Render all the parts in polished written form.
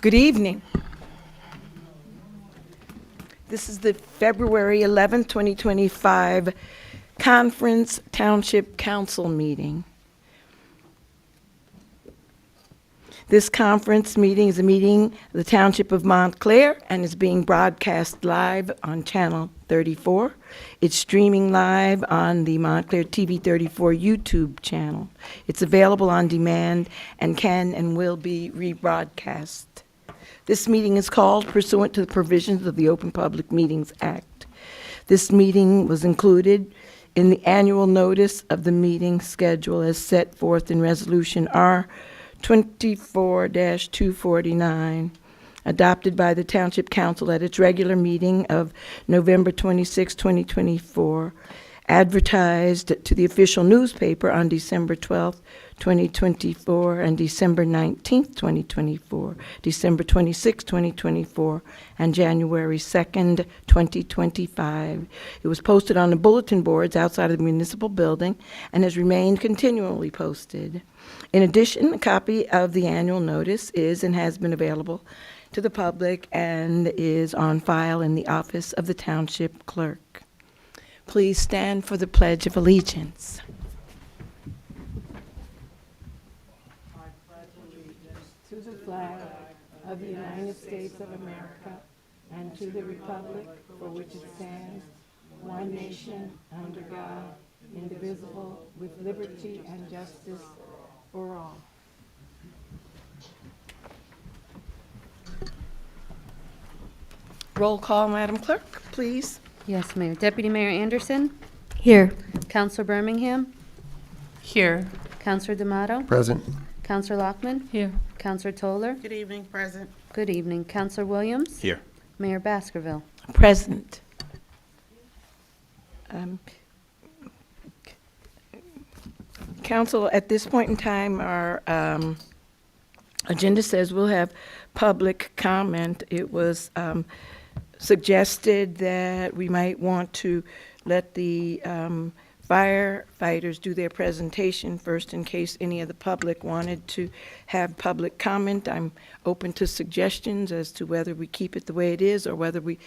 Good evening. This is the February 11th, 2025 Conference Township Council meeting. This conference meeting is a meeting of the Township of Montclair and is being broadcast live on Channel 34. It's streaming live on the Montclair TV 34 YouTube channel. It's available on demand and can and will be rebroadcast. This meeting is called pursuant to the provisions of the Open Public Meetings Act. This meeting was included in the annual notice of the meeting schedule as set forth in Resolution R 24-249, adopted by the Township Council at its regular meeting of November 26, 2024, advertised to the official newspaper on December 12, 2024, and December 19, 2024, December 26, 2024, and January 2nd, 2025. It was posted on the bulletin boards outside of the municipal building and has remained continually posted. In addition, a copy of the annual notice is and has been available to the public and is on file in the office of the Township Clerk. Please stand for the Pledge of Allegiance. I pledge allegiance to the flag of the United States of America and to the republic for which it stands, one nation, under God, indivisible, with liberty and justice for all. Roll call, Madam Clerk, please. Yes, Mayor. Deputy Mayor Anderson? Here. Counselor Birmingham? Here. Counselor D'Amato? Present. Counselor Lockman? Here. Counselor Toller? Good evening, President. Good evening. Counselor Williams? Here. Mayor Baskerville? Present. Council, at this point in time, our agenda says we'll have public comment. It was suggested that we might want to let the firefighters do their presentation first in case any of the public wanted to have public comment. I'm open to suggestions as to whether we keep it the way it is or whether we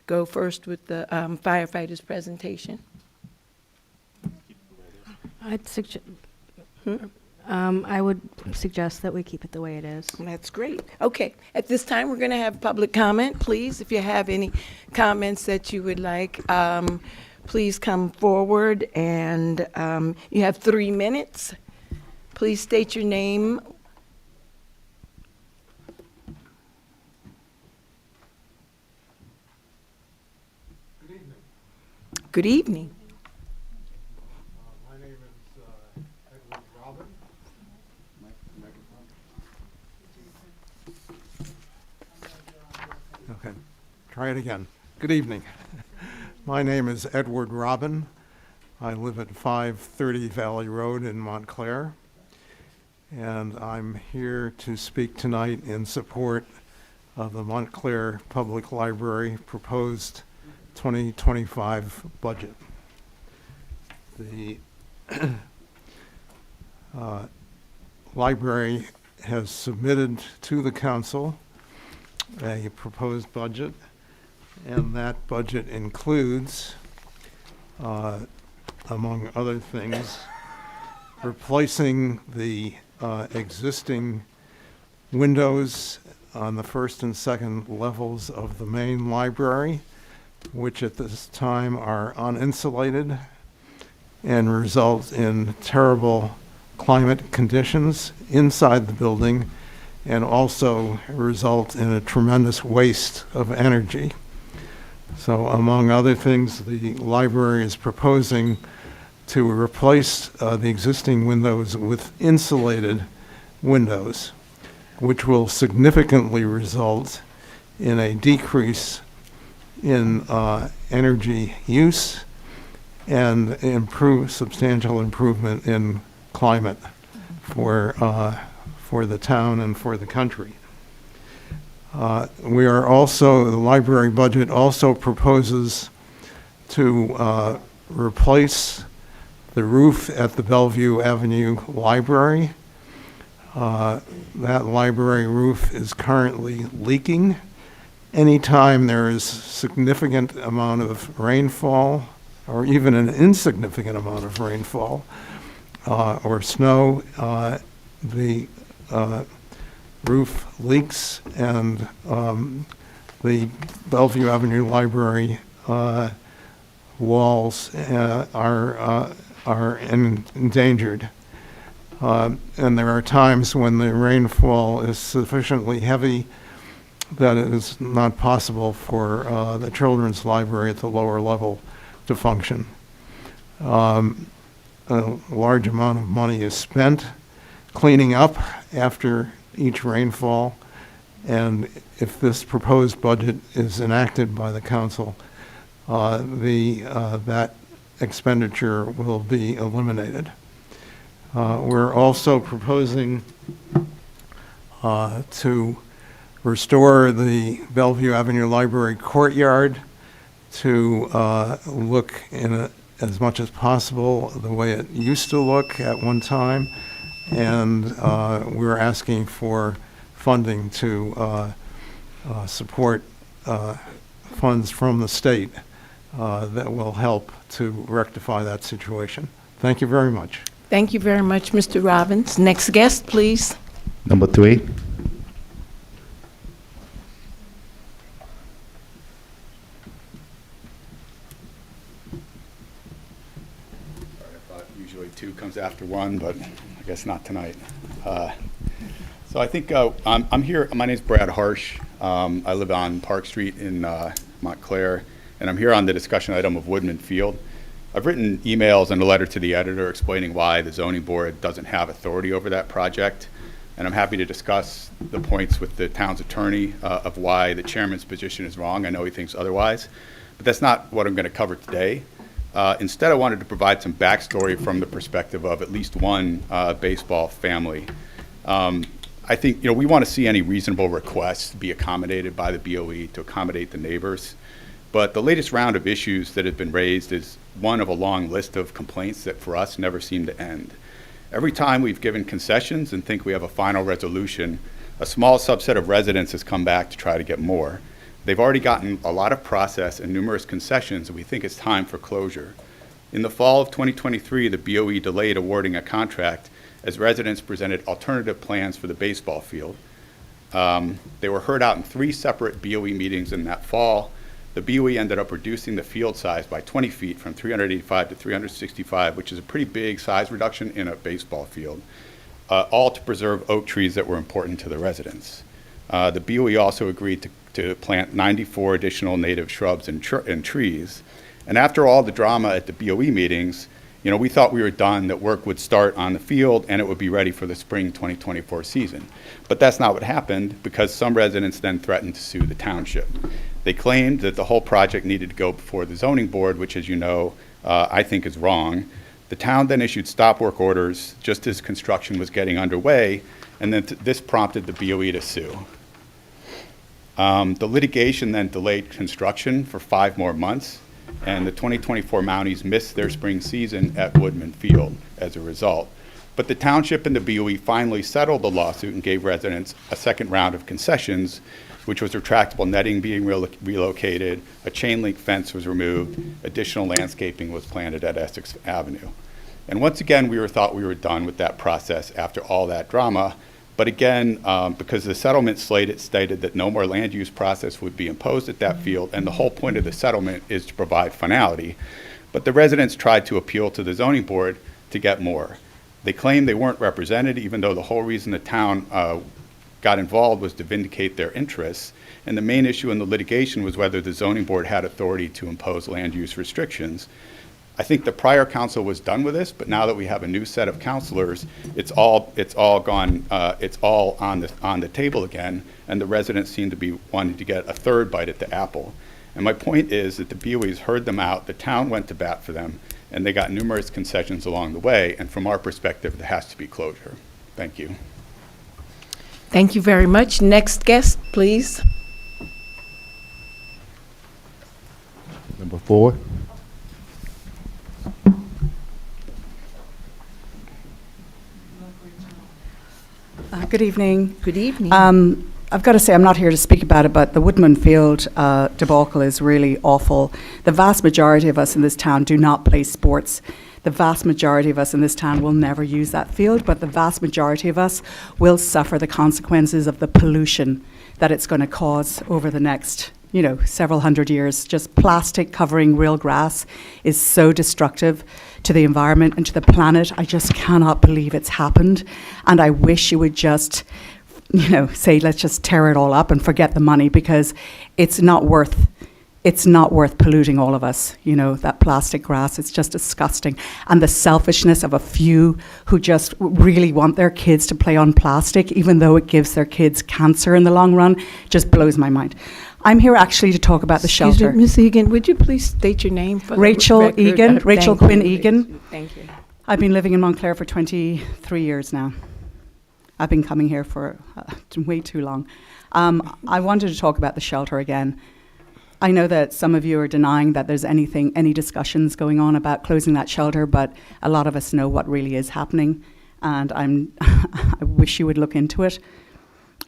go first with the firefighters' presentation. I'd suggest. I would suggest that we keep it the way it is. That's great. Okay, at this time, we're going to have public comment. Please, if you have any comments that you would like, please come forward, and you have 3 minutes. Please state your name. Good evening. Good evening. My name is Edward Robin. Okay, try it again. Good evening. My name is Edward Robin. I live at 530 Valley Road in Montclair, and I'm here to speak tonight in support of the Montclair Public Library proposed 2025 budget. The library has submitted to the council a proposed budget, and that budget includes, among other things, replacing the existing windows on the first and second levels of the main library, which at this time are uninsulated and result in terrible climate conditions inside the building, and also result in a tremendous waste of energy. So among other things, the library is proposing to replace the existing windows with insulated windows, which will significantly result in a decrease in energy use and substantial improvement in climate for the town and for the country. The library budget also proposes to replace the roof at the Bellevue Avenue Library That library roof is currently leaking. Anytime there is significant amount of rainfall, or even an insignificant amount of rainfall or snow, the roof leaks, and the Bellevue Avenue Library walls are endangered. And there are times when the rainfall is sufficiently heavy that it is not possible for the children's library at the lower level to function. A large amount of money is spent cleaning up after each rainfall, and if this proposed budget is enacted by the council, that expenditure will be eliminated. We're also proposing to restore the Bellevue Avenue Library courtyard to look as much as possible the way it used to look at one time, and we're asking for funding to support funds from the state that will help to rectify that situation. Thank you very much. Thank you very much, Mr. Robbins. Next guest, please. Number 3. Usually 2 comes after 1, but I guess not tonight. So I think I'm here. My name's Brad Harsh. I live on Park Street in Montclair, and I'm here on the discussion item of Woodman Field. I've written emails and a letter to the editor explaining why the zoning board doesn't have authority over that project, and I'm happy to discuss the points with the town's attorney of why the chairman's position is wrong. I know he thinks otherwise, but that's not what I'm going to cover today. Instead, I wanted to provide some backstory from the perspective of at least one baseball family. I think we want to see any reasonable requests be accommodated by the BOE to accommodate the neighbors. But the latest round of issues that have been raised is one of a long list of complaints that for us never seem to end. Every time we've given concessions and think we have a final resolution, a small subset of residents has come back to try to get more. They've already gotten a lot of process and numerous concessions, and we think it's time for closure. In the fall of 2023, the BOE delayed awarding a contract as residents presented alternative plans for the baseball field. They were heard out in 3 separate BOE meetings in that fall. The BOE ended up reducing the field size by 20 feet from 385 to 365, which is a pretty big size reduction in a baseball field, all to preserve oak trees that were important to the residents. The BOE also agreed to plant 94 additional native shrubs and trees. And after all the drama at the BOE meetings, we thought we were done, that work would start on the field and it would be ready for the spring 2024 season. But that's not what happened, because some residents then threatened to sue the township. They claimed that the whole project needed to go before the zoning board, which, as you know, I think is wrong. The town then issued stop work orders just as construction was getting underway, and then this prompted the BOE to sue. The litigation then delayed construction for 5 more months, and the 2024 Mounties missed their spring season at Woodman Field as a result. But the township and the BOE finally settled the lawsuit and gave residents a second round of concessions, which was retractable netting being relocated, a chain link fence was removed, additional landscaping was planted at Essex Avenue. And once again, we thought we were done with that process after all that drama. But again, because the settlement stated that no more land use process would be imposed at that field, and the whole point of the settlement is to provide finality. But the residents tried to appeal to the zoning board to get more. They claimed they weren't represented, even though the whole reason the town got involved was to vindicate their interests. And the main issue in the litigation was whether the zoning board had authority to impose land use restrictions. I think the prior council was done with this, but now that we have a new set of councilors, it's all on the table again, and the residents seem to be wanting to get a third bite at the apple. And my point is that the BOEs heard them out, the town went to bat for them, and they got numerous concessions along the way, and from our perspective, there has to be closure. Thank you. Thank you very much. Next guest, please. Number 4. Good evening. Good evening. I've got to say, I'm not here to speak about it, but the Woodman field debacle is really awful. The vast majority of us in this town do not play sports. The vast majority of us in this town will never use that field, but the vast majority of us will suffer the consequences of the pollution that it's going to cause over the next, several hundred years. Just plastic covering real grass is so destructive to the environment and to the planet. I just cannot believe it's happened. And I wish you would just say, let's just tear it all up and forget the money, because it's not worth polluting all of us. That plastic grass, it's just disgusting. And the selfishness of a few who just really want their kids to play on plastic, even though it gives their kids cancer in the long run, just blows my mind. I'm here actually to talk about the Excuse shelter. me, Ms. Egan, would you please state your name for the Rachel record? Egan, Rachel Thank Quinn you. Egan. Thank you. I've been living in Montclair for 23 years now. I've been coming here for way too long. I wanted to talk about the shelter again. I know that some of you are denying that there's any discussions going on about closing that shelter, but a lot of us know what really is happening, and I wish you would look into it.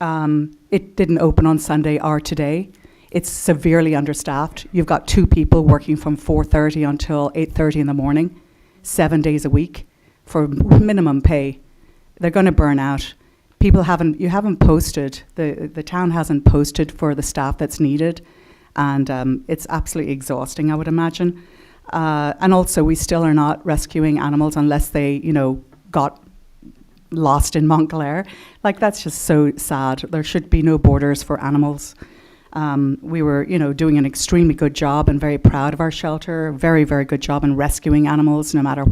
It didn't open on Sunday or today. It's severely understaffed. You've got 2 people working from 4:30 until 8:30 in the morning, 7 days a week for minimum pay. They're going to burn out. You haven't posted, the town hasn't posted for the staff that's needed, and it's absolutely exhausting, I would imagine. And also, we still are not rescuing animals unless they, got lost in Montclair. That's just so sad. There should be no borders for animals. We were, doing an extremely good job and very proud of our shelter. Very, very good job in rescuing animals, no matter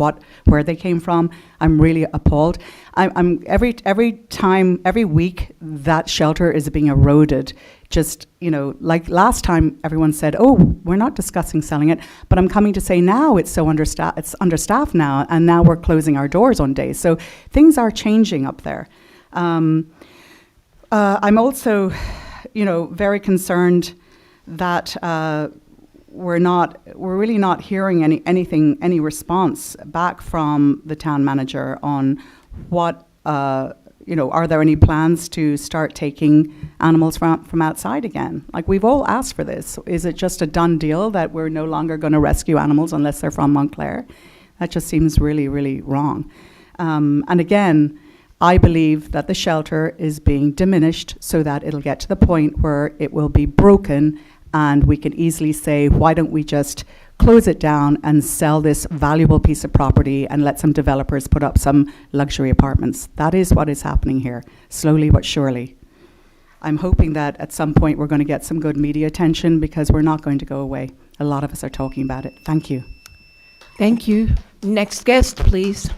where they came from. I'm really appalled. Every week that shelter is being eroded. Just, like last time, everyone said, "Oh, we're not discussing selling it," but I'm coming to say now it's so understaffed. It's understaffed now, and now we're closing our doors on days. So things are changing up there. I'm also very concerned that we're really not hearing any response back from the town manager on what, are there any plans to start taking animals from outside again? We've all asked for this. Is it just a done deal that we're no longer going to rescue animals unless they're from Montclair? That just seems really, really wrong. And again, I believe that the shelter is being diminished so that it'll get to the point where it will be broken, and we can easily say, why don't we just close it down and sell this valuable piece of property and let some developers put up some luxury apartments. That is what is happening here, slowly but surely. I'm hoping that at some point we're going to get some good media attention, because we're not going to go away. A lot of us are talking about it. Thank you. Thank you. Next guest, please.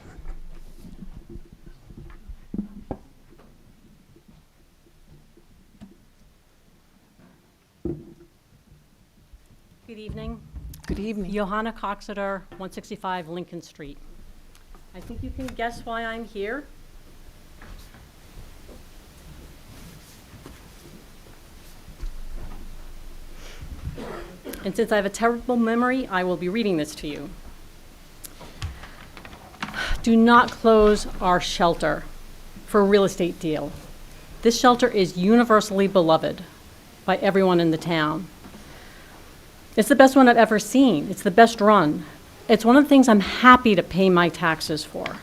Good evening. Good evening. Johanna Coxeter, 165 Lincoln Street. I think you can guess why I'm here. And since I have a terrible memory, I will be reading this to you. Do not close our shelter for a real estate deal. This shelter is universally beloved by everyone in the town. It's the best one I've ever seen. It's the best run. It's one of the things I'm happy to pay my taxes for.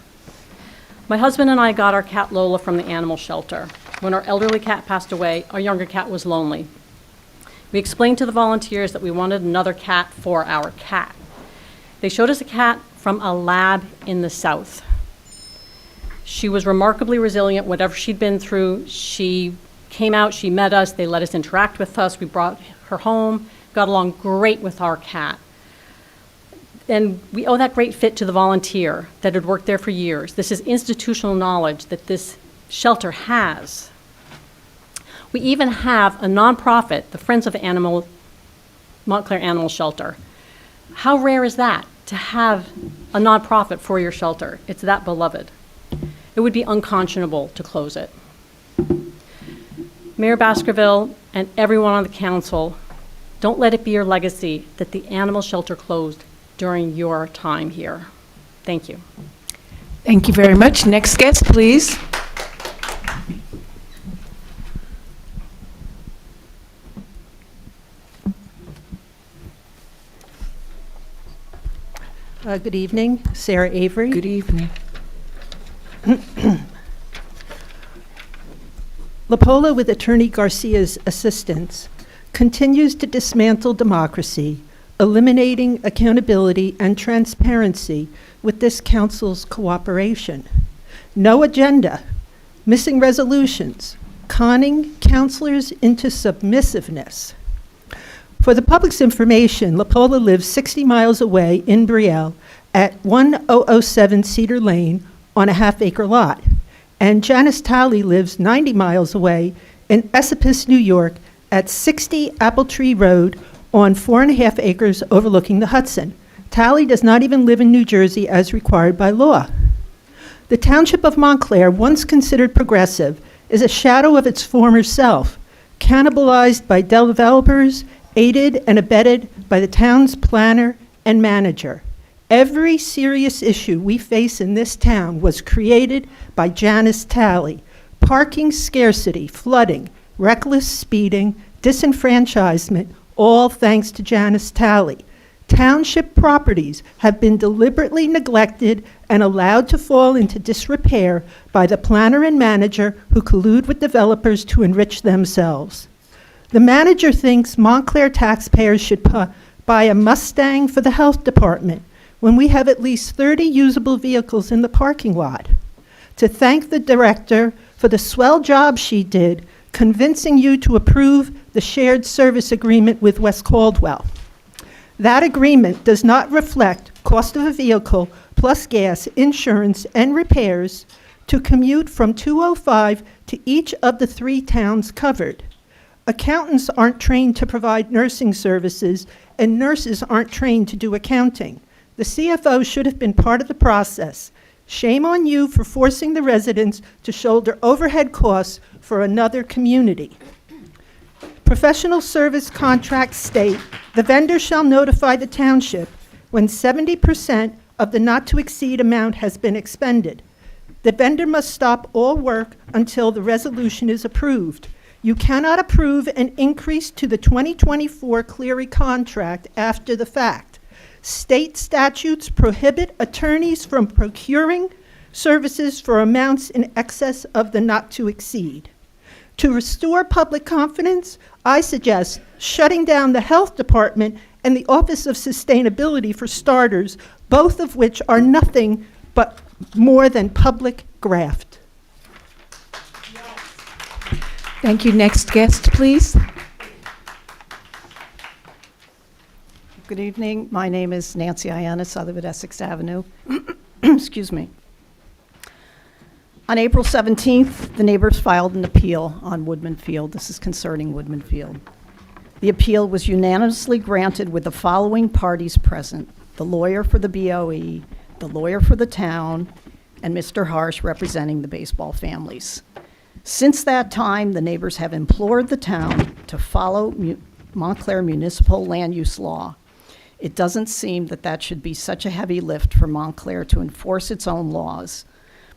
My husband and I got our cat Lola from the animal shelter. When our elderly cat passed away, our younger cat was lonely. We explained to the volunteers that we wanted another cat for our cat. They showed us a cat from a lab in the South. She was remarkably resilient. Whatever she'd been through, she came out, she met us, they let us interact with us, we brought her home, got along great with our cat. And we owe that great fit to the volunteer that had worked there for years. This is institutional knowledge that this shelter has. We even have a nonprofit, the Friends of the Montclair Animal Shelter. How rare is that, to have a nonprofit for your shelter? It's that beloved. It would be unconscionable to close it. Mayor Baskerville and everyone on the council, don't let it be your legacy that the animal shelter closed during your time here. Thank you. Thank you very much. Next guest, please. Good evening, Sarah Avery. Good evening. LaPola, with Attorney Garcia's assistance, continues to dismantle democracy, eliminating accountability and transparency with this council's cooperation. No agenda, missing resolutions, conning councilors into submissiveness. For the public's information, LaPola lives 60 miles away in Brielle at 1007 Cedar Lane on a half-acre lot. And Janice Talley lives 90 miles away in Essex, New York at 60 Apple Tree Road on 4.5 acres overlooking the Hudson. Talley does not even live in New Jersey as required by law. The Township of Montclair, once considered progressive, is a shadow of its former self, cannibalized by developers, aided and abetted by the town's planner and manager. Every serious issue we face in this town was created by Janice Talley. Parking scarcity, flooding, reckless speeding, disenfranchisement, all thanks to Janice Talley. Township properties have been deliberately neglected and allowed to fall into disrepair by the planner and manager who collude with developers to enrich themselves. The manager thinks Montclair taxpayers should buy a Mustang for the health department when we have at least 30 usable vehicles in the parking lot. To thank the director for the swell job she did convincing you to approve the shared service agreement with West Caldwell. That agreement does not reflect cost of a vehicle plus gas, insurance, and repairs to commute from 205 to each of the 3 towns covered. Accountants aren't trained to provide nursing services, and nurses aren't trained to do accounting. The CFO should have been part of the process. Shame on you for forcing the residents to shoulder overhead costs for another community. Professional service contracts state the vendor shall notify the township when 70% of the not-to-exceed amount has been expended. The vendor must stop all work until the resolution is approved. You cannot approve an increase to the 2024 Cleary contract after the fact. State statutes prohibit attorneys from procuring services for amounts in excess of the not-to-exceed. To restore public confidence, I suggest shutting down the health department and the Office of Sustainability for starters, both of which are nothing but more than public graft. Thank you. Next guest, please. Good evening. My name is Nancy Ioannis. I live at Essex Avenue. Excuse me. On April 17th, the neighbors filed an appeal on Woodman Field. This is concerning Woodman Field. The appeal was unanimously granted with the following parties present: the lawyer for the BOE, the lawyer for the town, and Mr. Harsh representing the baseball families. Since that time, the neighbors have implored the town to follow Montclair municipal land use law. It doesn't seem that that should be such a heavy lift for Montclair to enforce its own laws.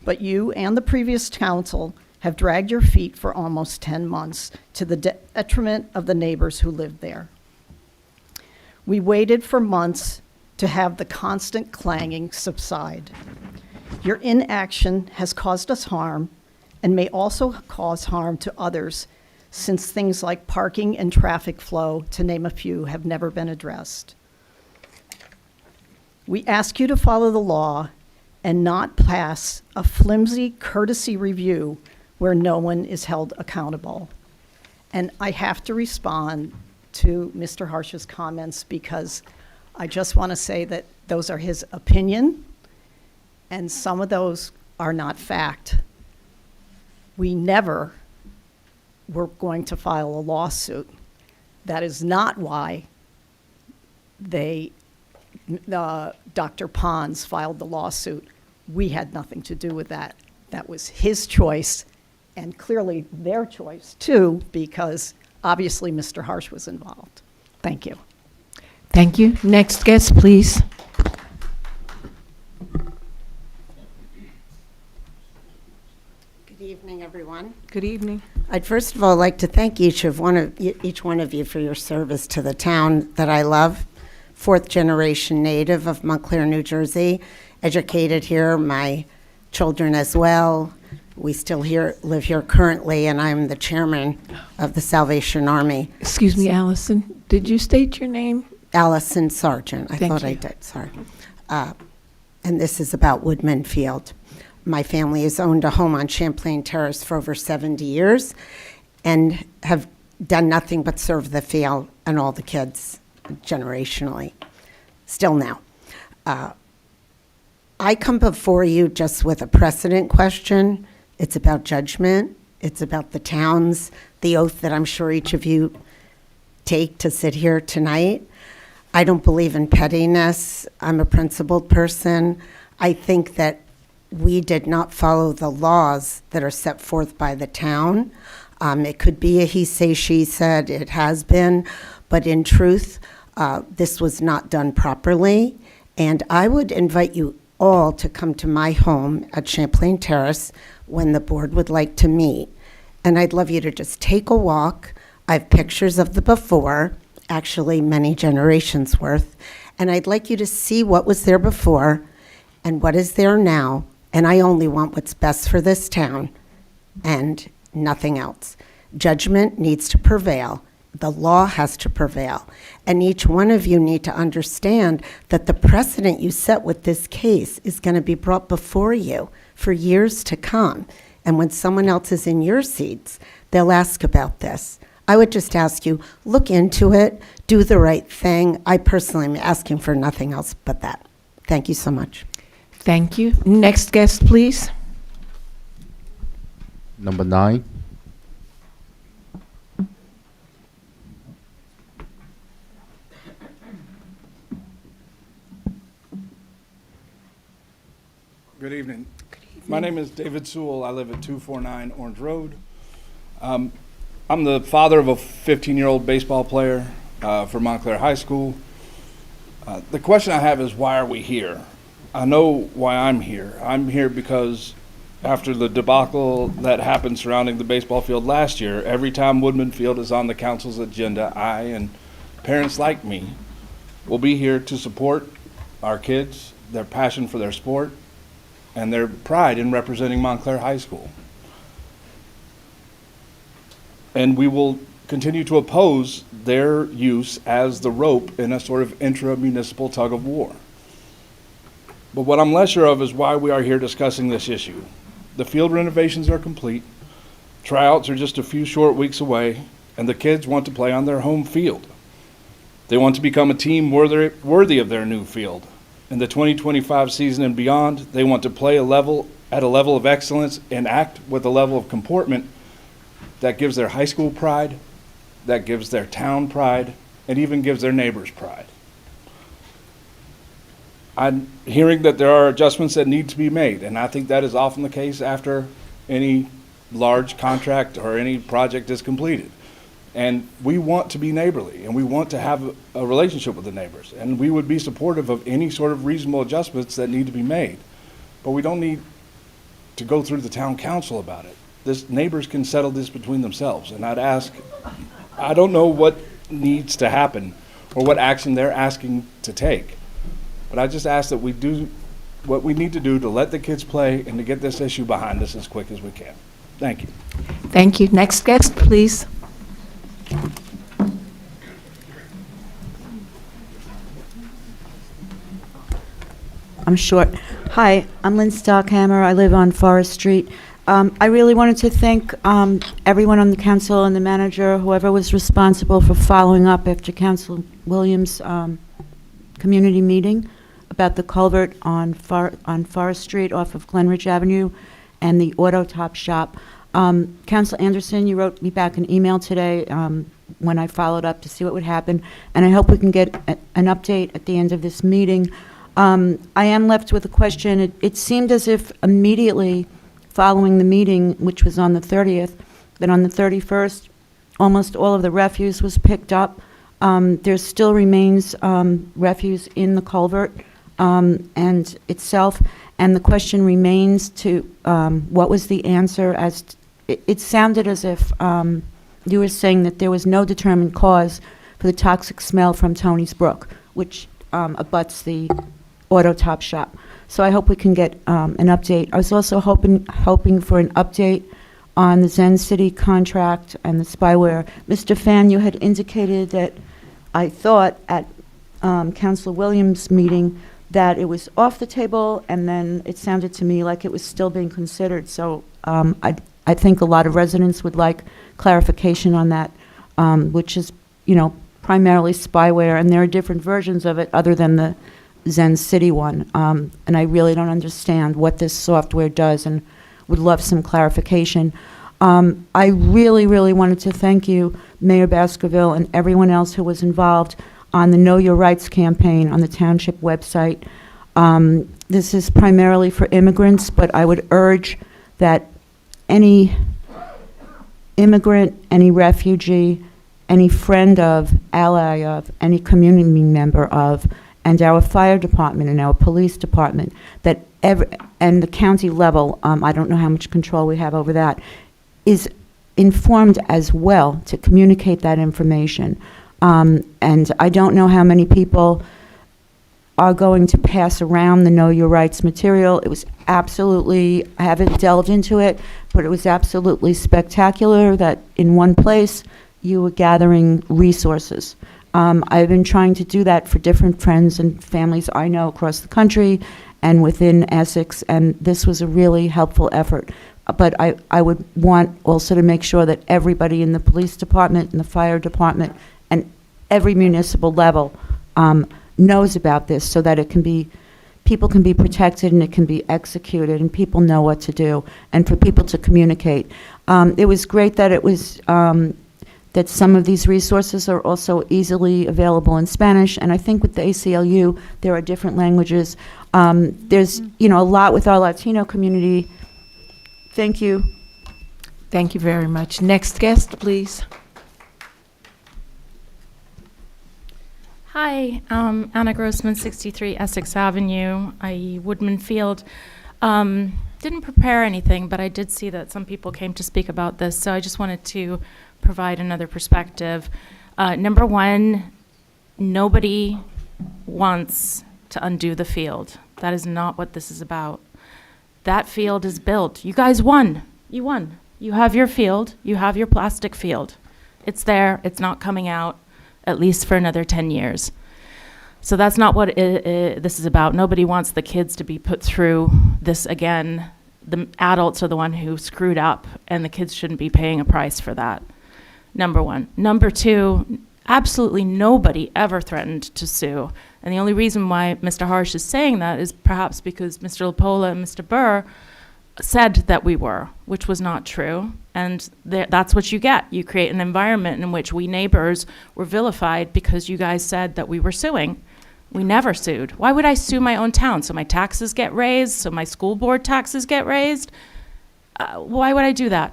But you and the previous council have dragged your feet for almost 10 months to the detriment of the neighbors who lived there. We waited for months to have the constant clanging subside. Your inaction has caused us harm and may also cause harm to others, since things like parking and traffic flow, to name a few, have never been addressed. We ask you to follow the law and not pass a flimsy courtesy review where no one is held accountable. And I have to respond to Mr. Harsh's comments because I just want to say that those are his opinion, and some of those are not fact. We never were going to file a lawsuit. That is not why Dr. Pons filed the lawsuit. We had nothing to do with that. That was his choice, and clearly their choice too, because obviously Mr. Harsh was involved. Thank you. Thank you. Next guest, please. Good evening, everyone. Good evening. I'd first of all like to thank each one of you for your service to the town that I love. fourth-generation native of Montclair, New Jersey, educated here, my children as well. We still live here currently, and I'm the chairman of the Salvation Army. Excuse me, Allison, did you state your name? Allison Sargent. I Thank thought I you. did, sorry. And this is about Woodman Field. My family has owned a home on Champlain Terrace for over 70 years and have done nothing but serve the field and all the kids generationally, still now. I come before you just with a precedent question. It's about judgment. It's about the towns, the oath that I'm sure each of you take to sit here tonight. I don't believe in pettiness. I'm a principled person. I think that we did not follow the laws that are set forth by the town. It could be a he say, she said, it has been, but in truth, this was not done properly. And I would invite you all to come to my home at Champlain Terrace when the board would like to meet. And I'd love you to just take a walk. I have pictures of the before, actually many generations worth, and I'd like you to see what was there before and what is there now. And I only want what's best for this town and nothing else. Judgment needs to prevail. The law has to prevail. And each one of you need to understand that the precedent you set with this case is going to be brought before you for years to come. And when someone else is in your seats, they'll ask about this. I would just ask you, look into it, do the right thing. I personally am asking for nothing else but that. Thank you so much. Thank you. Next guest, please. Number 9. Good evening. My name is David Sewell. I live at 249 Orange Road. I'm the father of a 15-year-old baseball player for Montclair High School. The question I have is, why are we here? I know why I'm here. I'm here because after the debacle that happened surrounding the baseball field last year, every time Woodman Field is on the council's agenda, I and parents like me will be here to support our kids, their passion for their sport, and their pride in representing Montclair High School. And we will continue to oppose their use as the rope in a sort of intra-municipal tug of war. But what I'm less sure of is why we are here discussing this issue. The field renovations are complete, tryouts are just a few short weeks away, and the kids want to play on their home field. They want to become a team worthy of their new field. In the 2025 season and beyond, they want to play at a level of excellence and act with a level of comportment that gives their high school pride, that gives their town pride, and even gives their neighbors pride. I'm hearing that there are adjustments that need to be made, and I think that is often the case after any large contract or any project is completed. And we want to be neighborly, and we want to have a relationship with the neighbors, and we would be supportive of any sort of reasonable adjustments that need to be made. But we don't need to go through the town council about it. Neighbors can settle this between themselves, and I'd ask, I don't know what needs to happen or what action they're asking to take, but I just ask that we do what we need to do to let the kids play and to get this issue behind us as quick as we can. Thank you. Thank you. Next guest, please. I'm short. Hi, I'm Lynn Stockhammer. I live on Forest Street. I really wanted to thank everyone on the council and the manager, whoever was responsible for following up after Council Williams' community meeting about the culvert on Forest Street off of Glenridge Avenue and the Auto Top Shop. Council Anderson, you wrote me back an email today when I followed up to see what would happen, and I hope we can get an update at the end of this meeting. I am left with a question. It seemed as if immediately following the meeting, which was on the 30th, that on the 31st, almost all of the refuse was picked up. There still remains refuse in the culvert and itself, and the question remains to what was the answer as it sounded as if you were saying that there was no determined cause for the toxic smell from Tony's Brook, which abuts the auto top shop. So I hope we can get an update. I was also hoping for an update on the Zen City contract and the spyware. Mr. Fan, you had indicated that, I thought at Councilor Williams' meeting, that it was off the table, and then it sounded to me like it was still being considered. So I think a lot of residents would like clarification on that, which is, primarily spyware, and there are different versions of it other than the Zen City one. And I really don't understand what this software does and would love some clarification. I really, really wanted to thank you, Mayor Baskerville, and everyone else who was involved on the Know Your Rights campaign on the township website. This is primarily for immigrants, but I would urge that any immigrant, any refugee, any friend of, ally of, any community member of, and our fire department and our police department, that and the county level, I don't know how much control we have over that, is informed as well to communicate that information. And I don't know how many people are going to pass around the Know Your Rights material. It was absolutely, I haven't delved into it, but it was absolutely spectacular that in one place you were gathering resources. I've been trying to do that for different friends and families I know across the country and within Essex, and this was a really helpful effort. But I would want also to make sure that everybody in the police department and the fire department and every municipal level knows about this, so that it can be, people can be protected and it can be executed and people know what to do, and for people to communicate. It was great that it was, that some of these resources are also easily available in Spanish, and I think with the ACLU there are different languages. There's a lot with our Latino community. Thank you. Thank you very much. Next guest, please. Hi, Anna Grossman, 63 Essex Avenue, i.e. Woodman Field. Didn't prepare anything, but I did see that some people came to speak about this, so I just wanted to provide another perspective. Number one, nobody wants to undo the field. That is not what this is about. That field is built. You guys won. You won. You have your field. You have your plastic field. It's there. It's not coming out, at least for another 10 years. So that's not what this is about. Nobody wants the kids to be put through this again. The adults are the one who screwed up, and the kids shouldn't be paying a price for that. Number one. Number two, absolutely nobody ever threatened to sue. And the only reason why Mr. Harsh is saying that is perhaps because Mr. Lapola and Mr. Burr said that we were, which was not true. And that's what you get. You create an environment in which we neighbors were vilified because you guys said that we were suing. We never sued. Why would I sue my own town? So my taxes get raised, so my school board taxes get raised? Why would I do that?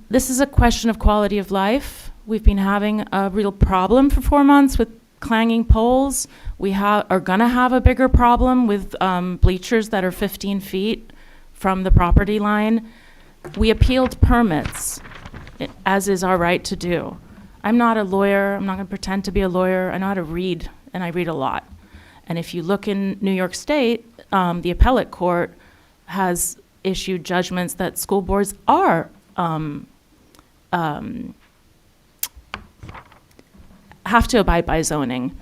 This is a question of quality of life. We've been having a real problem for 4 months with clanging poles. We are gonna have a bigger problem with bleachers that are 15 feet from the property line. We appealed permits, as is our right to do. I'm not a lawyer. I'm not gonna pretend to be a lawyer. I know how to read, and I read a lot. And if you look in New York State, the appellate court has issued judgments that school boards are have to abide by zoning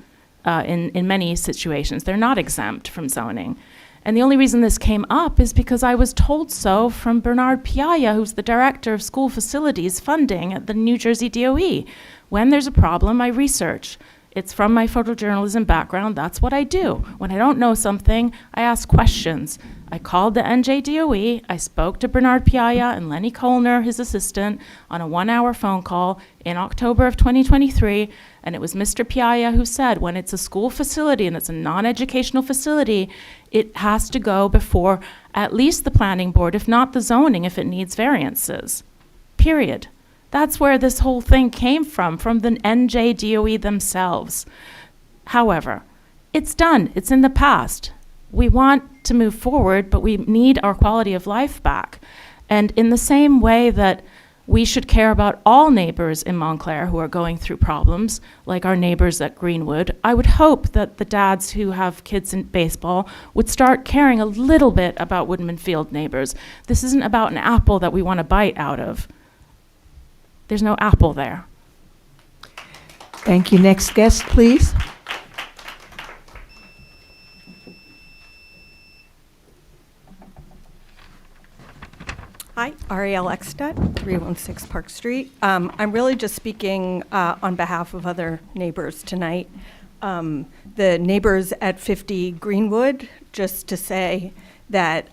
in many situations. They're not exempt from zoning. And the only reason this came up is because I was told so from Bernard Piaia, who's the director of school facilities funding at the New Jersey DOE. When there's a problem, I research. It's from my photojournalism background. That's what I do. When I don't know something, I ask questions. I called the NJ DOE. I spoke to Bernard Piaia and Lenny Kolner, his assistant, on a 1-hour phone call in October of 2023. And it was Mr. Piaia who said, when it's a school facility and it's a non-educational facility, it has to go before at least the planning board, if not the zoning, if it needs variances. Period. That's where this whole thing came from the NJ DOE themselves. However, it's done. It's in the past. We want to move forward, but we need our quality of life back. And in the same way that We should care about all neighbors in Montclair who are going through problems, like our neighbors at Greenwood. I would hope that the dads who have kids in baseball would start caring a little bit about Woodman Field neighbors. This isn't about an apple that we want to bite out of. There's no apple there. Thank you. Next guest, please. Hi, Ariel Eckstedt, 316 Park Street. I'm really just speaking on behalf of other neighbors tonight. The neighbors at 50 Greenwood, just to say that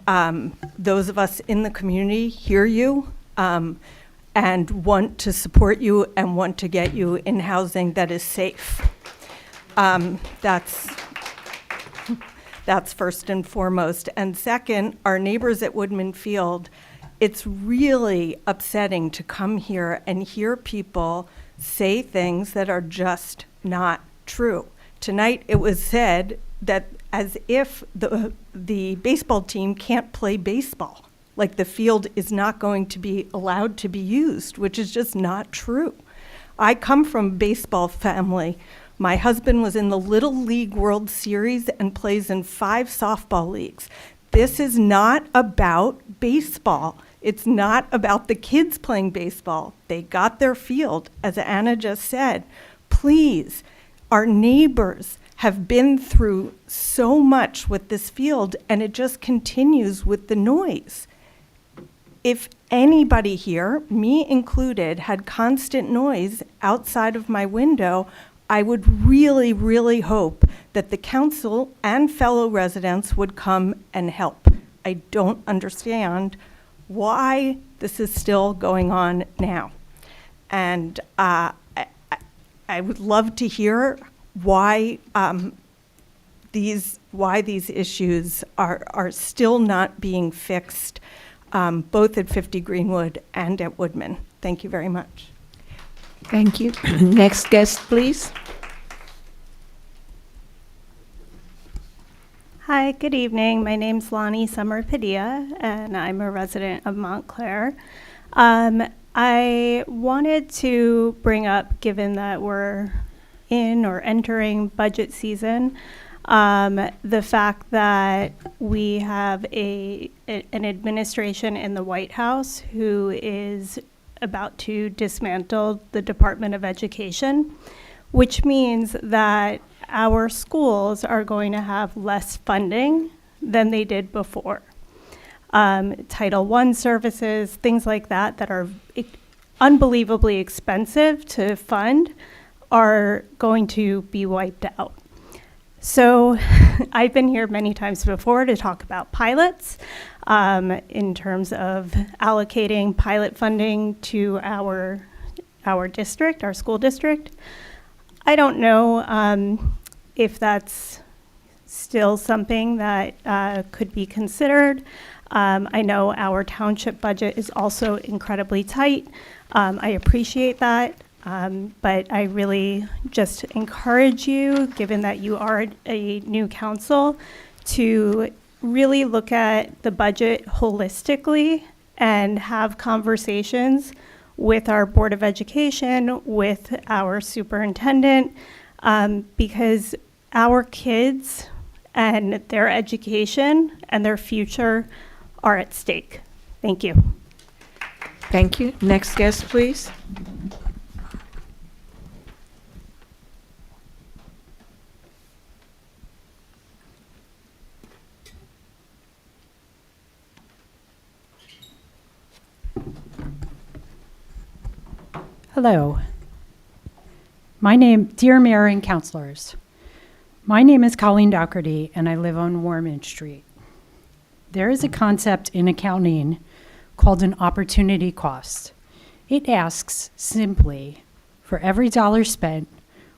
those of us in the community hear you and want to support you and want to get you in housing that is safe. That's first and foremost. And second, our neighbors at Woodman Field, it's really upsetting to come here and hear people say things that are just not true. Tonight, it was said that as if the baseball team can't play baseball, like the field is not going to be allowed to be used, which is just not true. I come from a baseball family. My husband was in the Little League World Series and plays in 5 softball leagues. This is not about baseball. It's not about the kids playing baseball. They got their field, as Anna just said. Please, our neighbors have been through so much with this field, and it just continues with the noise. If anybody here, me included, had constant noise outside of my window, I would really, really hope that the council and fellow residents would come and help. I don't understand why this is still going on now. And I would love to hear why these issues are still not being fixed, both at 50 Greenwood and at Woodman. Thank you very much. Thank you. Next guest, please. Hi, good evening. My name's Lonnie Summer Padilla, and I'm a resident of Montclair. I wanted to bring up, given that we're in or entering budget season, the fact that we have an administration in the White House who is about to dismantle the Department of Education, which means that our schools are going to have less funding than they did before. Title I services, things like that, that are unbelievably expensive to fund, are going to be wiped out. So I've been here many times before to talk about pilots in terms of allocating pilot funding to our district, our school district. I don't know if that's still something that could be considered. I know our township budget is also incredibly tight. I appreciate that, but I really just encourage you, given that you are a new council, to really look at the budget holistically and have conversations with our Board of Education, with our superintendent, because our kids and their education and their future are at stake. Thank you. Thank you. Next guest, please. Hello. Dear Mayor and Councilors, my name is Colleen Dougherty and I live on Warman Street. There is a concept in accounting called an opportunity cost. It asks simply, for every dollar spent,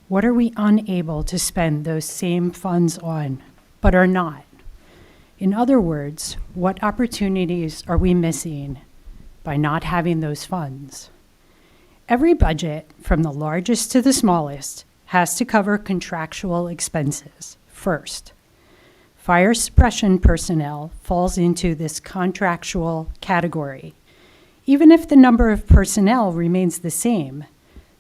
what are we unable to spend those same funds on, but are not? In other words, what opportunities are we missing by not having those funds? Every budget, from the largest to the smallest, has to cover contractual expenses first. Fire suppression personnel falls into this contractual category. Even if the number of personnel remains the same,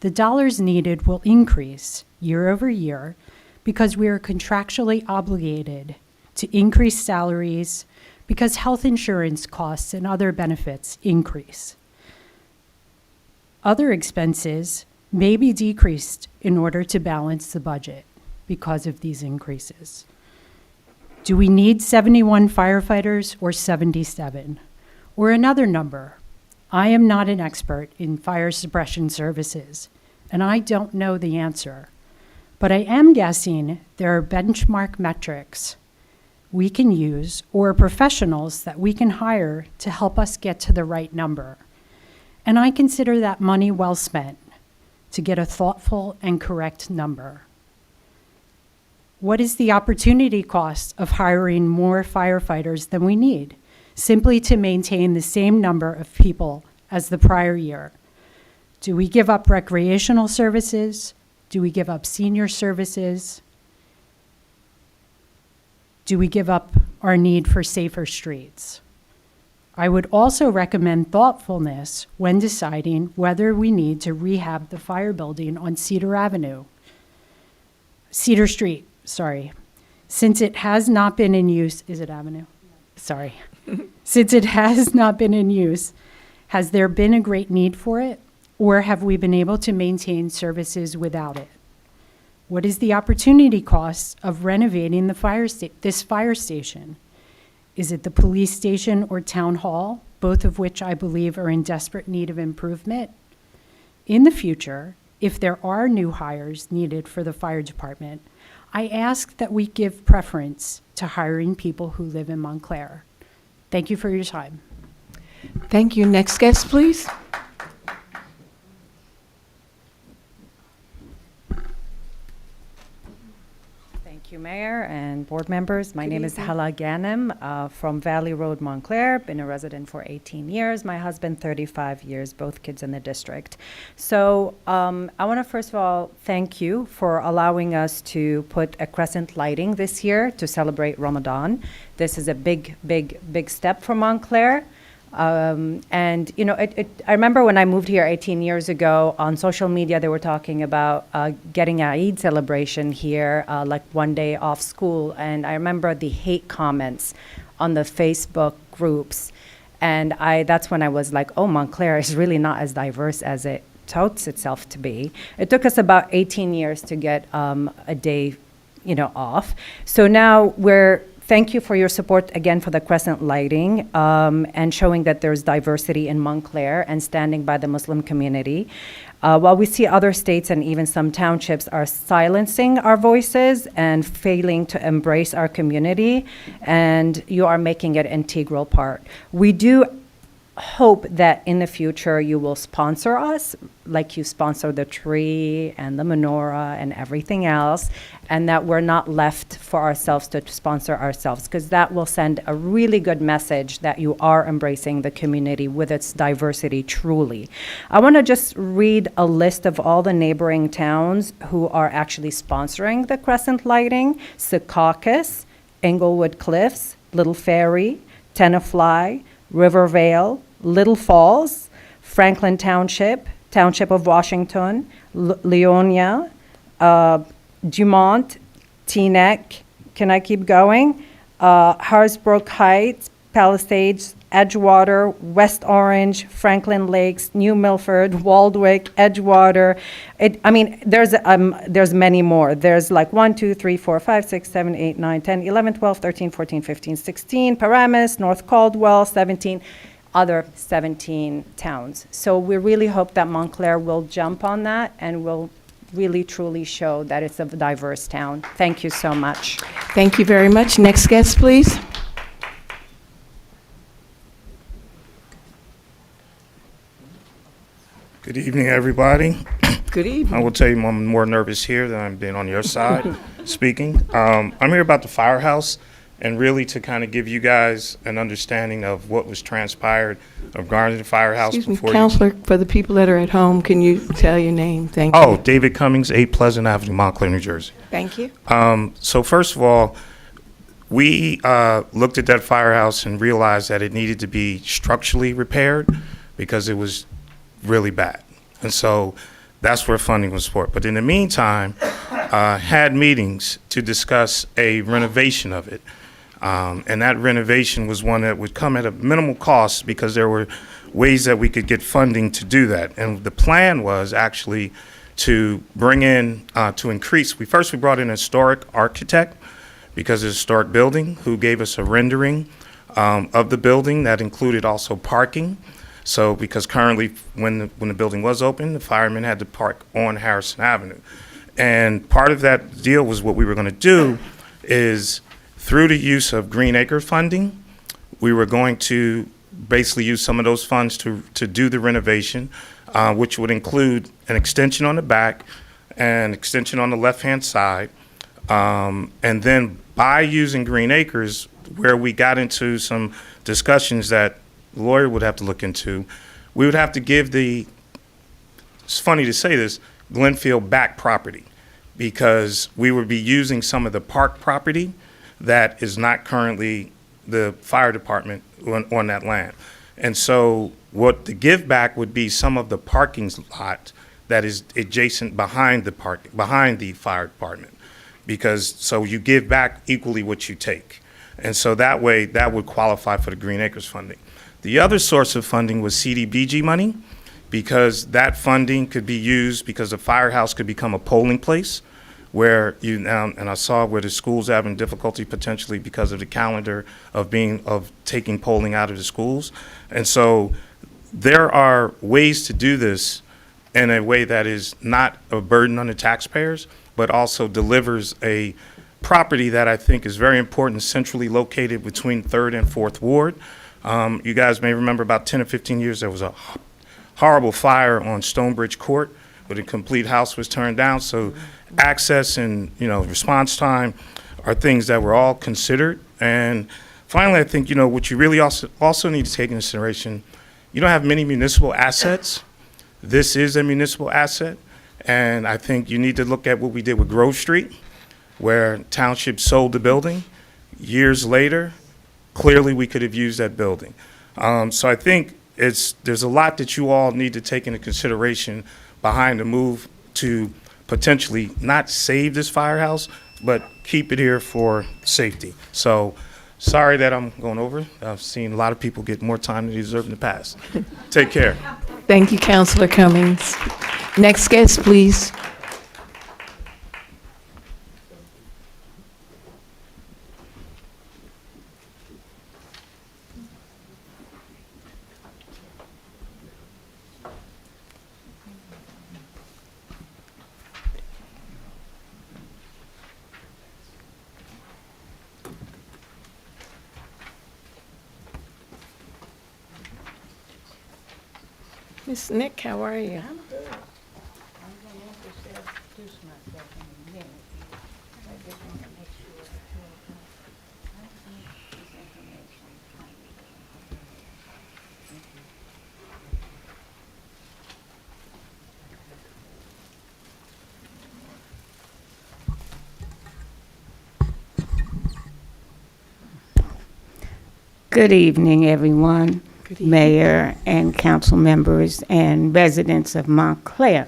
the dollars needed will increase year over year because we are contractually obligated to increase salaries because health insurance costs and other benefits increase. Other expenses may be decreased in order to balance the budget because of these increases. Do we need 71 firefighters or 77? Or another number? I am not an expert in fire suppression services, and I don't know the answer. But I am guessing there are benchmark metrics we can use or professionals that we can hire to help us get to the right number. And I consider that money well spent to get a thoughtful and correct number. What is the opportunity cost of hiring more firefighters than we need, simply to maintain the same number of people as the prior year? Do we give up recreational services? Do we give up senior services? Do we give up our need for safer streets? I would also recommend thoughtfulness when deciding whether we need to rehab the fire building on Cedar Street, sorry. Since it has not been in use, is it Avenue? Sorry. Since it has not been in use, has there been a great need for it, or have we been able to maintain services without it? What is the opportunity cost of renovating this fire station? Is it the police station or town hall, both of which I believe are in desperate need of improvement? In the future, if there are new hires needed for the fire department, I ask that we give preference to hiring people who live in Montclair. Thank you for your time. Thank you. Next guest, please. Thank you, Mayor and board members. My name is Hala Ghanem from Valley Road, Montclair. Been a resident for 18 years. My husband, 35 years, both kids in the district. So I want to first of all thank you for allowing us to put a crescent lighting this year to celebrate Ramadan. This is a big, big, big step for Montclair. And, you know, I remember when I moved here 18 years ago, on social media, they were talking about getting an Eid celebration here, like one day off school. And I remember the hate comments on the Facebook groups. And that's when I was like, oh, Montclair is really not as diverse as it touts itself to be. It took us about 18 years to get a day, you know, off. So now thank you for your support again for the crescent lighting and showing that there's diversity in Montclair and standing by the Muslim community. While we see other states and even some townships are silencing our voices and failing to embrace our community, and you are making it an integral part. We do hope that in the future you will sponsor us, like you sponsor the tree and the menorah and everything else, and that we're not left for ourselves to sponsor ourselves, because that will send a really good message that you are embracing the community with its diversity truly. I want to just read a list of all the neighboring towns who are actually sponsoring the crescent lighting: Secaucus, Englewood Cliffs, Little Ferry, Tenafly, Rivervale, Little Falls, Franklin Township, Township of Washington, Leonia, Dumont, Teaneck, can I keep going? Harsbrook Heights, Palisades, Edgewater, West Orange, Franklin Lakes, New Milford, Waldwick, Edgewater. There's many more. There's like 1, 2, 3, 4, 5, 6, 7, 8, 9, 10, 11, 12, 13, 14, 15, 16, Paramus, North Caldwell, 17, other 17 towns. So we really hope that Montclair will jump on that and will really truly show that it's a diverse town. Thank you so much. Thank you very much. Next guest, please. Good evening, everybody. Good evening. I will tell you I'm more nervous here than I've been on your side speaking. I'm here about the firehouse and really to kind of give you guys an understanding of what was transpired of guarding the firehouse. Excuse me, Counselor, for the people that are at home, can you tell your name? Thank you. Oh, David Cummings, 8 Pleasant Avenue, Montclair, New Jersey. Thank you. So first of all, we looked at that firehouse and realized that it needed to be structurally repaired because it was really bad. And so that's where funding was for. But in the meantime, had meetings to discuss a renovation of it. And that renovation was one that would come at a minimal cost because there were ways that we could get funding to do that. And the plan was actually to bring in, to increase. We brought in a historic architect because it's a historic building who gave us a rendering of the building that included also parking. So because currently when the building was open, the firemen had to park on Harrison Avenue. And part of that deal was what we were going to do is through the use of Green Acre funding, we were going to basically use some of those funds to do the renovation, which would include an extension on the back and extension on the left-hand side. And then by using Green Acres, where we got into some discussions that the lawyer would have to look into, we would have to give it's funny to say this, Glenfield back property, because we would be using some of the park property that is not currently the fire department on that land. And so what the give back would be some of the parking lot that is adjacent behind the fire department, because so you give back equally what you take. And so that way that would qualify for the Green Acres funding. The other source of funding was CDBG money, because that funding could be used because the firehouse could become a polling place where and I saw where the school's having difficulty potentially because of the calendar of taking polling out of the schools. And so there are ways to do this in a way that is not a burden on the taxpayers, but also delivers a property that I think is very important, centrally located between 3rd and 4th Ward. You guys may remember about 10 or 15 years, there was a horrible fire on Stonebridge Court where the complete house was turned down. So access and, response time are things that were all considered. And finally, I think, what you really also need to take into consideration, you don't have many municipal assets. This is a municipal asset. And I think you need to look at what we did with Grove Street, where Township sold the building. Years later, clearly we could have used that building. So I think there's a lot that you all need to take into consideration behind the move to potentially not save this firehouse, but keep it here for safety. So sorry that I'm going over. I've seen a lot of people get more time than they deserve in the past. Take care. Thank you, Councilor Cummings. Next guest, please. Miss Nick, how are you? I'm good. I'm going to introduce myself in a minute. I just want to make sure I need this information. Good evening, everyone. Mayor and council members and residents of Montclair.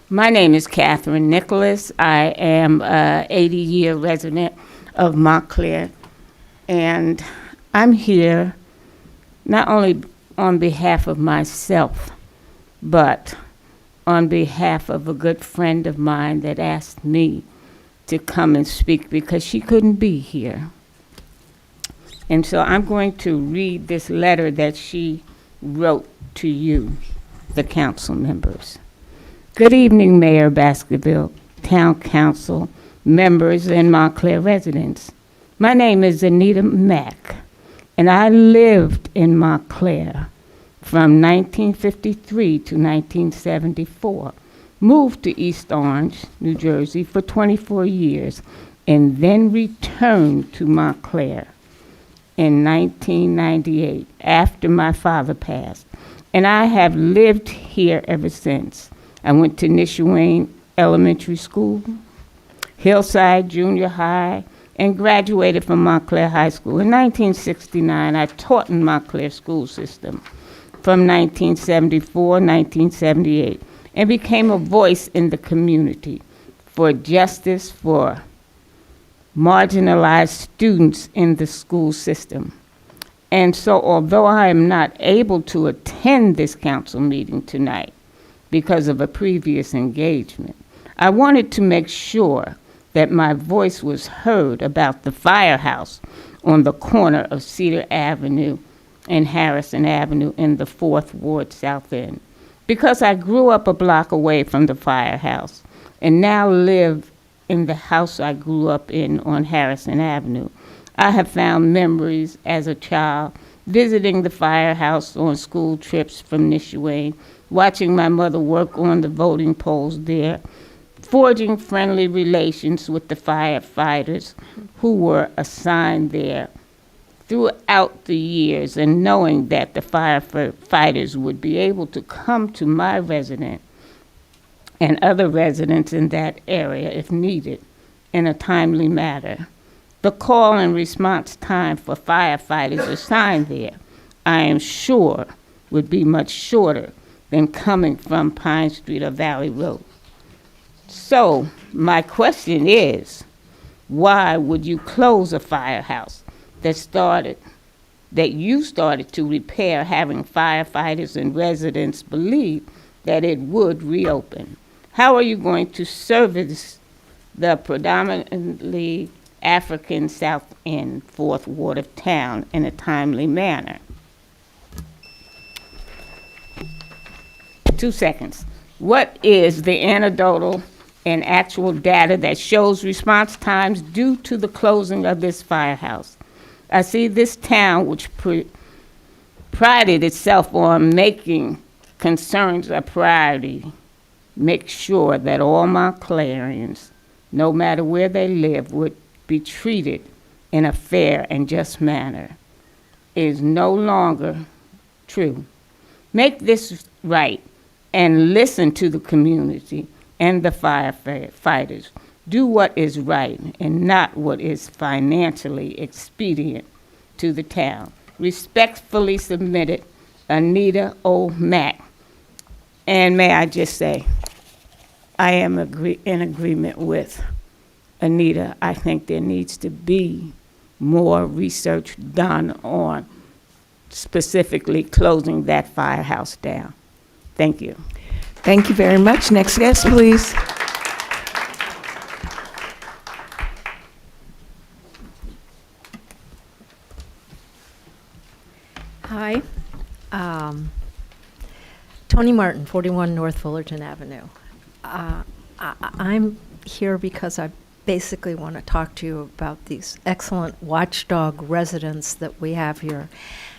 My name is Catherine Nicholas. I am an 80-year resident of Montclair, and I'm here not only on behalf of myself, but on behalf of a good friend of mine that asked me to come and speak because she couldn't be here. And so I'm going to read this letter that she wrote to you, the council members. Good evening, Mayor Baskerville, Town Council, members, and Montclair residents. My name is Anita Mack, and I lived in Montclair from 1953 to 1974, moved to East Orange, New Jersey for 24 years, and then returned to Montclair in 1998 after my father passed. And I have lived here ever since. I went to Nishawane Elementary School, Hillside Junior High, and graduated from Montclair High School. In 1969, I taught in Montclair school system. from 1974-1978 and became a voice in the community for justice for marginalized students in the school system. And so although I am not able to attend this council meeting tonight because of a previous engagement, I wanted to make sure that my voice was heard about the firehouse on the corner of Cedar Avenue and Harrison Avenue in the 4th Ward South End, because I grew up a block away from the firehouse and now live in the house I grew up in on Harrison Avenue. I have found memories as a child visiting the firehouse on school trips from Nishuane, watching my mother work on the voting polls there, forging friendly relations with the firefighters who were assigned there throughout the years, and knowing that the firefighters would be able to come to my residence and other residents in that area if needed in a timely manner. The call and response time for firefighters assigned there, I am sure, would be much shorter than coming from Pine Street or Valley Road. So my question is, why would you close a firehouse that you started to repair, having firefighters and residents believe that it would reopen? How are you going to service the predominantly African South End 4th Ward of town in a timely manner? 2 seconds. What is the anecdotal and actual data that shows response times due to the closing of this firehouse? I see this town, which prided itself on making concerns a priority, make sure that all Montclairians, no matter where they live, would be treated in a fair and just manner, is no longer true. Make this right and listen to the community and the firefighters. Do what is right and not what is financially expedient to the town. Respectfully submitted, Anita O. Mack. And may I just say, I am in agreement with Anita. I think there needs to be more research done on specifically closing that firehouse down. Thank you. Thank you very much. Next guest, please. Hi. Tony Martin, 41 North Fullerton Avenue. I'm here because I basically want to talk to you about these excellent watchdog residents that we have here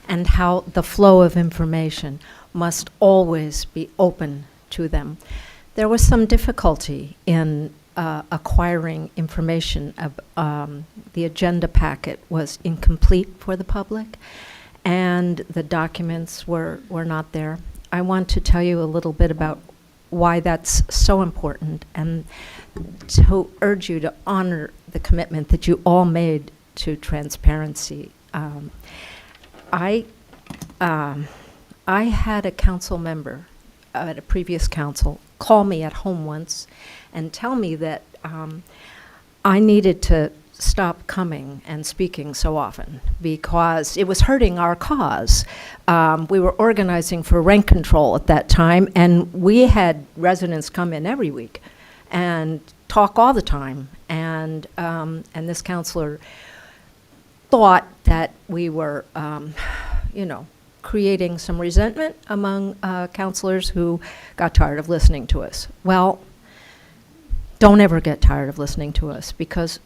and how the flow of information must always be open to them. There was some difficulty in acquiring information. The agenda packet was incomplete for the public, and the documents were not there. I want to tell you a little bit about why that's so important and to urge you to honor the commitment that you all made to transparency. I had a council member at a previous council call me at home once and tell me that I needed to stop coming and speaking so often because it was hurting our cause. We were organizing for rent control at that time, and we had residents come in every week and talk all the time. And this counselor thought that we were, creating some resentment among counselors who got tired of listening to us. Well, don't ever get tired of listening to us because,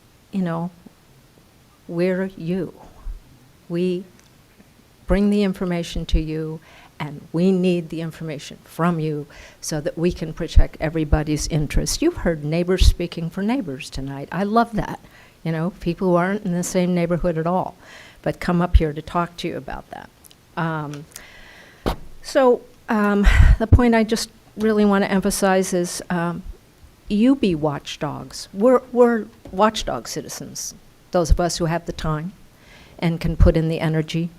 we're you. We bring the information to you, and we need the information from you so that we can protect everybody's interests. You've heard neighbors speaking for neighbors tonight. I love that. People who aren't in the same neighborhood at all, but come up here to talk to you about that. The point I just really want to emphasize is you be watchdogs. We're watchdog citizens, those of us who have the time and can put in the energy.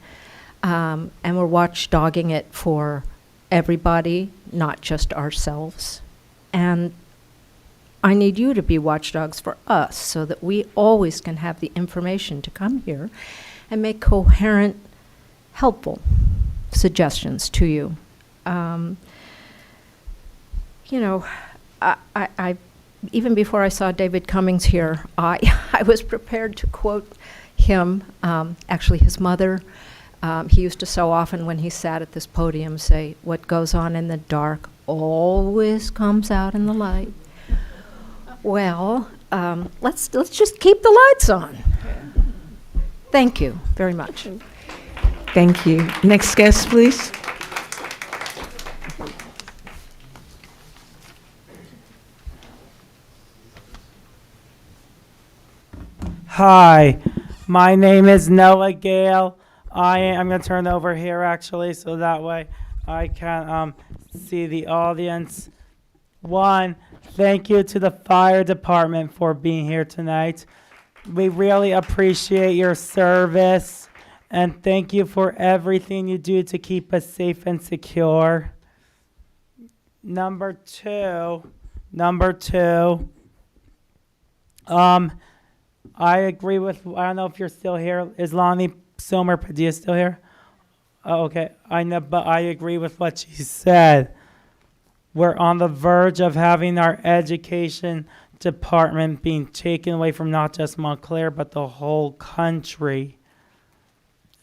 and we're watchdogging it for everybody, not just ourselves. And I need you to be watchdogs for us so that we always can have the information to come here and make coherent, helpful suggestions to you. You know, I even before I saw David Cummings here, I was prepared to quote him, actually his mother. He used to so often when he sat at this podium say, "What goes on in the dark always comes out in the light." Well, let's just keep the lights on. Thank you very much. Thank you. Next guest, please. Hi, my name is Noah Gale. I'm going to turn over here actually so that way I can see the audience. One, thank you to the fire department for being here tonight. We really appreciate your service and thank you for everything you do to keep us safe and secure. Number two, I agree with, I don't know if you're still here. Is Lonnie Somer Padilla still here? Oh, okay, I know, but I agree with what she said. We're on the verge of having our education department being taken away from not just Montclair, but the whole country.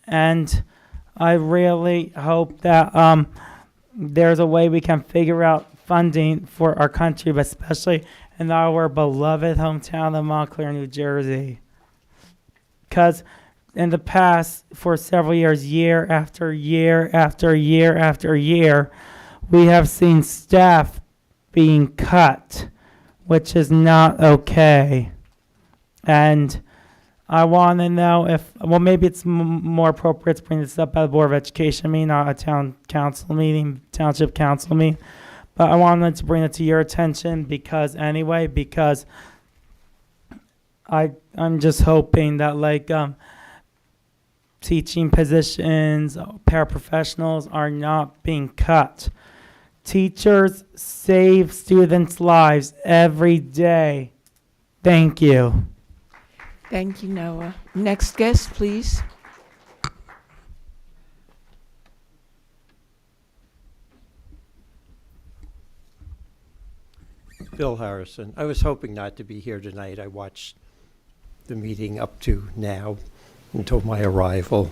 And I really hope that there's a way we can figure out funding for our country, but especially in our beloved hometown of Montclair, New Jersey. Because in the past, for several years, year after year after year after year, we have seen staff being cut, which is not okay. And I want to know if, well, maybe it's more appropriate to bring this up at the Board of Education meeting, not a town council meeting, township council meeting. But I wanted to bring it to your attention because I'm just hoping that like teaching positions, paraprofessionals are not being cut. Teachers save students' lives every day. Thank you. Thank you, Noah. Next guest, please. Bill Harrison. I was hoping not to be here tonight. I watched the meeting up to now until my arrival.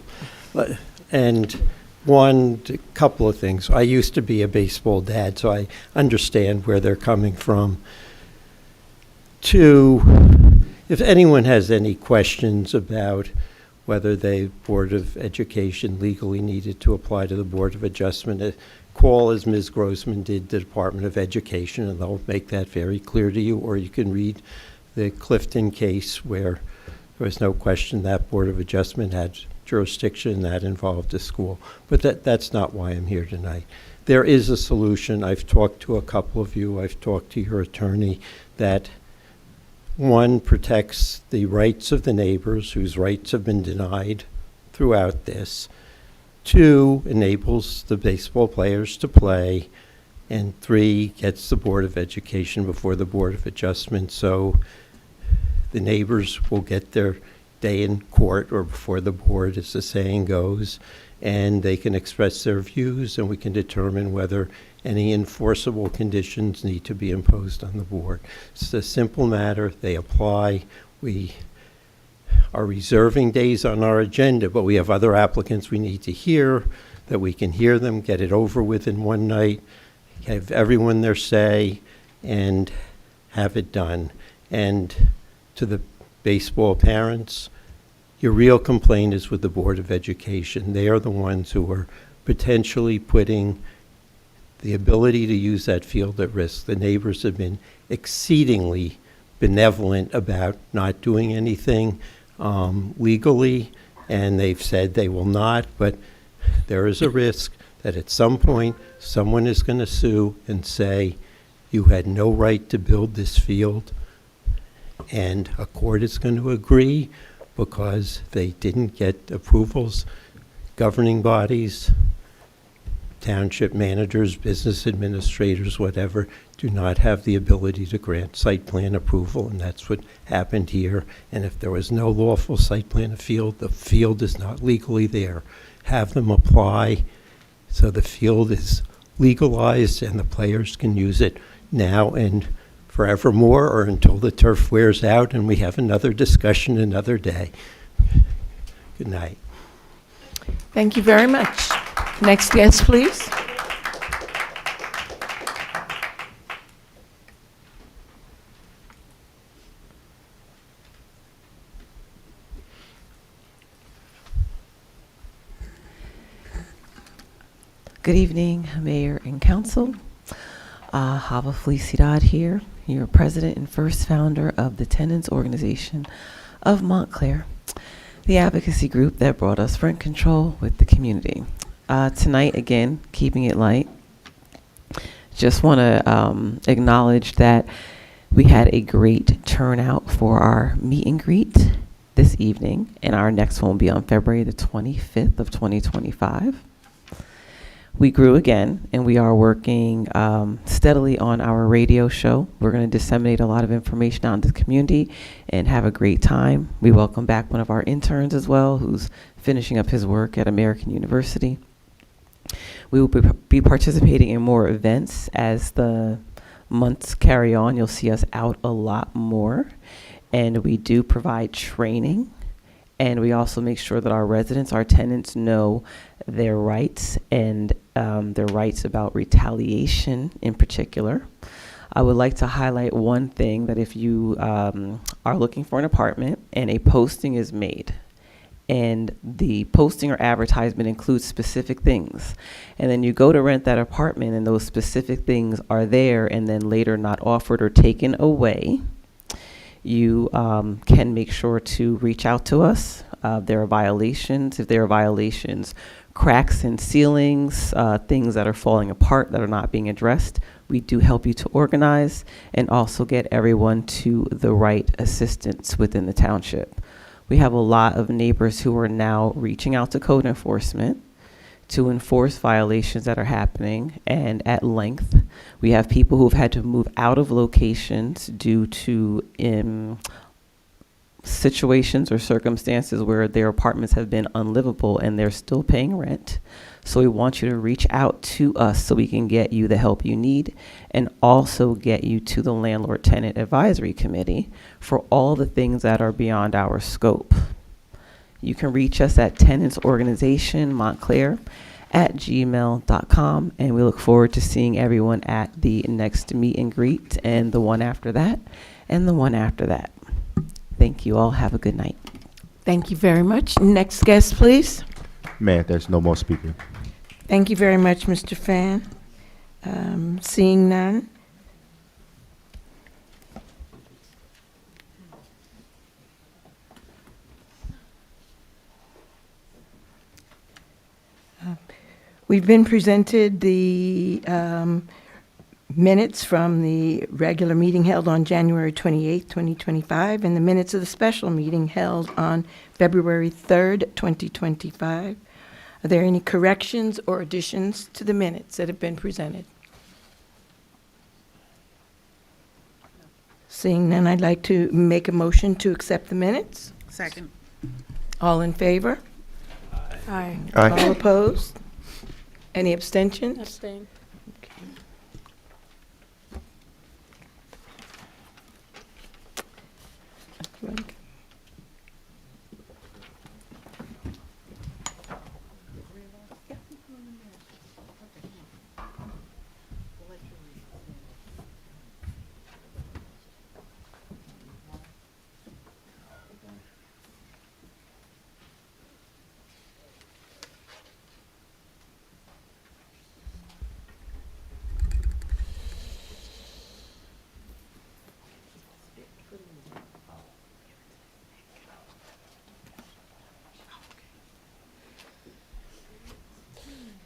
And a couple of things. I used to be a baseball dad, so I understand where they're coming from. Two, if anyone has any questions about whether the Board of Education legally needed to apply to the Board of Adjustment, call, as Ms. Grossman did, the Department of Education, and they'll make that very clear to you, or you can read the Clifton case where there was no question that Board of Adjustment had jurisdiction that involved a school. But that's not why I'm here tonight. There is a solution. I've talked to a couple of you. I've talked to your attorney that, one, protects the rights of the neighbors whose rights have been denied throughout this. Two, enables the baseball players to play. And three, gets the Board of Education before the Board of Adjustment, so the neighbors will get their day in court or before the board, as the saying goes, and they can express their views, and we can determine whether any enforceable conditions need to be imposed on the board. It's a simple matter. They apply. We are reserving days on our agenda, but we have other applicants we need to hear, that we can hear them, get it over with in one night, have everyone their say, and have it done. And to the baseball parents, your real complaint is with the Board of Education. They are the ones who are potentially putting the ability to use that field at risk. The neighbors have been exceedingly benevolent about not doing anything legally, and they've said they will not, but there is a risk that at some point someone is going to sue and say, you had no right to build this field, and a court is going to agree because they didn't get approvals governing bodies, township managers, business administrators, whatever, do not have the ability to grant site plan approval, and that's what happened here. And if there was no lawful site plan appeal, the field is not legally there. Have them apply so the field is legalized and the players can use it now and forevermore, or until the turf wears out and we have another discussion another day. Good night. Thank you very much. Next guest, please. Good evening, Mayor and Council. Hava Felicidad here, your president and first founder of the Tenants Organization of Montclair, the advocacy group that brought us rent control with the community. Tonight, again, keeping it light, just want to acknowledge that we had a great turnout for our meet and greet this evening, and our next one will be on February the 25th of 2025. We grew again, and we are working steadily on our radio show. We're going to disseminate a lot of information out into the community and have a great time. We welcome back one of our interns as well, who's finishing up his work at American University. We will be participating in more events as the months carry on. You'll see us out a lot more. And we do provide training. And we also make sure that our residents, our tenants, know their rights and their rights about retaliation in particular. I would like to highlight one thing, that if you are looking for an apartment and a posting is made, and the posting or advertisement includes specific things, and then you go to rent that apartment and those specific things are there and then later not offered or taken away, you can make sure to reach out to us. There are violations. If there are violations, cracks in ceilings, things that are falling apart that are not being addressed, we do help you to organize and also get everyone to the right assistance within the township. We have a lot of neighbors who are now reaching out to code enforcement to enforce violations that are happening, and at length. We have people who've had to move out of locations due to situations or circumstances where their apartments have been unlivable and they're still paying rent. So we want you to reach out to us so we can get you the help you need, and also get you to the Landlord Tenant Advisory Committee for all the things that are beyond our scope. You can reach us at tenantsorganizationmontclair@gmail.com, and we look forward to seeing everyone at the next meet and greet, and the one after that, and the one after that. Thank you all. Have a good night. Thank you very much. Next guest, please. Mayor, there's no more speaking. Thank you very much, Mr. Fan. Seeing none. We've been presented the minutes from the regular meeting held on January 28th, 2025, and the minutes of the special meeting held on February 3rd, 2025. Are there any corrections or additions to the minutes that have been presented? Seeing none, I'd like to make a motion to accept the minutes. Second. All in favor? Aye. Aye. All opposed? Any abstentions? Abstain.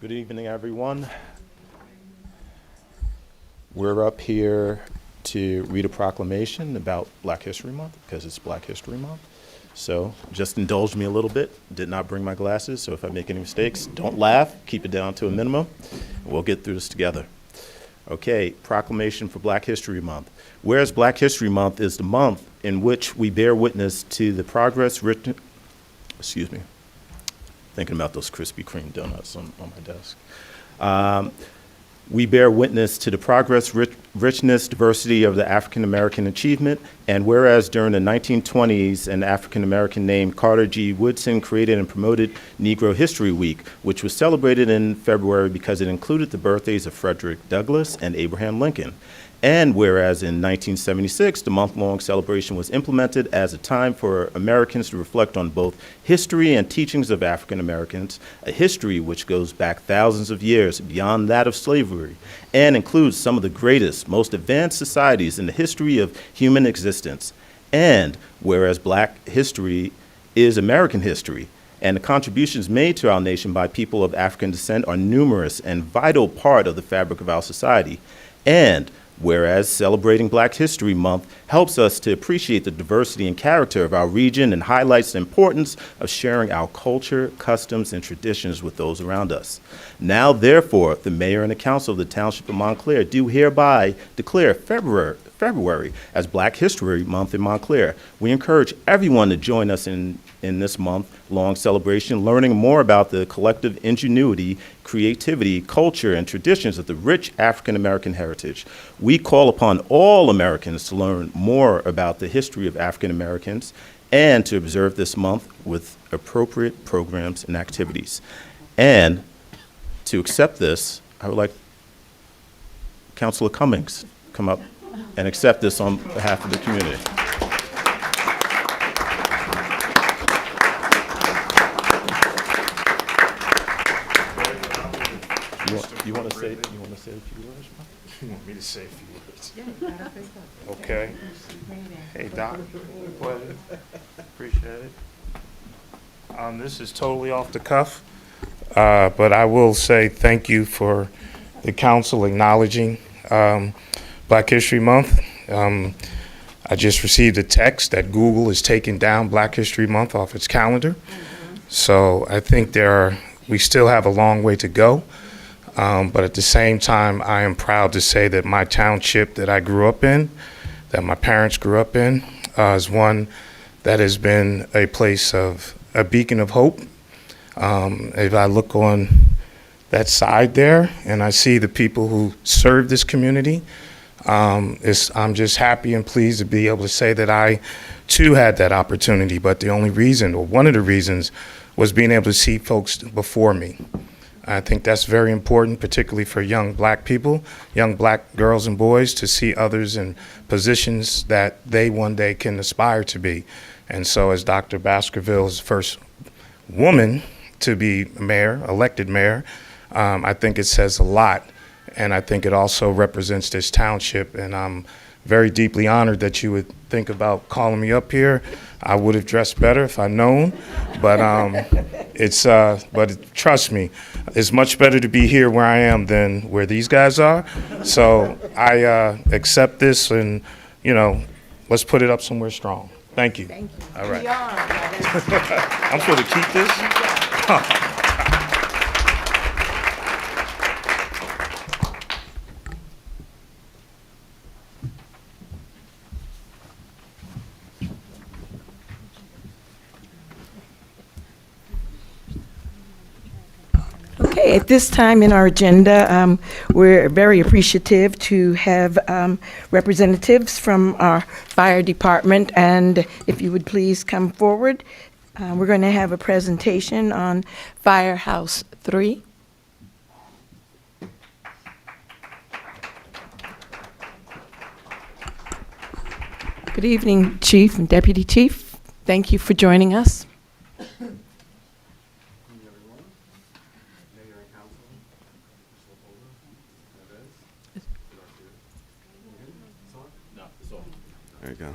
Good evening, everyone. We're up here to read a proclamation about Black History Month, because it's Black History Month. So just indulge me a little bit. Did not bring my glasses, so if I make any mistakes, don't laugh. Keep it down to a minimum. We'll get through this together. Okay, proclamation for Black History Month. Whereas Black History Month is the month in which we bear witness to the progress written, thinking about those Krispy Kreme donuts on my desk. We bear witness to the progress, richness, diversity of the African American achievement, and whereas during the 1920s, an African American named Carter G. Woodson created and promoted Negro History Week, which was celebrated in February because it included the birthdays of Frederick Douglass and Abraham Lincoln. And whereas in 1976, the month-long celebration was implemented as a time for Americans to reflect on both history and teachings of African Americans, a history which goes back thousands of years beyond that of slavery, and includes some of the greatest, most advanced societies in the history of human existence. And whereas Black history is American history, and the contributions made to our nation by people of African descent are numerous and vital part of the fabric of our society. And whereas celebrating Black History Month helps us to appreciate the diversity and character of our region and highlights the importance of sharing our culture, customs, and traditions with those around us. Now, therefore, the mayor and the council of the Township of Montclair do hereby declare February as Black History Month in Montclair. We encourage everyone to join us in this month-long celebration, learning more about the collective ingenuity, creativity, culture, and traditions of the rich African-American heritage. We call upon all Americans to learn more about the history of African Americans and to observe this month with appropriate programs and activities. And to accept this, I would like Councilor Cummings come up and accept this on behalf of the community. You want to say a few words? You want me to say a few words? Okay. Hey, Doc. Go ahead. Appreciate it. This is totally off the cuff, but I will say thank you for the council acknowledging Black History Month. I just received a text that Google is taking down Black History Month off its calendar. So I think we still have a long way to go. But at the same time, I am proud to say that my township that I grew up in, that my parents grew up in, is one that has been a place of a beacon of hope. If I look on that side there and I see the people who serve this community, I'm just happy and pleased to be able to say that I too had that opportunity. But the only reason, or one of the reasons, was being able to see folks before me. I think that's very important, particularly for young Black people, young Black girls and boys, to see others in positions that they one day can aspire to be. And so as Dr. Baskerville is the first woman to be mayor, elected mayor, I think it says a lot. And I think it also represents this township. And I'm very deeply honored that you would think about calling me up here. I would have dressed better if I'd known, but but trust me, it's much better to be here where I am than where these guys are. So I accept this, and let's put it up somewhere strong. Thank you. Thank you. All right. I'm supposed to keep this? Okay, at this time in our agenda, we're very appreciative to have representatives from our fire department, and if you would please come forward. We're going to have a presentation on Firehouse 3. Good evening, Chief and Deputy Chief. Thank you for joining us. There you go.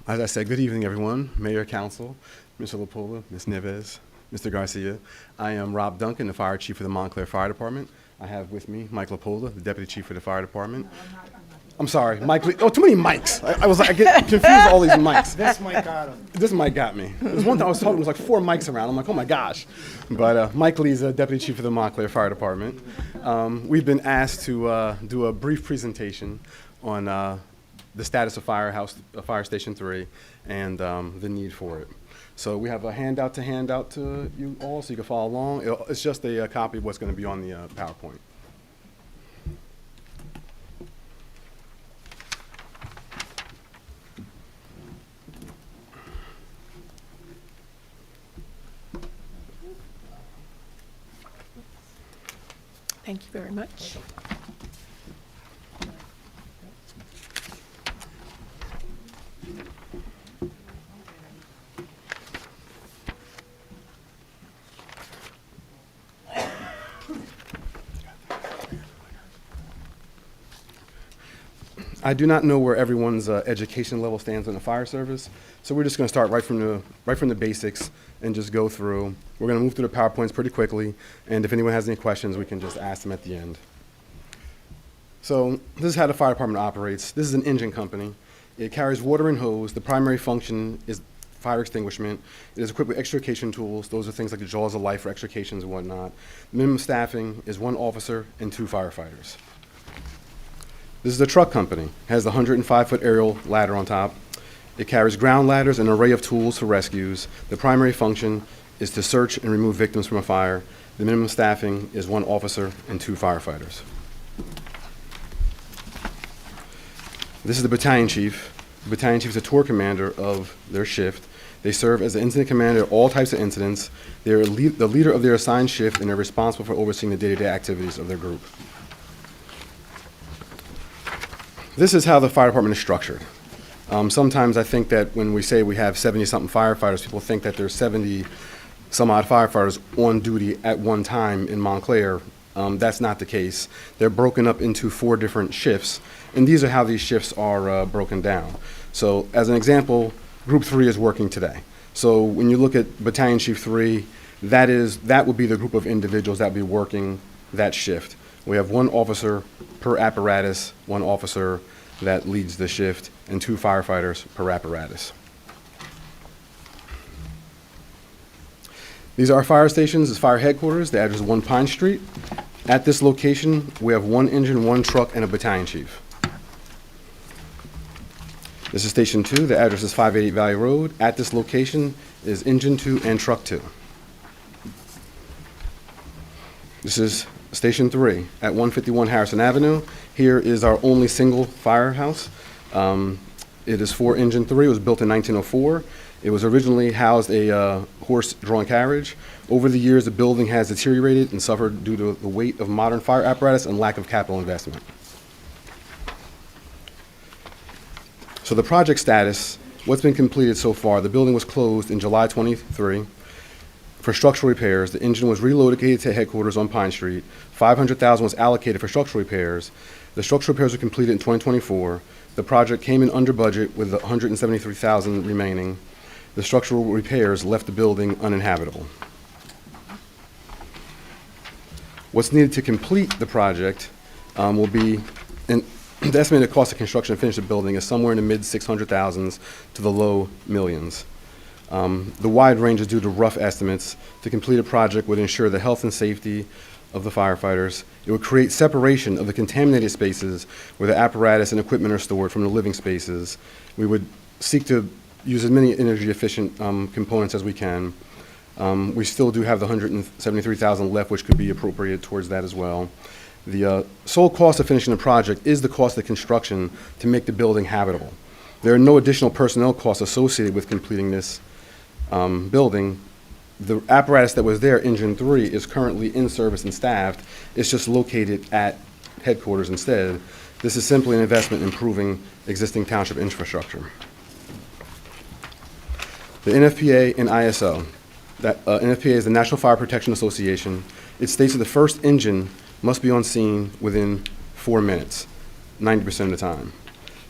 As I said, good evening, everyone. Mayor, Council, Mr. LaPola, Ms. Neves, Mr. Garcia. I am Rob Duncan, the Fire Chief of the Montclair Fire Department. I have with me Mike Lapola, the Deputy Chief for the Fire Department. I'm sorry, Mike. Oh, too many mics. I was like, I get confused with all these mics. This mic got him. This mic got me. There's one time I was talking, there was like 4 mics around. I'm like, oh my gosh. But Mike Lee's Deputy Chief of the Montclair Fire Department. We've been asked to do a brief presentation on the status of Fire Station 3 and the need for it. So we have a handout to hand out to you all so you can follow along. It's just a copy of what's going to be on the PowerPoint. Thank you very much. I do not know where everyone's education level stands in the fire service, so we're just going to start right from the basics and just go through. We're going to move through the PowerPoints pretty quickly, and if anyone has any questions, we can just ask them at the end. So this is how the fire department operates. This is an engine company. It carries water and hose. The primary function is fire extinguishment. It is equipped with extrication tools. Those are things like the jaws of life for extrications and whatnot. The minimum staffing is 1 officer and 2 firefighters. This is a truck company. It has the 105-foot aerial ladder on top. It carries ground ladders and an array of tools for rescues. The primary function is to search and remove victims from a fire. The minimum staffing is 1 officer and 2 firefighters. This is the battalion chief. The battalion chief is a tour commander of their shift. They serve as the incident commander at all types of incidents. They're the leader of their assigned shift, and they're responsible for overseeing the day-to-day activities of their group. This is how the fire department is structured. Sometimes I think that when we say we have 70-something firefighters, people think that there's 70-some-odd firefighters on duty at one time in Montclair. That's not the case. They're broken up into 4 different shifts, and these are how these shifts are broken down. So as an example, Group 3 is working today. So when you look at Battalion Chief 3, that would be the group of individuals that would be working that shift. We have 1 officer per apparatus, 1 officer that leads the shift, and 2 firefighters per apparatus. These are our fire stations. This is fire headquarters. The address is 1 Pine Street. At this location, we have 1 engine, 1 truck, and a battalion chief. This is Station 2. The address is 588 Valley Road. At this location is engine 2 and truck 2. This is Station 3 at 151 Harrison Avenue. Here is our only single firehouse. It is for engine 3. It was built in 1904. It was originally housed a horse-drawn carriage. Over the years, the building has deteriorated and suffered due to the weight of modern fire apparatus and lack of capital investment. So the project status, what's been completed so far, the building was closed in July 23 for structural repairs. The engine was relocated to headquarters on Pine Street. $500,000 was allocated for structural repairs. The structural repairs were completed in 2024. The project came in under budget with $173,000 remaining. The structural repairs left the building uninhabitable. What's needed to complete the project will be, the estimated cost of construction to finish the building is somewhere in the mid-600,000s to the low millions. The wide range is due to rough estimates. To complete a project would ensure the health and safety of the firefighters. It would create separation of the contaminated spaces where the apparatus and equipment are stored from the living spaces. We would seek to use as many energy-efficient components as we can. We still do have the $173,000 left, which could be appropriated towards that as well. The sole cost of finishing the project is the cost of construction to make the building habitable. There are no additional personnel costs associated with completing this building. The apparatus that was there, Engine 3, is currently in service and staffed. It's just located at headquarters instead. This is simply an investment in improving existing township infrastructure. The NFPA and ISO. NFPA is the National Fire Protection Association. It states that the first engine must be on scene within 4 minutes, 90% of the time.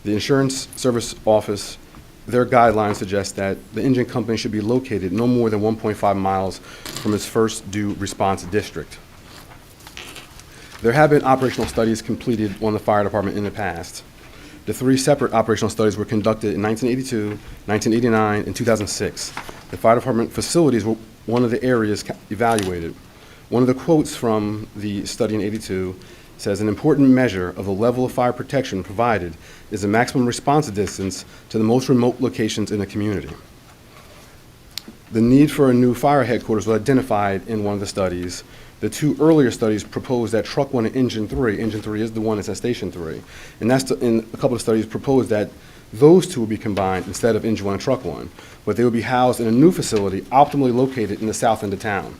The Insurance Service Office, their guidelines suggest that the engine company should be located no more than 1.5 miles from its first due response district. There have been operational studies completed on the fire department in the past. The 3 separate operational studies were conducted in 1982, 1989, and 2006. The fire department facilities were one of the areas evaluated. One of the quotes from the study in 82 says, "An important measure of the level of fire protection provided is the maximum response distance to the most remote locations in the community." The need for a new fire headquarters was identified in one of the studies. The 2 earlier studies proposed that Truck 1 and Engine 3 is the one that's at Station 3, and in a couple of studies proposed that those 2 would be combined instead of Engine 1 and Truck 1, but they would be housed in a new facility optimally located in the south end of town.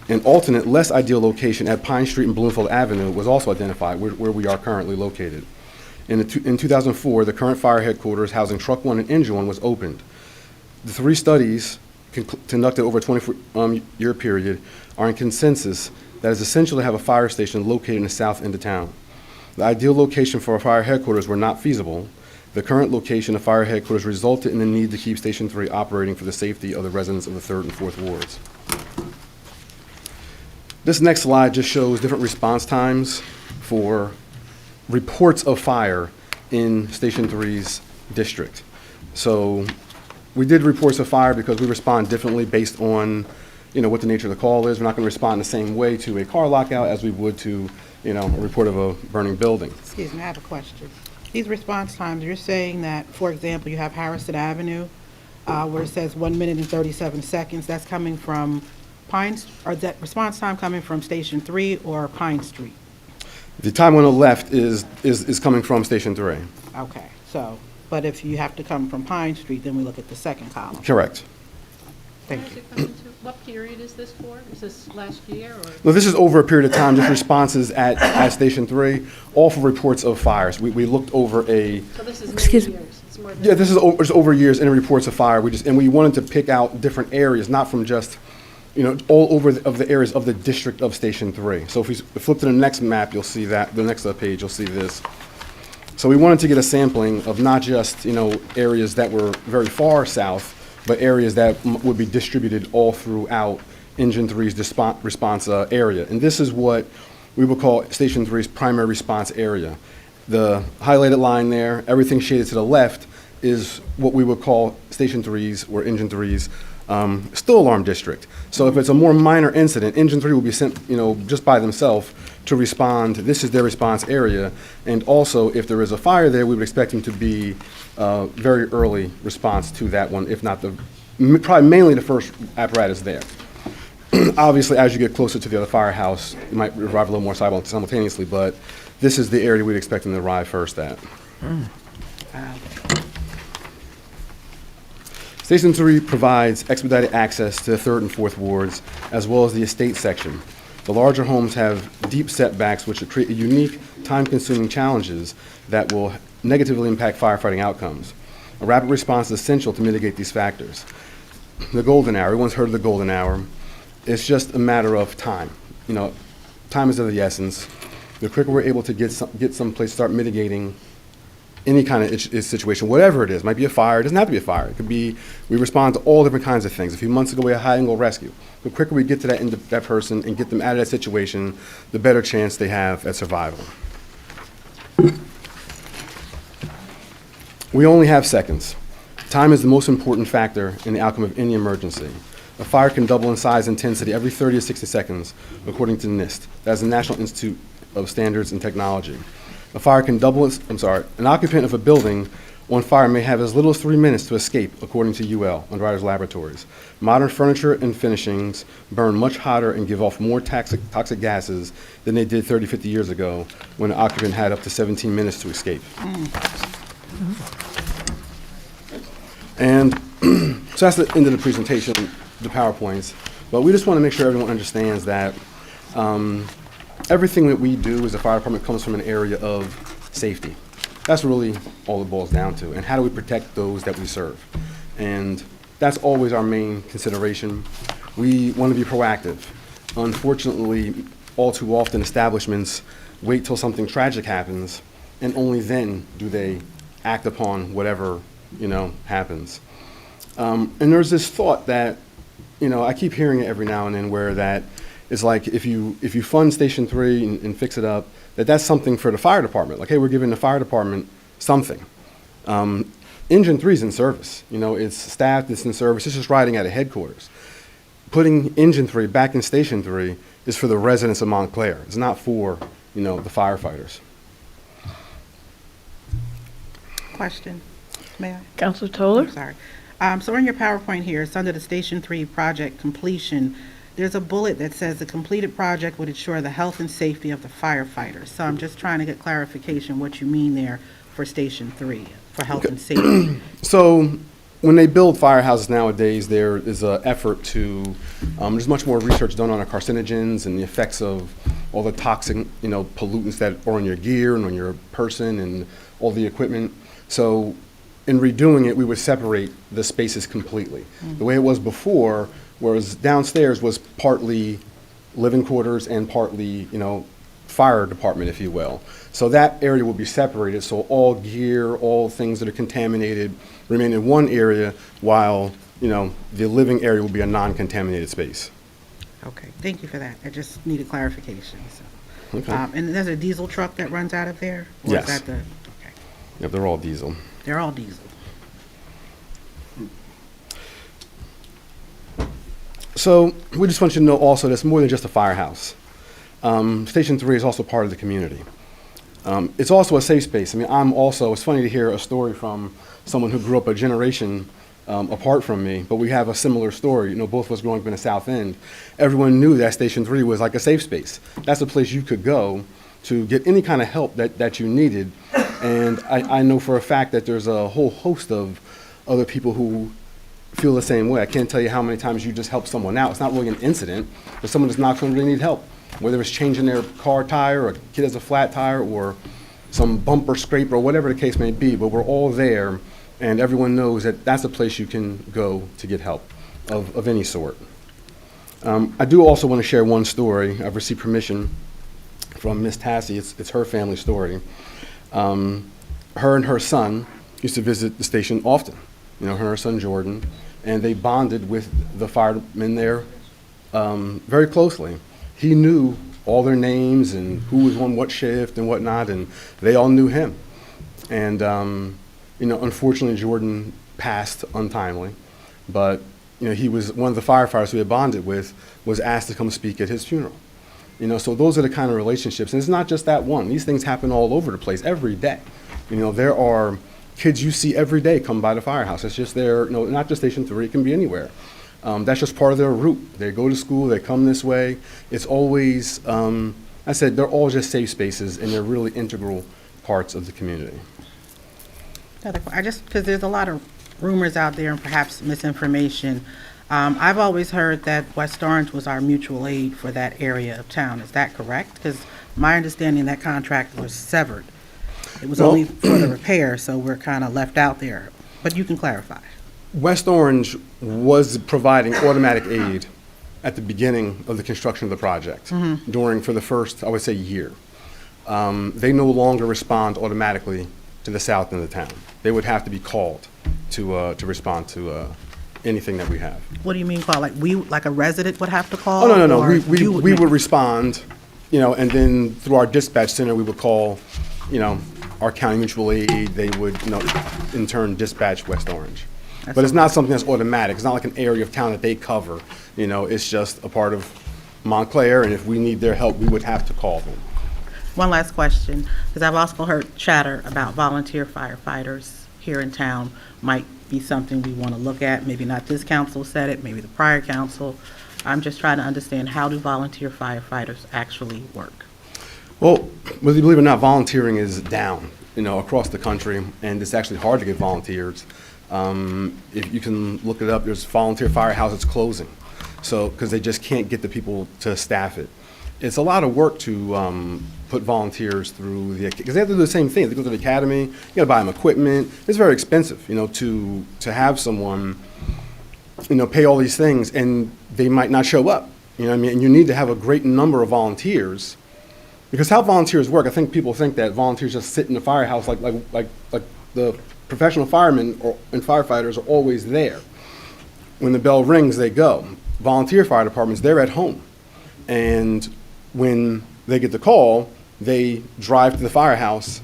An alternate, less ideal location at Pine Street and Bloomfield Avenue was also identified, where we are currently located. In 2004, the current fire headquarters housing Truck 1 and Engine 1 was opened. The 3 studies conducted over a 24-year period are in consensus that it's essential to have a fire station located in the south end of town. The ideal location for a fire headquarters were not feasible. The current location of fire headquarters resulted in the need to keep Station 3 operating for the safety of the residents of the 3rd and 4th wards. This next slide just shows different response times for reports of fire in Station 3's district. So we did reports of fire because we respond differently based on, what the nature of the call is. We're not going to respond the same way to a car lockout as we would to, a report of a burning building. Excuse me, I have a question. These response times, you're saying that, for example, you have Harrison Avenue, where it says 1 minute and 37 seconds. That's coming from or that response time coming from Station 3 or Pine Street? The time on the left is coming from Station 3. Okay, so, but if you have to come from Pine Street, then we look at the second column. Correct. Thank you. What period is this for? Is this last year or? No, this is over a period of time, just responses at Station 3, all for reports of fires. We looked over a... So this is many years? It's more than Yeah, this is over years in reports of fire. We wanted to pick out different areas, not from just, all over of the areas of the district of Station 3. So if we flip to the next map, you'll see that, the next page, you'll see this. So we wanted to get a sampling of not just, areas that were very far south, but areas that would be distributed all throughout Engine 3's response area. And this is what we would call Station 3's primary response area. The highlighted line there, everything shaded to the left, is what we would call Station 3's or Engine 3's still alarm district. So if it's a more minor incident, Engine 3 will be sent, just by themselves to respond. This is their response area. And also, if there is a fire there, we would expect them to be very early response to that one, if not probably mainly the first apparatus there. Obviously, as you get closer to the other firehouse, you might arrive a little more simultaneously, but this is the area we'd expect them to arrive first at. Station 3 provides expedited access to the 3rd and 4th wards, as well as the estate section. The larger homes have deep setbacks, which create unique, time-consuming challenges that will negatively impact firefighting outcomes. A rapid response is essential to mitigate these factors. The golden hour, everyone's heard of the golden hour. It's just a matter of time. Time is of the essence. The quicker we're able to get someplace to start mitigating any kind of situation, whatever it is. It might be a fire, it doesn't have to be a fire. It could be, we respond to all different kinds of things. A few months ago, we had a high-angle rescue. The quicker we get to that person and get them out of that situation, the better chance they have at survival. We only have seconds. Time is the most important factor in the outcome of any emergency. A fire can double in size and intensity every 30 to 60 seconds, according to NIST. That's the National Institute of Standards and Technology. A fire can double, an occupant of a building on fire may have as little as 3 minutes to escape, according to UL, Underwriters Laboratories. Modern furniture and finishings burn much hotter and give off more toxic gases than they did 30, 50 years ago, when an occupant had up to 17 minutes to escape. And so that's the end of the presentation, the PowerPoints. But we just want to make sure everyone understands that everything that we do as a fire department comes from an area of safety. That's really all it boils down to. And how do we protect those that we serve? And that's always our main consideration. We want to be proactive. Unfortunately, all too often establishments wait till something tragic happens, and only then do they act upon whatever, happens. And there's this thought that, I keep hearing it every now and then, where that is like if you fund Station 3 and fix it up, that's something for the fire department. Like, hey, we're giving the fire department something. Engine 3 is in service. You know, it's staffed, it's in service, it's just riding out of headquarters. Putting Engine 3 back in Station 3 is for the residents of Montclair. It's not for, you know, the firefighters. Question, may I? Counselor Toller? I'm sorry. So in your PowerPoint here, it's under the Station 3 project completion. There's a bullet that says the completed project would ensure the health and safety of the firefighters. So I'm just trying to get clarification what you mean there for Station 3, for health and safety. So when they build firehouses nowadays, there is an effort to, there's much more research done on the carcinogens and the effects of all the toxic, you know, pollutants that are on your gear and on your person and all the equipment. So in redoing it, we would separate the spaces completely. The way it was before, whereas downstairs was partly living quarters and partly, you know, fire department, if you will. So that area will be separated, so all gear, all things that are contaminated remain in one area, while, you know, the living area will be a non-contaminated space. Okay, thank you for that. I just needed clarification, so. Okay. And there's a diesel truck that runs out of there? Or Yes. is that okay, Yep, they're all diesel. they're all diesel. So we just want you to know also that's more than just a firehouse. Station 3 is also part of the community. It's also a safe space. I mean, it's funny to hear a story from someone who grew up a generation apart from me, but we have a similar story. You know, both of us growing up in the South End. Everyone knew that Station 3 was like a safe space. That's a place you could go to get any kind of help that you needed. And I know for a fact that there's a whole host of other people who feel the same way. I can't tell you how many times you just help someone out. It's not really an incident, but someone just knocks on, really need help. Whether it's changing their car tire, or a kid has a flat tire, or some bumper scrape, or whatever the case may be, but we're all there, and everyone knows that that's a place you can go to get help of any sort. I do also want to share one story. I've received permission from Miss Tassie. It's her family story. Her and her son used to visit the station often. You know, her and her son Jordan, and they bonded with the firemen there very closely. He knew all their names and who was on what shift and whatnot, and they all knew him. And, you know, unfortunately, Jordan passed untimely, but, you know, he was one of the firefighters we had bonded with, was asked to come speak at his funeral. You know, so those are the kind of relationships. And it's not just that one. These things happen all over the place every day. You know, there are kids you see every day come by the firehouse. It's just there, you know, not just Station 3, it can be anywhere. That's just part of their route. They go to school, they come this way. It's always, I said, they're all just safe spaces, and they're really integral parts of the community. Because there's a lot of rumors out there and perhaps misinformation. I've always heard that West Orange was our mutual aid for that area of town. Is that correct? Because my understanding, that contract was severed. It was only for the repair, so we're kind of left out there. But you can clarify. West Orange was providing automatic aid at the beginning of the construction of the project, for the first, I would say, year. They no longer respond automatically to the south end of the town. They would have to be called to respond to anything that we have. What do you mean call? Like a resident would have to call? Oh, no. or We you would respond, you know, and then through our dispatch center, we would call, you know, our county mutual aid. They would, you know, in turn dispatch West Orange. But it's not something that's automatic. It's not like an area of town that they cover. You know, it's just a part of Montclair, and if we need their help, we would have to call them. One last question, because I've also heard chatter about volunteer firefighters here in town. Might be something we want to look at. Maybe not this council said it, maybe the prior council. I'm just trying to understand, how do volunteer firefighters actually work? Well, whether you believe it or not, volunteering is down, you know, across the country, and it's actually hard to get volunteers. If you can look it up, there's volunteer firehouses closing, so because they just can't get the people to staff it. It's a lot of work to put volunteers through because they have to do the same thing. They go to the academy, you got to buy them equipment. It's very expensive, you know, to have someone, you know, pay all these things, and they might not show up. You know what I mean? And you need to have a great number of volunteers, because how volunteers work, I think people think that volunteers just sit in the firehouse like the professional firemen and firefighters are always there. When the bell rings, they go. Volunteer fire departments, they're at home. And when they get the call, they drive to the firehouse,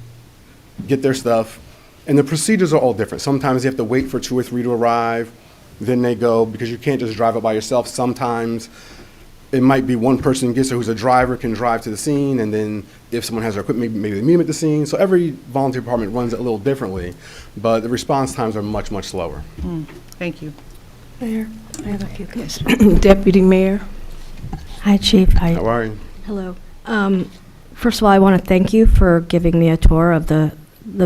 get their stuff, and the procedures are all different. Sometimes you have to wait for 2 or 3 to arrive, then they go, because you can't just drive it by yourself. Sometimes it might be one person gets there who's a driver, can drive to the scene, and then if someone has their equipment, maybe they meet them at the scene. So every volunteer department runs it a little differently, but the response times are much, much slower. Thank you. Mayor, I have a few questions. Deputy Mayor. Hi, Chief. Hi. How are you? Hello. First of all, I want to thank you for giving me a tour of the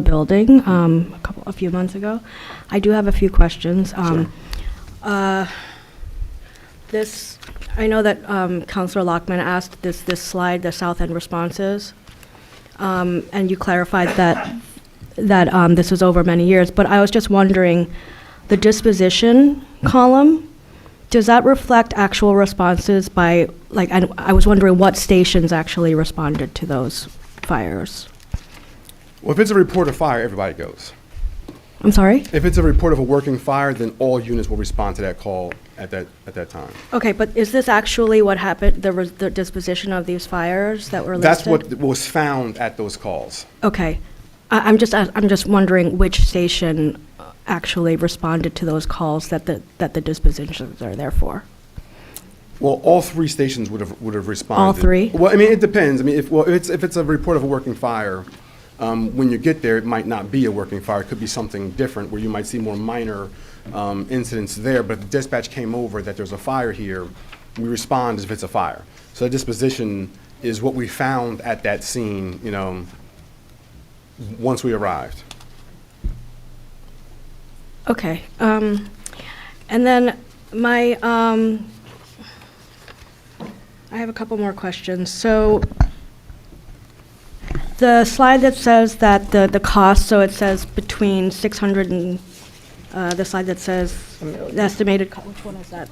building a few months ago. I do have a few questions. This, I know that Councilor Lockman asked this slide, the South End responses, and you clarified that this was over many years. But I was just wondering, the disposition column, does that reflect actual responses by, like, I was wondering what stations actually responded to those fires? Well, if it's a report of fire, everybody goes. I'm sorry? If it's a report of a working fire, then all units will respond to that call at that time. Okay, but is this actually what happened, the disposition of these fires that were listed? That's what was found at those calls. Okay. I'm just wondering which station actually responded to those calls that the dispositions are there for. Well, all 3 stations would have responded. All 3? Well, I mean, it depends. I mean, if it's a report of a working fire, when you get there, it might not be a working fire. It could be something different where you might see more minor incidents there. But if the dispatch came over that there's a fire here, we respond as if it's a fire. So the disposition is what we found at that scene, once we arrived. Okay. And then I have a couple more questions. So the slide that says that the cost, so it says between 600 and, the slide that says the estimated, which one is that?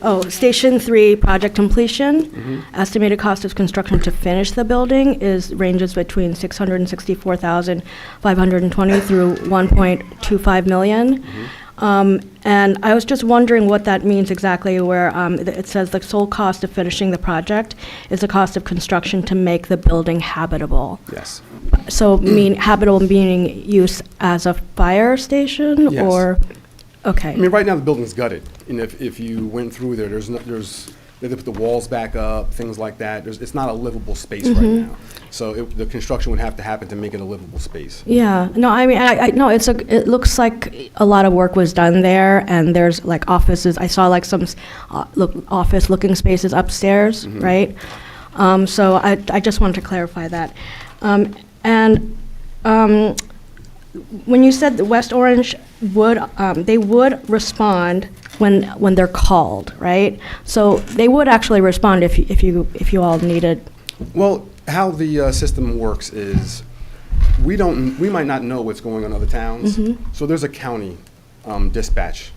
Oh, Station 3, project completion. Estimated cost of construction to finish the building ranges between $664,520 through $1.25 million. And I was just wondering what that means exactly, where it says the sole cost of finishing the project is the cost of construction to make the building habitable. Yes. So habitable meaning use as a fire station? Yes. Or, okay. I mean, right now the building's gutted, and if you went through there, they put the walls back up, things like that. It's not a livable space right now. So the construction would have to happen to make it a livable space. Yeah, no, I mean, no, it looks like a lot of work was done there, and there's like offices. I saw like some office-looking spaces upstairs, right? So I just wanted to clarify that. And when you said that West Orange they would respond when they're called, right? So they would actually respond if you all needed. Well, how the system works is we might not know what's going on in other towns. So there's a county dispatch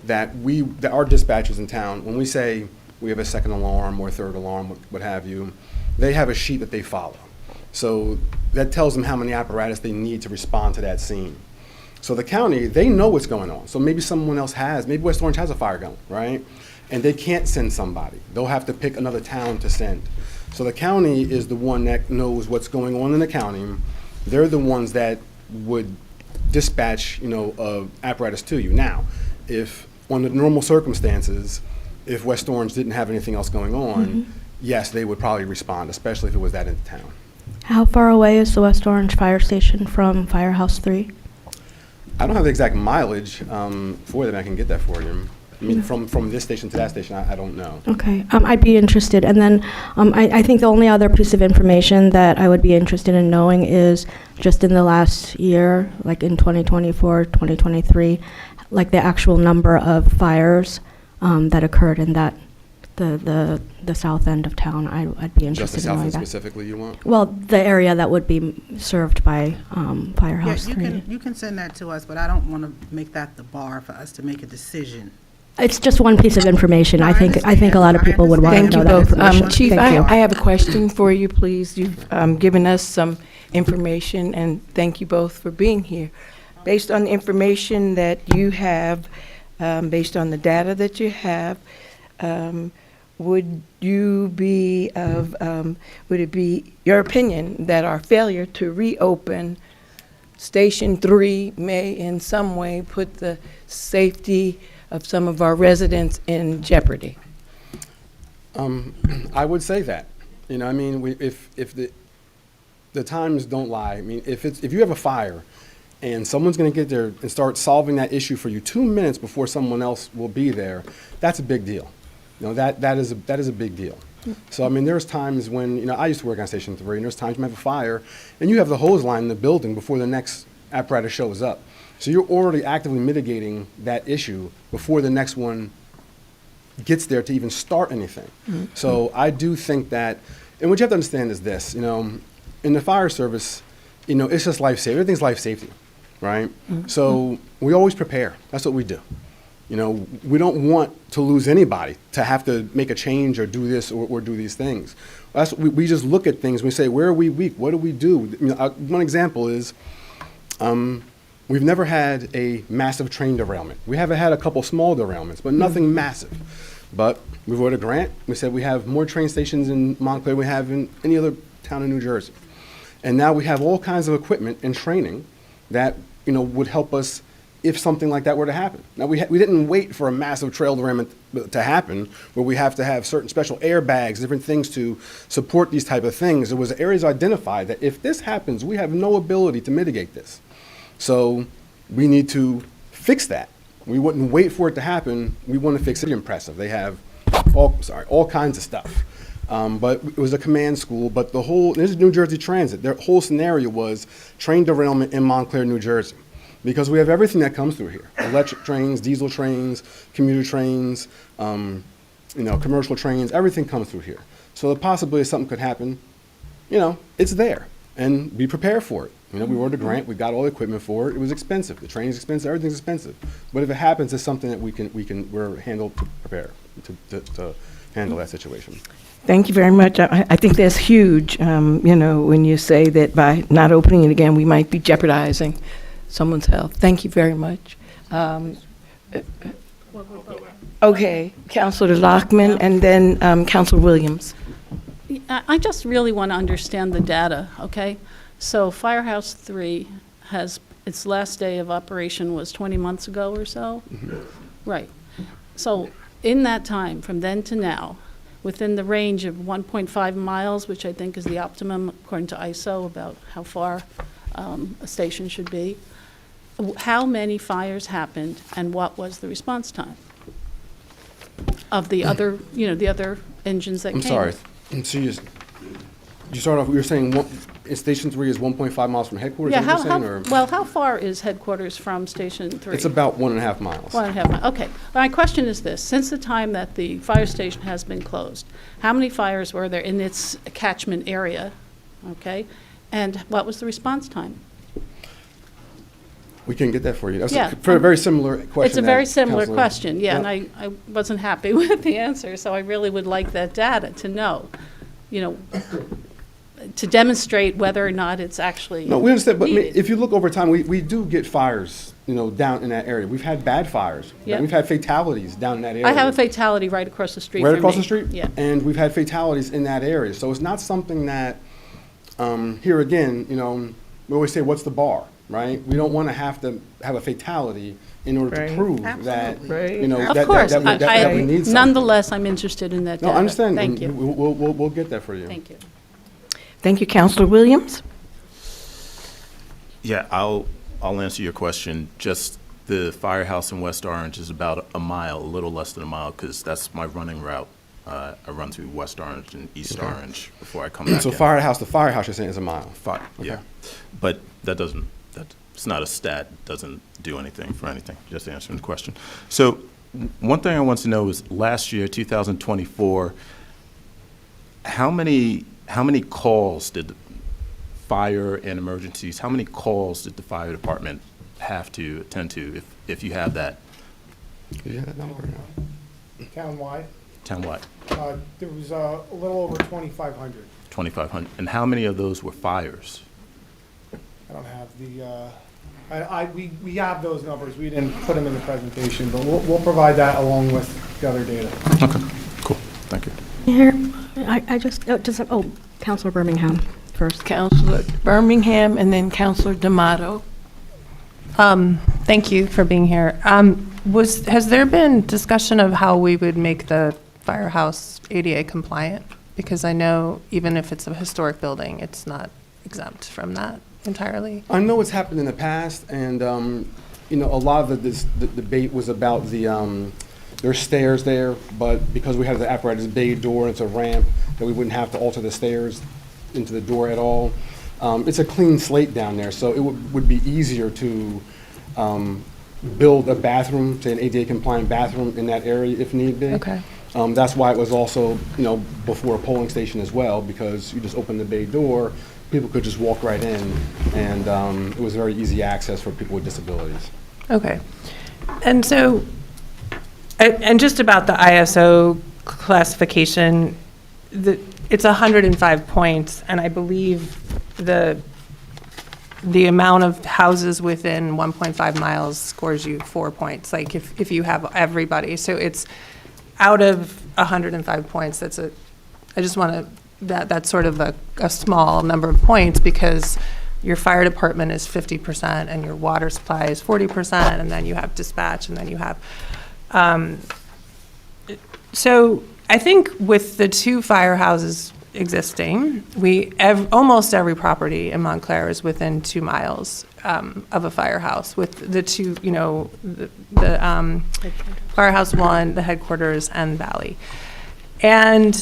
that our dispatchers in town, when we say we have a second alarm or a third alarm, what have you, they have a sheet that they follow. So that tells them how many apparatus they need to respond to that scene. So the county, they know what's going on. So maybe someone else maybe West Orange has a fire going, right? And they can't send somebody. They'll have to pick another town to send. So the county is the one that knows what's going on in the county. They're the ones that would dispatch, apparatus to you. Now, if under normal circumstances, if West Orange didn't have anything else going on, yes, they would probably respond, especially if it was that into town. How far away is the West Orange Fire Station from Firehouse 3? I don't have the exact mileage for them. I can get that for you. I mean, from this station to that station, I don't know. Okay, I'd be interested. And then I think the only other piece of information that I would be interested in knowing is just in the last year, like in 2024, 2023, like the actual number of fires that occurred in the south end of town. I'd be interested Just the in south knowing end that. specifically you want? Well, the area that would be served by Firehouse 3. You can send that to us, but I don't want to make that the bar for us to make a decision. It's just one piece of information. I think a lot of people would want to Thank know you that both. information. Chief, Thank you. I have a question for you, please. You've given us some information, and thank you both for being here. Based on the information that you have, based on the data that you have, would it be your opinion that our failure to reopen Station 3 may in some way put the safety of some of our residents in jeopardy? I would say that. You know, I mean, if the times don't lie. I mean, if you have a fire and someone's going to get there and start solving that issue for you 2 minutes before someone else will be there, that's a big deal. You know, that is a big deal. So, I mean, there's times when, you know, I used to work on Station 3, and there's times you have a fire, and you have the hose line in the building before the next apparatus shows up. So you're already actively mitigating that issue before the next one gets there to even start anything. So I do think that, and what you have to understand is this, you know, in the fire service, you know, it's just life safety. Everything's life safety, right? So we always prepare. That's what we do. You know, we don't want to lose anybody to have to make a change or do this or do these things. We just look at things. We say, where are we weak? What do we do? You know, one example is we've never had a massive train derailment. We haven't had a couple small derailments, but nothing massive. But we wrote a grant. We said we have more train stations in Montclair than we have in any other town in New Jersey. And now we have all kinds of equipment and training that, you know, would help us if something like that were to happen. Now, we didn't wait for a massive trail derailment to happen where we have to have certain special airbags, different things to support these type of things. There was areas identified that if this happens, we have no ability to mitigate this. So we need to fix that. We wouldn't wait for it to happen. We want to fix it. Impressive. They have all kinds of stuff. But it was a command school, but this is New Jersey Transit. Their whole scenario was train derailment in Montclair, New Jersey. Because we have everything that comes through here. Electric trains, diesel trains, commuter trains, you know, commercial trains, everything comes through here. So the possibility something could happen, you know, it's there. And we prepare for it. You know, we wrote a grant, we got all the equipment for it. It was expensive. The train's expensive, everything's expensive. But if it happens, it's something that we're handled to prepare to handle that situation. Thank you very much. I think that's huge, you know, when you say that by not opening it again, we might be jeopardizing someone's health. Thank you very much. Okay, Councilor Lockman, and then Councilor Williams. I just really want to understand the data, okay? So Firehouse 3 has, its last day of operation was 20 months ago or so? Right. So in that time, from then to now, within the range of 1.5 miles, which I think is the optimum according to ISO about how far a station should be, how many fires happened and what was the response time of the other, you know, the other engines that came? I'm sorry. So you start off, you were saying Station 3 is 1.5 miles from headquarters? Yeah, is that what you're saying, or? well, how far is headquarters from Station 3? It's about 1.5 miles. 1.5 miles, okay. My question is this, since the time that the fire station has been closed, how many fires were there in its catchment area, okay? And what was the response time? We can get that for you. That's Yeah. a very similar question. It's a very similar Councilor- question, yeah, and Yep. I wasn't happy with the answer, so I really would like that data to know, you know, to demonstrate whether or not it's actually No, we understand, but I mean, needed. if you look over time, we do get fires, you know, down in that area. We've had bad fires. Yep. We've had fatalities down in that area. I have a fatality right across the street Right from across me. the street? Yeah. And we've had fatalities in that area. So it's not something that, here again, you know, we always say, what's the bar, right? We don't want to have a fatality in order Right. to prove that, Absolutely. you know, Of that course, we need something. nonetheless, I'm interested in that No, data. I understand. Thank and you. We'll get that for you. Thank you. Thank you, Councilor Williams. Yeah, I'll answer your question. Just the firehouse in West Orange is about a mile, a little less than a mile, because that's my running route. I run through West Orange and East Orange before I come back So in. the firehouse you're saying is a mile? Yeah, but it's not a stat, doesn't do anything for anything, just answering the question. So one thing I want to know is last year, 2024, how many calls did fire and emergencies, how many calls did the fire department have to attend to, if you have that? Do you have that number? Townwide, Townwide, there was a little over 2,500. 2,500. And how many of those were fires? I don't have the, we have those numbers. We didn't put them in the presentation, but we'll provide that along with the other data. Okay, cool. Thank you. Here, Councilor Birmingham first. Councilor Birmingham and then Councilor D'Amato. Thank you for being here. Has there been discussion of how we would make the firehouse ADA compliant? Because I know even if it's a historic building, it's not exempt from that entirely. I know it's happened in the past, and a lot of the debate was about there's stairs there, but because we have the apparatus bay door and it's a ramp, that we wouldn't have to alter the stairs into the door at all. It's a clean slate down there, so it would be easier to build a bathroom, say an ADA compliant bathroom in that area if need be. Okay. That's why it was also, before a polling station as well, because you just open the bay door, people could just walk right in, and it was very easy access for people with disabilities. Okay. And so, and just about the ISO classification, it's 105 points, and I believe the amount of houses within 1.5 miles scores you 4 points, like if you have everybody. So it's out of 105 points, that's sort of a small number of points, because your fire department is 50% and your water supply is 40%, and then you have dispatch, and then you have, so I think with the 2 firehouses existing, almost every property in Montclair is within 2 miles of a firehouse, with the 2, the Firehouse 1, the headquarters, and Valley. And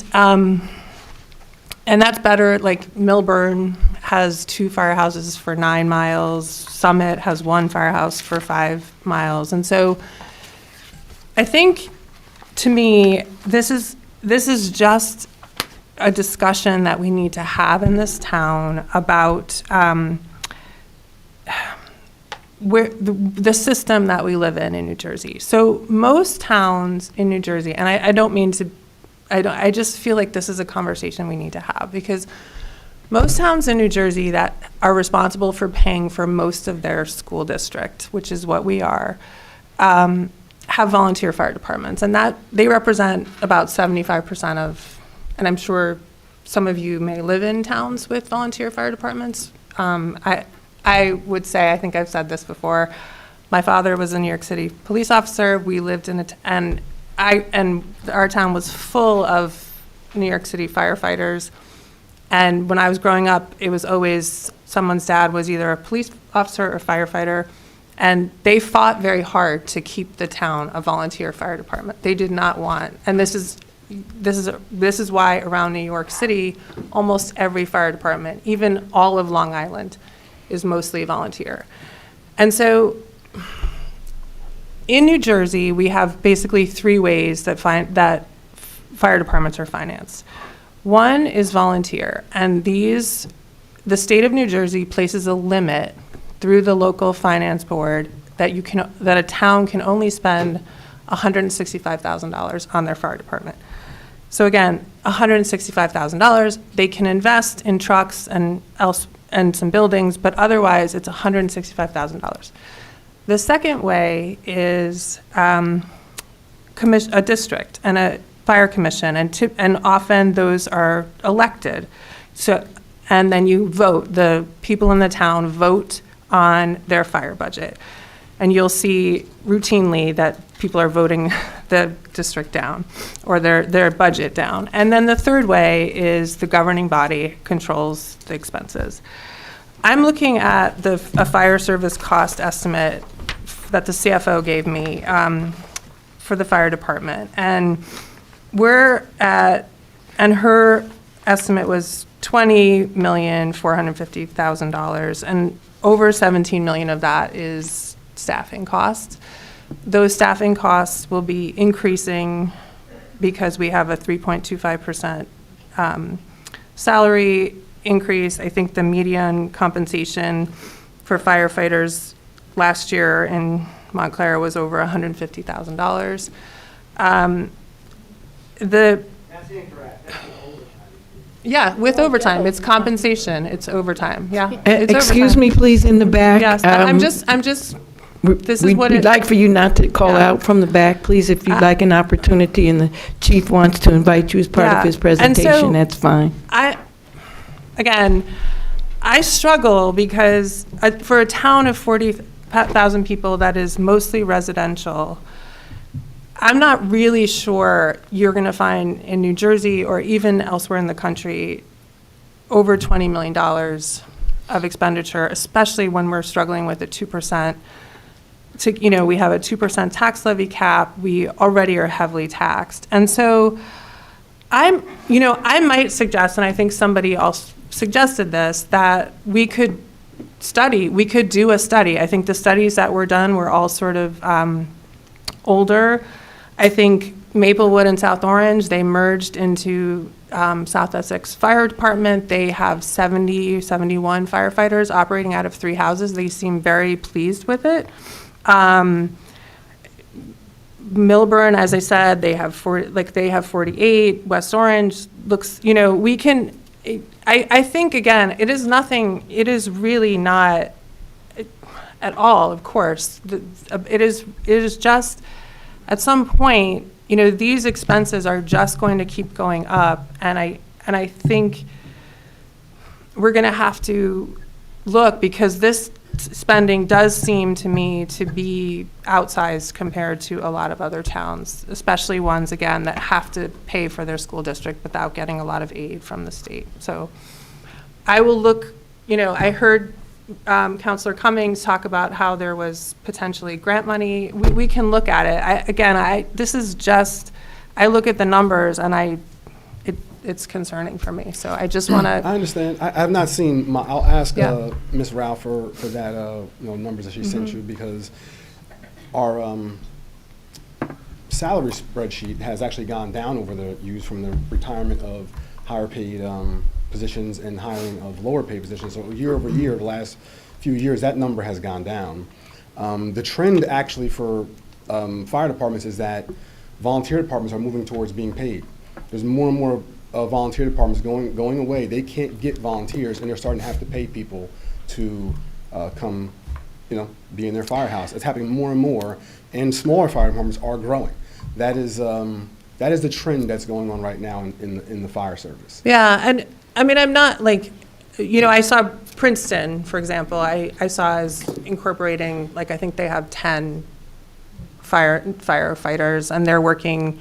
that's better. Like Milburn has 2 firehouses for 9 miles. Summit has 1 firehouse for 5 miles. And so I think, to me, this is just a discussion that we need to have in this town about where the system that we live in New Jersey. So most towns in New Jersey, and I don't mean to, I just feel like this is a conversation we need to have, because most towns in New Jersey that are responsible for paying for most of their school district, which is what we are, have volunteer fire departments, and that they represent about 75% of, and I'm sure some of you may live in towns with volunteer fire departments. I would say, I think I've said this before, my father was a New York City police officer. We lived in and our town was full of New York City firefighters. And when I was growing up, it was always someone's dad was either a police officer or firefighter, and they fought very hard to keep the town a volunteer fire department. They did not want, and this is why around New York City, almost every fire department, even all of Long Island, is mostly volunteer. And so in New Jersey, we have basically 3 ways that fire departments are financed. One is volunteer, and the state of New Jersey places a limit through the local finance board that a town can only spend $165,000 on their fire department. So again, $165,000, they can invest in trucks and some buildings, but otherwise it's $165,000. The second way is a district and a fire commission, and often those are elected. So, and then you vote. The people in the town vote on their fire budget, and you'll see routinely that people are voting the district down or their budget down. And then the third way is the governing body controls the expenses. I'm looking at a fire service cost estimate that the CFO gave me for the fire department, and her estimate was $20,450,000, and over 17 million of that is staffing costs. Those staffing costs will be increasing because we have a 3.25% salary increase. I think the median compensation for firefighters last year in Montclair was over $150,000. That's incorrect. Yeah, with overtime, it's compensation, it's overtime, yeah. Excuse me, please, in the back. Yes, I'm just This is what We'd like for you not to call out from the back, please. If you'd like an opportunity and the chief wants to invite you as part Yeah. of his And presentation, so that's fine. I struggle because for a town of 40,000 people that is mostly residential, I'm not really sure you're going to find in New Jersey or even elsewhere in the country over $20 million of expenditure, especially when we're struggling with a 2%. We have a 2% tax levy cap. We already are heavily taxed. And so I might suggest, and I think somebody else suggested this, that we could do a study. I think the studies that were done were all sort of older. I think Maplewood and South Orange, they merged into South Essex Fire Department. They have 71 firefighters operating out of 3 houses. They seem very pleased with it. Milburn, as I said, they have 48. West Orange looks, I think, again, it is really not at all, of course. It is just, at some point, these expenses are just going to keep going up, and I think we're going to have to look, because this spending does seem to me to be outsized compared to a lot of other towns, especially ones, again, that have to pay for their school district without getting a lot of aid from the state. So I will look, I heard Councilor Cummings talk about how there was potentially grant money. We can look at it. This is just, I look at the numbers and it's concerning for me. So I just want to. I understand. I have not seen. I'll ask Ms. Rao for that numbers that she sent you, because our salary spreadsheet has actually gone down over the years, from the retirement of higher paid positions and hiring of lower paid positions. So year over year, the last few years, that number has gone down. The trend actually for fire departments is that volunteer departments are moving towards being paid. There's more and more volunteer departments going away. They can't get volunteers, and they're starting to have to pay people to come, be in their firehouse. It's happening more and more, and smaller fire departments are growing. That is the trend that's going on right now in the fire service. Yeah, and I mean, I'm not I saw Princeton, for example. I saw as incorporating, I think they have 10 firefighters, and they're working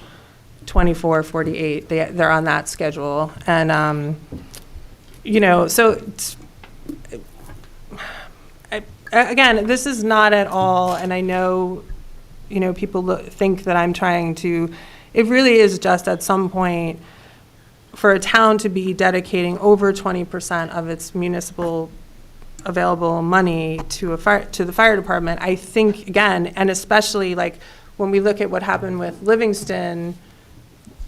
24/48. They're on that schedule, and so again, this is not at all. And I know, people think that I'm trying to. It really is just at some point for a town to be dedicating over 20% of its municipal available money to the fire department. I think, again, and especially when we look at what happened with Livingston.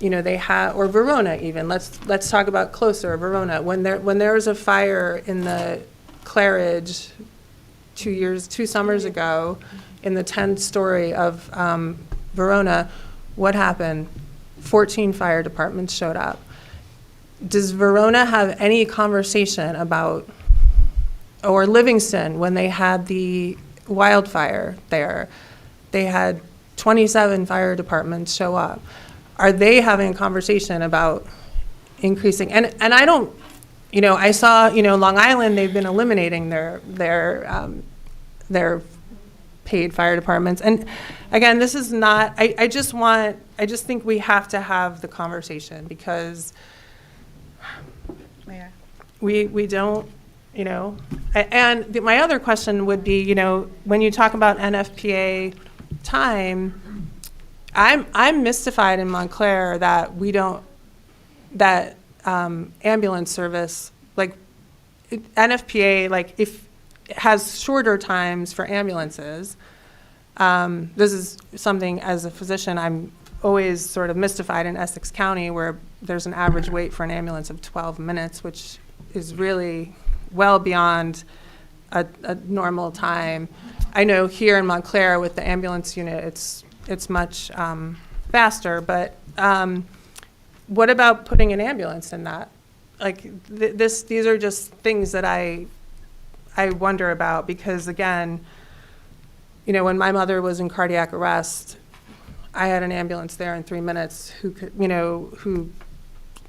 They have, or Verona even. Let's talk about closer, Verona. When there was a fire in the Claridge 2 summers ago, in the 10th story of Verona, what happened? 14 fire departments showed up. Does Verona have any conversation about, or Livingston, when they had the wildfire there, they had 27 fire departments show up. Are they having a conversation about increasing? And I don't, I saw, Long Island, they've been eliminating their paid fire departments. And again, this is not, I just think we have to have the conversation, because we don't, and my other question would be, when you talk about NFPA time, I'm mystified in Montclair that we don't, that ambulance service, NFPA, if it has shorter times for ambulances. This is something, as a physician, I'm always sort of mystified in Essex County, where there's an average wait for an ambulance of 12 minutes, which is really well beyond a normal time. I know here in Montclair with the ambulance unit, it's much faster, but what about putting an ambulance in that? These are just things that I wonder about, because again, you know, when my mother was in cardiac arrest, I had an ambulance there in 3 minutes who could, you know, who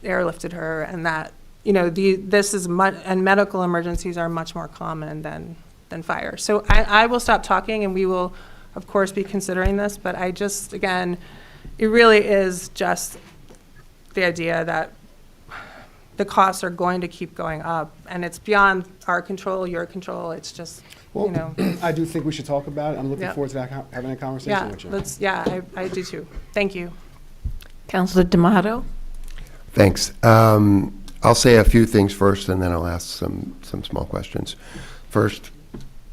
airlifted her, and that, you know, this is much, and medical emergencies are much more common than fire. So I will stop talking, and we will, of course, be considering this, but I just, again, it really is just the idea that the costs are going to keep going up, and it's beyond our control, your control. It's just, Well, you know. I do think we should talk about it. I'm looking Yeah. forward to having a conversation with you. I do too. Thank you. Councilor D'Amato? Thanks. I'll say a few things first, and then I'll ask some small questions. First,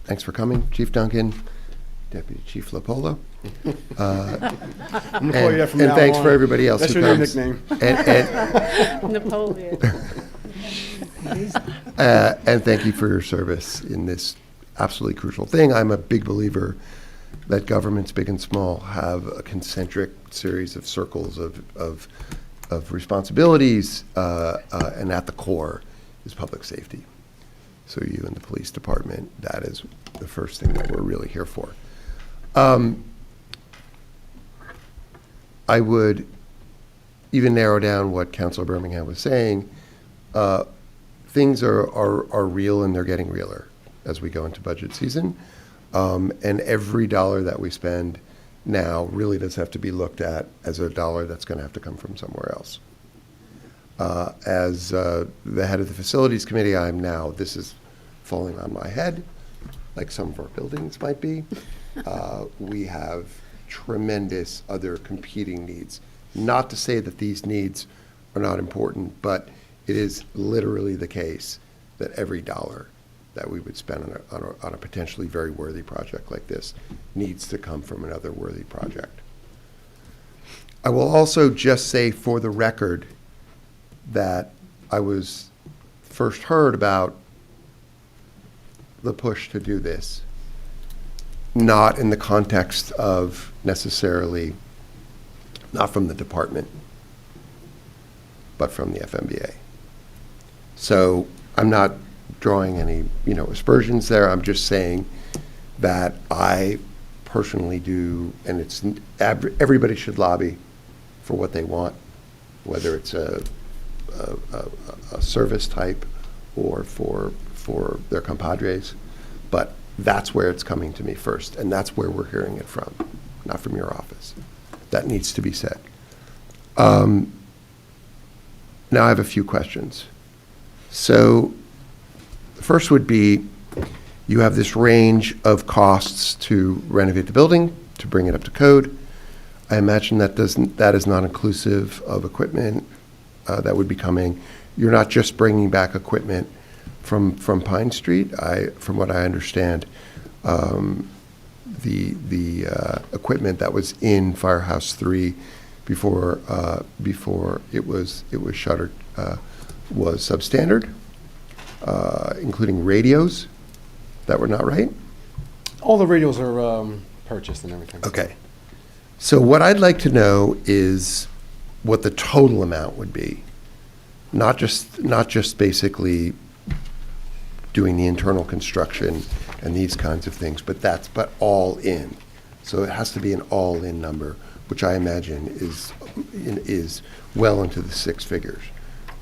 thanks for coming, Chief Duncan, Deputy Chief Lopola. I'm gonna call you that from and now thanks on. for everybody else That's who your new comes. nickname. Napoleon. And thank you for your service in this absolutely crucial thing. I'm a big believer that governments, big and small, have a concentric series of circles of responsibilities, and at the core is public safety. So you and the police department, that is the first thing that we're really here for. I would even narrow down what Councilor Birmingham was saying. Things are real, and they're getting realer as we go into budget season. And every dollar that we spend now really does have to be looked at as a dollar that's going to have to come from somewhere else. As the head of the Facilities Committee, this is falling on my head, like some of our buildings might be. We have tremendous other competing needs. Not to say that these needs are not important, but it is literally the case that every dollar that we would spend on a potentially very worthy project like this needs to come from another worthy project. I will also just say for the record that I was first heard about the push to do this, not in the context of necessarily, not from the department, but from the FMBA. So I'm not drawing any, aspersions there. I'm just saying that I personally do, and it's everybody should lobby for what they want, whether it's a service type or for their compadres, but that's where it's coming to me first, and that's where we're hearing it from, not from your office. That needs to be said. Now I have a few questions. So the first would be, you have this range of costs to renovate the building, to bring it up to code. I imagine that is not inclusive of equipment that would be coming. You're not just bringing back equipment from Pine Street. From what I understand, the equipment that was in Firehouse 3 before it was shuttered was substandard, including radios that were not right. All the radios are purchased and everything. Okay. So what I'd like to know is what the total amount would be, not just basically doing the internal construction and these kinds of things, but all in. So it has to be an all-in number, which I imagine is well into the six figures.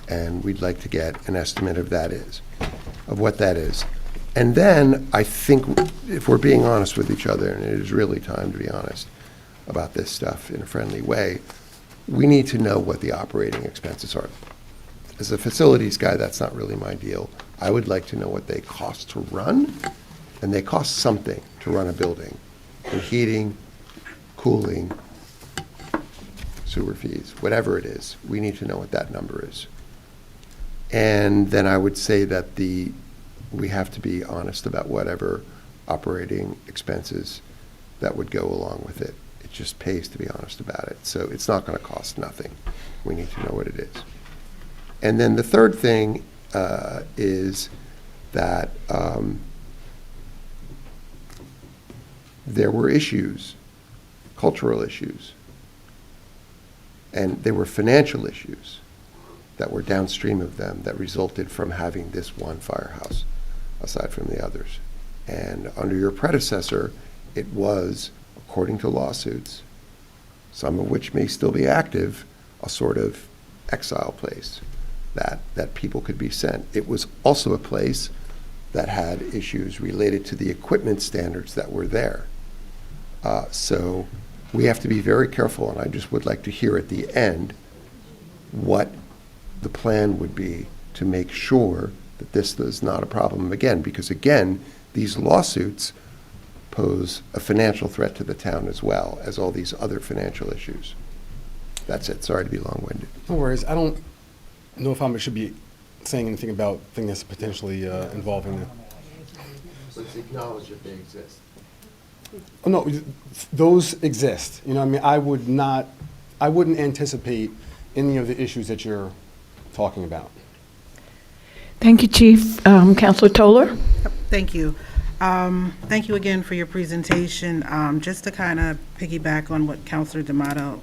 And we'd like to get an estimate of what that is. And then I think if we're being honest with each other, and it is really time to be honest about this stuff in a friendly way, we need to know what the operating expenses are. As a facilities guy, that's not really my deal. I would like to know what they cost to run, and they cost something to run a building. And heating, cooling, sewer fees, whatever it is, we need to know what that number is. And then I would say that we have to be honest about whatever operating expenses that would go along with it. It just pays to be honest about it. So it's not going to cost nothing. We need to know what it is. And then the third thing is that there were issues, cultural issues, and there were financial issues that were downstream of them that resulted from having this one firehouse aside from the others. And under your predecessor, it was, according to lawsuits, some of which may still be active, a sort of exile place that people could be sent. It was also a place that had issues related to the equipment standards that were there. So we have to be very careful, and I just would like to hear at the end what the plan would be to make sure that this is not a problem again, because again, these lawsuits pose a financial threat to the town as well as all these other financial issues. That's it. Sorry to be long-winded. No worries. I don't know if I should be saying anything about things that's potentially involving them. Let's acknowledge that they exist. Oh, no, those exist. You know, I mean, I wouldn't anticipate any of the issues that you're talking about. Thank you, Chief. Counselor Toller? Thank you. Thank you again for your presentation. Just to kind of piggyback on what Counselor D'Amato,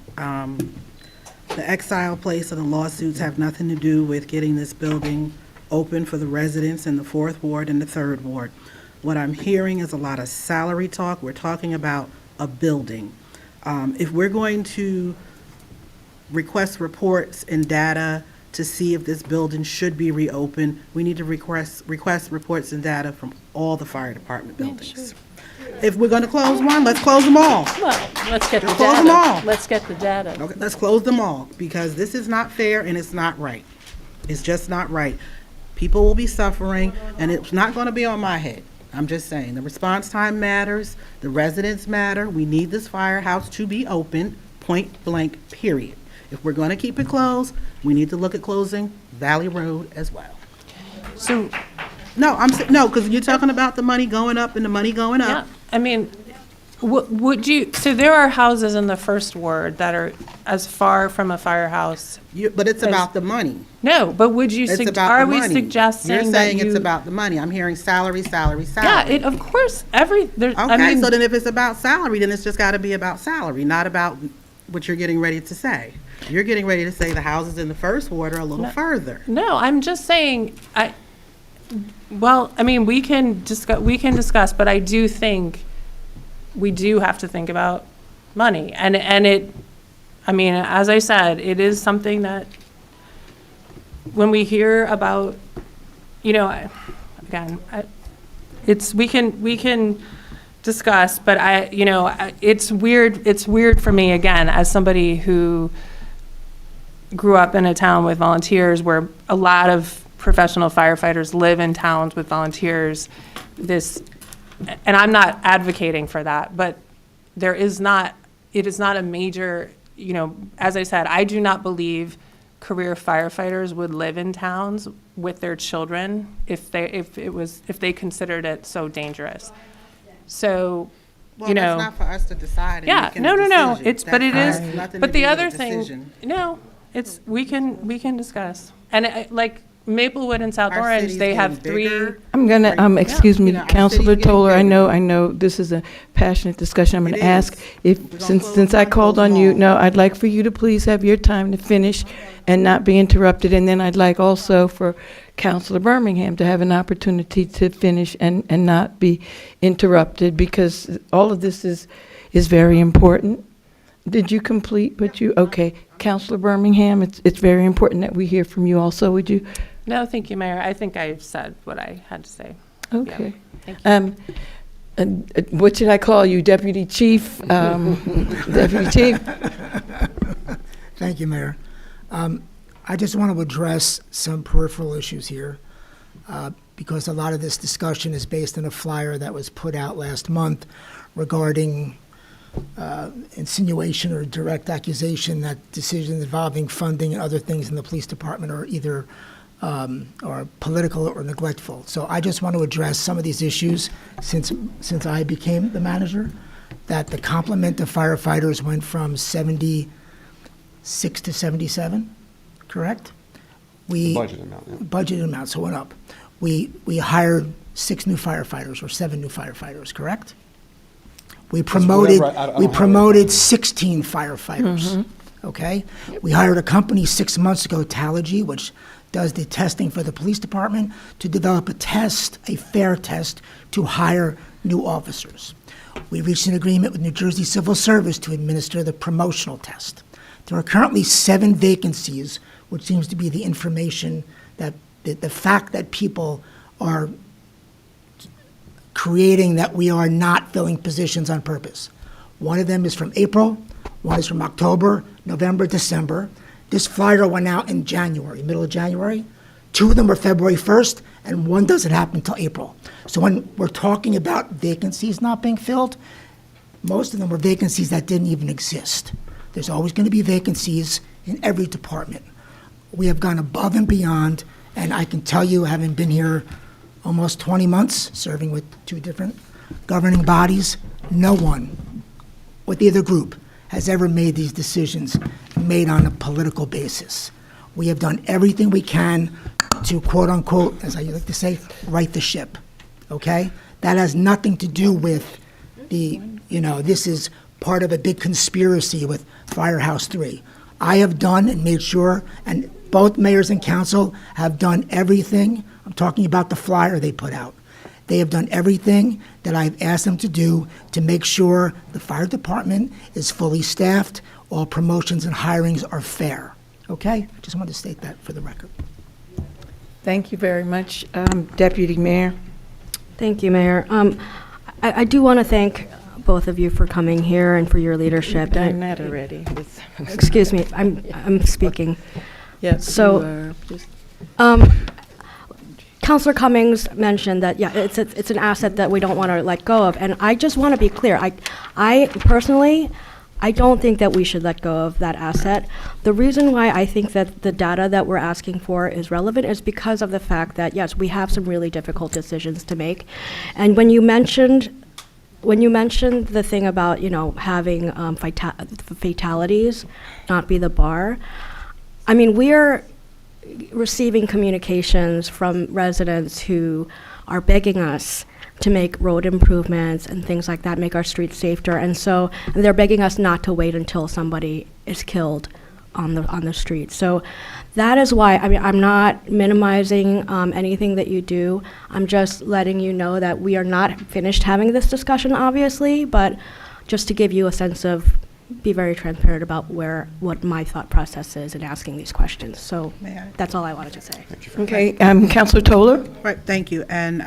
the exile place and the lawsuits have nothing to do with getting this building open for the residents in the 4th Ward and the 3rd Ward. What I'm hearing is a lot of salary talk. We're talking about a building. If we're going to request reports and data to see if this building should be reopened, we need to request reports and data from all the fire department buildings. If we're going to close one, let's close them all. Well, let's get the data. Close them all. Let's get the data. Okay, let's close them all, because this is not fair and it's not right. It's just not right. People will be suffering, and it's not going to be on my head. I'm just saying, the response time matters, the residents matter, we need this firehouse to be open, point blank, period. If we're going to keep it closed, we need to look at closing Valley Road as well. So, No, no, because you're talking about the money going up and the money going up. yeah, I mean, would you, so there are houses in the 1st Ward that are as far from a firehouse. But it's about the money. No, but would you, It's about are the we money. suggesting that You're saying it's you- about the money. I'm hearing salary, salary, salary. Yeah, of course, I Okay, mean, so then if it's about salary, then it's just got to be about salary, not about what you're getting ready to say. You're getting ready to say the houses in the 1st Ward are a little further. no, I'm just saying, well, I mean, we can discuss, but I do think we do have to think about money. And it, I mean, as I said, it is something that when we hear about, you know, again, we can discuss, but it's weird for me, again, as somebody who grew up in a town with volunteers where a lot of professional firefighters live in towns with volunteers. And I'm not advocating for that, but it is not a major, as I said, I do not believe career firefighters would live in towns with their children if they considered it so dangerous. So, Well, that's not for us to decide. Yeah, no. But the other thing, thing. we can discuss. And like Maplewood and South Our Orange, city's they have getting 3. bigger. I'm gonna, excuse me, our Counselor city's getting Toller, I bigger. know this is a passionate discussion. I'm It gonna ask if, We're gonna since I called on you, no, I'd like for you to please have your time to finish and not be interrupted. And then I'd like also for Counselor Birmingham to have an opportunity to finish and not be interrupted, because all of this is very important. Did you complete what you, okay. Counselor Birmingham, it's very important that we hear from you also. Would you? No, thank you, Mayor. I think I've said what I had to say. Okay. Yeah, thank you. What should I call you, Deputy Chief? Deputy Chief? Thank you, Mayor. I just want to address some peripheral issues here, because a lot of this discussion is based on a flyer that was put out last month regarding insinuation or direct accusation that decisions involving funding and other things in the police department are either are political or neglectful. So I just want to address some of these issues since I became the manager, that the complement of firefighters went from 76 to 77, correct? Budget amount, yeah. Budget amount, so it went up. We hired 6 new firefighters or 7 new firefighters, correct? We promoted I don't have 16 firefighters. Okay, we hired a company 6 months ago, Tallagy, which does the testing for the police department, to develop a fair test to hire new officers. We reached an agreement with New Jersey Civil Service to administer the promotional test. There are currently 7 vacancies, which seems to be the information that, the fact that people are creating that we are not filling positions on purpose. One of them is from April, one is from October, November, December. This flyer went out in January, middle of January. 2 of them were February 1st, and 1 doesn't happen until April. So when we're talking about vacancies not being filled, most of them were vacancies that didn't even exist. There's always going to be vacancies in every department. We have gone above and beyond, and I can tell you, having been here almost 20 months, serving with 2 different governing bodies, no one with either group has ever made these decisions made on a political basis. We have done everything we can to, quote unquote, as I like to say, right the ship, okay? That has nothing to do with this is part of a big conspiracy with Firehouse 3. I have done and made sure, and both mayors and council have done everything. I'm talking about the flyer they put out. They have done everything that I've asked them to do to make sure the fire department is fully staffed, all promotions and hirings are fair. Okay? I just wanted to state that for the record. Thank you very much. Deputy Mayor. Thank you, Mayor. I do want to thank both of you for coming here and for your leadership. You've done that already. Excuse me, I'm speaking. Yes. So, Councilor Cummings mentioned that, yeah, it's an asset that we don't want to let go of, and I just want to be clear. I personally, I don't think that we should let go of that asset. The reason why I think that the data that we're asking for is relevant is because of the fact that, yes, we have some really difficult decisions to make. And when you mentioned the thing about, having fatalities not be the bar, I mean, we are receiving communications from residents who are begging us to make road improvements and things like that, make our streets safer. And so they're begging us not to wait until somebody is killed on the street. So that is why, I mean, I'm not minimizing anything that you do. I'm just letting you know that we are not finished having this discussion, obviously, but just to give you a sense of, be very transparent about what my thought process is in asking these questions. So that's all I wanted to say. Okay, Councilor Toller? Right, thank you. And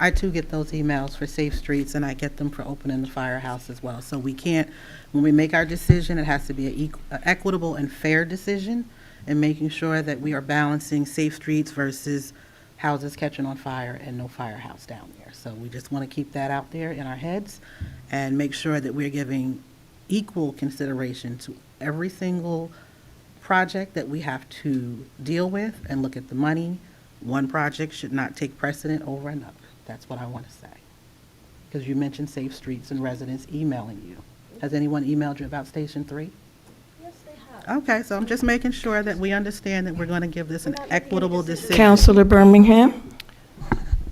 I too get those emails for Safe Streets, and I get them for opening the firehouse as well. So we can't, when we make our decision, it has to be an equitable and fair decision, and making sure that we are balancing safe streets versus houses catching on fire and no firehouse down there. So we just want to keep that out there in our heads and make sure that we're giving equal consideration to every single project that we have to deal with and look at the money. One project should not take precedent over another. That's what I want to say. Because you mentioned safe streets and residents emailing you. Has anyone emailed you about Station 3? Yes, they have. Okay, so I'm just making sure that we understand that we're going to give this an equitable decision. Councilor Birmingham?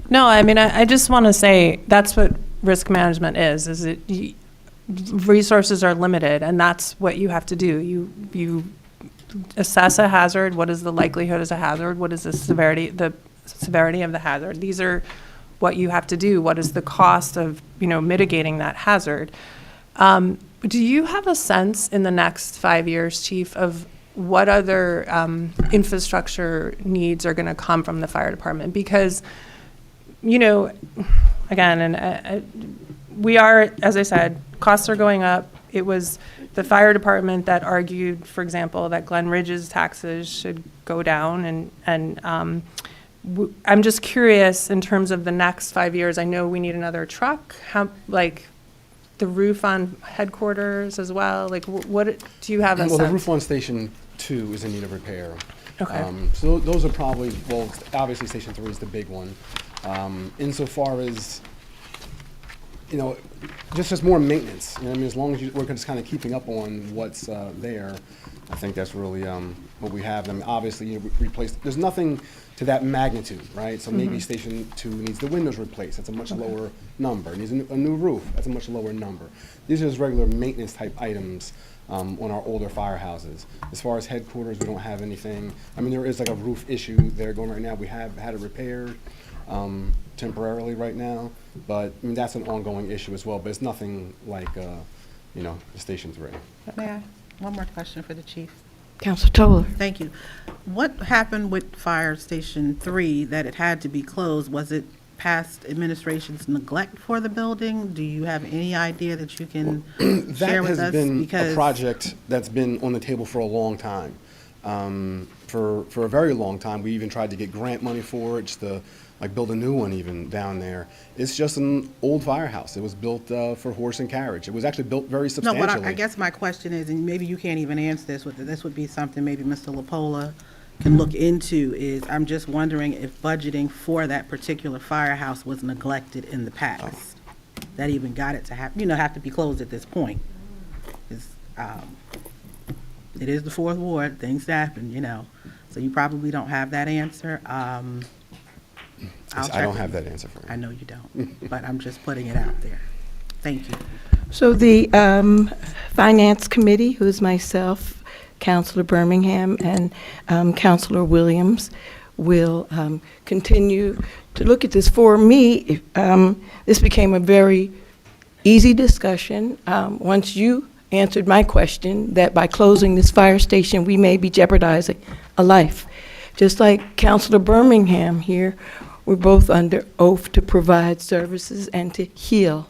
No, I mean, I just want to say that's what risk management is resources are limited, and that's what you have to do. You assess a hazard. What is the likelihood as a hazard? What is the severity of the hazard? These are what you have to do. What is the cost of mitigating that hazard? Do you have a sense in the next 5 years, Chief, of what other infrastructure needs are going to come from the fire department? Because again, and we are, as I said, costs are going up. It was the fire department that argued, for example, that Glen Ridge's taxes should go down. And I'm just curious in terms of the next 5 years. I know we need another truck. How, the roof on headquarters as well? What do you have a sense? Well, the roof on Station 2 is in need of repair. Okay. So those are probably, obviously Station 3 is the big one. Insofar as, just more maintenance. As long as we're just kind of keeping up on what's there, I think that's really what we have. Obviously, replace. There's nothing to that magnitude, right? So maybe Station 2 needs the windows replaced. That's a much lower number. It needs a new roof. That's a much lower number. These are just regular maintenance type items on our older firehouses. As far as headquarters, we don't have anything. There is a roof issue there going right now. We have had it repaired. temporarily right now, but I mean, that's an ongoing issue as well, but it's nothing like, you know, the Station 3. May I? One more question for the chief. Councilor Toller. Thank you. What happened with Fire Station 3 that it had to be closed? Was it past administration's neglect for the building? Do you have any idea that you can share with us? That has been a Because project that's been on the table for a long time. For a very long time, we even tried to get grant money for it, just to like build a new one even down there. It's just an old firehouse. It was built for horse and carriage. It was actually built very No, substantially. what I guess my question is, and maybe you can't even answer this, this would be something maybe Mr. LaPola can look into, is I'm just wondering if budgeting for that particular firehouse was neglected in the past. That even got it to have to be closed at this point. It is the fourth ward, things happen, so you probably don't have that answer. I don't have that answer for you. I know you don't, but I'm just putting it out there. Thank you. So the Finance Committee, who is myself, Councilor Birmingham, and Councilor Williams, will continue to look at this. For me, this became a very easy discussion. Once you answered my question, that by closing this fire station, we may be jeopardizing a life. Just like Councilor Birmingham here, we're both under oath to provide services and to heal.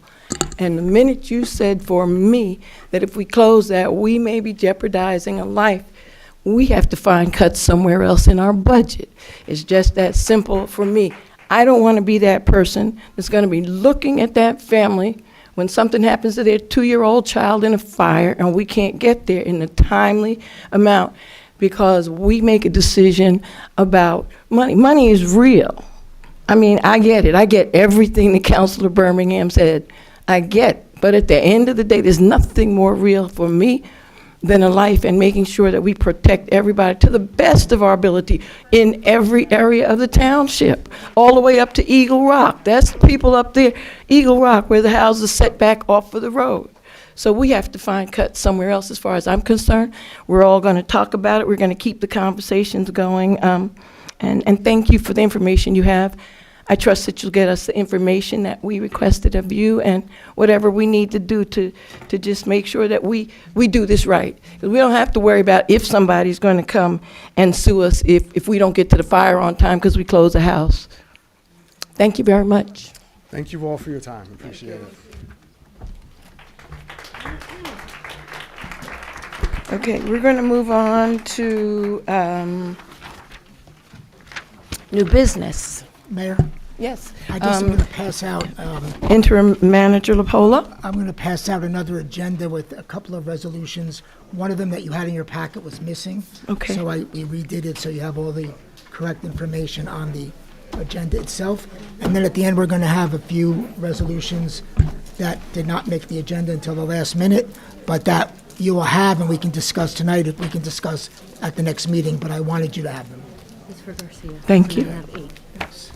And the minute you said for me that if we close that, we may be jeopardizing a life, we have to find cuts somewhere else in our budget. It's just that simple for me. I don't want to be that person that's going to be looking at that family when something happens to their 2-year-old child in a fire and we can't get there in a timely amount because we make a decision about money. Money is real. I mean, I get it. I get everything that Councilor Birmingham said. I get. But at the end of the day, there's nothing more real for me than a life, and making sure that we protect everybody to the best of our ability in every area of the township, all the way up to Eagle Rock. That's the people up there, Eagle Rock, where the houses set back off of the road. So we have to find cuts somewhere else as far as I'm concerned. We're all going to talk about it. We're going to keep the conversations going. And thank you for the information you have. I trust that you'll get us the information that we requested of you and whatever we need to do to just make sure that we do this right. Because we don't have to worry about if somebody's going to come and sue us if we don't get to the fire on time because we close the house. Thank you very much. Thank you all for your time. Appreciate it. Okay, we're going to move on to new business. Mayor? Yes. I just am going to pass out, Interim Manager LaPola. I'm going to pass out another agenda with a couple of resolutions. One of them that you had in your packet was missing. Okay. So we redid it so you have all the correct information on the agenda itself. And then at the end, we're going to have a few resolutions that did not make the agenda until the last minute, but that you will have and we can discuss tonight, if we can discuss at the next meeting, but I wanted you to have them. It's for Garcia. Thank you. We have 8. Yes.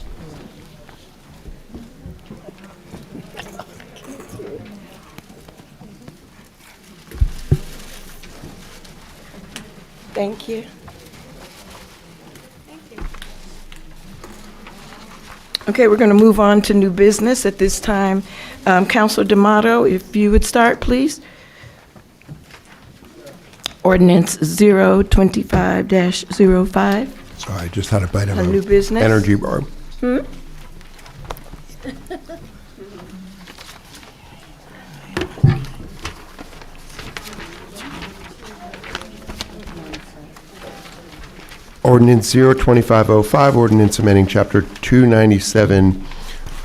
Thank you. Okay, we're going to move on to new business at this time. Councilor D'Amato, if you would start, please. Ordinance 0-25-05. Sorry, I just had a bite of A new business? energy bar. Ordinance 0-25-05, ordinance amending Chapter 297,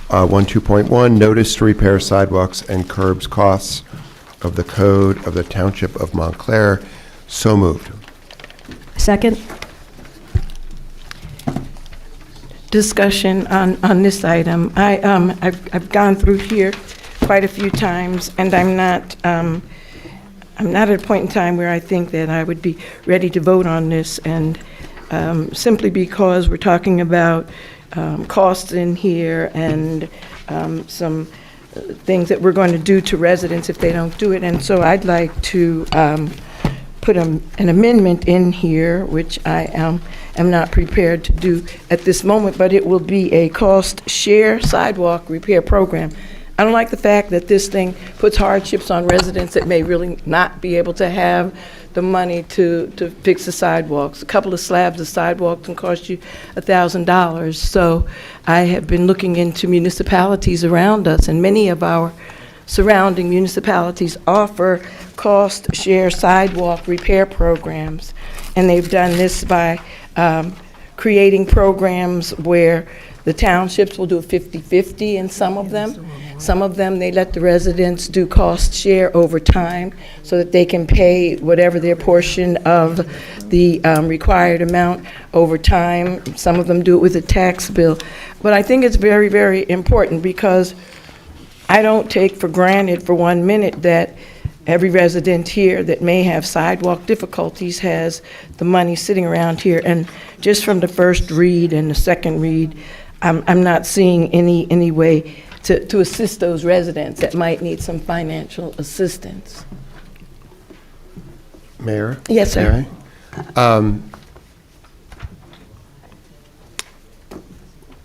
12.1, notice to repair sidewalks and curbs costs of the Code of the Township of Montclair. So moved. Second? Discussion on this item. I've gone through here quite a few times, and I'm not at a point in time where I think that I would be ready to vote on this, and simply because we're talking about costs in here and some things that we're going to do to residents if they don't do it. And so I'd like to put an amendment in here, which I am not prepared to do at this moment, but it will be a cost share sidewalk repair program. I don't like the fact that this thing puts hardships on residents that may really not be able to have the money to fix the sidewalks. A couple of slabs of sidewalk can cost you $1,000. So I have been looking into municipalities around us, and many of our surrounding municipalities offer cost share sidewalk repair programs. And they've done this by creating programs where the townships will do a 50-50 in some of them. Some of them, they let the residents do cost share over time so that they can pay whatever their portion of the required amount over time. Some of them do it with a tax bill. But I think it's very, very important, because I don't take for granted for 1 minute that every resident here that may have sidewalk difficulties has the money sitting around here. And just from the first read and the second read, I'm not seeing any way to assist those residents that might need some financial assistance. Mayor? Yes, sir. Mary?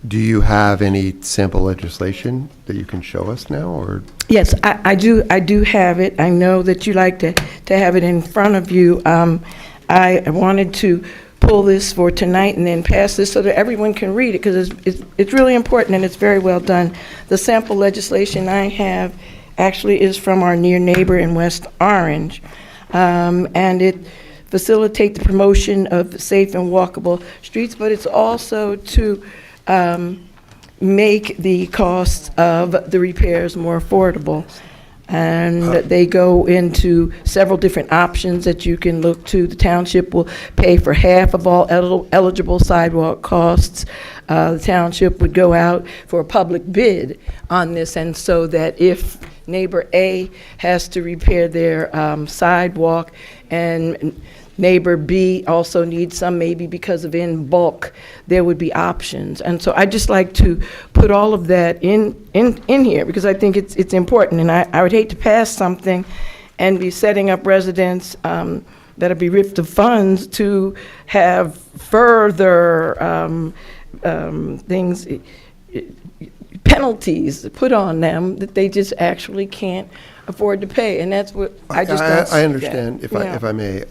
Do you have any sample legislation that you can show us now, or? Yes, I do have it. I know that you like to have it in front of you. I wanted to pull this for tonight and then pass this so that everyone can read it, because it's really important and it's very well done. The sample legislation I have actually is from our near neighbor in West Orange, and it facilitates the promotion of safe and walkable streets, but it's also to make the costs of the repairs more affordable. And they go into several different options that you can look to. The township will pay for half of all eligible sidewalk costs. The township would go out for a public bid on this, and so that if neighbor A has to repair their sidewalk and neighbor B also needs some, maybe because of in bulk, there would be options. And so I'd just like to put all of that in here, because I think it's important. And I would hate to pass something and be setting up residents that'll be ripped of funds to have further things, penalties put on them that they just actually can't afford to pay, and that's what I just don't see I understand, that. if I may.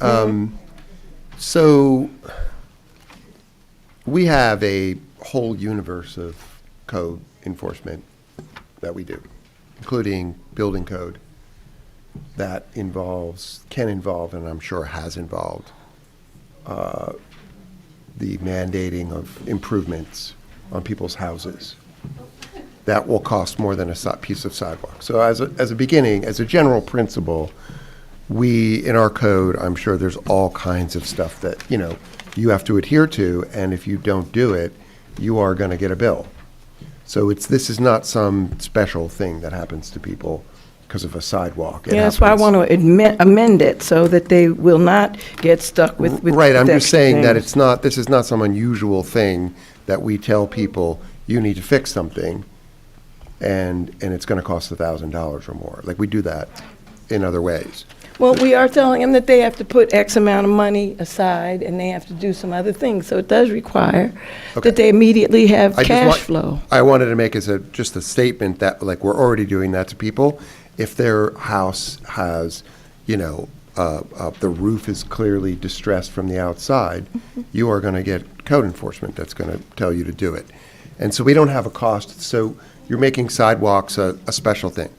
So we have a whole universe of code enforcement that we do, including building code, that can involve, and I'm sure has involved, the mandating of improvements on people's houses. That will cost more than a piece of sidewalk. So as a beginning, as a general principle, in our code, I'm sure there's all kinds of stuff that, you have to adhere to, and if you don't do it, you are going to get a bill. So this is not some special thing that happens to people because of a sidewalk. Yeah, that's why I want to amend it, so that they will not get stuck with Right, I'm just extra saying that things. this is not some unusual thing that we tell people, you need to fix something, and it's going to cost $1,000 or more. Like, we do that in other ways. Well, we are telling them that they have to put X amount of money aside, and they have to do some other things. So it does require that they immediately have cash flow. I wanted to make just a statement that, like, we're already doing that to people. If their house has, the roof is clearly distressed from the outside, you are going to get code enforcement that's going to tell you to do it. And so we don't have a cost. So you're making sidewalks a special thing.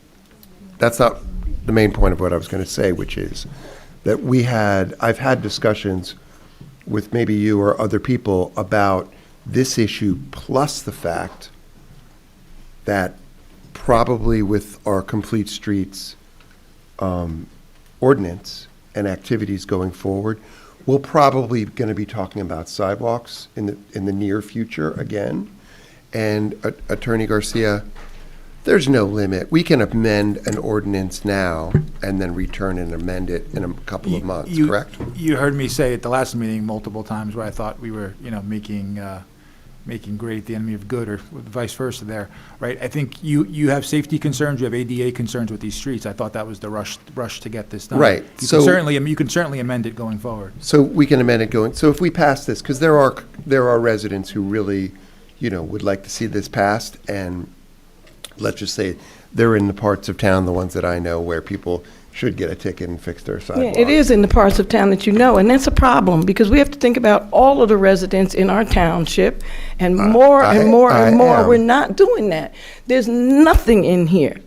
That's not the main point of what I was going to say, which is that I've had discussions with maybe you or other people about this issue, plus the fact that probably with our Complete Streets ordinance and activities going forward, we're probably going to be talking about sidewalks in the near future again. And Attorney Garcia, there's no limit. We can amend an ordinance now and then return and amend it in a couple of months, correct? You heard me say at the last meeting multiple times where I thought we were, making making great the enemy of good, or vice versa there, right? I think you have safety concerns, you have ADA concerns with these streets. I thought that was the rush to get this done. Right. You So- can certainly amend it going forward. So we can amend it going, so if we pass this, because there are residents who really, would like to see this passed, and let's just say they're in the parts of town, the ones that I know, where people should get a ticket and fix their Yeah, sidewalk. it is in the parts of town that you know, and that's a problem, because we have to think about all of the residents in our township, and more and more and more, we're not doing that. There's nothing in here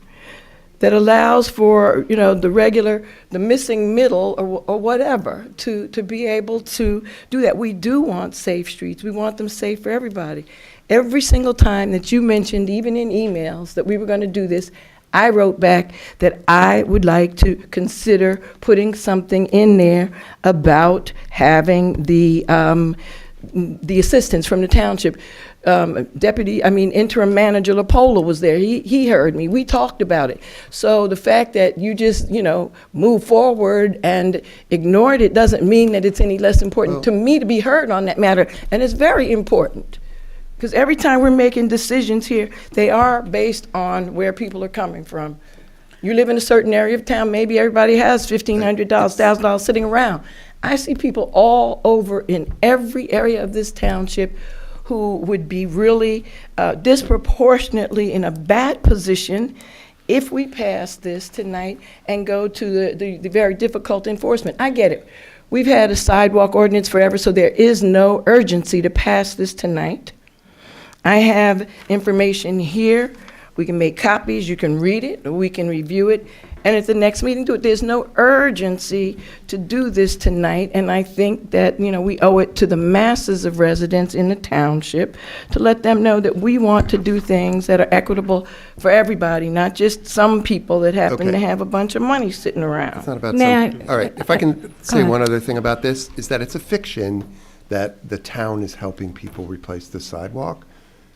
that allows for, the missing middle or whatever, to be able to do that. We do want safe streets. We want them safe for everybody. Every single time that you mentioned, even in emails, that we were going to do this, I wrote back that I would like to consider putting something in there about having the assistance from the township. Interim manager LaPola was there. He heard me. We talked about it. So the fact that you just, move forward and ignored it doesn't mean that it's any less important to me to be heard on that matter. And it's very important. Because every time we're making decisions here, they are based on where people are coming from. You live in a certain area of town, maybe everybody has $1,500, $1,000 sitting around. I see people all over in every area of this township who would be really disproportionately in a bad position if we pass this tonight and go to the very difficult enforcement. I get it. We've had a sidewalk ordinance forever, so there is no urgency to pass this tonight. I have information here. We can make copies. You can read it, or we can review it, and at the next meeting do it. There's no urgency to do this tonight, and I think that, we owe it to the masses of residents in the township to let them know that we want to do things that are equitable for everybody, not just some people that happen Okay. to have a bunch of money sitting around. It's not about May some, all right, if I can say one other thing about this, is that it's a fiction that the town is helping people replace the sidewalk,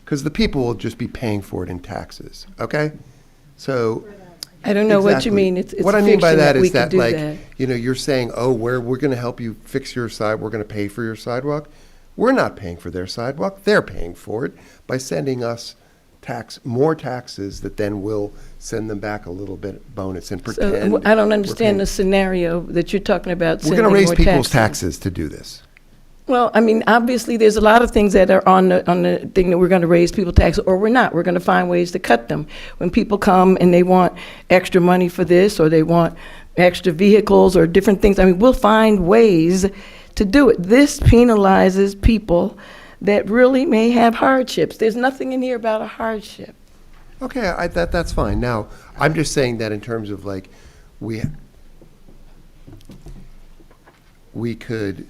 because the people will just be paying for it in taxes, okay? So. I don't know what you Exactly. mean. It's What a I mean by fiction that we is could that, do like, that. you're saying, oh, we're going to help you fix your we're going to pay for your sidewalk. We're not paying for their sidewalk. They're paying for it by sending us more taxes that then will send them back a little bit bonus and pretend. So I don't understand we're the scenario that you're talking about. We're going to raise people's taxes to do this. Well, obviously, there's a lot of things that are on the thing that we're going to raise people's taxes, or we're not. We're going to find ways to cut them. When people come and they want extra money for this, or they want extra vehicles or different things, we'll find ways to do it. This penalizes people that really may have hardships. There's nothing in here about a hardship. Okay, that's fine. Now, I'm just saying that in terms of we could,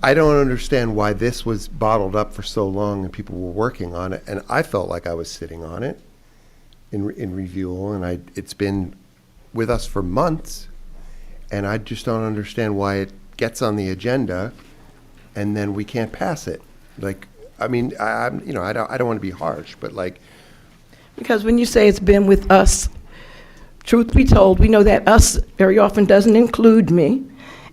I don't understand why this was bottled up for so long and people were working on it, and I felt like I was sitting on it in review, and it's been with us for months, and I just don't understand why it gets on the agenda and then we can't pass it. I don't want to be harsh, but Because when you say it's been with us, truth be told, we know that us very often doesn't include me.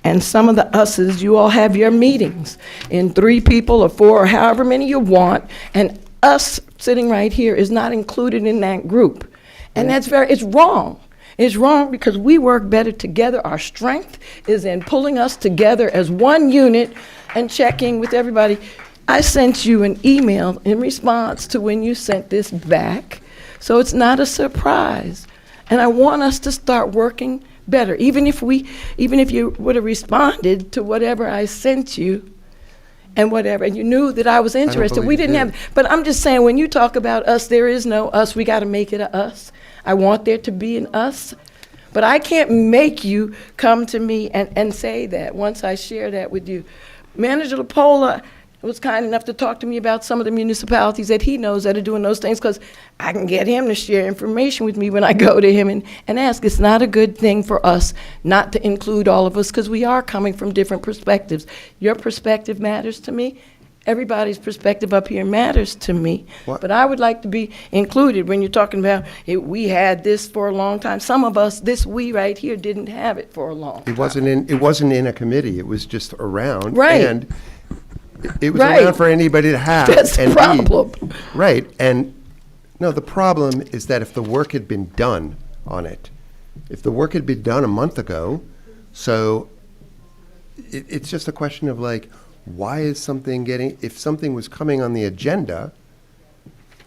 And some of the us's, you all have your meetings in 3 people or 4 or however many you want, and us sitting right here is not included in that group. And it's wrong. It's wrong because we work better together. Our strength is in pulling us together as one unit and checking with everybody. I sent you an email in response to when you sent this back, so it's not a surprise. And I want us to start working better, even if you would have responded to whatever I sent you and whatever, and you knew that I was interested. We didn't have, but I'm just saying, when you talk about us, there is no us. We got to make it a us. I want there to be an us, but I can't make you come to me and say that once I share that with you. Manager LaPola was kind enough to talk to me about some of the municipalities that he knows that are doing those things, because I can get him to share information with me when I go to him and ask. It's not a good thing for us not to include all of us, because we are coming from different perspectives. Your perspective matters to me. Everybody's perspective up here matters to me. What? But I would like to be included when you're talking about we had this for a long time. Some of us, this we right here, didn't have it for a long time. it wasn't in a committee. It was just around. Right. And It was Right. around for anybody to have. That's the and problem. Right, and, no, the problem is that if the work had been done on it, if the work had been done a month ago, so it's just a question of like, why is something if something was coming on the agenda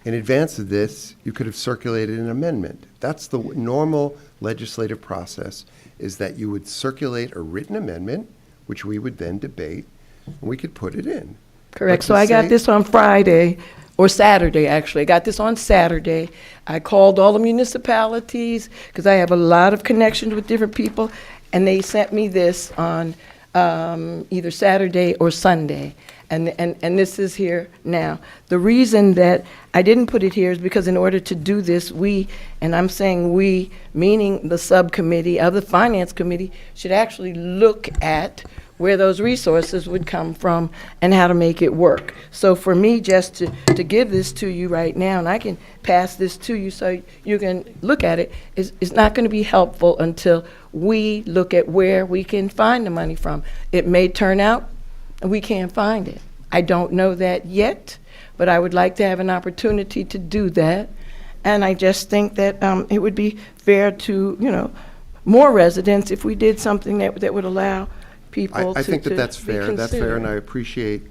in advance of this, you could have circulated an amendment. That's the normal legislative process, is that you would circulate a written amendment, which we would then debate, and we could put it in. Correct. But So to I got say- this on Friday, or Saturday, actually. I got this on Saturday. I called all the municipalities, because I have a lot of connections with different people, and they sent me this on either Saturday or Sunday. And this is here now. The reason that I didn't put it here is because in order to do this, we, and I'm saying we, meaning the subcommittee of the Finance Committee, should actually look at where those resources would come from and how to make it work. So for me, just to give this to you right now, and I can pass this to you so you can look at it, is not going to be helpful until we look at where we can find the money from. It may turn out we can't find it. I don't know that yet, but I would like to have an opportunity to do that. And I just think that it would be fair to, more residents if we did something that would allow people to I think to that's be fair. That's fair, and I considered. appreciate,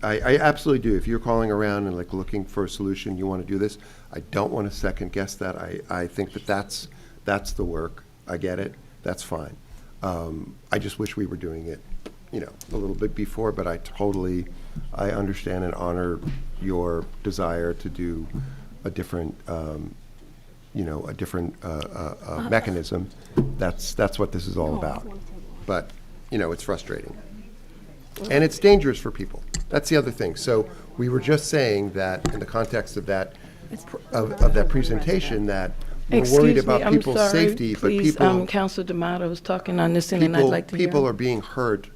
I absolutely do. If you're calling around and like looking for a solution, you want to do this, I don't want to second guess that. I think that's the work. I get it. That's fine. I just wish we were doing it, a little bit before, but I understand and honor your desire to do a different, mechanism. That's what this is all about. But, it's frustrating. And it's dangerous for people. That's the other thing. So we were just saying that in the context of that, of that presentation, that we're worried Excuse me, about I'm people's sorry, safety, but please, people, Councilor D'Amato was talking on this, and I'd like to hear people him. are being hurt,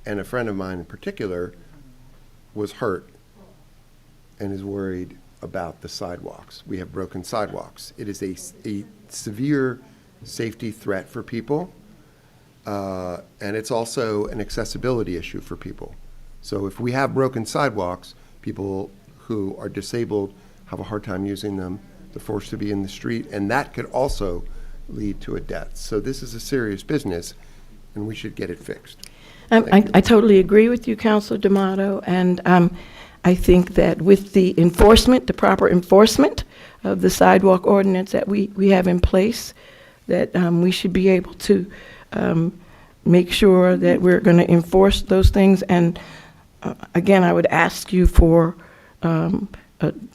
and a friend of mine in particular was hurt and is worried about the sidewalks. We have broken sidewalks. It is a severe safety threat for people, and it's also an accessibility issue for people. So if we have broken sidewalks, people who are disabled have a hard time using them. They're forced to be in the street, and that could also lead to a death. So this is a serious business, and we should get it fixed. I totally agree with you, Councilor D'Amato, and I think that with the enforcement, the proper enforcement of the sidewalk ordinance that we have in place, that we should be able to make sure that we're going to enforce those things. And again, I would ask you for a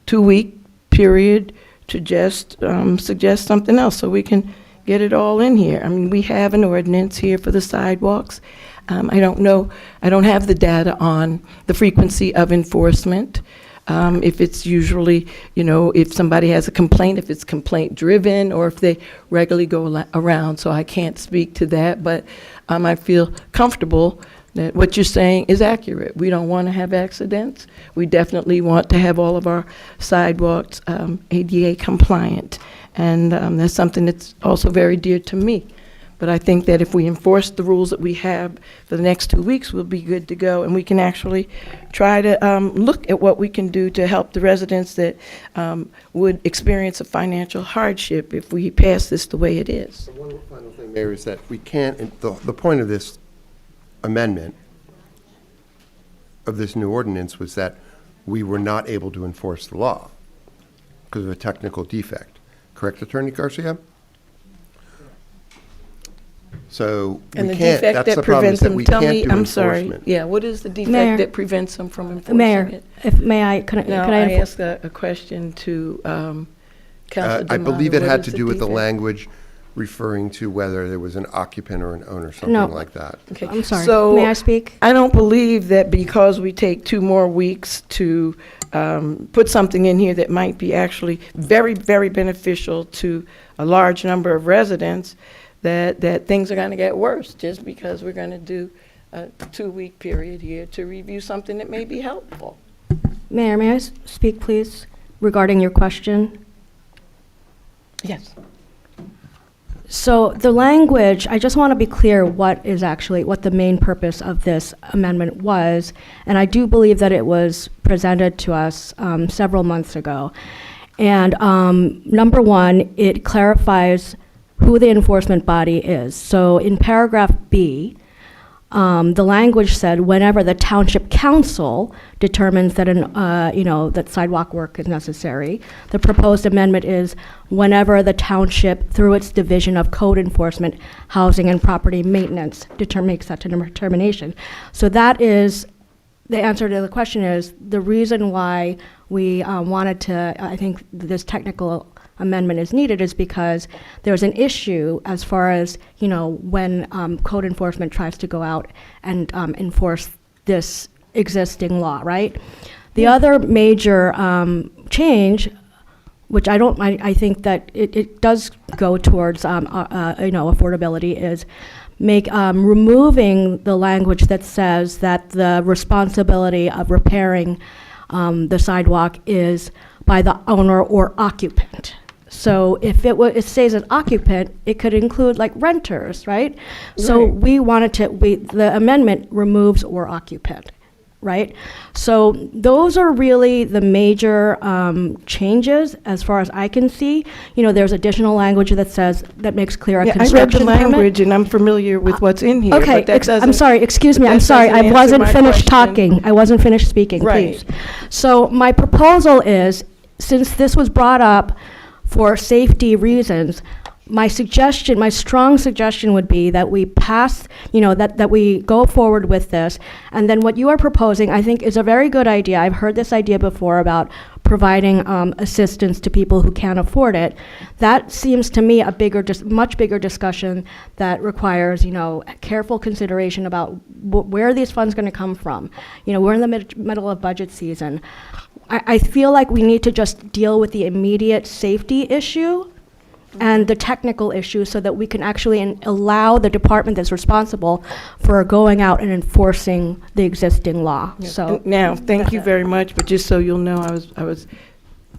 2-week period to just suggest something else so we can get it all in here. I mean, we have an ordinance here for the sidewalks. I don't know, I don't have the data on the frequency of enforcement. If it's usually, if somebody has a complaint, if it's complaint driven, or if they regularly go around. So I can't speak to that, but I feel comfortable that what you're saying is accurate. We don't want to have accidents. We definitely want to have all of our sidewalks ADA compliant. And that's something that's also very dear to me. But I think that if we enforce the rules that we have for the next 2 weeks, we'll be good to go. And we can actually try to look at what we can do to help the residents that would experience a financial hardship if we pass this the way it is. One final thing, Mayor, is that we can't, the point of this amendment of this new ordinance was that we were not able to enforce the law because of a technical defect. Correct, Attorney Garcia? So And we the can't, defect that's that the problem, is prevents that them, we tell can't me, do I'm sorry. enforcement. Yeah, what is the defect Mayor. that prevents them from enforcing Mayor, it? if, may I, can Now, I I ask a question to Councilor I D'Amato. believe it What had is to the do with the defect? language referring to whether there was an occupant or an owner, something No. like that. Okay. I'm sorry, So, may I speak? I don't believe that because we take 2 more weeks to put something in here that might be actually very, very beneficial to a large number of residents, that things are going to get worse just because we're going to do a 2-week period here to review something that may be helpful. Mayor, may I speak, please, regarding your question? Yes. So the language, I just want to be clear what the main purpose of this amendment was, and I do believe that it was presented to us several months ago. And number one, it clarifies who the enforcement body is. So in paragraph B, the language said whenever the township council determines that that sidewalk work is necessary. The proposed amendment is whenever the township, through its division of code enforcement, housing and property maintenance, makes that determination. So that is, the answer to the question is, the reason why we wanted to, I think this technical amendment is needed is because there's an issue as far as, when code enforcement tries to go out and enforce this existing law, right? The other major change, which I think that it does go towards, affordability, is removing the language that says that the responsibility of repairing the sidewalk is by the owner or occupant. So if it stays an occupant, it could include like renters, right? So we wanted the amendment removes or occupant, right? So those are really the major changes as far as I can see. There's additional language that makes clear a Yeah, I read construction the permit. language and I'm familiar with what's in here. Okay, but that I'm doesn't- sorry, excuse me, but I'm that sorry, doesn't I answer wasn't my finished question. talking. I wasn't finished speaking, Right. please. So my proposal is, since this was brought up for safety reasons, my strong suggestion would be that we pass, that we go forward with this. And then what you are proposing, I think, is a very good idea. I've heard this idea before about providing assistance to people who can't afford it. That seems to me a much bigger discussion that requires, careful consideration about where are these funds going to come from. We're in the middle of budget season. I feel like we need to just deal with the immediate safety issue and the technical issue so that we can actually allow the department that's responsible for going out and enforcing the existing law. So Now, thank you very much, but just so you'll know, I was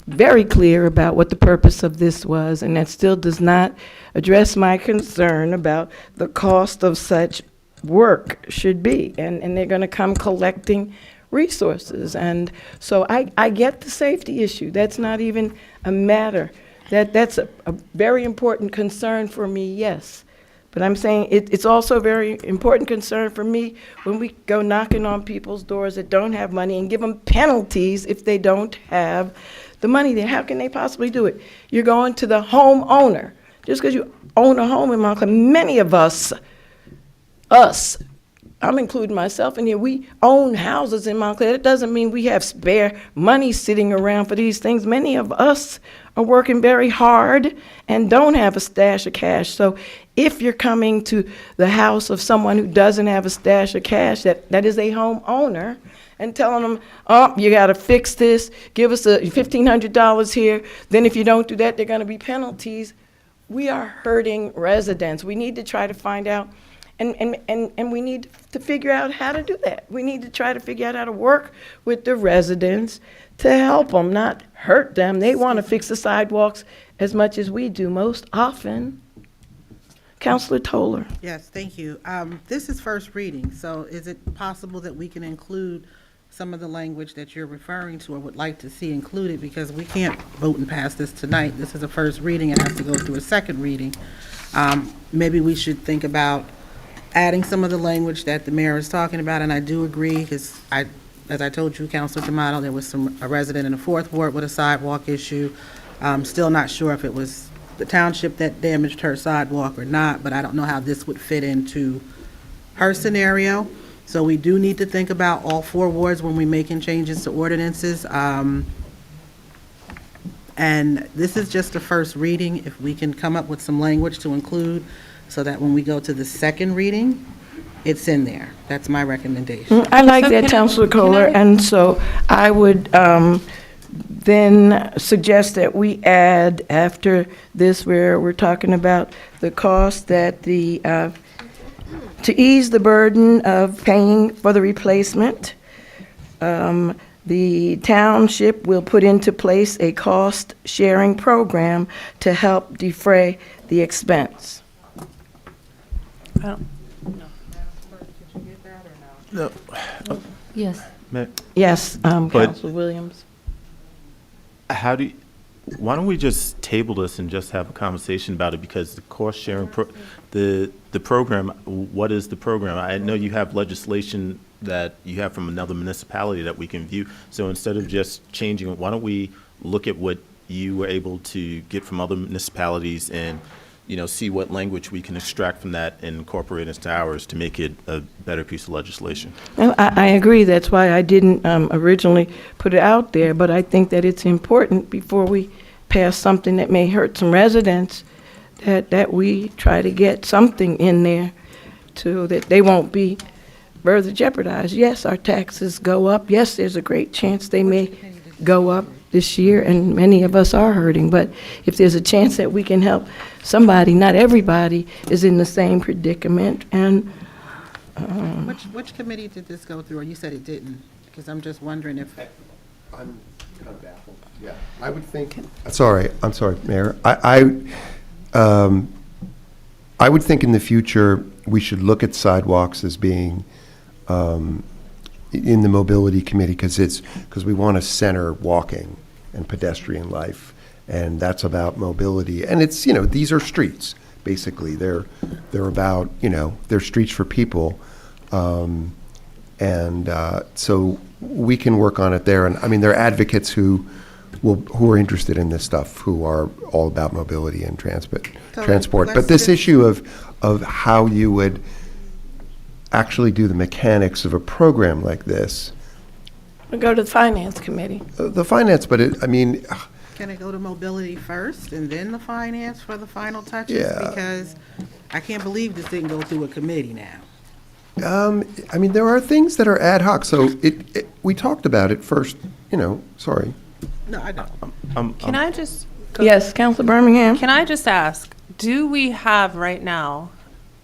very clear about what the purpose of this was, and that still does not address my concern about the cost of such work should be. And they're going to come collecting resources. And so I get the safety issue. That's not even a matter. That's a very important concern for me, yes. But I'm saying it's also a very important concern for me when we go knocking on people's doors that don't have money and give them penalties if they don't have the money there. How can they possibly do it? You're going to the homeowner. Just because you own a home in Montclair, many of us, I'm including myself in here, we own houses in Montclair. That doesn't mean we have spare money sitting around for these things. Many of us are working very hard and don't have a stash of cash. So if you're coming to the house of someone who doesn't have a stash of cash, that is a homeowner, and telling them, oh, you got to fix this, give us $1,500 here, then if you don't do that, there are going to be penalties. We are hurting residents. We need to try to find out, and we need to figure out how to do that. We need to try to figure out how to work with the residents to help them, not hurt them. They want to fix the sidewalks as much as we do most often. Councilor Toller. Yes, thank you. This is first reading, so is it possible that we can include some of the language that you're referring to or would like to see included? Because we can't vote and pass this tonight. This is a first reading. It has to go through a second reading. Maybe we should think about adding some of the language that the mayor is talking about, and I do agree, because as I told you, Councilor D'Amato, there was a resident in the 4th Ward with a sidewalk issue. Still not sure if it was the township that damaged her sidewalk or not, but I don't know how this would fit into her scenario. So we do need to think about all 4 wards when we're making changes to ordinances. And this is just a first reading. If we can come up with some language to include so that when we go to the second reading, it's in there. That's my recommendation. I like that, Councilor Kohler, and so I would then suggest that we add after this where we're talking about the cost that to ease the burden of paying for the replacement, the township will put into place a cost-sharing program to help defray the expense. I don't, No. Yes. Yes, But- Council Williams. Why don't we just table this and just have a conversation about it, because the cost sharing, the program, what is the program? I know you have legislation that you have from another municipality that we can view, so instead of just changing it, why don't we look at what you were able to get from other municipalities and, see what language we can extract from that and incorporate into ours to make it a better piece of legislation? Well, I agree. That's why I didn't originally put it out there, but I think that it's important before we pass something that may hurt some residents, that we try to get something in there so that they won't be further jeopardized. Yes, our taxes go up. Yes, there's a great chance they may go up this year, and many of us are hurting. But if there's a chance that we can help somebody, not everybody is in the same predicament. And Which committee did this go through? Or you said it didn't? Because I'm just wondering if. I'm kind of baffled. Yeah, I would think. I'm sorry, Mayor. I would think in the future we should look at sidewalks as being in the mobility committee, because we want to center walking and pedestrian life, and that's about mobility. And it's, these are streets, basically. They're about, they're streets for people. So we can work on it there. And I mean, there are advocates who are interested in this stuff, who are all about mobility and transport. But this issue of how you would actually do the mechanics of a program like this. we go to the Finance Committee. The finance, but Can it go to mobility first and then the finance for the final touches? Yeah. Because I can't believe this didn't go through a committee now. There are things that are ad hoc, so we talked about it first, sorry. No, I don't. can I just? Yes, Councilor Birmingham? Can I just ask, do we have right now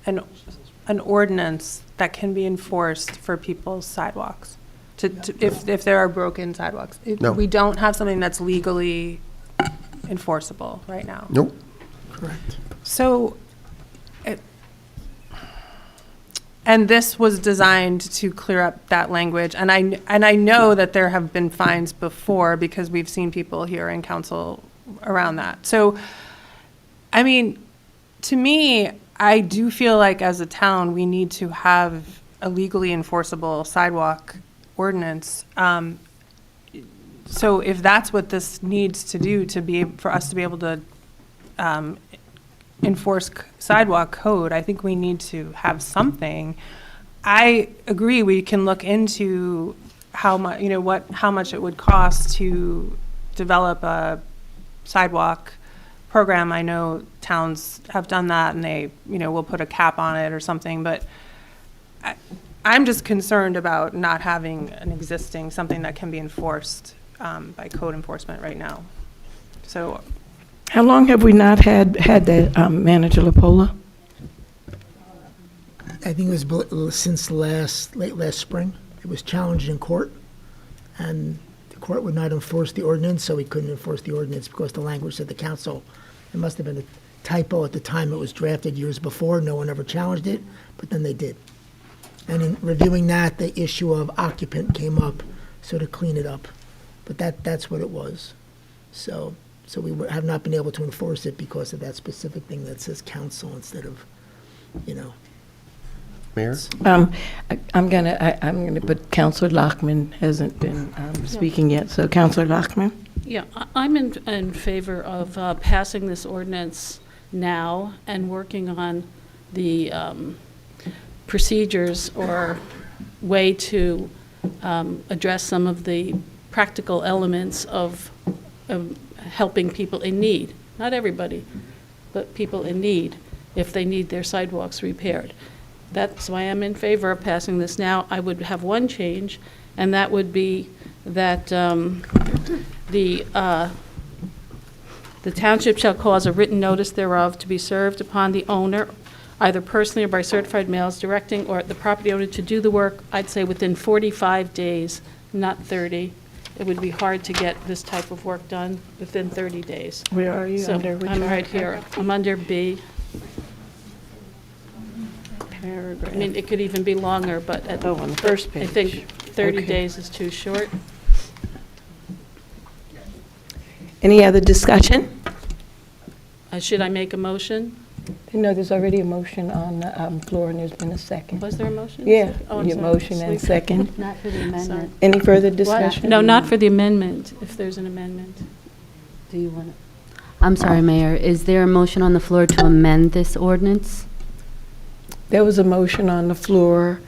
an ordinance that can be enforced for people's sidewalks? If there are broken sidewalks? No. We don't have something that's legally enforceable right now? Nope. Correct. So, and this was designed to clear up that language, and I know that there have been fines before because we've seen people here in council around that. So, I mean, to me, I do feel like as a town, we need to have a legally enforceable sidewalk ordinance. So if that's what this needs to do for us to be able to enforce sidewalk code, I think we need to have something. I agree, we can look into how much, how much it would cost to develop a sidewalk program. I know towns have done that, and they, will put a cap on it or something, but I'm just concerned about not having something that can be enforced by code enforcement right now. So, How long have we not had that, Manager LaPola? I think it was since late last spring. It was challenged in court, and the court would not enforce the ordinance, so we couldn't enforce the ordinance because the language said the council. It must have been a typo at the time it was drafted years before. No one ever challenged it, but then they did. And in reviewing that, the issue of occupant came up, so to clean it up. But that's what it was. So we have not been able to enforce it because of that specific thing that says council instead of, Mayor? I'm gonna, but Councilor Lockman hasn't been speaking yet, so Councilor Lockman? Yeah, I'm in favor of passing this ordinance now and working on the procedures or way to address some of the practical elements of helping people in need. Not everybody, but people in need if they need their sidewalks repaired. That's why I'm in favor of passing this now. I would have one change, and that would be that the township shall cause a written notice thereof to be served upon the owner, either personally or by certified mails, directing or the property owner to do the work, I'd say within 45 days, not 30. It would be hard to get this type of work done within 30 days. Where are you? So Under which I'm one? right here. I'm under B. I mean, it could even be longer, but at, Oh, on the first I page. think 30 Okay. days is too short. Any other discussion? Should I make a motion? No, there's already a motion on the floor, and there's been a second. Was there a motion? Yeah, Oh, I'm your sorry. motion and Sleep. second. Not for the amendment. Any further What? discussion? No, not for the amendment, if there's an amendment. Do you want to? I'm sorry, Mayor. Is there a motion on the floor to amend this ordinance? There was a motion on the floor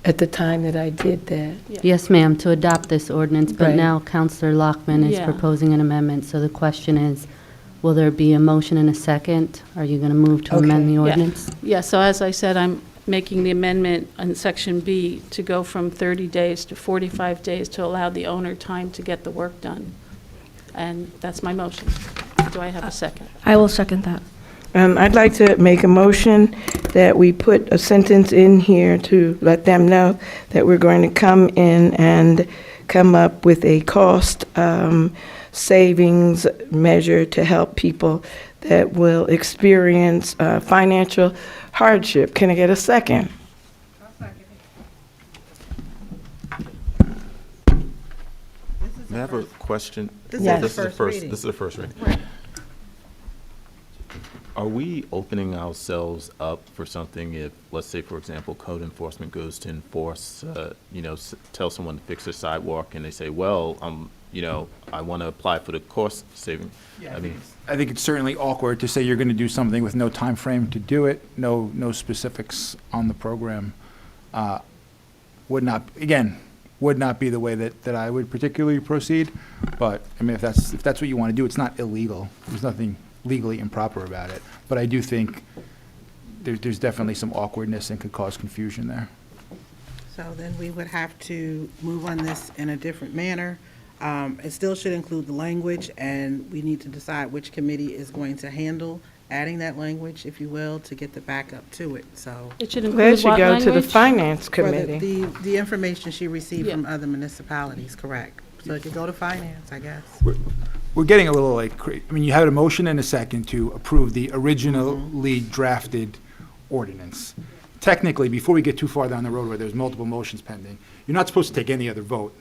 at the time that I did that. Yes, ma'am, to adopt this ordinance, but Right. now Counselor Lockman is Yeah. proposing an amendment. So the question is, will there be a motion and a second? Are you going to move to amend the Yeah. ordinance? Yeah, so as I said, I'm making the amendment on Section B to go from 30 days to 45 days to allow the owner time to get the work done. And that's my motion. Do I have a second? I will second that. I'd like to make a motion that we put a sentence in here to let them know that we're going to come in and come up with a cost savings measure to help people that will experience financial hardship. Can I get a second? May I have a question? This is the This first reading. This is the first reading. Are we opening ourselves up for something if, let's say, for example, code enforcement goes to enforce, tell someone to fix their sidewalk and they say, well, I want to apply for the cost saving? I mean, I think it's certainly awkward to say you're going to do something with no time frame to do it, no specifics on the program. Would not be the way that I would particularly proceed. But, I mean, if that's what you want to do, it's not illegal. There's nothing legally improper about it. But I do think there's definitely some awkwardness and could cause confusion there. So then we would have to move on this in a different manner. It still should include the language, and we need to decide which committee is going to handle adding that language, if you will, to get the backup to it, so. It should That include should what go to the language? Finance For Committee. the information she received Yeah. from other municipalities, correct. So it could go to finance, I guess. We're getting a little you had a motion and a second to approve the originally drafted ordinance. Technically, before we get too far down the road where there's multiple motions pending, you're not supposed to take any other vote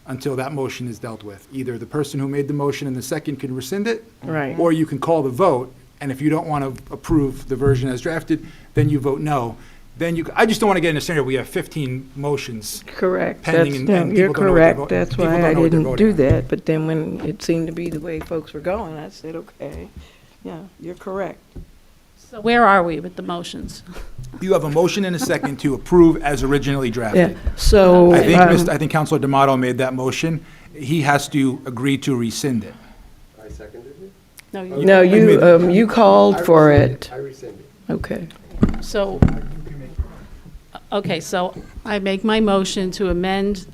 until that motion is dealt with. Either the person who made the motion and the second can rescind it, Right. or you can call the vote, and if you don't want to approve the version as drafted, then you vote no. I just don't want to get in a scenario where we have 15 motions. Correct. Pending That's, and you're people don't know what they're correct. vote- That's people why don't I know what they're didn't do voting on. that. But then when it seemed to be the way folks were going, I said, okay, yeah, you're correct. So where are we with the motions? You have a motion and a second to approve as originally Yeah, drafted. so. I think Councilor D'Amato made that motion. He has to agree to rescind it. I seconded it. No, you. No, you called for it. I rescinded. Okay. So, okay, so I make my motion to amend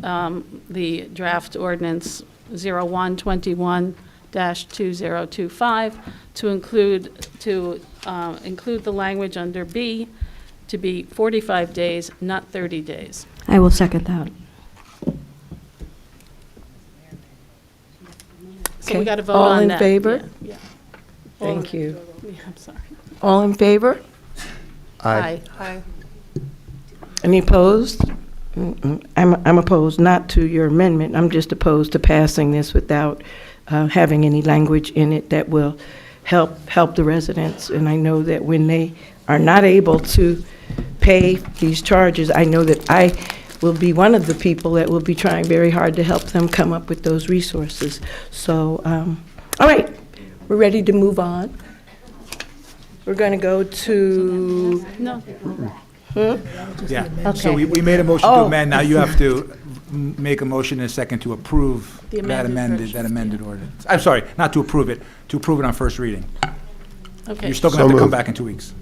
the draft ordinance 0121-2025 to include the language under B to be 45 days, not 30 days. I will second that. So we Okay. got to vote All on in that. favor? Yeah. Thank you. Yeah, I'm sorry. All in favor? Aye. Any opposed? I'm opposed, not to your amendment. I'm just opposed to passing this without having any language in it that will help the residents. And I know that when they are not able to pay these charges, I know that I will be one of the people that will be trying very hard to help them come up with those resources. So, all right, we're ready to move on. We're going to go to, No. Yeah. Okay. So we made a motion to Oh. amend. Now you have to make a motion and a second to approve The that amended amended ordinance. I'm sorry, not to approve it, to approve it on first reading. Okay. You're still going to have to come back in 2 weeks.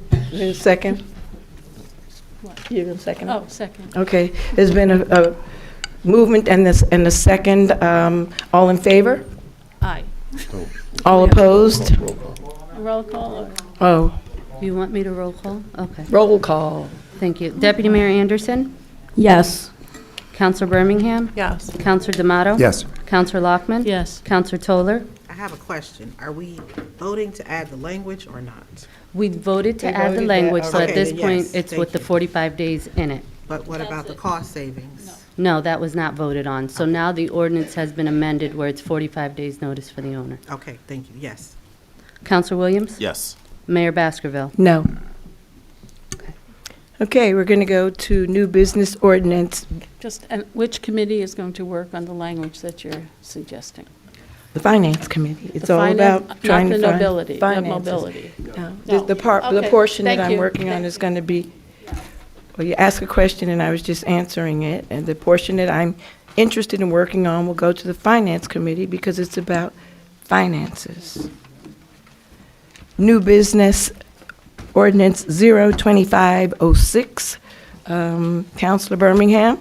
second? You're going to second? Oh, second. Okay, there's been a movement and a second. All in favor? Aye. All opposed? Roll call or? Oh, You want me to roll call? Okay, roll call. thank you. Deputy Mayor Anderson? Yes. Counselor Birmingham? Yes. Counselor D'Amato? Yes. Counselor Lockman? Yes. Counselor Toller? I have a question. Are we voting to add the language or not? We voted to We add the voted language, that, so at okay. this Okay, point, yes, it's thank with the you. 45 days in it. But what about the cost savings? No, that was not voted on. So now the ordinance has been amended where it's 45 days notice for the owner. Okay, thank you, yes. Counselor Williams? Yes. Mayor Baskerville? No. Okay, we're going to go to new business ordinance. Just, and which committee is going to work on the language that you're suggesting? The Finance Committee. It's The all finance- about trying to Not the find nobility, not finances. mobility. No, No. the Okay, portion that thank I'm you. working on is going to be, well, you asked a question and I was just answering it, and the portion that I'm interested in working on will go to the Finance Committee because it's about finances. New business ordinance 0-25-06, Councilor Birmingham.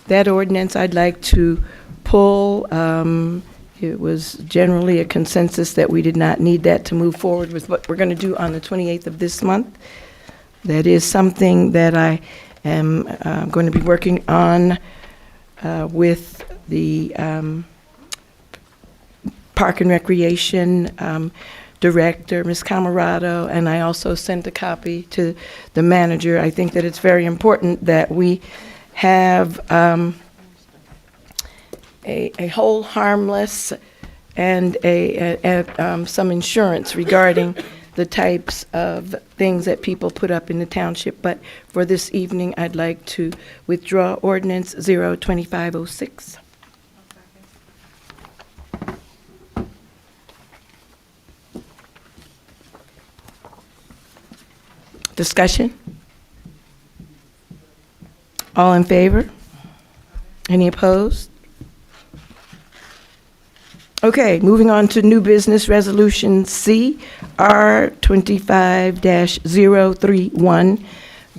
That ordinance I'd like to pull. It was generally a consensus that we did not need that to move forward with what we're going to do on the 28th of this month. That is something that I am going to be working on with the Park and Recreation Director, Ms. Camarado, and I also sent a copy to the manager. I think that it's very important that we have a hold harmless and some insurance regarding the types of things that people put up in the township. But for this evening, I'd like to withdraw ordinance 0-25-06. Discussion? All in favor? Any opposed? Okay, moving on to new business resolution C, R 25-031,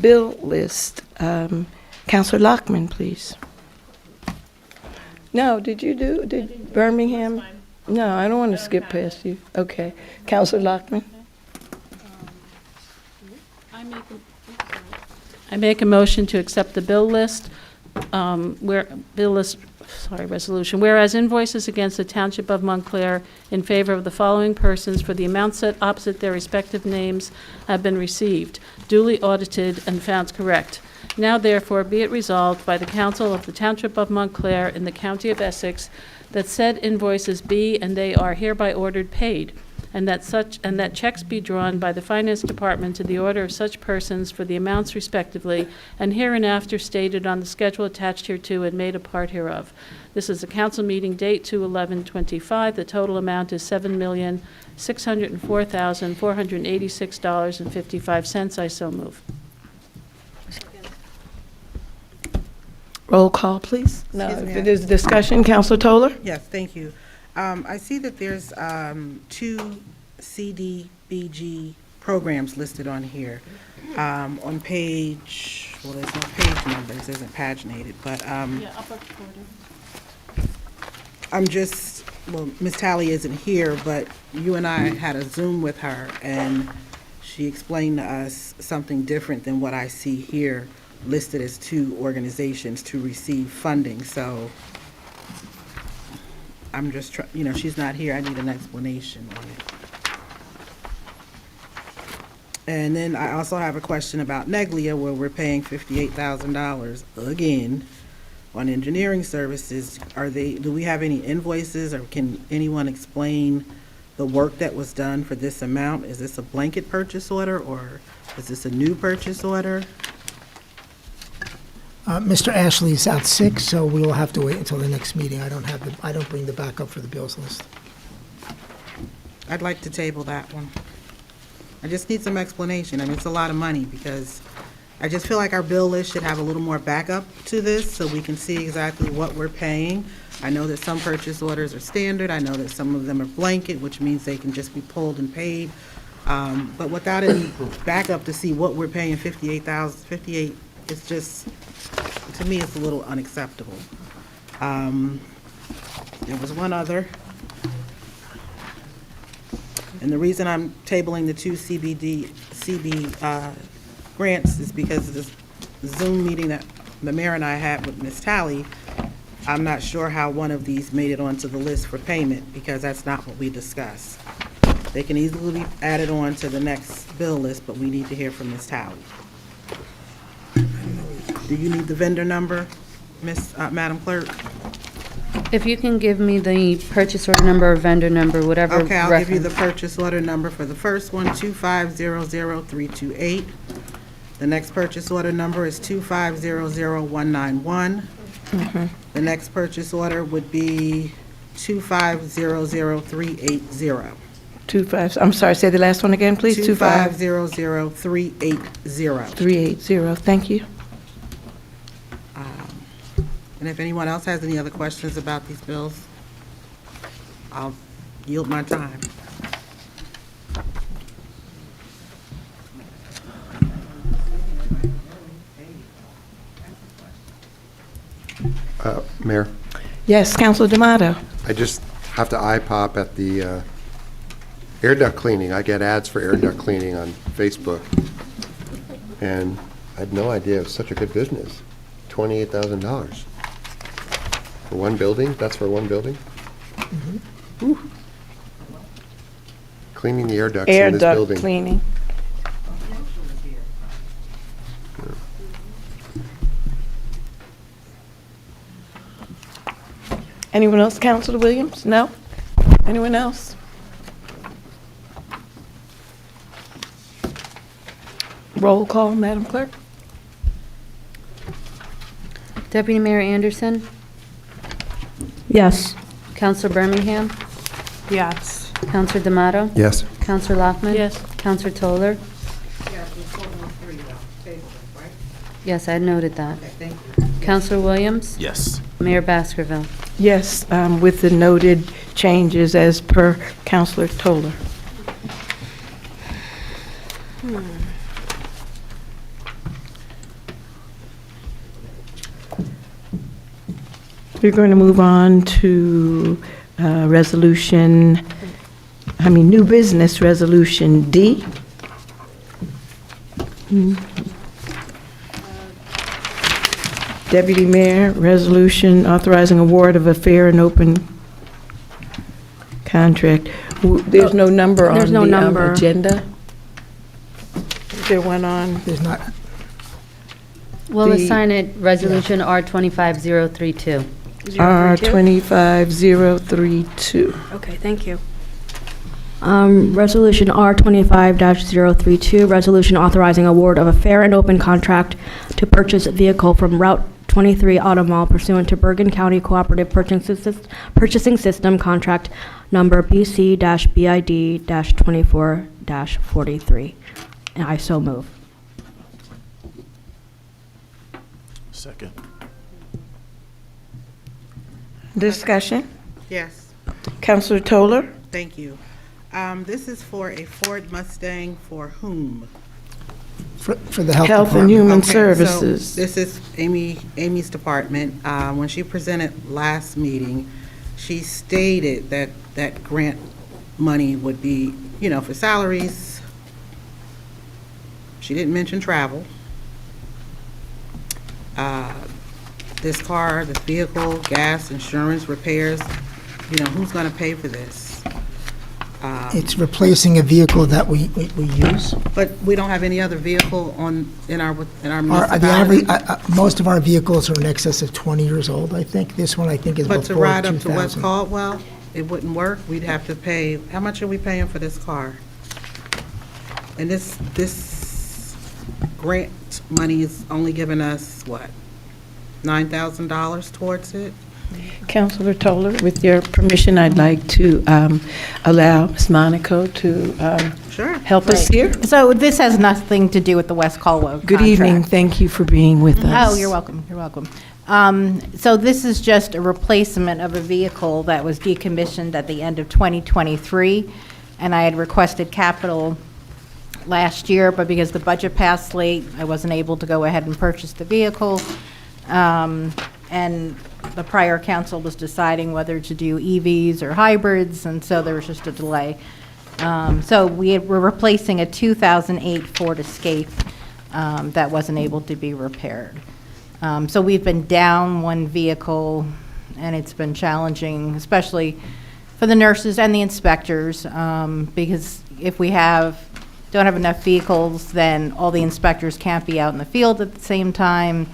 bill list. Counselor Lockman, please. No, did Birmingham? No, I don't want to skip past you. Okay, Counselor Lockman. I make a motion to accept the bill list, resolution. Whereas invoices against the Township of Montclair in favor of the following persons for the amount set opposite their respective names have been received, duly audited and found correct. Now therefore be it resolved by the Council of the Township of Montclair in the County of Essex that said invoices be and they are hereby ordered paid, and that checks be drawn by the Finance Department to the order of such persons for the amounts respectively, and hereinafter stated on the schedule attached hereto and made a part hereof. This is a council meeting date 2/11/25. The total amount is $7,604,486.55. I so move. Roll call, please. No, Excuse me, if there's discussion, Counselor Toller? Yes, thank you. I see that there's 2 CDBG programs listed on here. On page, well, there's no page numbers, isn't paginated, but Upper quarter. I'm just, well, Ms. Talley isn't here, but you and I had a Zoom with her, and she explained to us something different than what I see here listed as 2 organizations to receive funding, so I'm just she's not here, I need an explanation on it. And then I also have a question about Neglia, where we're paying $58,000 again on engineering services. Do we have any invoices, or can anyone explain the work that was done for this amount? Is this a blanket purchase order, or is this a new purchase order? Mr. Ashley is out sick, so we will have to wait until the next meeting. I don't bring the backup for the bills list. I'd like to table that one. I just need some explanation. I mean, it's a lot of money, because I just feel like our bill list should have a little more backup to this so we can see exactly what we're paying. I know that some purchase orders are standard. I know that some of them are blanket, which means they can just be pulled and paid. But without any backup to see what we're paying, $58, it's just, to me, it's a little unacceptable. There was one other. And the reason I'm tabling the 2 CB grants is because of this Zoom meeting that the mayor and I had with Ms. Talley. I'm not sure how one of these made it onto the list for payment, because that's not what we discussed. They can easily be added on to the next bill list, but we need to hear from Ms. Talley. Do you need the vendor number, Madam Clerk? If you can give me the purchase order number or vendor number, whatever. Okay, I'll give you the reference. purchase order number for the first one, 2500328. The next purchase order number is 2500191. The next purchase order would be 2500380. 25, I'm sorry, say the last one again, please. 2500380. 380, thank you. And if anyone else has any other questions about these bills, I'll yield my time. Mayor, Yes, Councilor D'Amato. I just have to eye pop at the air duct cleaning. I get ads for air duct cleaning on Facebook, and I had no idea it was such a good business. $28,000 for one building. That's for one building. Ooh. Cleaning the air ducts Air in this duct building. cleaning. Anyone else, Councilor Williams? No? Anyone else? Roll call, Madam Clerk. Deputy Mayor Anderson, Yes. Counselor Birmingham, Yes. Counselor D'Amato, Yes. Counselor Lockman. Yes. Counselor Toller. Yes, I had noted that. Thank you. Counselor Williams, Yes. Mayor Baskerville. Yes, with the noted changes as per Councilor Toller. We're going to move on to new business resolution D. Deputy Mayor, resolution authorizing award of a fair and open contract. There's no number on There's no the number. agenda? Is there one on? There's not, We'll The- assign it Resolution R-25032. R-25032. Okay, thank you. Resolution R-25-032, resolution authorizing award of a fair and open contract to purchase a vehicle from Route 23 AutoMall pursuant to Bergen County Cooperative Purchasing System Contract Number BC-BID-24-43. And I so move. Second. Discussion? Yes, Councilor Toller? thank you. This is for a Ford Mustang for whom? for the health Health and department. Human Okay, so Services. this is Amy's department. When she presented last meeting, she stated that that grant money would be, for salaries. She didn't mention travel. This car, this vehicle, gas, insurance, repairs, who's going to pay for this? It's replacing a vehicle that we use. But we don't have any other vehicle in our The municipality. average, most of our vehicles are in excess of 20 years old, I think. This one, I think, is But before to ride up to 2000. West Caldwell, it wouldn't work. We'd have to pay, how much are we paying for this car? And this grant money is only giving us, what, $9,000 towards it? Councilor Toller, with your permission, I'd like to allow Ms. Monaco to Sure. help us here. So this has nothing to do with the West Caldwell Good evening. contract. Thank you for being with us. Oh, you're welcome, you're welcome. So this is just a replacement of a vehicle that was decommissioned at the end of 2023, and I had requested capital last year, but because the budget passed late, I wasn't able to go ahead and purchase the vehicle. And the prior council was deciding whether to do EVs or hybrids, and so there was just a delay. So we're replacing a 2008 Ford Escape that wasn't able to be repaired. So we've been down one vehicle and it's been challenging, especially for the nurses and the inspectors, because if we don't have enough vehicles, then all the inspectors can't be out in the field at the same time.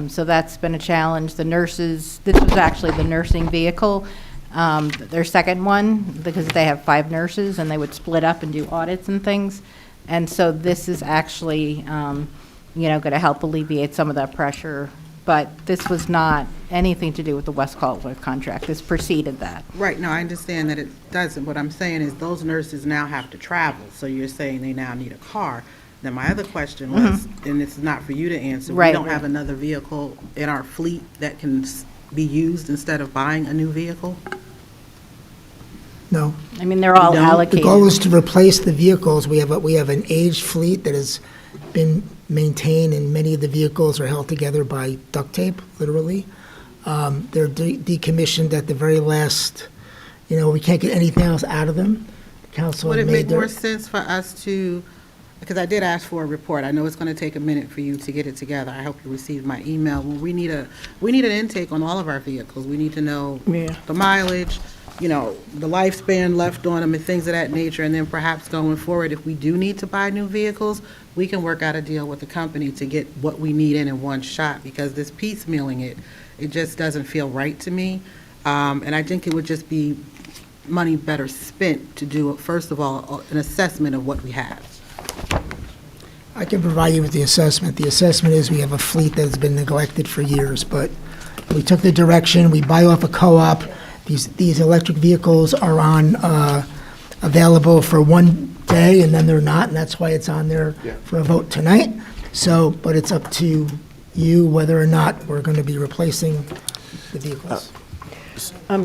So that's been a challenge. The nurses, this was actually the nursing vehicle, their second one, because they have 5 nurses and they would split up and do audits and things. And so this is actually, going to help alleviate some of that pressure. But this was not anything to do with the West Collinsworth contract. This preceded that. Right, no, I understand that it doesn't. What I'm saying is those nurses now have to travel, so you're saying they now need a car. Then my other question was, and it's not for you to answer, we Right, don't right. have another vehicle in our fleet that can be used instead of buying a new vehicle? No. I mean, they're all don't? allocated. The goal is to replace the vehicles. We have an aged fleet that has been maintained, and many of the vehicles are held together by duct tape, literally. They're decommissioned at the very last, we can't get anything else out of them. The council Would it made make their- more sense for us to, because I did ask for a report, I know it's going to take a minute for you to get it together, I hope you received my email. Well, we need an intake on all of our vehicles. We need to know Yeah. the mileage, the lifespan left on them and things of that nature, and then perhaps going forward, if we do need to buy new vehicles, we can work out a deal with the company to get what we need in one shot, because this piecemealing it just doesn't feel right to me. And I think it would just be money better spent to do, first of all, an assessment of what we have. I can provide you with the assessment. The assessment is we have a fleet that has been neglected for years, but we took the direction, we buy off a co-op. These electric vehicles are available for one day, and then they're not, and that's why it's on there for a vote tonight. So, but it's up to you whether or not we're going to be replacing the vehicles.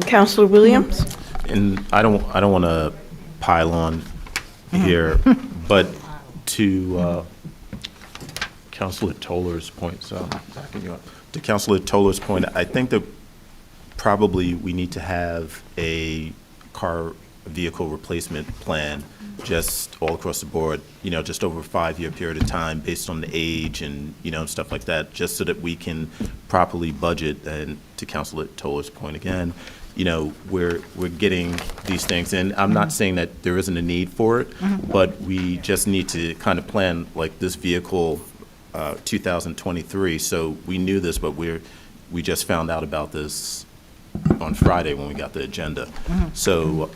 Counselor Williams? And I don't want to pile on here, but to Councilor Toller's point, so I'm backing you up. To Councilor Toller's point, I think that probably we need to have a vehicle replacement plan just all across the board, just over a 5-year period of time based on the age and, stuff like that, just so that we can properly budget. And to Councilor Toller's point again, we're getting these things, and I'm not saying that there isn't a need for it, but we just need to kind of plan like this vehicle 2023. So we knew this, but we just found out about this on Friday when we got the agenda. So,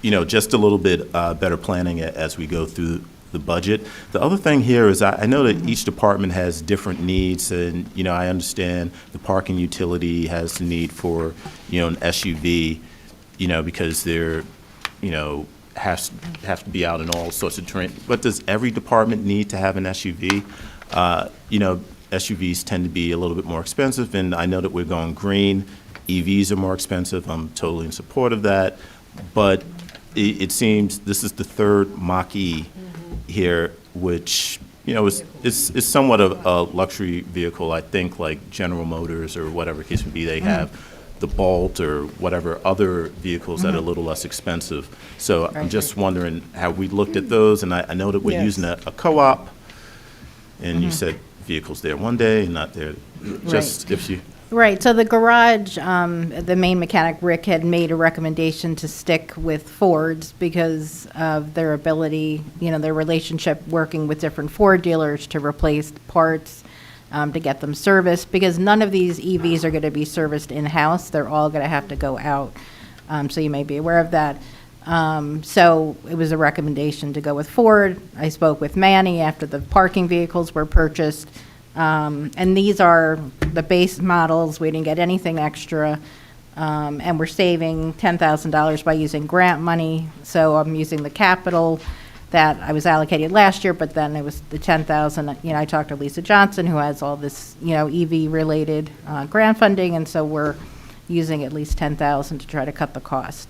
just a little bit better planning as we go through the budget. The other thing here is I know that each department has different needs, and, I understand the parking utility has the need for, an SUV, because they're, have to be out in all sorts of terrain. But does every department need to have an SUV? SUVs tend to be a little bit more expensive, and I know that we're going green. EVs are more expensive. I'm totally in support of that. But it seems this is the third Mach-E here, which, is somewhat of a luxury vehicle. I think like General Motors or whatever case would be, they have the Bolt or whatever other vehicles that are a little less expensive. So I'm just wondering how we looked at those, and I know that we're using a co-op, and you said vehicles there one day and not there. Just if you... Right, so the garage, the main mechanic, Rick, had made a recommendation to stick with Fords because of their ability, their relationship working with different Ford dealers to replace parts, to get them serviced, because none of these EVs are going to be serviced in-house. They're all going to have to go out, so you may be aware of that. So it was a recommendation to go with Ford. I spoke with Manny after the parking vehicles were purchased. And these are the base models. We didn't get anything extra. And we're saving $10,000 by using grant money. So I'm using the capital that I was allocated last year, but then it was the $10,000. I talked to Lisa Johnson, who has all this, EV-related grant funding, and so we're using at least $10,000 to try to cut the cost.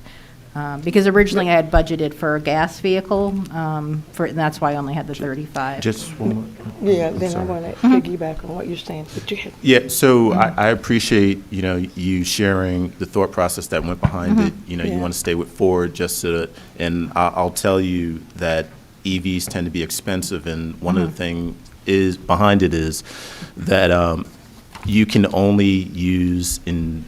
Because originally I had budgeted for a gas vehicle, and that's why I only had the 35. Just one more. Yeah, then I want to piggyback on what you're saying. But you had, Yeah, so I appreciate, you sharing the thought process that went behind it. You want to stay with Ford just so that, and I'll tell you that EVs tend to be expensive, and one of the things behind it is that you can only use in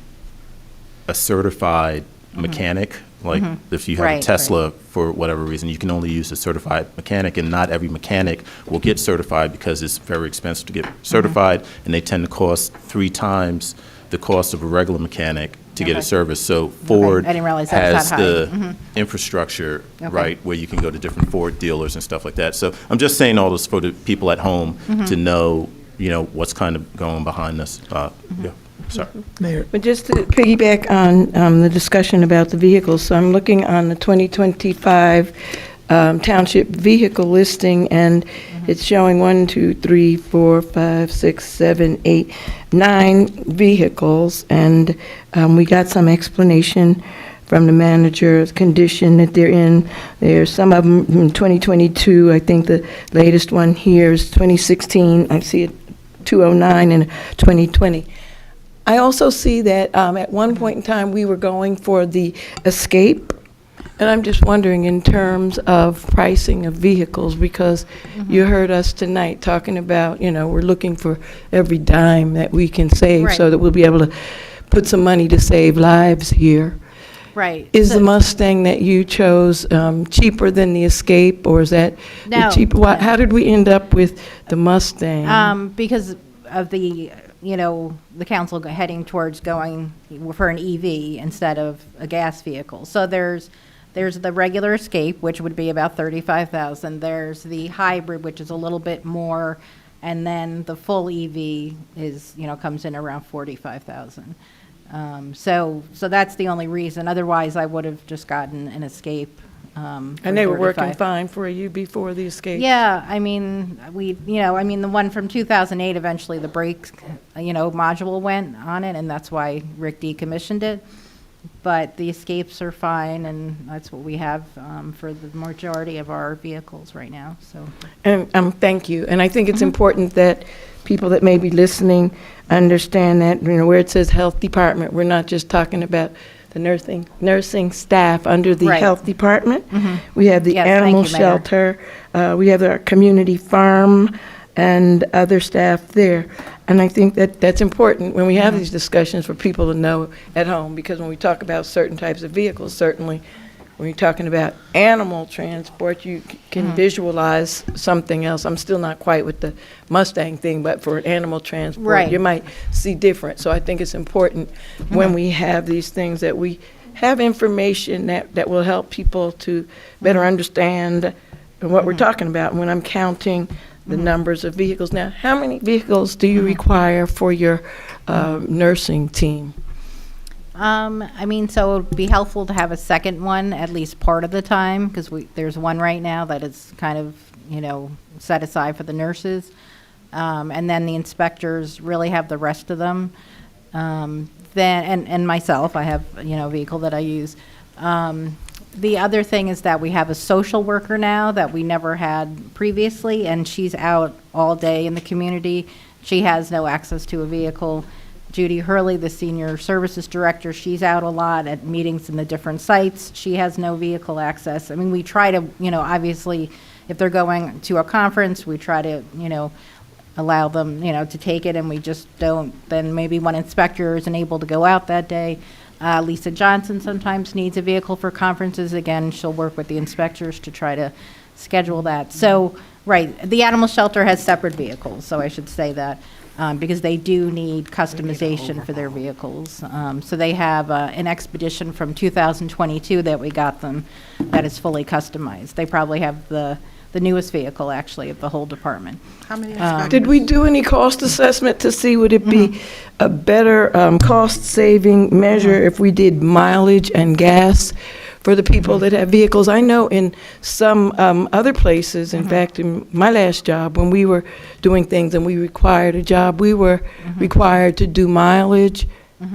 a certified mechanic. Like if you have a Right, Tesla, for whatever reason, you can only use a certified mechanic, and not every mechanic will get certified because it's very expensive to get certified, and they tend to cost 3 times the cost of a regular mechanic to get a service. So Ford I didn't realize that was has that high. the infrastructure, right, where you can go to different Ford dealers and stuff like that. So I'm just saying all this for the people at home to know, what's kind of going behind this. Yeah, sorry. Mayor, But just to piggyback on the discussion about the vehicles, so I'm looking on the 2025 township vehicle listing, and it's showing 1, 2, 3, 4, 5, 6, 7, 8, 9 vehicles, and we got some explanation from the manager of the condition that they're in. There's some of them from 2022. I think the latest one here is 2016. I see it 209 and 2020. I also see that at one point in time, we were going for the Escape, and I'm just wondering in terms of pricing of vehicles, because you heard us tonight talking about, we're looking for every dime that we can save Right. so that we'll be able to put some money to save lives here. Right. Is the Mustang that you chose cheaper than the Escape, or is that the No. cheaper? How did we end up with the Mustang? Because of the council heading towards going for an EV instead of a gas vehicle. So there's the regular Escape, which would be about $35,000. There's the hybrid, which is a little bit more, and then the full EV is, comes in around $45,000. So that's the only reason. Otherwise, I would have just gotten an Escape. And they were working 35. fine for you before the Escape? Yeah, I mean, the one from 2008, eventually the brakes, module went on it, and that's why Rick decommissioned it. But the Escapes are fine, and that's what we have for the majority of our vehicles right now, so. And thank you. And I think it's important that people that may be listening understand that, where it says Health Department, we're not just talking about the nursing staff under the Right. Health Department. We have the Yes, thank animal you, Mayor. shelter, we have our community farm, and other staff there. And I think that that's important when we have these discussions for people to know at home, because when we talk about certain types of vehicles, certainly when you're talking about animal transport, you can visualize something else. I'm still not quite with the Mustang thing, but for animal transport, Right. you might see different. So I think it's important when we have these things that we have information that will help people to better understand what we're talking about. When I'm counting the numbers of vehicles. Now, how many vehicles do you require for your nursing team? So it would be helpful to have a second one at least part of the time, because there's one right now that is kind of, set aside for the nurses. And then the inspectors really have the rest of them. And myself, I have, a vehicle that I use. The other thing is that we have a social worker now that we never had previously, and she's out all day in the community. She has no access to a vehicle. Judy Hurley, the senior services director, she's out a lot at meetings in the different sites. She has no vehicle access. I mean, we try to, obviously, if they're going to a conference, we try to, allow them, to take it, and we just don't. Then maybe one inspector isn't able to go out that day. Lisa Johnson sometimes needs a vehicle for conferences. Again, she'll work with the inspectors to try to schedule that. So, right, the animal shelter has separate vehicles, so I should say that, because they do need customization for their vehicles. So they have an Expedition from 2022 that we got them that is fully customized. They probably have the newest vehicle, actually, of the whole department. How many inspectors? Did we do any cost assessment to see would it be a better cost-saving measure if we did mileage and gas for the people that have vehicles? I know in some other places, in fact, in my last job, when we were doing things and we required a job, we were required to do mileage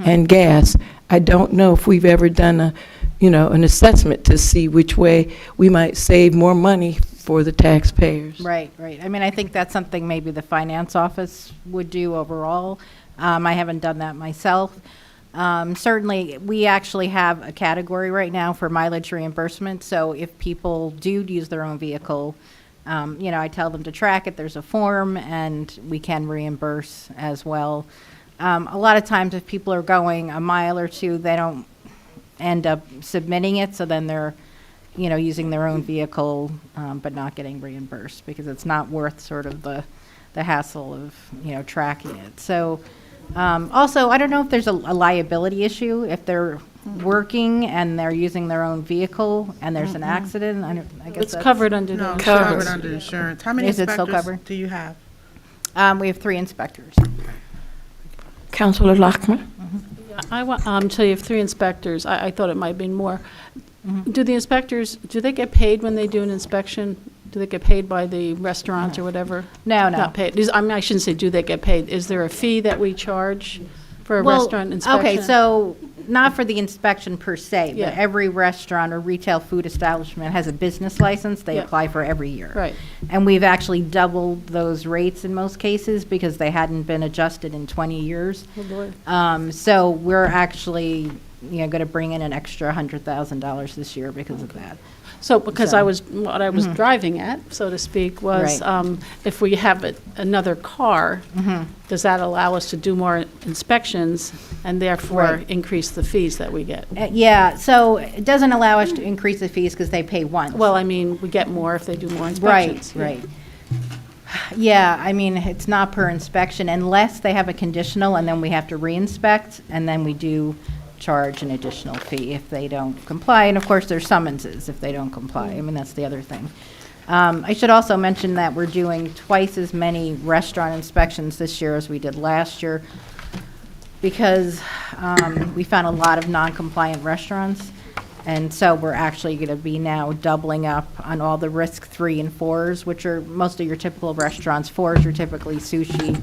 and gas. I don't know if we've ever done an assessment to see which way we might save more money for the taxpayers. Right. I mean, I think that's something maybe the finance office would do overall. I haven't done that myself. Certainly, we actually have a category right now for mileage reimbursement. So if people do use their own vehicle, I tell them to track it. There's a form, and we can reimburse as well. A lot of times if people are going a mile or two, they don't end up submitting it, so then they're, using their own vehicle, but not getting reimbursed because it's not worth sort of the hassle of, tracking it. So, also, I don't know if there's a liability issue if they're working and they're using their own vehicle and there's an accident. I guess It's covered under the No, it's insurance. covered under insurance. How many Is it still inspectors covered? do you have? We have 3 inspectors. Councilor Lockman? I want, so you have 3 inspectors. I thought it might have been more. Do the inspectors, do they get paid when they do an inspection? Do they get paid by the restaurants or whatever? No. Not paid. I shouldn't say do they get paid. Is there a fee that we charge for a Well, restaurant inspection? Okay, so not for the inspection per se, Yeah. but every restaurant or retail food establishment has a business license they Yeah. apply for every year. Right. And we've actually doubled those rates in most cases because they hadn't been adjusted in 20 years. Oh, boy. So we're actually, going to bring in an extra $100,000 this year because of that. So, because So- what I was driving at, so to speak, was Right. if we have another car, Mm-hmm. does that allow us to do more inspections and therefore Right. increase the fees that we get? Yeah, so it doesn't allow us to increase the fees because they pay once. Well, I mean, we get more if they do more Right, inspections. right. Yeah, I mean, it's not per inspection unless they have a conditional and then we have to re-inspect and then we do charge an additional fee if they don't comply. And of course, there's summonses if they don't comply. I mean, that's the other thing. I should also mention that we're doing twice as many restaurant inspections this year as we did last year because we found a lot of non-compliant restaurants. And so we're actually going to be now doubling up on all the risk 3 and 4s, which are most of your typical restaurants. 4s are typically sushi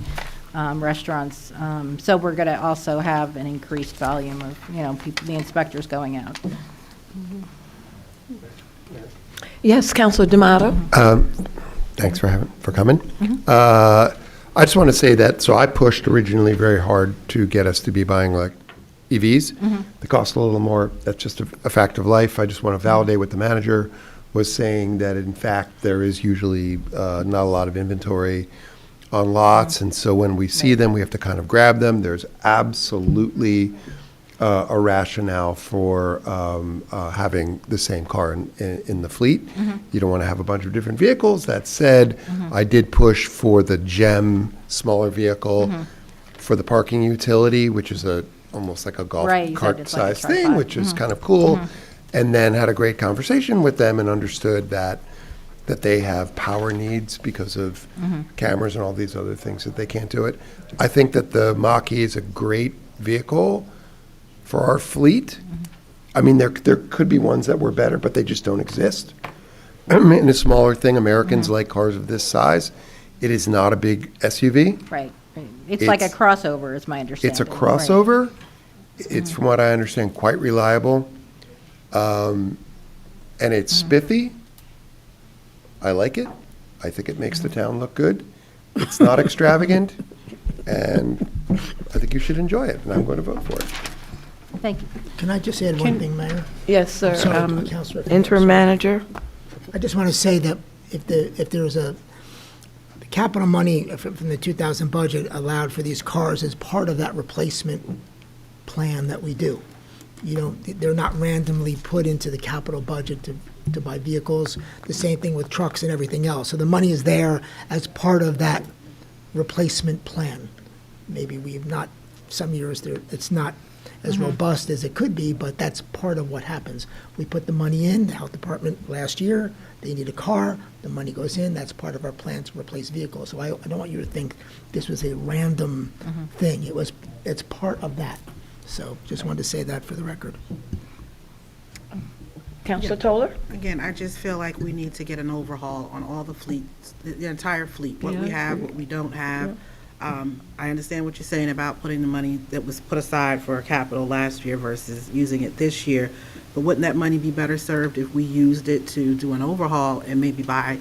restaurants. So we're going to also have an increased volume of, people, the inspectors going out. Yes, Councilor D'Amato? Thanks for coming. I just want to say that, so I pushed originally very hard to get us to be buying like EVs. They cost a little more. That's just a fact of life. I just want to validate what the manager was saying, that in fact there is usually not a lot of inventory on lots, and so when we see them, we have to kind of grab them. There's absolutely a rationale for having the same car in the fleet. You don't want to have a bunch of different vehicles. That said, I did push for the GEM smaller vehicle for the parking utility, which is almost like a golf Right, you said cart it's like a size thing, tripod. which is kind of cool. And then had a great conversation with them and understood that they have power needs because of cameras and all these other things that they can't do it. I think that the Mach-E is a great vehicle for our fleet. I mean, there could be ones that were better, but they just don't exist. In a smaller thing, Americans like cars of this size. It is not a big SUV. Right. It's like a crossover, is my understanding. It's a crossover. It's, from what I understand, quite reliable. And it's spiffy. I like it. I think it makes the town look good. It's not extravagant. And I think you should enjoy it, and I'm going to vote for it. Thank you. Can I just add one thing, Mayor? Yes, sir. Sorry, Councilor. Interim manager? I just want to say that if there was the capital money from the 2000 budget allowed for these cars as part of that replacement plan that we do. They're not randomly put into the capital budget to buy vehicles. The same thing with trucks and everything else. So the money is there as part of that replacement plan. Maybe we've not, some years it's not as robust as it could be, but that's part of what happens. We put the money in, the health department last year, they need a car, the money goes in, that's part of our plan to replace vehicles. So I don't want you to think this was a random thing. It's part of that. So just wanted to say that for the record. Councilor Toller? Again, I just feel like we need to get an overhaul on all the fleets, the entire fleet, what we have, what we don't have. I understand what you're saying about putting the money that was put aside for capital last year versus using it this year, but wouldn't that money be better served if we used it to do an overhaul and maybe buy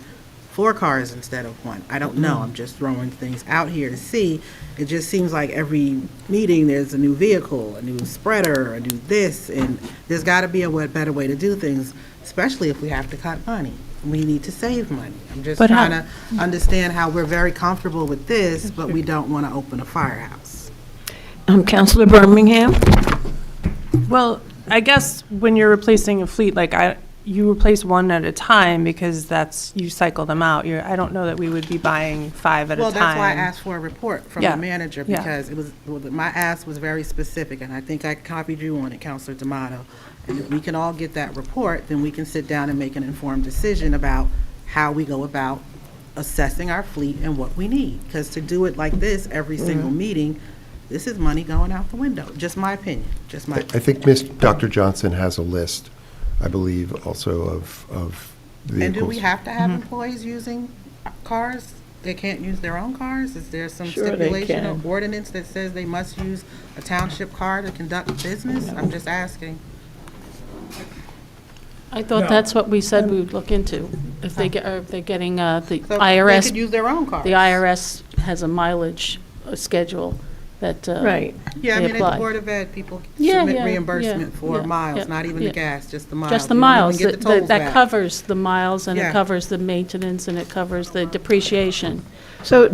4 cars instead of 1? I don't know, I'm just throwing things out here to see. It just seems like every meeting there's a new vehicle, a new spreader, a new this, and there's got to be a better way to do things, especially if we have to cut money. We need to save money. I'm just trying to understand how we're very comfortable with this, but we don't want to open a firehouse. Councilor Birmingham? Well, I guess when you're replacing a fleet, you replace one at a time because you cycle them out. I don't know that we would be buying 5 at a time. Well, that's why I asked for a report from Yeah. the manager, Yeah. because my ask was very specific, and I think I copied you on it, Counselor D'Amato. And if we can all get that report, then we can sit down and make an informed decision about how we go about assessing our fleet and what we need. Because to do it like this every single meeting, this is money going out the window. Just my opinion, just my I think Dr. Johnson has a list, I believe, also of vehicles. And do we have to have employees using cars? They can't use their own cars? Is there some Sure they stipulation or can. ordinance that says they must use a township car to conduct business? I'm just asking. I thought that's what we said we would look into. If they get, or if they're getting, the So they IRS. could use their own cars. The IRS has a mileage schedule that Right. Yeah, I they mean, at the apply. Board of Ed, people Yeah, submit yeah, reimbursement yeah, for yeah, miles, yeah, not even yeah. the gas, just the miles. Just the You don't even miles. get the tolls That back. covers the miles, and Yeah. it covers the maintenance, and it covers the depreciation. So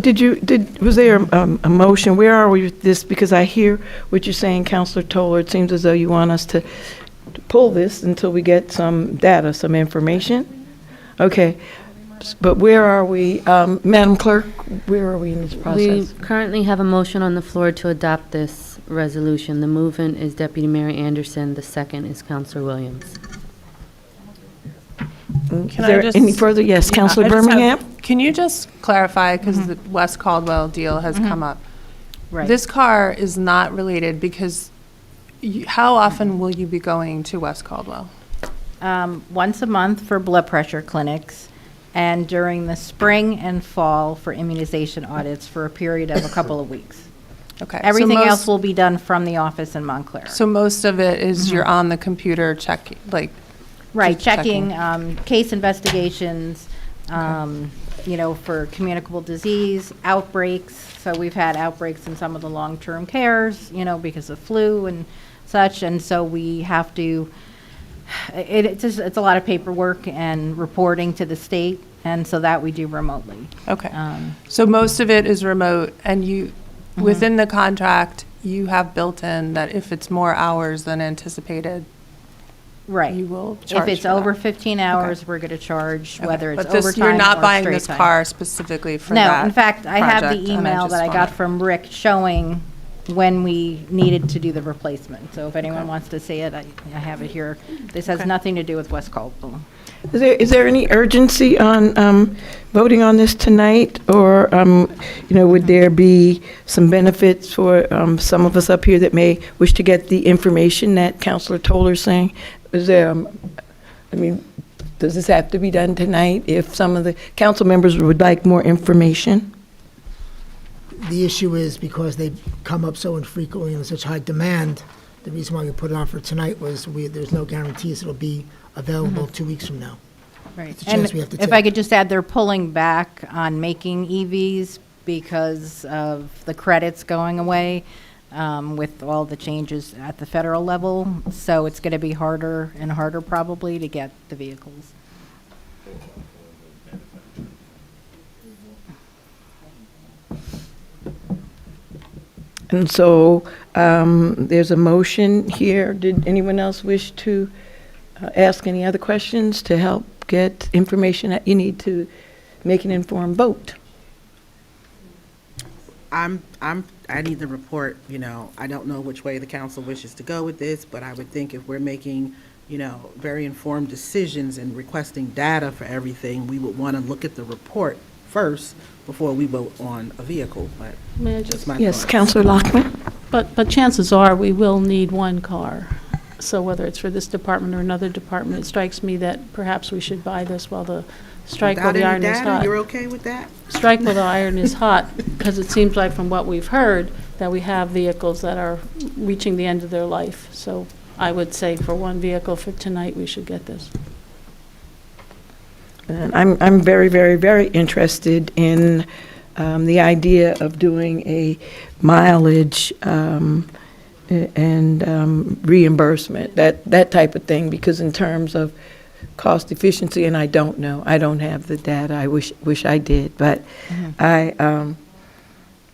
was there a motion? Where are we with this? Because I hear what you're saying, Counselor Toller. It seems as though you want us to pull this until we get some data, some information. Okay. But where are we? Madam Clerk, where are we in this We process? currently have a motion on the floor to adopt this resolution. The movement is Deputy Mayor Anderson. The second is Counselor Williams. Is Can I there just- any further? Yes, Yeah, Counselor I just have- Birmingham? Can you just clarify, because the West Caldwell deal has come up. Right. This car is not related because how often will you be going to West Caldwell? Once a month for blood pressure clinics, and during the spring and fall for immunization audits for a period of a couple of weeks. Okay. so Everything else most- will be done from the office in Montclair. So most of it is you're on the computer checking, Right, just checking. checking case investigations, for communicable disease, outbreaks. So we've had outbreaks in some of the long-term cares, because of flu and such. And so we have to, it's a lot of paperwork and reporting to the state. And so that we do remotely. Okay. So most of it is remote, and within the contract, you have built in that if it's more hours than anticipated, Right. you will charge If it's for that. over 15 hours, we're going to charge, Okay. whether it's But this- overtime You're not or buying straight this time. car specifically for No, that in fact, I have project, the and email just that I got want- from Rick showing when we needed to do the replacement. So if anyone wants to see it, I have it here. This has nothing to do with West Caldwell. Is there any urgency on voting on this tonight? Or, would there be some benefits for some of us up here that may wish to get the information that Counselor Toller's saying? Is there, does this have to be done tonight if some of the council members would like more information? The issue is because they come up so infrequently and such high demand, the reason why we put it on for tonight was there's no guarantees it'll be available 2 weeks from now. Right. It's a chance we have to If I take. could just add, they're pulling back on making EVs because of the credits going away with all the changes at the federal level. So it's going to be harder and harder probably to get the vehicles. And so there's a motion here. Did anyone else wish to ask any other questions to help get information that you need to make an informed vote? I need the report, I don't know which way the council wishes to go with this, but I would think if we're making, very informed decisions and requesting data for everything, we would want to look at the report first before we vote on a vehicle, but May I just just, my Yes, thoughts. Counselor Lockman? but chances are, we will need one car. So whether it's for this department or another department, it strikes me that perhaps we should buy this while the strike while Without the any iron is data, hot. you're okay with that? Strike while the iron is hot, because it seems like from what we've heard, that we have vehicles that are reaching the end of their life. So I would say for one vehicle for tonight, we should get this. And I'm very, very, very interested in the idea of doing a mileage and reimbursement, that type of thing, because in terms of cost efficiency, and I don't know, I don't have the data, I wish I did, but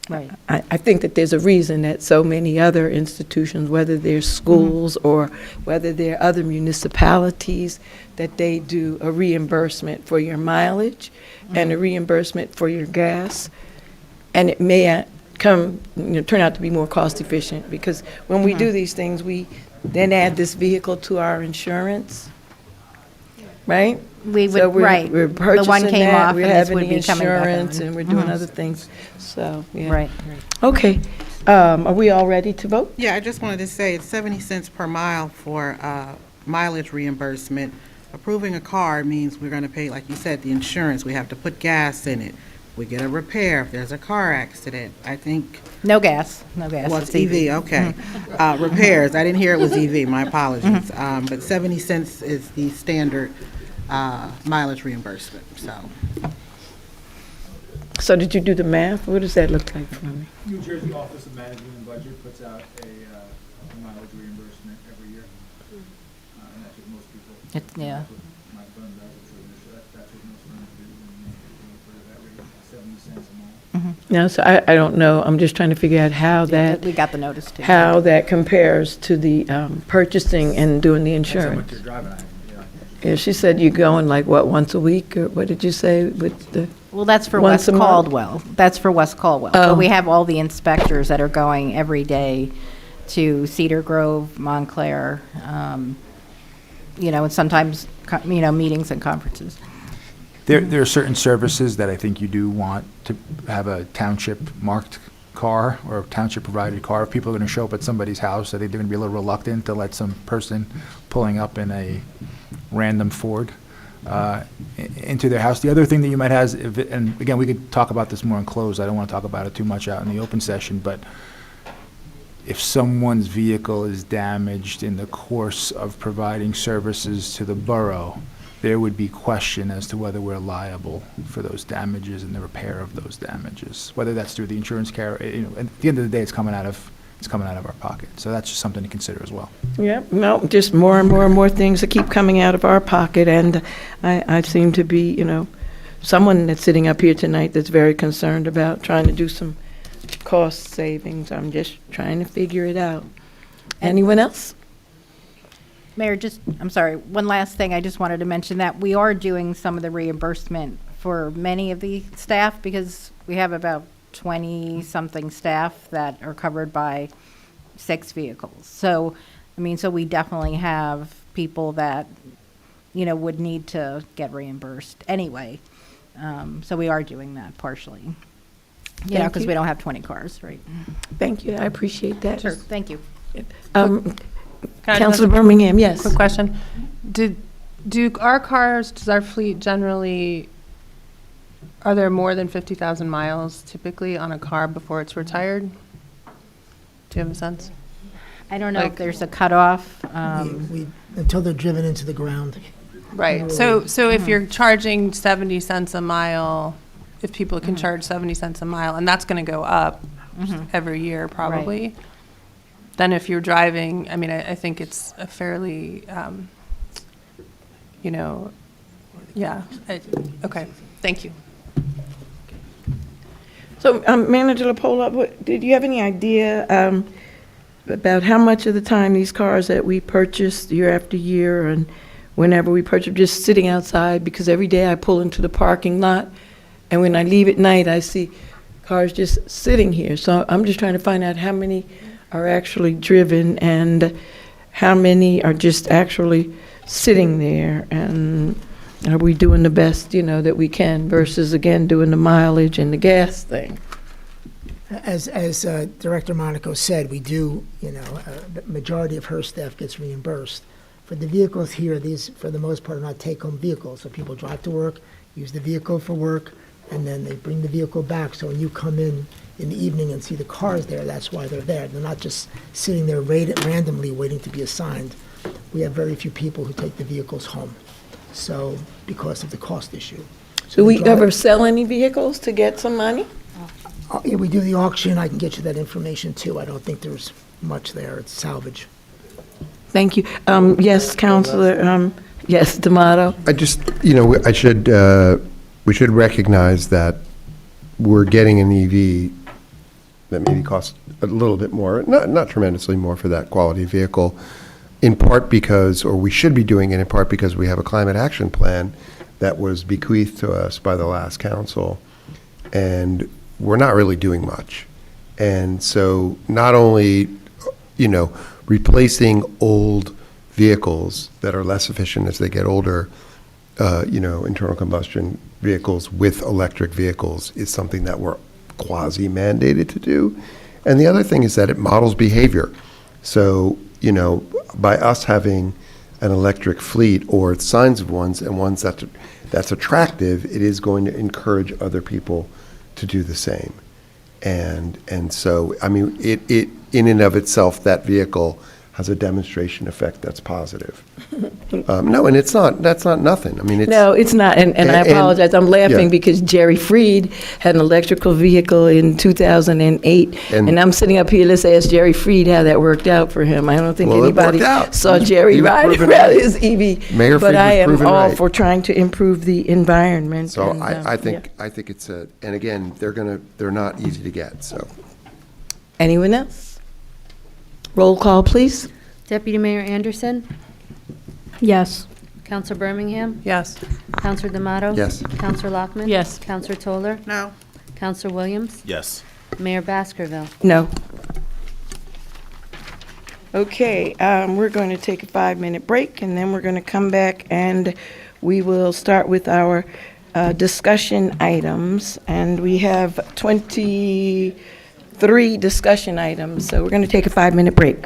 Right. I think that there's a reason that so many other institutions, whether they're schools or whether they're other municipalities, that they do a reimbursement for your mileage and a reimbursement for your gas. And it may turn out to be more cost efficient, because when we do these things, we then add this vehicle to our insurance, right? We would, So we're- right. We're The purchasing one came that, off we're and this having would the be coming back insurance, on. and we're doing other things, so, yeah. Right. Okay, are we all ready to vote? Yeah, I just wanted to say it's 70 cents per mile for mileage reimbursement. Approving a car means we're going to pay, like you said, the insurance. We have to put gas in it. We get a repair if there's a car accident. I think, No gas, no gas. well, it's EV, okay. Repairs, I didn't hear it was EV, my apologies. But 70 cents is the standard mileage reimbursement, so. So did you do the math? What does that look like for me? New Jersey Office of Management and Budget puts out a mileage reimbursement every year. And that's what most people. Yeah. That's what my firm does. That's what most firms do. And they put that rate, 70 cents a mile. No, so I don't know, I'm just trying to figure out how that, We got the notice too. how that compares to the purchasing and doing the That's how much insurance. you're driving at. Yeah, she said you're going like, what, once a week, or what did you say with the? Well, that's for Once West a month? Caldwell. That's for West Caldwell. Oh. But we have all the inspectors that are going every day to Cedar Grove, Montclair, and sometimes, meetings and conferences. There are certain services that I think you do want to have a township marked car or a township provided car. If people are going to show up at somebody's house, I think they're going to be a little reluctant to let some person pulling up in a random Ford into their house. The other thing that you might have is, and again, we could talk about this more in closed. I don't want to talk about it too much out in the open session, but if someone's vehicle is damaged in the course of providing services to the borough, there would be question as to whether we're liable for those damages and the repair of those damages, whether that's through the insurance carrier. At the end of the day, it's coming out of our pocket. So that's just something to consider as well. Yeah, no, just more and more and more things that keep coming out of our pocket, and I seem to be, someone that's sitting up here tonight that's very concerned about trying to do some cost savings. I'm just trying to figure it out. Anyone else? Mayor, I'm sorry, one last thing. I just wanted to mention that we are doing some of the reimbursement for many of the staff, because we have about 20-something staff that are covered by 6 vehicles. So, so we definitely have people that, would need to get reimbursed anyway. So we are doing that partially. Because we don't have 20 cars, right? Thank you, I appreciate that. Sure, thank you. Can I Councilor just- Birmingham, yes. Quick question. Does our fleet generally, are there more than 50,000 miles typically on a car before it's retired? Do you have a sense? I don't know if there's a cutoff. Until they're driven into the ground. Right. So if you're charging 70 cents a mile, if people can charge 70 cents a mile, and that's going to go up every year probably, then if you're driving, I think it's a fairly, okay, thank you. So, Manager LaPola, did you have any idea about how much of the time these cars that we purchase year after year, and whenever we purchase, just sitting outside? Because every day I pull into the parking lot, and when I leave at night, I see cars just sitting here. So I'm just trying to find out how many are actually driven and how many are just actually sitting there, and are we doing the best, that we can, versus, again, doing the mileage and the gas thing? As Director Monaco said, we do, the majority of her staff gets reimbursed. For the vehicles here, these, for the most part, are not take-home vehicles. So people drive to work, use the vehicle for work, and then they bring the vehicle back. So when you come in the evening and see the cars there, that's why they're there. They're not just sitting there randomly waiting to be assigned. We have very few people who take the vehicles home. So, because of the cost issue. Do we ever sell any vehicles to get some money? Yeah, we do the auction. I can get you that information too. I don't think there's much there. It's salvage. Thank you. Yes, Councilor, yes, D'Amato? I just, we should recognize that we're getting an EV that maybe cost a little bit more, not tremendously more for that quality vehicle, in part because, or we should be doing it in part because we have a climate action plan that was bequeathed to us by the last council, and we're not really doing much. And so not only, replacing old vehicles that are less efficient as they get older, internal combustion vehicles with electric vehicles is something that we're quasi-mandated to do. And the other thing is that it models behavior. So, by us having an electric fleet or signs of ones and ones that's attractive, it is going to encourage other people to do the same. And so, it in and of itself, that vehicle has a demonstration effect that's positive. No, and that's not nothing. No, it's not, and I apologize, I'm laughing yeah. because Jerry Freed had an electrical vehicle in 2008, and I'm sitting up here, let's ask Jerry Freed how that worked out for him. I don't think Well, it anybody worked out. saw Jerry He was riding proven around right. his EV. Mayor But Freed I was am proven all right. for trying to improve the environment. So and, I think yeah. it's and again, they're not easy to get, so. Anyone else? Roll call, please. Deputy Mayor Anderson, Yes. Counselor Birmingham, Yes. Counselor D'Amato. Yes. Counselor Lockman. Yes. Counselor Toller, No. Counselor Williams, Yes. Mayor Baskerville. No. Okay, we're going to take a 5-minute break, and then we're going to come back, and we will start with our discussion items. And we have 23 discussion items, so we're going to take a 5-minute break.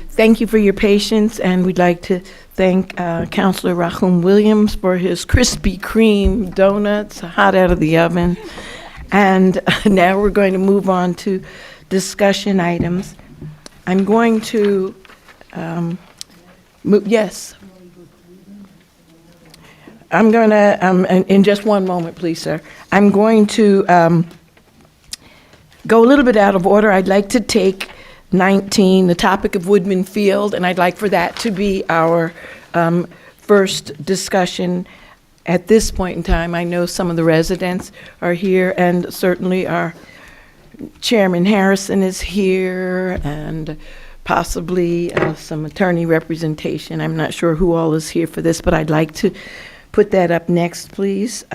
Thank you for your patience, and we'd like to thank Councilor Rahum Williams for his Krispy Kreme donuts, hot out of the oven. And now we're going to move on to discussion items. I'm going to yes. I'm going to, in just one moment, please, sir. I'm going to go a little bit out of order. I'd like to take 19, the topic of Woodman Field, and I'd like for that to be our first discussion at this point in time. I know some of the residents are here, and certainly our Chairman Harrison is here, and possibly some attorney representation. I'm not sure who all is here for this, but I'd like to put that up next, please.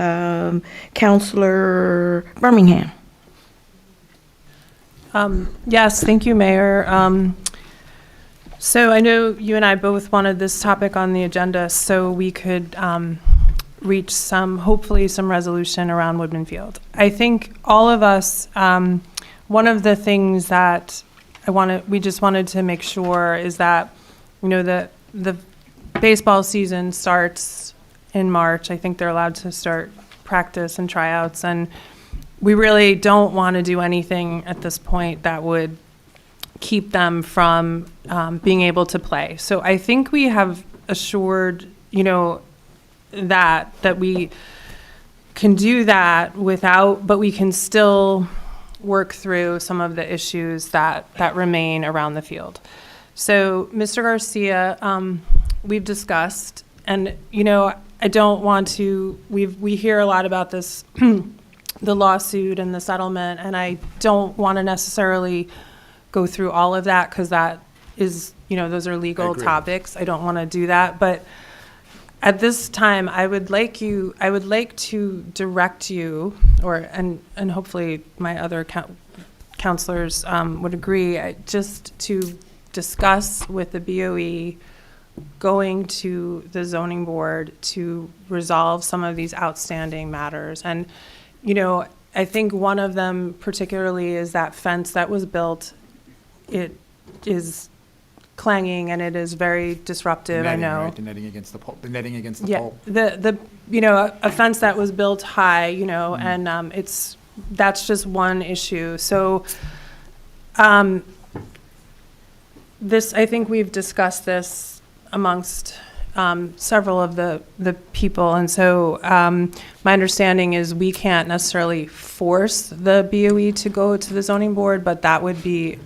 Councilor Birmingham. Yes, thank you, Mayor. So I know you and I both wanted this topic on the agenda so we could reach hopefully some resolution around Woodman Field. I think all of us, one of the things that we just wanted to make sure is that, the baseball season starts in March. I think they're allowed to start practice and tryouts, and we really don't want to do anything at this point that would keep them from being able to play. So I think we have assured, that we can do that but we can still work through some of the issues that remain around the field. So Mr. Garcia, we've discussed, and, I don't want to, we hear a lot about this, the lawsuit and the settlement, and I don't want to necessarily go through all of that because that is, those are legal topics. I don't want to do that. But at this time, I would like to direct you, and hopefully my other counselors would agree, just to discuss with the BOE going to the zoning board to resolve some of these outstanding matters. And I think one of them particularly is that fence that was built. It is clanging and it is very disruptive. Netting, I know. right? The netting against the pole. The netting against the Yeah, pole. a fence that was built high, and that's just one issue. So, I think we've discussed this amongst several of the people, and so my understanding is we can't necessarily force the BOE to go to the zoning board, but that would be,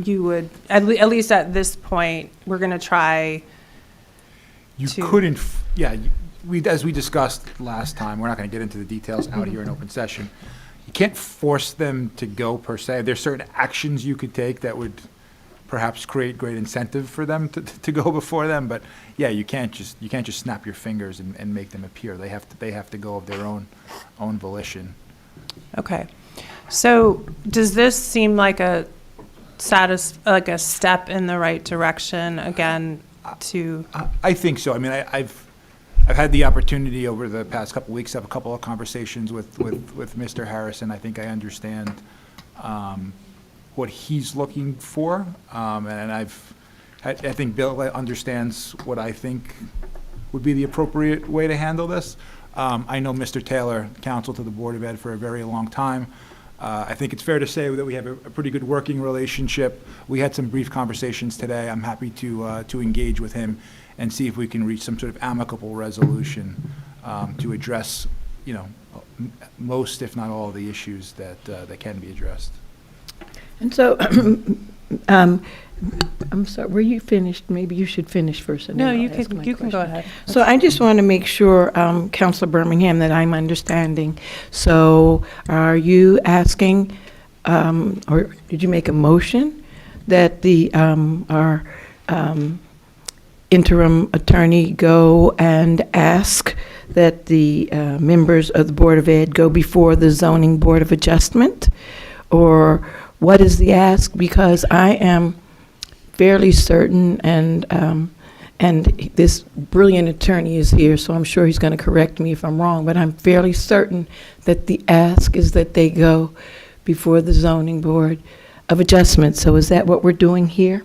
you would, at least at this point, we're going to try. You couldn't, as we discussed last time, we're not going to get into the details out here in open session. You can't force them to go per se. There's certain actions you could take that would perhaps create great incentive for them to go before them, but yeah, you can't just snap your fingers and make them appear. They have to go of their own volition. Okay, so does this seem like a step in the right direction again? I think so. I mean, I've had the opportunity over the past couple of weeks to have a couple of conversations with Mr. Harrison. I think I understand what he's looking for, and I think Bill understands what I think would be the appropriate way to handle this. I know Mr. Taylor, counsel to the Board of Ed for a very long time. I think it's fair to say that we have a pretty good working relationship. We had some brief conversations today. I'm happy to engage with him and see if we can reach some sort of amicable resolution to address, most, if not all, of the issues that can be addressed. And so, I'm sorry, were you finished? Maybe you should finish first. And No, then you I'll ask my can go question. ahead. So I just want to make sure, Councilor Birmingham, that I'm understanding. So are you asking, or did you make a motion that our interim attorney go and ask that the members of the Board of Ed go before the Zoning Board of Adjustment? Or what is the ask? Because I am fairly certain, and this brilliant attorney is here, so I'm sure he's going to correct me if I'm wrong, but I'm fairly certain that the ask is that they go before the Zoning Board of Adjustment. So is that what we're doing here?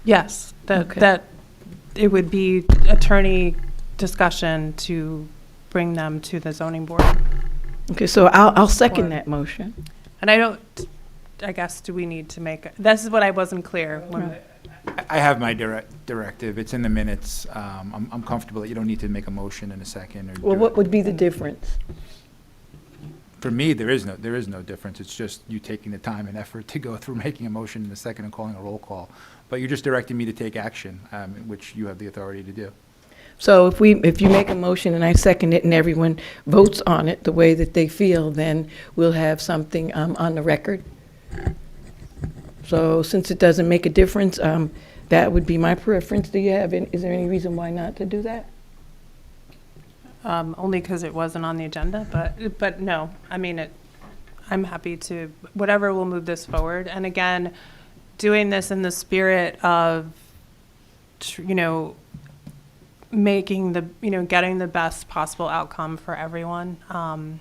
Yes, Okay. that it would be attorney discussion to bring them to the zoning board. Okay, so I'll second Or- that motion. And I guess, do we need to make, this is what I wasn't clear. I have my directive. It's in the minutes. I'm comfortable that you don't need to make a motion in a second. Well, what would be the difference? For me, there is no difference. It's just you taking the time and effort to go through making a motion in a second and calling a roll call. But you're just directing me to take action, which you have the authority to do. So if you make a motion and I second it and everyone votes on it the way that they feel, then we'll have something on the record. So since it doesn't make a difference, that would be my preference. Is there any reason why not to do that? Only because it wasn't on the agenda, but no, I mean, I'm happy to, whatever will move this forward. And again, doing this in the spirit of, making getting the best possible outcome for everyone. I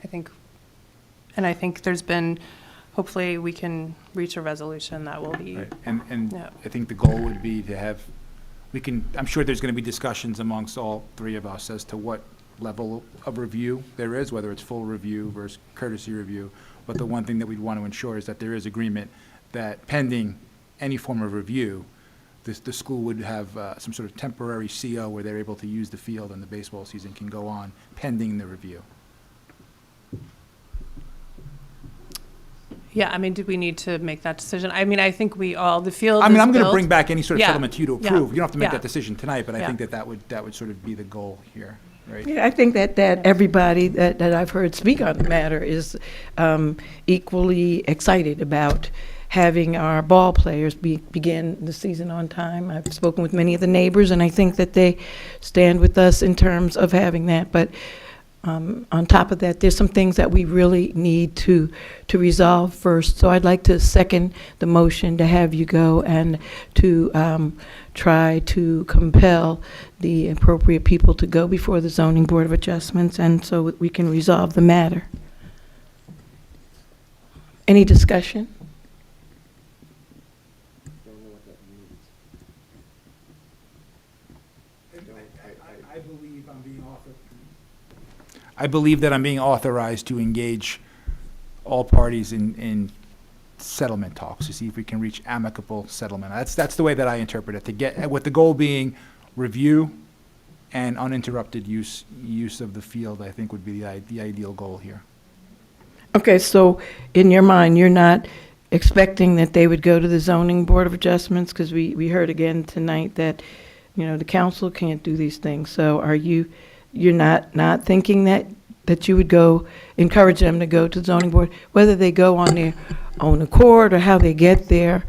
think there's been, hopefully we can reach a resolution that will be. Right. And Yeah. I think the goal would be to have, I'm sure there's going to be discussions amongst all three of us as to what level of review there is, whether it's full review versus courtesy review. But the one thing that we'd want to ensure is that there is agreement that pending any form of review, the school would have some sort of temporary CO where they're able to use the field and the baseball season can go on pending the review. Yeah, I mean, do we need to make that decision? I mean, I think the field I mean, is I'm going to built. bring back any sort of Yeah. settlement to you to Yeah. approve. You don't have to make Yeah. that decision tonight, but I Yeah. think that would sort of be the goal here, right? Yeah, I think that everybody that I've heard speak on the matter is equally excited about having our ball players begin the season on time. I've spoken with many of the neighbors, and I think that they stand with us in terms of having that. But on top of that, there's some things that we really need to resolve first. So I'd like to second the motion to have you go and to try to compel the appropriate people to go before the Zoning Board of Adjustments, and so we can resolve the matter. Any discussion? I believe that I'm being authorized to engage all parties in settlement talks to see if we can reach amicable settlement. That's the way that I interpret it, to get, with the goal being review and uninterrupted use of the field, I think would be the ideal goal here. Okay, so in your mind, you're not expecting that they would go to the Zoning Board of Adjustments? Because we heard again tonight that, the council can't do these things. So you're not thinking that you would go, encourage them to go to the zoning board, whether they go on their own accord or how they get there?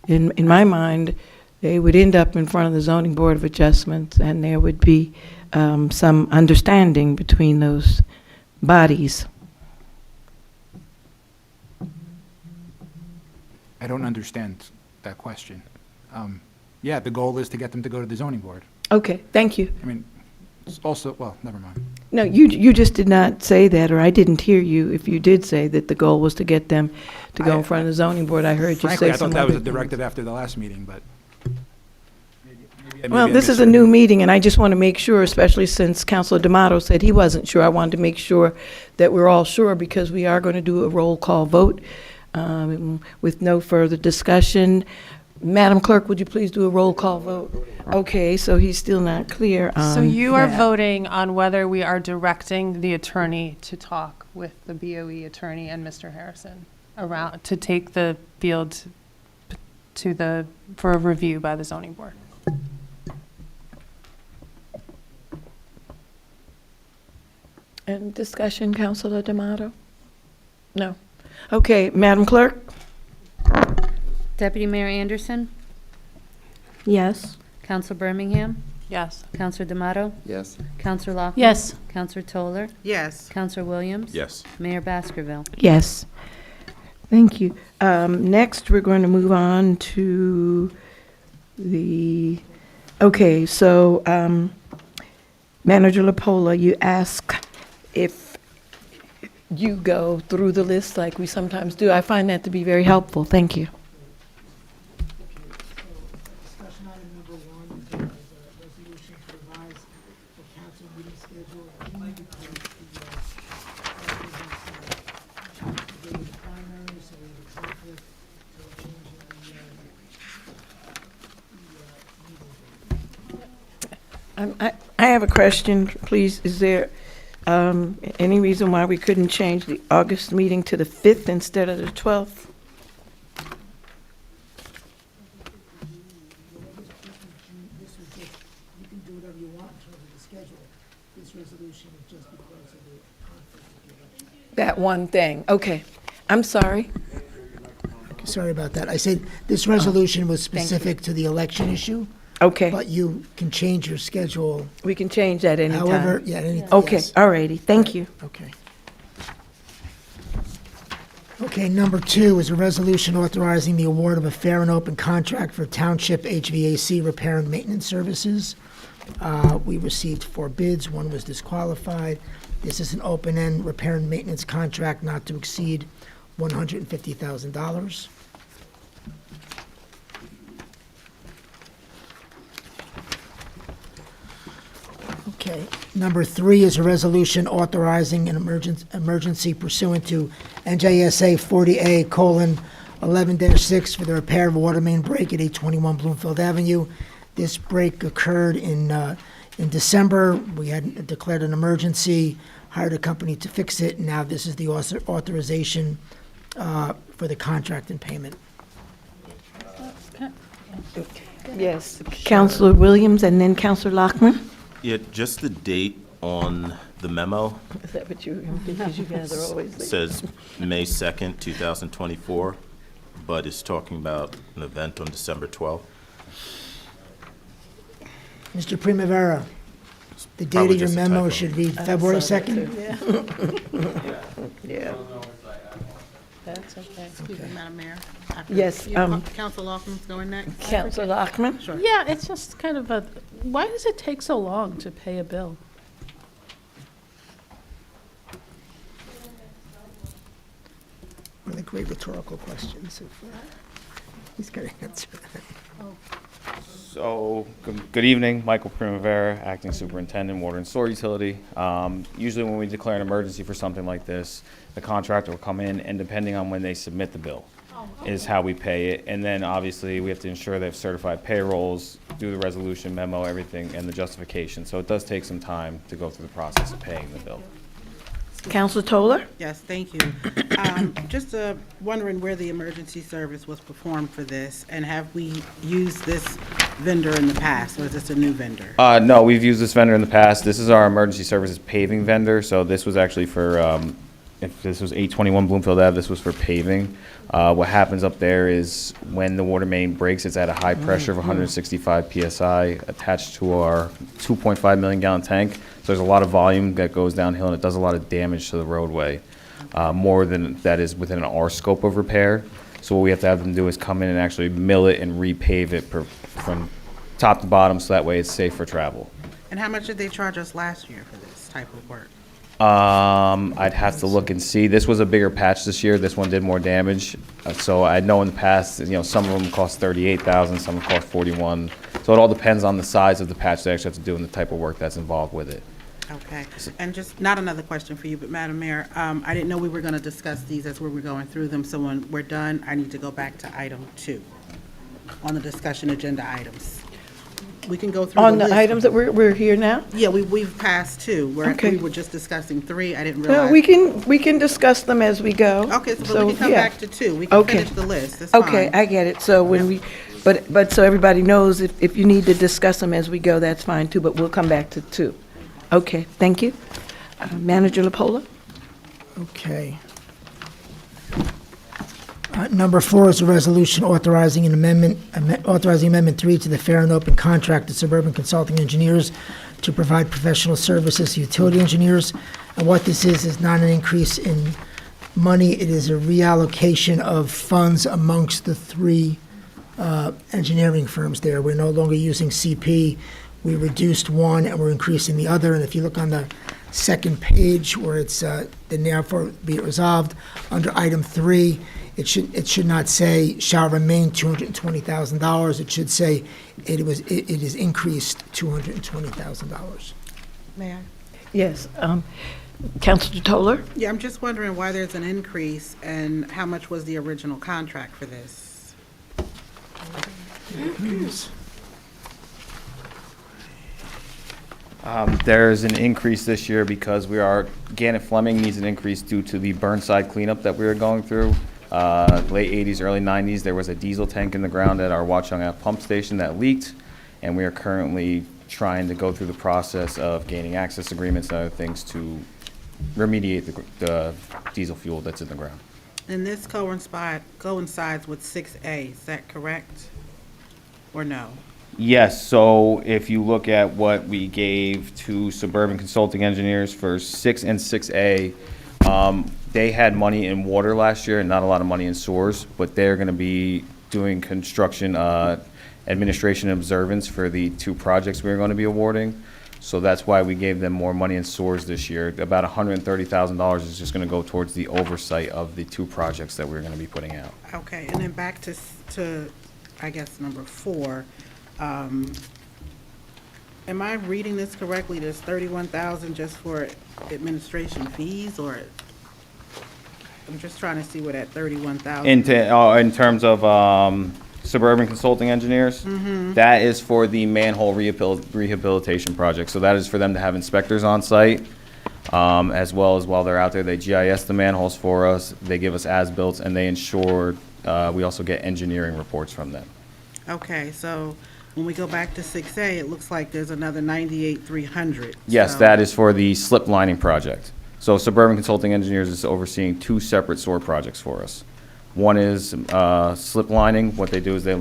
In my mind, they would end up in front of the Zoning Board of Adjustments, and there would be some understanding between those bodies. I don't understand that question. Yeah, the goal is to get them to go to the zoning board. Okay, thank you. I mean, it's also, well, never mind. No, you just did not say that, or I didn't hear you. If you did say that the goal was to get them to go in front of the zoning board, I heard you Frankly, say I some thought that was other a things. directive after the last meeting, but maybe Well, I this is a misheard. new meeting, and I just want to make sure, especially since Councilor D'Amato said he wasn't sure, I wanted to make sure that we're all sure, because we are going to do a roll call vote with no further discussion. Madam Clerk, would you please do a roll call vote? Okay, so he's still not clear on So you are that. voting on whether we are directing the attorney to talk with the BOE attorney and Mr. Harrison around, to take the field for a review by the zoning board. And discussion, Councilor D'Amato? No. Okay, Madam Clerk? Deputy Mayor Anderson, Yes. Council Birmingham, Yes. Councilor D'Amato, Yes. Councilor Lockman. Yes. Councilor Toller, Yes. Councilor Williams. Yes. Mayor Baskerville. Yes. Thank you. Next, we're going to move on to okay, so Manager LaPola, you ask if you go through the list like we sometimes do. I find that to be very helpful. Thank you. I have a question, please. Is there any reason why we couldn't change the August meeting to the 5th instead of the 12th? You can do whatever you want in terms of the schedule. This resolution is just because of the conflict with the election. That one thing. Okay. I'm sorry. Sorry about that. I said this resolution was specific to the election issue, Okay. but you can change your schedule We can change that anytime. however, yeah, any, Okay, yes. all righty. Thank you. Okay. Okay, number 2 is a resolution authorizing the award of a fair and open contract for Township HVAC repair and maintenance services. We received 4 bids, 1 was disqualified. This is an open-end repair and maintenance contract not to exceed $150,000. Okay. Number 3 is a resolution authorizing an emergency pursuant to NJSA 40A:11-6 for the repair of a water main break at 821 Bloomfield Avenue. This break occurred in December. We had declared an emergency, hired a company to fix it. Now this is the authorization for the contract and payment. Yes. Counselor Williams and then Counselor Lockman? Yeah, just the date on the memo Is that what you, because you guys are always late. says May 2nd, 2024, but it's talking about an event on December 12th. Mr. Primavera, the date Probably of your just a memo typo. should read February saw that 2nd. Yeah. That's okay. Excuse me, Madam Mayor. Yes, Council Lawson's going next. Counselor Lockman? Sure. Yeah, it's just kind of a, why does it take so long to pay a bill? One of the great rhetorical questions. He's got to answer that. So, good evening, Michael Primavera, Acting Superintendent, Water and Sewer Utility. Usually when we declare an emergency for something like this, the contractor will come in, and depending on when they submit the bill is how we pay it. And then obviously we have to ensure they have certified payrolls, do the resolution memo, everything, and the justification. So it does take some time to go through the process of paying the bill. Counselor Toller? Yes, thank you. Just wondering where the emergency service was performed for this, and have we used this vendor in the past, or is this a new vendor? No, we've used this vendor in the past. This is our emergency services paving vendor. So this was actually for, if this was 821 Bloomfield Ave, this was for paving. What happens up there is when the water main breaks, it's at a high pressure of 165 PSI attached to our 2.5 million gallon tank. So there's a lot of volume that goes downhill, and it does a lot of damage to the roadway, more than that is within our scope of repair. So what we have to have them do is come in and actually mill it and repave it from top to bottom, so that way it's safe for travel. And how much did they charge us last year for this type of work? I'd have to look and see. This was a bigger patch this year. This one did more damage. So I know in the past, some of them cost $38,000, some cost $41,000. So it all depends on the size of the patch they actually have to do and the type of work that's involved with it. Okay, and just, not another question for you, but Madam Mayor, I didn't know we were going to discuss these as we were going through them, so when we're done, I need to go back to item 2 on the discussion agenda items. We can go through On the list. items that we're here now? Yeah, we've passed 2. Okay. We were just discussing 3. I didn't No, realize. we can discuss them as we go. Okay, so we can come yeah. back to 2. We can Okay. finish the list. That's Okay, fine. I get it. So when we, but so everybody knows, if you need to discuss them as we go, that's fine too, but we'll come back to 2. Okay, thank you. Manager Lapola? Okay. Number 4 is a resolution authorizing an amendment, authorizing Amendment 3 to the fair and open contract to Suburban Consulting Engineers to provide professional services to utility engineers. And what this is not an increase in money, it is a reallocation of funds amongst the 3 engineering firms there. We're no longer using CP. We reduced one and we're increasing the other. And if you look on the second page where it's the therefore be it resolved, under item 3, it should not say shall remain $220,000. It should say it is increased $220,000. May I? Yes. Counselor Toller? Yeah, I'm just wondering why there's an increase, and how much was the original contract for this? There's an increase this year because Gannett Fleming needs an increase due to the Burnside cleanup that we were going through. Late 80s, early 90s, there was a diesel tank in the ground at our Watchung Ave pump station that leaked, and we are currently trying to go through the process of gaining access agreements and other things to remediate the diesel fuel that's in the ground. And this coincides with 6A, is that correct? Or no? Yes, so if you look at what we gave to Suburban Consulting Engineers for 6 and 6A, they had money in water last year and not a lot of money in sewers, but they're going to be doing construction administration and observance for the 2 projects we're going to be awarding. So that's why we gave them more money in sewers this year. About $130,000 is just going to go towards the oversight of the 2 projects that we're going to be putting out. Okay, and then back to I guess, number 4. Am I reading this correctly? There's $31,000 just for administration fees, or I'm just trying to see where that $31,000. In terms of Suburban Consulting Engineers, that is for the manhole rehabilitation project. So that is for them to have inspectors on site, as well as while they're out there, they GIS the manholes for us, they give us as-built, and they ensure we also get engineering reports from them. Okay, so when we go back to 6A, it looks like there's another $98,300. Yes, So- that is for the slip lining project. So Suburban Consulting Engineers is overseeing 2 separate sewer projects for us. One is slip lining. What they do is they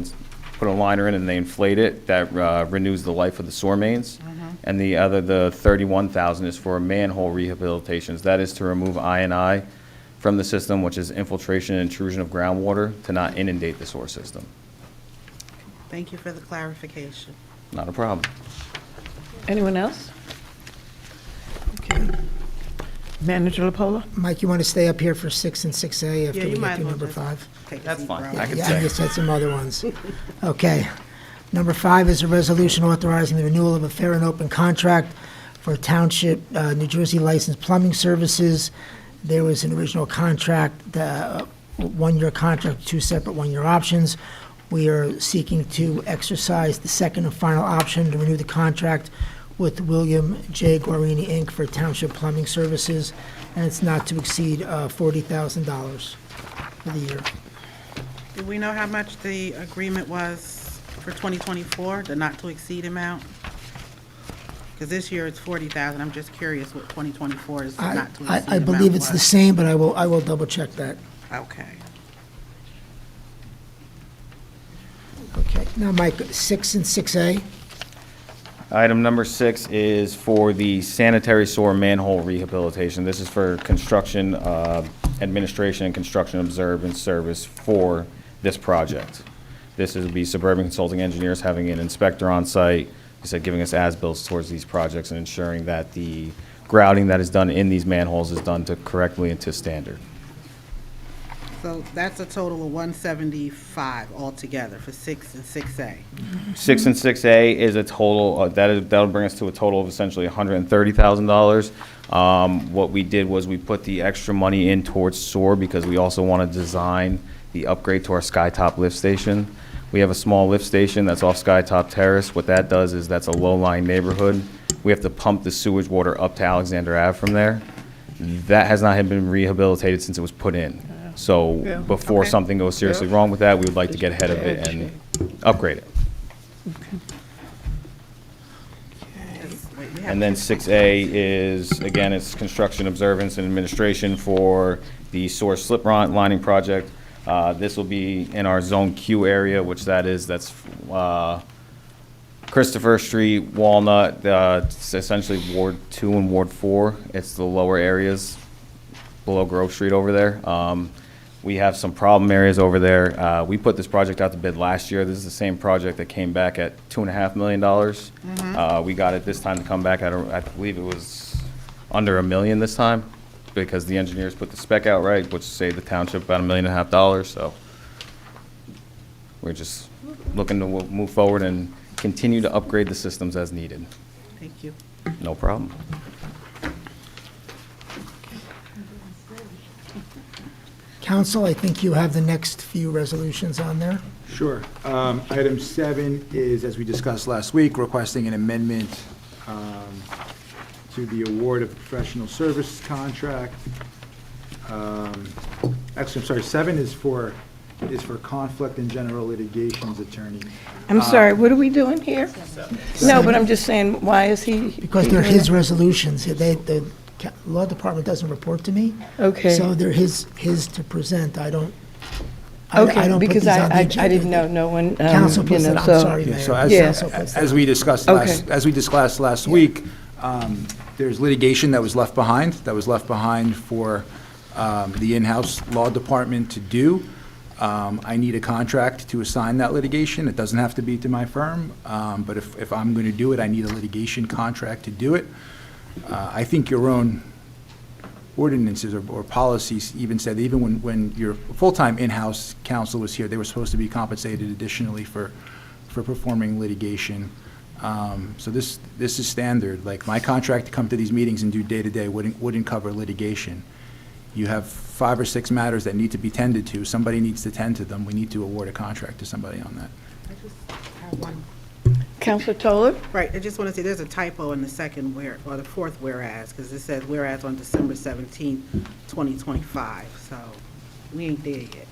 put a liner in and they inflate it. That renews the life of the sewer mains. And the other, the $31,000, is for manhole rehabilitations. That is to remove I&I from the system, which is infiltration and intrusion of groundwater, to not inundate the sewer system. Thank you for the clarification. Not a problem. Anyone else? Okay. Manager LaPola? Mike, you want to stay up here for 6 and 6A after Yeah, you we might get as to well number just 5? take a That's seat, fine. Brian. I can Yeah, stay. I just had some other ones. Okay. Number 5 is a resolution authorizing the renewal of a fair and open contract for Township New Jersey licensed plumbing services. There was an original contract, 1-year contract, 2 separate 1-year options. We are seeking to exercise the second and final option to renew the contract with William J. Guarini, Inc. for Township Plumbing Services, and it's not to exceed $40,000 for the year. Do we know how much the agreement was for 2024, the not-to-exceed amount? Because this year it's 40,000. I'm just curious what 2024 is not-to-exceed amount I believe it's the was. same, but I will double-check that. Okay. Okay, now, Mike, 6 and 6A. Item number 6 is for the sanitary sewer manhole rehabilitation. This is for construction administration and construction observance service for this project. This is be Suburban Consulting Engineers having an inspector on site, giving us as-bills towards these projects and ensuring that the grouting that is done in these manholes is done correctly and to standard. So that's a total of 175 altogether for 6 and 6A. 6 and 6A is a total, that'll bring us to a total of essentially $130,000. What we did was we put the extra money in towards SOAR because we also want to design the upgrade to our Skytop lift station. We have a small lift station that's off Skytop Terrace. What that does is that's a low-lying neighborhood. We have to pump the sewage water up to Alexander Ave from there. That has not been rehabilitated since it was put in. So before Okay. something goes seriously wrong with that, we would like to get ahead of it and upgrade it. And then 6A is, again, it's construction observance and administration for the source slip lining project. This will be in our Zone Q area, which that's Christopher Street, Walnut, it's essentially Ward 2 and Ward 4. It's the lower areas below Grove Street over there. We have some problem areas over there. We put this project out to bid last year. This is the same project that came back at $2.5 million. We got it this time to come back at, I believe it was under $1 million this time, because the engineers put the spec out right, which saved the township about $1.5 million. So we're just looking to move forward and continue to upgrade the systems as needed. Thank you. No problem. Council, I think you have the next few resolutions on there. Sure. Item 7 is, as we discussed last week, requesting an amendment to the award of professional service contract. Actually, I'm sorry, 7 is for conflict and general litigations attorney. I'm sorry, what are we doing here? No, but I'm just saying, why is he? Because they're his resolutions. The law department doesn't report to me. Okay. So they're his to present. I don't put Because these on the I agenda. didn't know, no one, Council puts it, I'm so. sorry, Yeah, Mayor. so Council puts it as on. we discussed Okay. last week, there's litigation that was left behind, for the in-house law department to do. I need a contract to assign that litigation. It doesn't have to be to my firm, but if I'm going to do it, I need a litigation contract to do it. I think your own ordinances or policies even said, even when your full-time in-house counsel was here, they were supposed to be compensated additionally for performing litigation. So this is standard. Like, my contract to come to these meetings and do day-to-day wouldn't cover litigation. You have 5 or 6 matters that need to be tended to. Somebody needs to tend to them. We need to award a contract to somebody on that. I just have one. Counselor Toller? Right, I just want to say, there's a typo in the the fourth whereas, because it says whereas on December 17th, 2025, so we ain't there yet.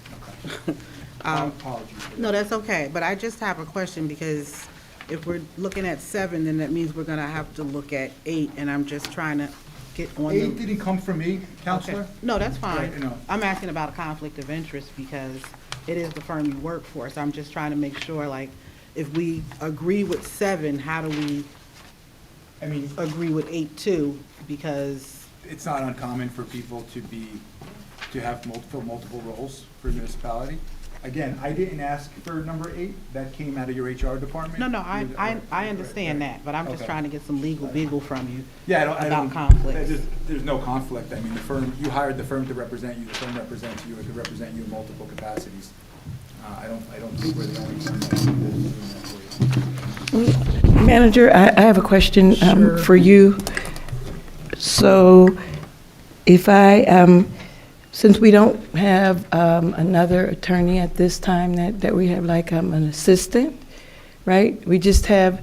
Apologies. No, that's okay, but I just have a question, because if we're looking at 7, then that means we're going to have to look at 8, and I'm just trying to get on the... 8 didn't come from me, Counselor. Okay. No, that's fine. Yeah, no. I'm asking about a conflict of interest because it is the firm you work for, so I'm just trying to make sure, like, if we agree with 7, how do we agree with 8 too? Because It's not uncommon for people to have multiple roles for a municipality. Again, I didn't ask for number 8. That came out of your HR department. no, I understand that, but I'm just Okay. trying to get some legal beagle from you. Yeah, I don't. About conflicts. There's no conflict. I mean, the firm, you hired the firm to represent you. The firm represents you. It could represent you in multiple capacities. I don't think we're the only one that's doing that for you. Manager, I have a question Sure. for you. So if since we don't have another attorney at this time, that we have like an assistant, right? We just have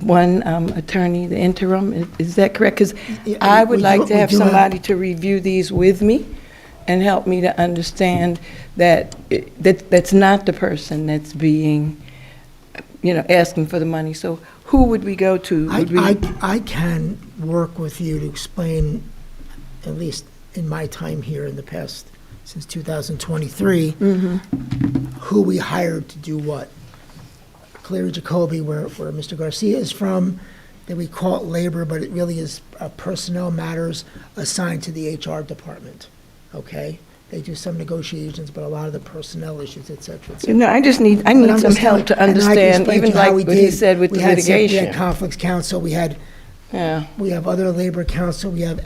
one attorney, the interim, is that correct? Because Yeah, I would we like do- to we have do have- somebody to review these with me and help me to understand that that's not the person that's being, asking for the money. So who would we go to? Would we- I can work with you to explain, at least in my time here in the past, since 2023, who we hired to do what. Cleary Giacobbe, where Mr. Garcia is from, that we call it labor, but it really is personnel matters assigned to the HR department, okay? They do some negotiations, but a lot of the personnel issues, et cetera, et cetera. No, I But need I'm some just help telling- to and I can understand, explain even to you how like we what he did. said with the We had litigation. conflicts counsel, we had Yeah. we have other labor council, we have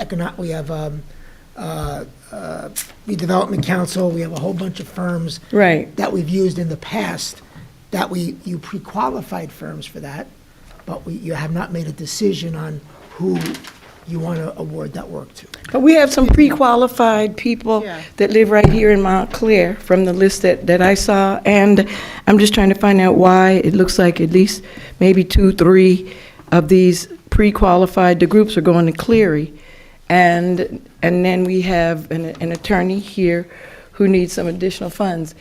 redevelopment council, we have a whole bunch of firms Right. that we've used in the past, that you pre-qualified firms for that, but you have not made a decision on who you want to award that work to. But we have some pre-qualified people Yeah. that live right here in Montclair from the list that I saw, and I'm just trying to find out why it looks like at least maybe 2, 3 of these pre-qualified, the groups are going to Cleary, and then we have an attorney here who needs some additional funds.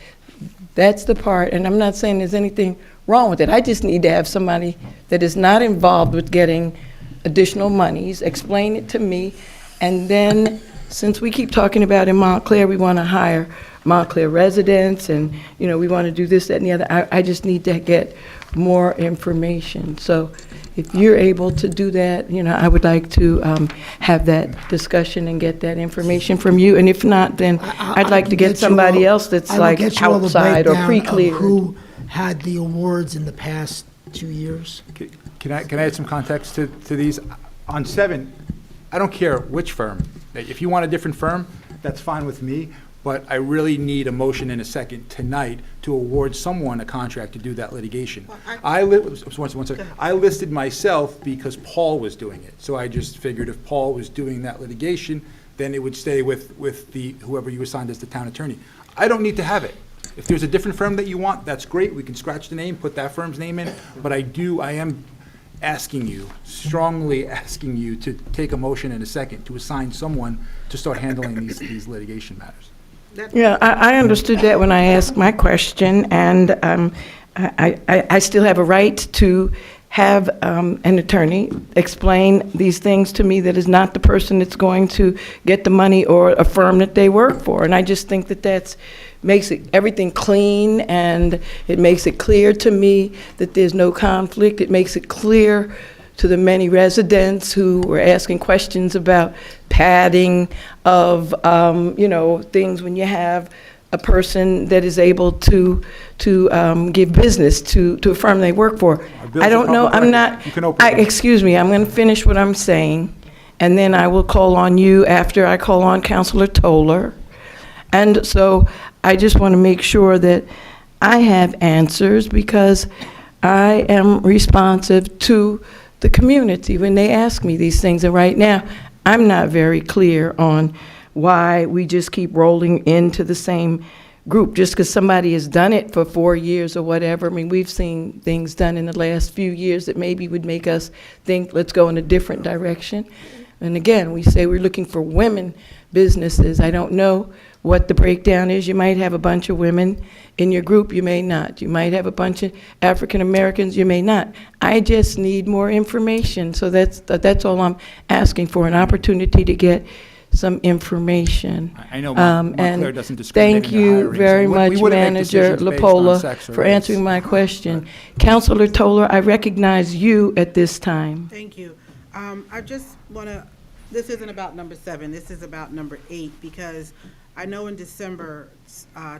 That's the part, and I'm not saying there's anything wrong with it. I just need to have somebody that is not involved with getting additional monies, explain it to me, and then, since we keep talking about in Montclair, we want to hire Montclair residents, and, we want to do this, that, and the other, I just need to get more information. So if you're able to do that, I would like to have that discussion and get that information from you, and if not, then I'd like to get somebody else that's like outside or pre-cleared. Who had the awards in the past 2 years? Can I add some context to these? On 7, I don't care which firm. If you want a different firm, that's fine with me, but I really need a motion in a second tonight to award someone a contract to do that litigation. I listed myself because Paul was doing it, so I just figured if Paul was doing that litigation, then it would stay with whoever you assigned as the town attorney. I don't need to have it. If there's a different firm that you want, that's great. We can scratch the name, put that firm's name in, but I am asking you, strongly asking you to take a motion in a second to assign someone to start handling these litigation matters. Yeah, I understood that when I asked my question, and I still have a right to have an attorney explain these things to me that is not the person that's going to get the money or a firm that they work for. And I just think that makes everything clean, and it makes it clear to me that there's no conflict. It makes it clear to the many residents who were asking questions about padding of, things when you have a person that is able to give business to a firm they work for. I don't know, I'm not, excuse me, I'm going to finish what I'm saying, and then I will call on you after I call on Councilor Toller. And so I just want to make sure that I have answers, because I am responsive to the community when they ask me these things. And right now, I'm not very clear on why we just keep rolling into the same group just because somebody has done it for 4 years or whatever. I mean, we've seen things done in the last few years that maybe would make us think, let's go in a different direction. And again, we say we're looking for women businesses. I don't know what the breakdown is. You might have a bunch of women in your group, you may not. You might have a bunch of African Americans, you may not. I just need more information. So that's all I'm asking for, an opportunity to get some information. I know Montclair doesn't discriminate thank in their you hiring, so very we much, wouldn't make Manager decisions based on Lapola, sex or for race. answering my question. Councilor Toller, I recognize you at this time. Thank you. I just want to, this isn't about number 7, this is about number 8, because I know in December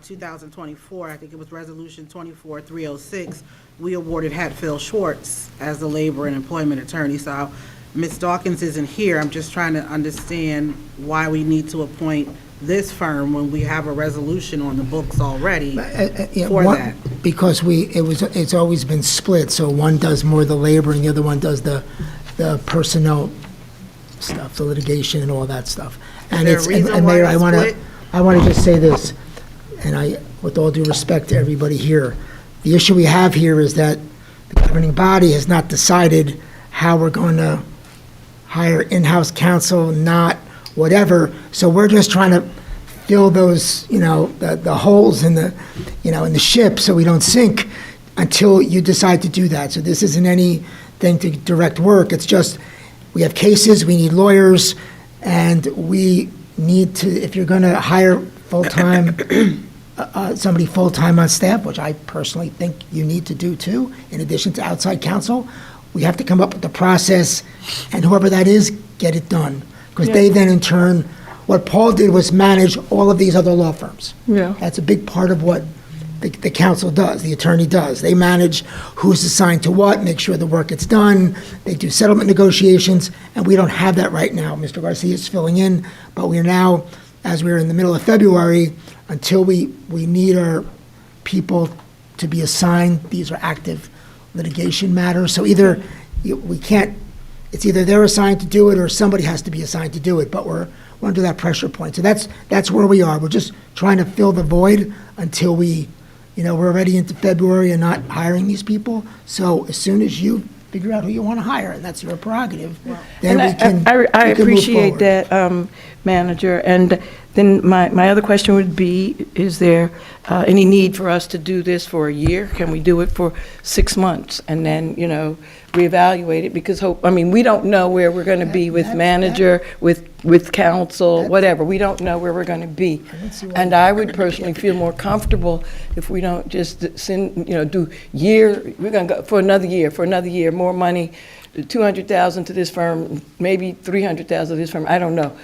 2024, I think it was Resolution 24-306, we awarded Hatfield Schwartz as the labor and employment attorney. So Ms. Dawkins isn't here. I'm just trying to understand why we need to appoint this firm when we have a resolution on the books already for that. Because it's always been split, so one does more of the labor and the other one does the personnel stuff, the litigation and all that stuff. And there a reason why Mayor, it's I want to just say this, and with all due respect to everybody here, the issue we have here is that the governing body has not decided how we're going to hire in-house counsel, not whatever. So we're just trying to fill those, the holes in the, in the ship so we don't sink until you decide to do that. So this isn't anything to direct work. It's just we have cases, we need lawyers, and we need to, if you're going to hire full-time, somebody full-time on staff, which I personally think you need to do too, in addition to outside counsel, we have to come up with the process, and whoever that is, get it done. Because they then, in turn, what Paul did was manage all of these other law firms. Yeah. That's a big part of what the counsel does, the attorney does. They manage who's assigned to what, make sure the work gets done. They do settlement negotiations, and we don't have that right now. Mr. Garcia is filling in, but we're now, as we're in the middle of February, until we need our people to be assigned, these are active litigation matters. So either we can't, it's either they're assigned to do it or somebody has to be assigned to do it, but we're under that pressure point. So that's where we are. We're just trying to fill the void until we're already into February and not hiring these people. So as soon as you figure out who you want to hire, and that's your prerogative, then And we can I we can move appreciate forward. that, Manager. And then my other question would be, is there any need for us to do this for a year? Can we do it for 6 months and then, reevaluate it? Because we don't know where we're going to be with manager, with council, whatever. We don't know where we're going to be. And I would personally feel more comfortable if we don't just send, do year, we're going to go for another year, more money, $200,000 to this firm, maybe $300,000 to this firm, I don't know.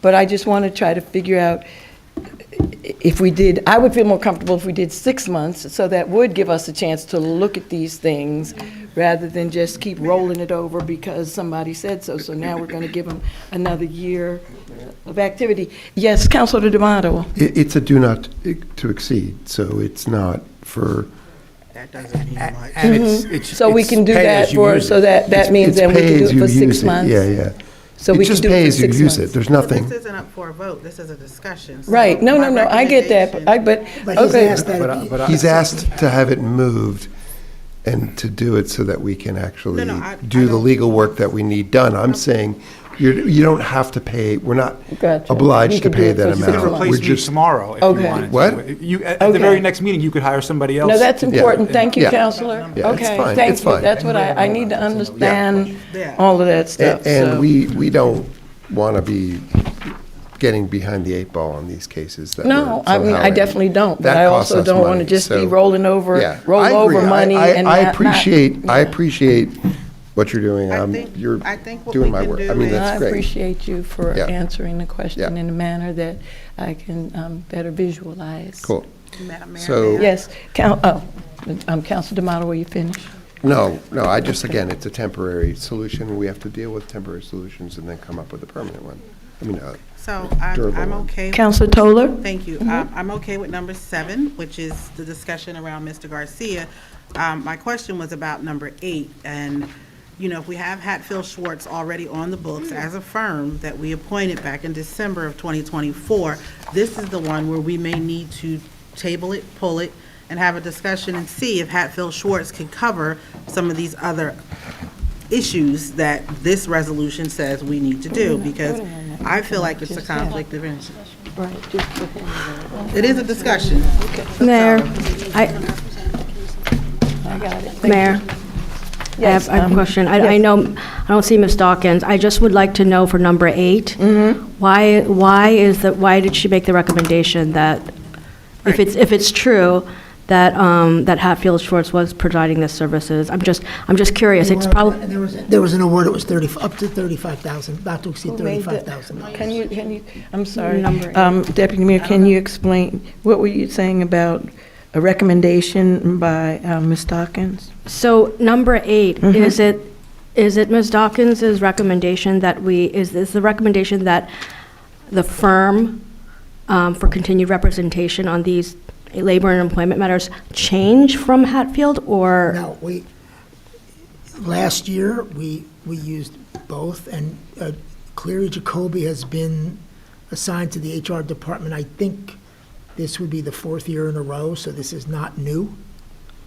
But I just want to try to figure out if we did, I would feel more comfortable if we did 6 months, so that would give us a chance to look at these things rather than just keep rolling it over because somebody said so. So now we're going to give them another year of activity. Yes, Councilor D'Amato. It's a do not to exceed, so it's not for. That doesn't mean much. And it's So we can do pay that as you for, use so it. that means It's then we pay can do as it you for 6 use it. months? Yeah. So we can do pay it as for you 6 use months? it. There's nothing. This isn't up for a vote, this is a discussion. So Right, no, my I get that, recommendation- But he's okay. asked that. But He's asked to have it moved and to do it so that we can actually No, I do the don't- legal work that we need done. I'm saying you don't have to pay, we're not Gotcha. You obliged to can do pay it that for You could amount. We're replace me just, tomorrow if Okay. you wanted to. What? You, at the Okay. very next meeting, you could hire somebody else. No, that's to do important. it. Thank you, Yeah. Counselor. Yeah, it's Okay, fine. thank It's you. fine. That's what I need to understand, Yeah. all of that stuff. and so. we don't want to be getting behind the 8 ball on these cases that No, we're I mean, somehow I in. definitely don't, but That I costs also us don't want to money, just be so- rolling over, Yeah, roll I over agree. money I and not. I appreciate what you're doing. I think You're what doing we my can work. do I mean, is- that's I great. appreciate you for Yeah. answering the question Yeah. in a manner that I can better visualize. Cool. Madam Mayor, So- may I? Yes, Council D'Amato, will you finish? No, I just, again, it's a temporary solution. We have to deal with temporary solutions and then come up with a permanent one. I mean, So durable I'm one. okay. Councilor Toller? Thank you. I'm okay with number 7, which is the discussion around Mr. Garcia. My question was about number 8, and, you know, if we have Hatfield Schwartz already on the books as a firm that we appointed back in December of 2024, this is the one where we may need to table it, pull it, and have a discussion and see if Hatfield Schwartz can cover some of these other issues that this resolution says we need to do, because I feel like it's a conflict of interest. Right, just go ahead. It is a discussion. Mayor, I got it. Mayor, Yes, I have a question. I know, I don't see Ms. Dawkins. I just would like to know for number 8, why did she make the recommendation that, if it's true, that, that Hatfield Schwartz was providing the services? I'm just curious. It's probably, There was an award, it was up to 35,000, not to exceed Who made the- $35,000. Can you, I'm sorry. Number 8. Deputy Mayor, can you explain, what were you saying about a recommendation by Ms. Dawkins? So number 8, is it Ms. Dawkins's recommendation that is the recommendation that the firm for continued representation on these labor and employment matters change from Hatfield, or? No, last year, we used both, and Cleary Giacobbe has been assigned to the HR department. I think this would be the 4th year in a row, so this is not new.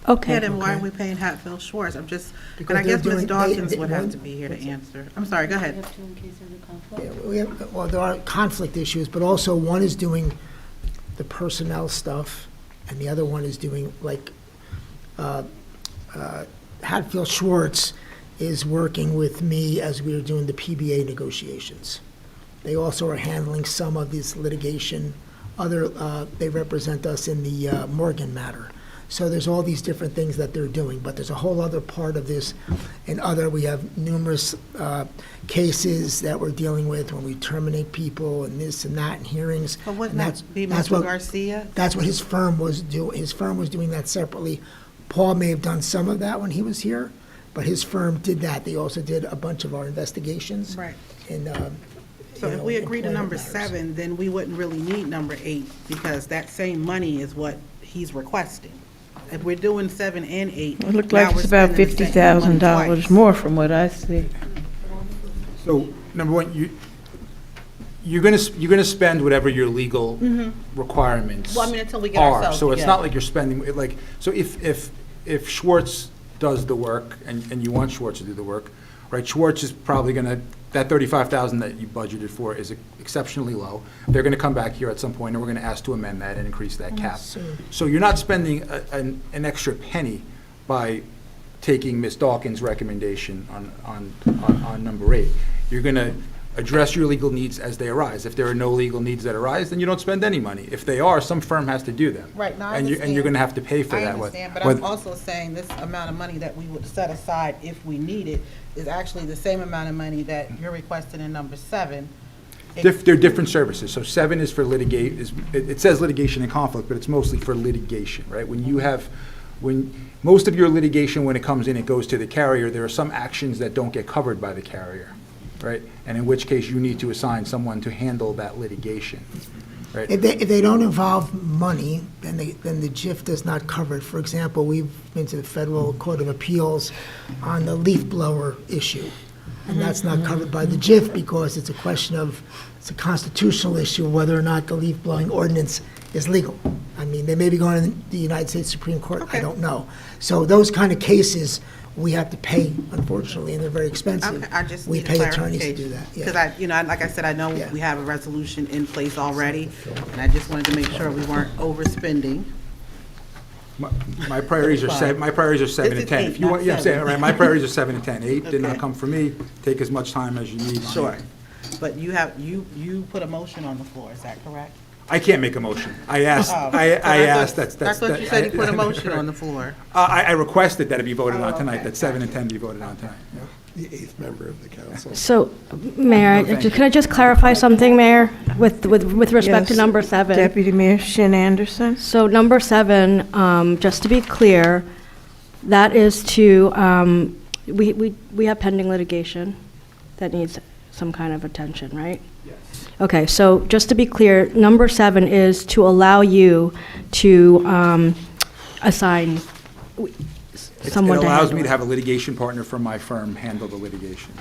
Okay. Yeah, then why are we paying Hatfield Schwartz? I'm just, Because but I guess they're Ms. doing- Dawkins they- would have one- to be here to answer. I'm sorry, go ahead. Yeah, well, there are conflict issues, but also one is doing the personnel stuff, and the other one is doing, like, Hatfield Schwartz is working with me as we are doing the PBA negotiations. They also are handling some of this litigation. They represent us in the Morgan matter. So there's all these different things that they're doing, but there's a whole other part of this. We have numerous cases that we're dealing with when we terminate people and this and that and hearings. But wouldn't and that be that's Mr. what- Garcia? That's what his firm was doing. His firm was doing that separately. Paul may have done some of that when he was here, but his firm did that. They also did a bunch of our investigations. Right. And, So if we agree to number 7, then we wouldn't really need number 8, because that same money is what he's requesting. If we're doing 7 and 8. It looked now like we're it's about spending the same money $50,000 twice. more from what I see. So, number one, you're gonna spend whatever your legal requirements Well, I mean, until we get are. ourselves So it's together. not like you're spending, like, so if Schwartz does the work, and you want Schwartz to do the work, right, Schwartz is probably gonna, that 35,000 that you budgeted for is exceptionally low. They're gonna come back here at some point, and we're gonna ask to amend that and increase that cap. So you're not spending an extra penny by taking Ms. Dawkins' recommendation on number 8. You're gonna address your legal needs as they arise. If there are no legal needs that arise, then you don't spend any money. If they are, some firm has to do them. Right, now I And you're understand. gonna have to pay for I that. understand, but I'm also saying this amount of money that we would set aside if we need it is actually the same amount of money that you're requesting in number 7. They're different services. So 7 is for it says litigation and conflict, but it's mostly for litigation, right? When most of your litigation, when it comes in, it goes to the carrier. There are some actions that don't get covered by the carrier, right? And in which case you need to assign someone to handle that litigation, right? if they don't involve money, then the JIF does not cover it. For example, we've been to the Federal Court of Appeals on the leaf blower issue. And that's not covered by the JIF because it's a question of, it's a constitutional issue whether or not the leaf blowing ordinance is legal. I mean, they may be going to the United States Supreme Court, I don't know. So those kind of cases, we have to pay, unfortunately, and they're very expensive. Okay, I just We need pay attorneys to do that, Because yeah. like I said, I know Yeah. we have a resolution in place already, and I just wanted to make sure we weren't overspending. My priorities are my priorities are 7 This and is 10. eight, If you not want, yeah, I'm saying, seven. right, my priorities are 7 and 10. 8 did not Okay. come from me. Take as much time as you need. on Sure. it. But you put a motion on the floor, is that correct? I can't make a motion. I asked, Oh, I so asked, thought- that's. I thought you said you put a motion on the floor. I requested that it be voted on Oh, tonight, okay. that 7 and 10 be voted on tonight. yeah. The eighth member of the council. So, Mayor, No, thank you. can I just clarify something, Mayor, with respect to Yes. number 7? Deputy Mayor Shin Anderson? So number 7, just to be clear, that is to, we have pending litigation that needs some kind of attention, right? Yes. Okay, so just to be clear, number 7 is to allow you to assign someone It to allows handle me to it. have a litigation partner from my firm handle the litigation.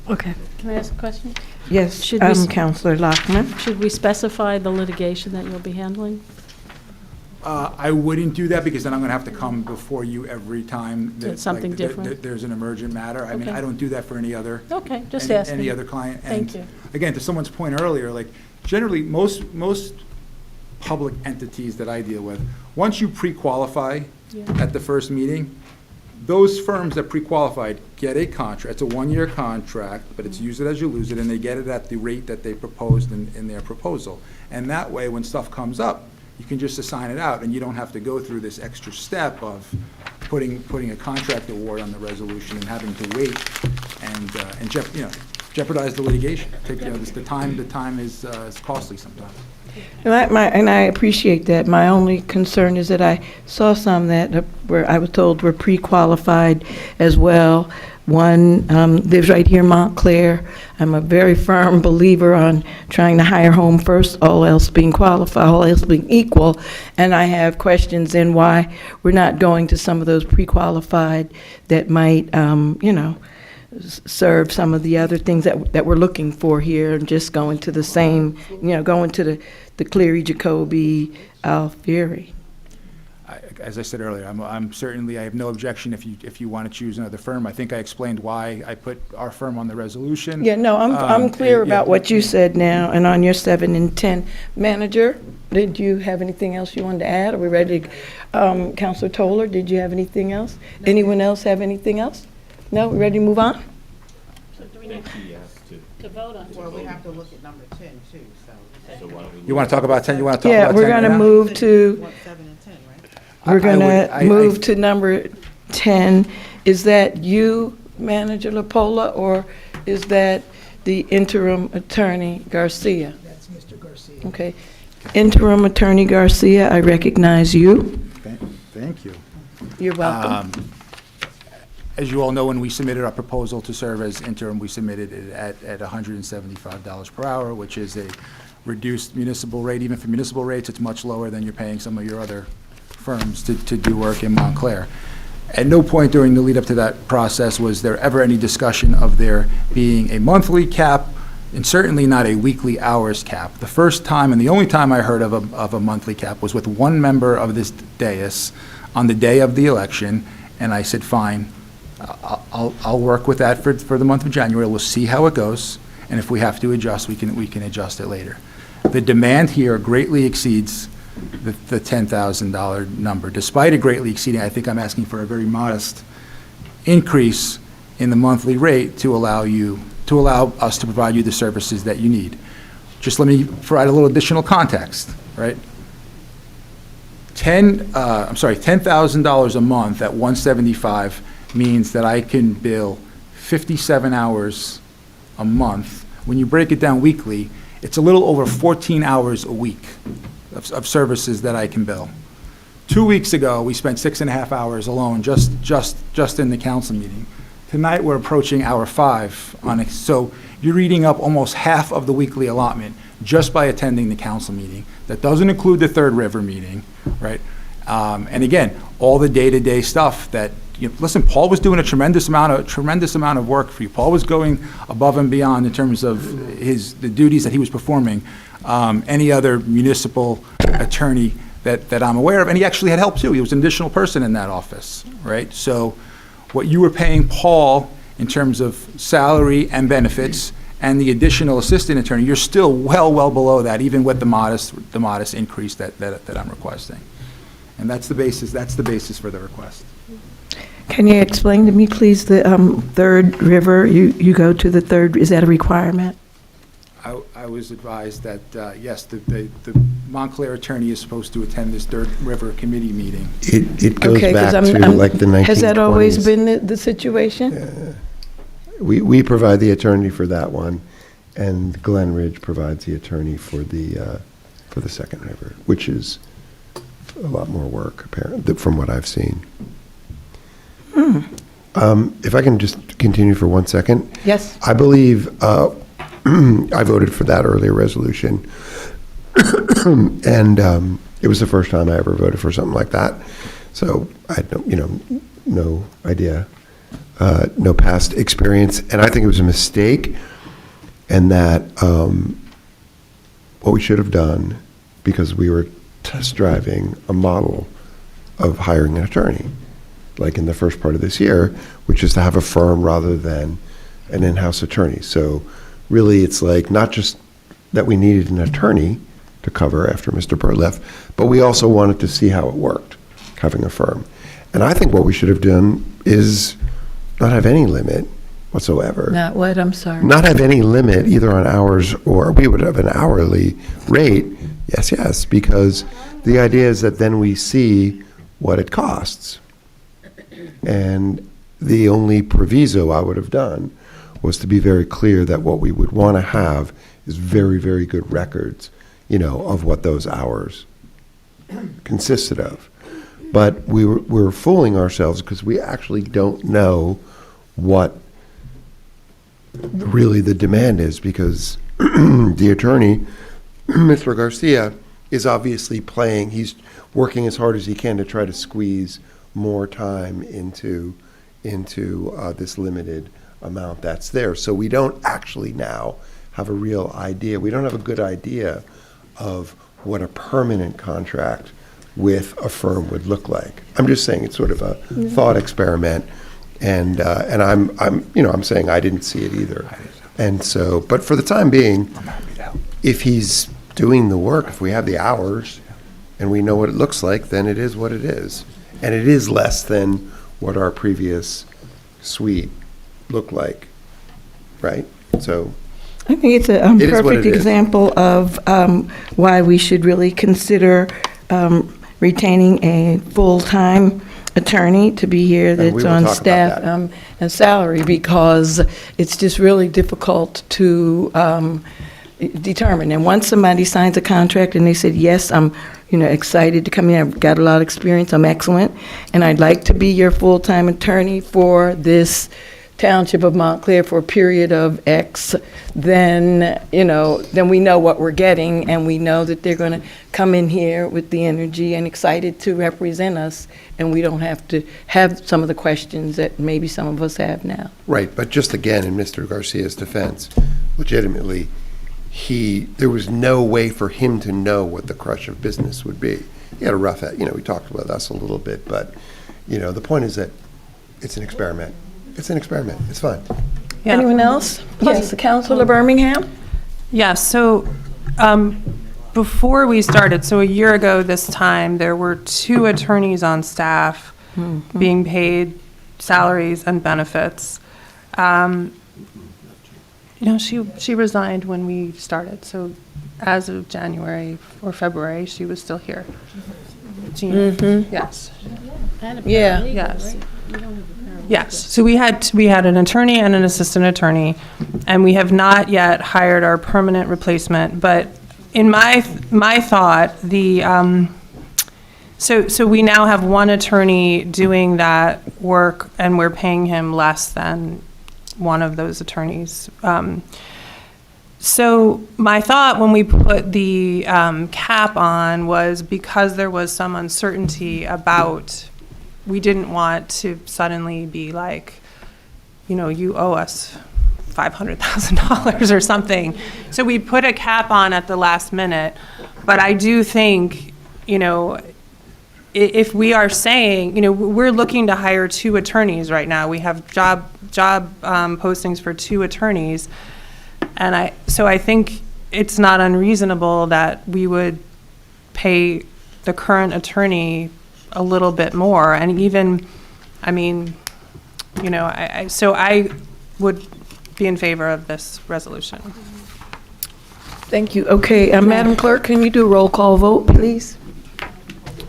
Okay. Can I ask a question? Yes, Should we s- Counselor Lockman? Should we specify the litigation that you'll be handling? I wouldn't do that because then I'm going to have to come before you every time. that, It's something like, that- different? that There's an emergent matter. I mean, Okay. I don't do that for any other. Okay, just any- asking. Any other client. Thank And you. again, to someone's point earlier, like, generally, most public entities that I deal with, once you pre-qualify Yeah. at the first meeting, those firms that pre-qualified get a contract. It's a one-year contract, but it's use it as you lose it, and they get it at the rate that they proposed in their proposal. And that way, when stuff comes up, you can just assign it out, and you don't have to go through this extra step of putting a contract award on the resolution and having to wait and jeopardize the litigation. The time is costly sometimes. And I appreciate that. My only concern is that I saw some that where I was told were pre-qualified as well. One lives right here in Montclair. I'm a very firm believer on trying to hire home first, all else being qualified, all else being equal. And I have questions in why we're not going to some of those pre-qualified that might, serve some of the other things that we're looking for here, and just going to the same, going to the Cleary Giacobbe Alfieri. As I said earlier, I'm certainly, I have no objection if you want to choose another firm. I think I explained why I put our firm on the resolution. Yeah, no, I'm clear yeah, about what you said now, and on your 7 and 10. Manager, did you have anything else you wanted to add? Are we ready? Counselor Toller, did you have anything else? Anyone else have anything else? No, we ready to move on? So do we need to vote on? Well, we have to look at number 10 too, so. You want to talk about 10? You want to talk Yeah, about 10? we're going to now? move to, Want 7 and 10, right? we're going I- to move to number 10. Is that you, Manager LaPola, or is that the interim attorney, Garcia? That's Mr. Garcia. Okay. Interim Attorney Garcia, I recognize you. Thank you. You're welcome. As you all know, when we submitted our proposal to serve as interim, we submitted it at $175 per hour, which is a reduced municipal rate. Even for municipal rates, it's much lower than you're paying some of your other firms to do work in Montclair. At no point during the lead-up to that process was there ever any discussion of there being a monthly cap, and certainly not a weekly hours cap. The first time and the only time I heard of a monthly cap was with one member of this dais on the day of the election, and I said, fine, I'll work with that for the month of January. We'll see how it goes, and if we have to adjust, we can adjust it later. The demand here greatly exceeds the $10,000 number. Despite it greatly exceeding, I think I'm asking for a very modest increase in the monthly rate to allow us to provide you the services that you need. Just let me provide a little additional context, right? $10,000 a month at $175 means that I can bill 57 hours a month. When you break it down weekly, it's a little over 14 hours a week of services that I can bill. 2 weeks ago, we spent 6.5 hours alone just in the council meeting. Tonight, we're approaching hour 5 on it. So you're eating up almost half of the weekly allotment just by attending the council meeting. That doesn't include the Third River meeting, right? And again, all the day-to-day stuff that, listen, Paul was doing a tremendous amount of work for you. Paul was going above and beyond in terms of the duties that he was performing. any other municipal attorney that I'm aware of. And he actually had help too. He was an additional person in that office, right? So what you were paying Paul in terms of salary and benefits and the additional assistant attorney, you're still well below that, even with the modest increase that I'm requesting. And that's the basis for the request. Can you explain to me, please, the third river, you go to the third, is that a requirement? I was advised that, yes, the Montclair attorney is supposed to attend this Third River Committee meeting. It goes Okay, 'cause back to like the 1920s. Has that always been the situation? We provide the attorney for that one, and Glen Ridge provides the attorney for the second river, which is a lot more work, apparently, from what I've seen. If I can just continue for 1 second. Yes. I believe I voted for that earlier resolution, and it was the first time I ever voted for something like that. So I had no idea, no past experience, and I think it was a mistake, and that what we should have done, because we were test driving a model of hiring an attorney, like in the first part of this year, which is to have a firm rather than an in-house attorney. So really, it's like not just that we needed an attorney to cover after Mr. Burt left, but we also wanted to see how it worked, having a firm. And I think what we should have done is not have any limit whatsoever. Not what, I'm sorry? Not have any limit either on hours, or we would have an hourly rate. Yes, because the idea is that then we see what it costs. And the only proviso I would have done was to be very clear that what we would want to have is very, very good records, of what those hours consisted of. But we're fooling ourselves because we actually don't know what really the demand is, because the attorney, Mr. Garcia, is obviously he's working as hard as he can to try to squeeze more time into this limited amount that's there. So we don't actually now have a real idea. We don't have a good idea of what a permanent contract with a firm would look like. I'm just saying it's sort of a thought experiment, and I'm saying I didn't see it either. And so, but for the time being, if he's doing the work, if we have the hours and we know what it looks like, then it is what it is. And it is less than what our previous suite looked like, right? So I think it's a It is what perfect it is. example of why we should really consider retaining a full-time attorney to be here And we that's will on talk about staff that. and salary, because it's just really difficult to determine. And once somebody signs a contract and they said, yes, I'm excited to come in, I've got a lot of experience, I'm excellent, and I'd like to be your full-time attorney for this Township of Montclair for a period of X, then we know what we're getting, and we know that they're going to come in here with the energy and excited to represent us, and we don't have to have some of the questions that maybe some of us have now. Right, but just again, in Mr. Garcia's defense, legitimately, there was no way for him to know what the crush of business would be. He had a rough, we talked about us a little bit, but, the point is that it's an experiment. It's an experiment. It's fun. Yeah. Anyone else? Yes, Councilor Birmingham? Yeah, so before we started, so a year ago this time, there were 2 attorneys on staff being paid salaries and benefits. She resigned when we started, so as of January or February, she was still here. Yes. Yeah. Yes. Yes, so we had an attorney and an assistant attorney, and we have not yet hired our permanent replacement, but in my thought, so we now have 1 attorney doing that work, and we're paying him less than one of those attorneys. So my thought when we put the cap on was because there was some uncertainty about, we didn't want to suddenly be like, you owe us $500,000 or something. So we put a cap on at the last minute. But I do think, you know, if we are saying, you know, we're looking to hire 2 attorneys right now. We have job postings for 2 attorneys. And I think it's not unreasonable that we would pay the current attorney a little bit more. And even, I mean, you know, so I would be in favor of this resolution. Thank you. Okay, Madam Clerk, can you do a roll call vote, please?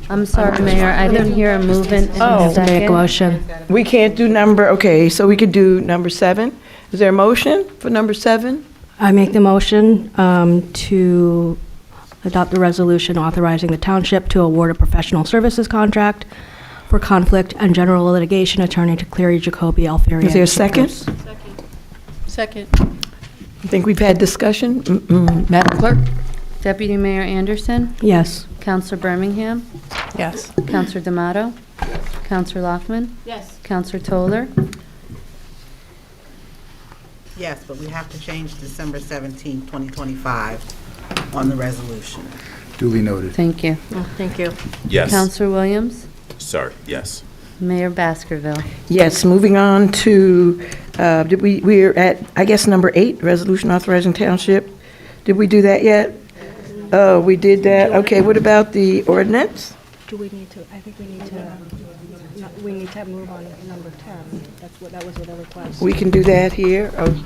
I'm sorry, Mayor, I didn't hear a movement in Oh. a second. Make a motion. We can't do okay, so we could do number 7. Is there a motion for number 7? I make the motion to adopt the resolution authorizing the township to award a professional services contract for conflict and general litigation attorney to Cleary Giacobbe Alfieri. Is there a second? Second. I think we've had discussion. Madam Clerk? Deputy Mayor Anderson, Yes. Counselor Birmingham, Yes. Counselor D'Amato, Counselor Lockman, Yes. Counselor Toller, Yes, but we have to change December 17, 2025 on the resolution. Duly noted. thank you. Thank you. Yes. Counselor Williams, Sorry, yes. Mayor Baskerville. Yes, moving on to, we're at, I guess, number 8, resolution authorizing township. Did we do that yet? Oh, we did that. Okay, what about the ordinance? Do we need to, I think we need to move on to number 10. That was what I requested. We can do that here. Oh,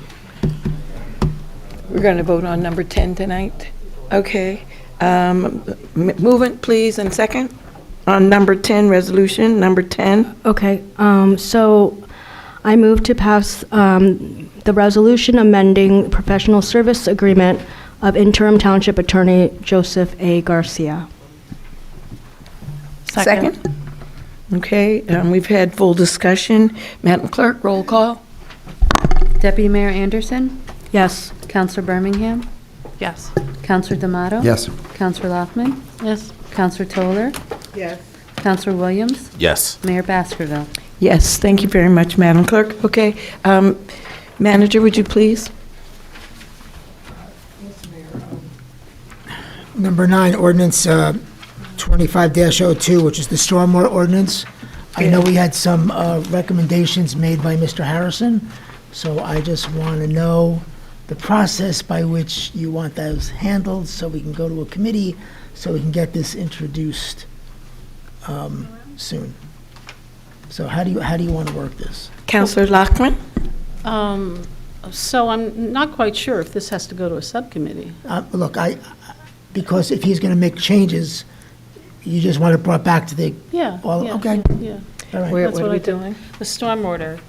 we're going to vote on number 10 tonight. Okay. Movement, please, and second. On number 10, resolution, number 10. Okay, so I move to pass the resolution amending professional service agreement of interim township attorney Joseph A. Garcia. Second. Okay, we've had full discussion. Madam Clerk, roll call. Deputy Mayor Anderson, Yes. Counselor Birmingham, Yes. Counselor D'Amato. Yes. Counselor Lockman, Yes. Counselor Toller, Yes. Counselor Williams, Yes. Mayor Baskerville. Yes, thank you very much, Madam Clerk. Okay, Manager, would you please? Number 9, ordinance 25-02, which is the stormwater ordinance. I know we had some recommendations made by Mr. Harrison, so I just want to know the process by which you want those handled, so we can go to a committee, so we can get this introduced soon. So how do you want to work this? Counselor Lockman? So I'm not quite sure if this has to go to a subcommittee. Look, because if he's going to make changes, you just want it brought back to the, Yeah. Well, yeah, okay. Yeah. all right. Where- That's what are what I we did. doing? The stormwater.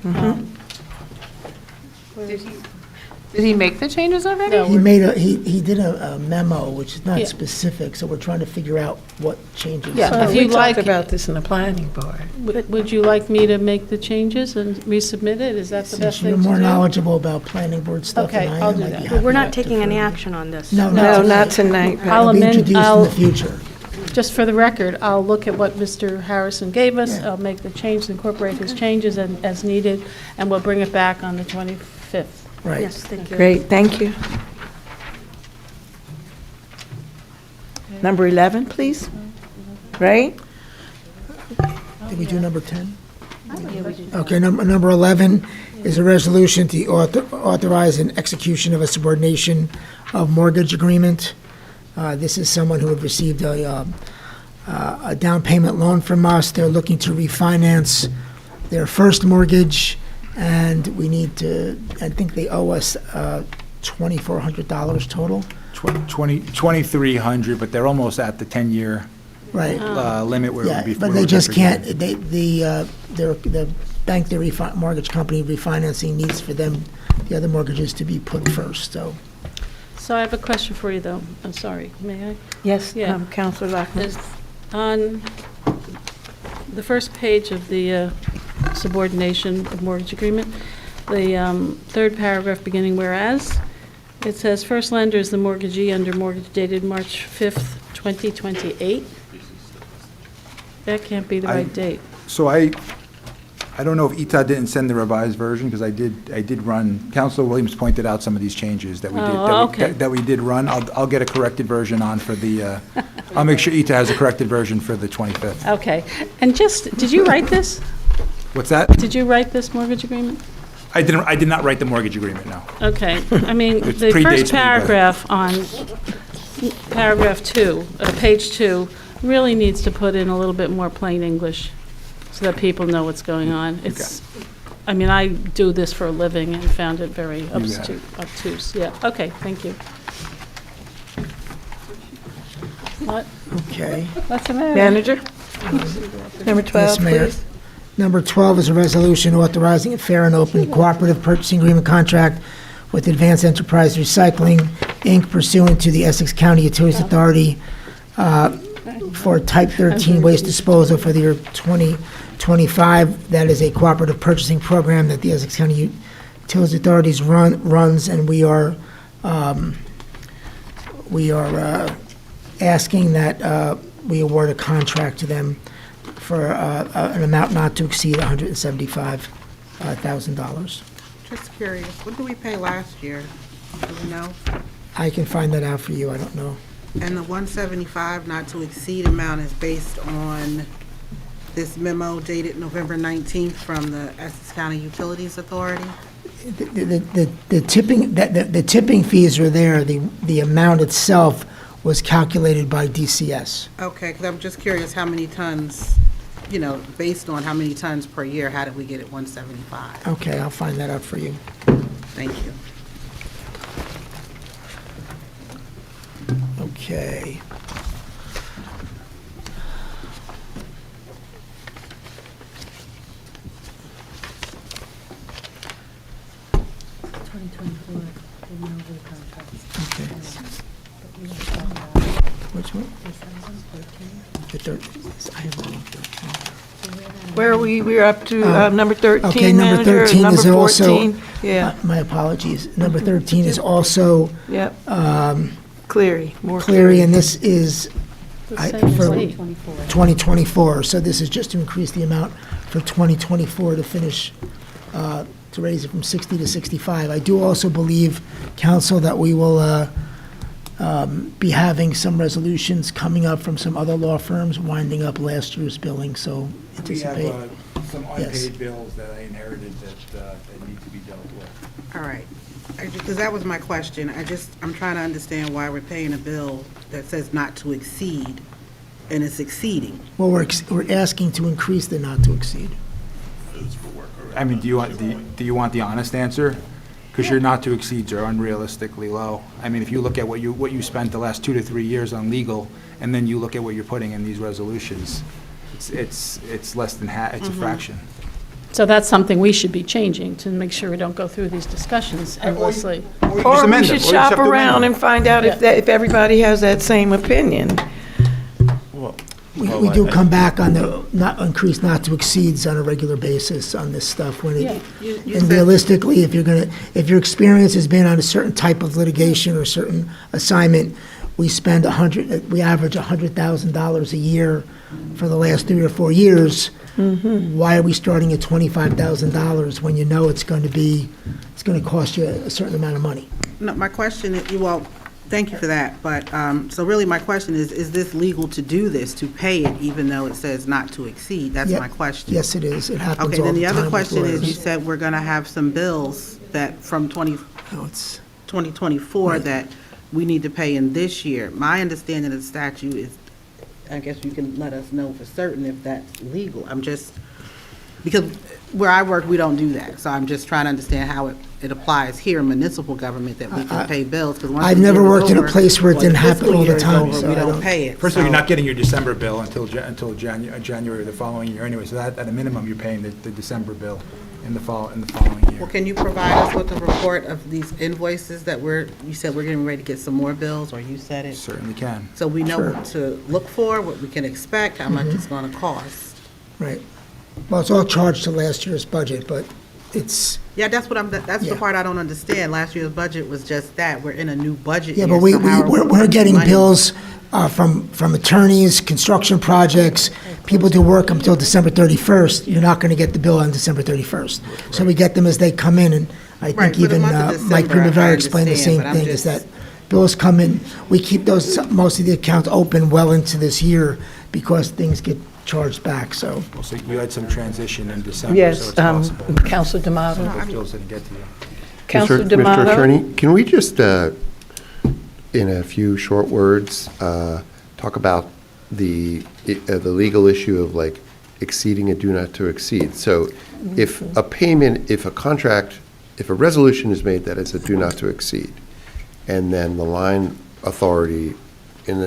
Did he make the changes already? No. He did a memo, which is not Yeah. specific, so we're trying to figure out what changes. Yeah. If we you'd like- talked about this in the planning board. Would you like me to make the changes and resubmit it? Is that the best Since thing you're to do? more knowledgeable about planning board stuff Okay, than I I'll am, do I'd be that. happy We're to not taking any defer. action on this. No, No, not not tonight. tonight. I'll It'll be amend- introduced in I'll- the future. Just for the record, I'll look at what Mr. Harrison gave us. Yeah. I'll make the change, incorporate his changes as needed, and we'll bring it back on the 25th. Right. Yes, thank you. Great, thank you. Number 11, please. Right? Did we do number 10? Okay, number 11 is a resolution to authorize an execution of a subordination of mortgage agreement. This is someone who had received a down payment loan from us. They're looking to refinance their first mortgage, and we need to, I think they owe us $2,400 total. 2,300, but they're almost at the 10-year Right. limit where it Yeah, would be. but they just can't, the bank, the mortgage company refinancing needs for them, the other mortgages to be put first, so. So I have a question for you, though. I'm sorry, may I? Yes, Yeah. Counselor Lockman. Is on the first page of the subordination of mortgage agreement, the third paragraph beginning whereas, it says, "First lender is the mortgagee under mortgage dated March 5th, 2028." That can't be the right date. So I I don't know if ETA didn't send the revised version, because I did run, Councilor Williams pointed out some of these changes that we did. Okay. That we did run. I'll get a corrected version on for the, I'll make sure ETA has a corrected version for the 25th. Okay. And just, did you write this? What's that? Did you write this mortgage agreement? I did not write the mortgage agreement, no. Okay. I mean, It the predates me, first but- paragraph on paragraph 2, page 2, really needs to put in a little bit more plain English so that people know what's going on. It's, I mean, I do this for a living and found it very obtuse. Yeah, okay, thank you. What? Okay. What's the matter? Manager? Number 12, Yes, Mayor. please. Number 12 is a resolution authorizing a fair and open cooperative purchasing agreement contract with Advanced Enterprise Recycling, Inc., pursuant to the Essex County Utilities Authority for Type 13 waste disposal for the year 2025. That is a cooperative purchasing program that the Essex County Utilities Authorities runs, and we are asking that we award a contract to them for an amount not to exceed $175,000. Just curious, what did we pay last year? Do we know? I can find that out for you, I don't know. And the 175 not to exceed amount is based on this memo dated November 19th from the Essex County Utilities Authority? The tipping fees are there, the amount itself was calculated by DCS. Okay, because I'm just curious how many tons, you know, based on how many tons per year, how did we get it 175? Okay, I'll find that out for you. Thank you. Okay. Okay. Which one? The third, I have one. Where are we? We're up to number 13, Okay, number Manager, and 13 number is also. 14. Yeah, My apologies. Number 13 is also yep. Cleary, more Cleary, and this is The I- same for- date. 2024. So this is just to increase the amount for 2024 to finish, to raise it from 60 to 65. I do also believe, council, that we will be having some resolutions coming up from some other law firms winding up last year's billing, so We have anticipate. some Yes. unpaid bills that I inherited that need to be dealt with. All right, because that was my question. I'm trying to understand why we're paying a bill that says not to exceed, and it's exceeding. Well, we're asking to increase the not to exceed. I mean, do you want the honest answer? Because your not to exceeds are unrealistically low. I mean, if you look at what you spent the last 2 to 3 years on legal, and then you look at what you're putting in these resolutions, it's less than half, it's a fraction. So that's something we should be changing to make sure we don't go through these discussions endlessly. Or you Or just we amend them, should or you just shop have to amend around them. and find out if everybody has that same opinion. We do come back on the not increase not to exceeds on a regular basis on this stuff when Yeah. it, You and said- realistically, if your experience has been on a certain type of litigation or a certain assignment, we average $100,000 a year for the last 3 or 4 years. Why are we starting at $25,000 when you know it's going to cost you a certain amount of money? No, my question is, well, thank you for that, but, so really my question is this legal to do this, to pay it even though it says not to exceed? That's Yep. my question. Yes, it is. It happens Okay, all then the the time other with question is, you lawyers. said we're gonna have some bills that from No, it's- 2024 Right. that we need to pay in this year. My understanding of the statute is, I guess you can let us know for certain if that's legal. I'm just, because where I work, we don't do that. So I'm just trying to understand how it applies here in municipal government that we can pay bills. 'Cause once I've the never year is worked in a over, place where it or didn't happen fiscal all the year is time, over, so we I don't don't- pay it. First of all, you're So- not getting your December bill until January of the following year anyway, so that, at a minimum, you're paying the December bill in the following year. Well, can you provide us with a report of these invoices that you said we're getting ready to get some more bills, or you said it? Certainly can. So we know Sure. what to look for, what we can expect, how much it's gonna cost. Right. Well, it's all charged to last year's budget, but it's, Yeah, that's the Yeah. part I don't understand. Last year's budget was just that. We're in a new budget yeah, year, but so how are we we're gonna getting money? bills from attorneys, construction projects, people do work until December 31st, you're not going to get the bill on December 31st. So we get them as they come in, and I Right, think for the even month of Mike December, I Primavera explained the same understand, but I'm thing, is just- that bills come in, we keep those, most of the accounts open well into this year because things get charged back, so. So you had some transition in December, so Yes, it's possible. Counsel D'Amato. Those bills didn't get to you. Counsel Mr. D'Amato. Attorney, can we just, in a few short words, talk about the legal issue of like exceeding a do not to exceed? So if a payment, if a contract, if a resolution is made that it's a do not to exceed, and then the line authority in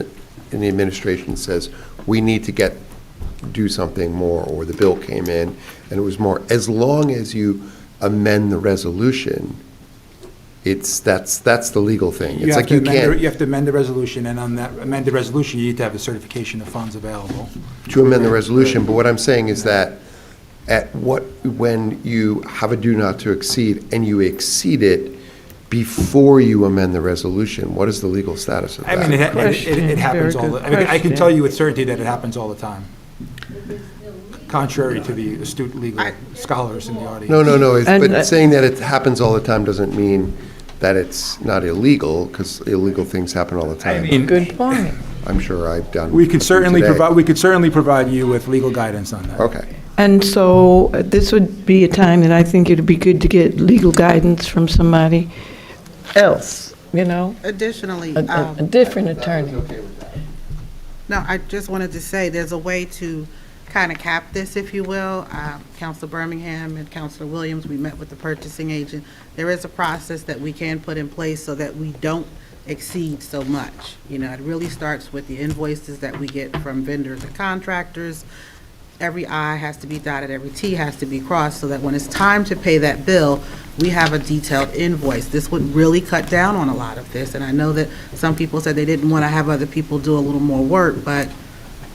the administration says, we need to do something more, or the bill came in and it was more, as long as you amend the resolution, that's the legal thing. It's like you can't, You have to amend the resolution, and on that amended resolution, you need to have a certification of funds available. to amend the resolution, but what I'm saying is that when you have a do not to exceed and you exceed it before you amend the resolution, what is the legal status of that? I mean, it happens Very all, good I mean, I can question. tell you with certainty that it happens all the time, contrary to the astute legal scholars in the audience. No, And, but saying that it happens all the time doesn't mean that it's not illegal, because illegal things happen all the time. I mean, Good point. I'm sure I've done. we could certainly today. provide you with legal guidance on that. Okay. And so this would be a time that I think it'd be good to get legal guidance from somebody else, you know, Additionally, a different attorney. no, I just wanted to say, there's a way to kind of cap this, if you will. Counselor Birmingham and Counselor Williams, we met with the purchasing agent. There is a process that we can put in place so that we don't exceed so much. You know, it really starts with the invoices that we get from vendors and contractors. Every I has to be dotted, every T has to be crossed, so that when it's time to pay that bill, we have a detailed invoice. This would really cut down on a lot of this, and I know that some people said they didn't want to have other people do a little more work, but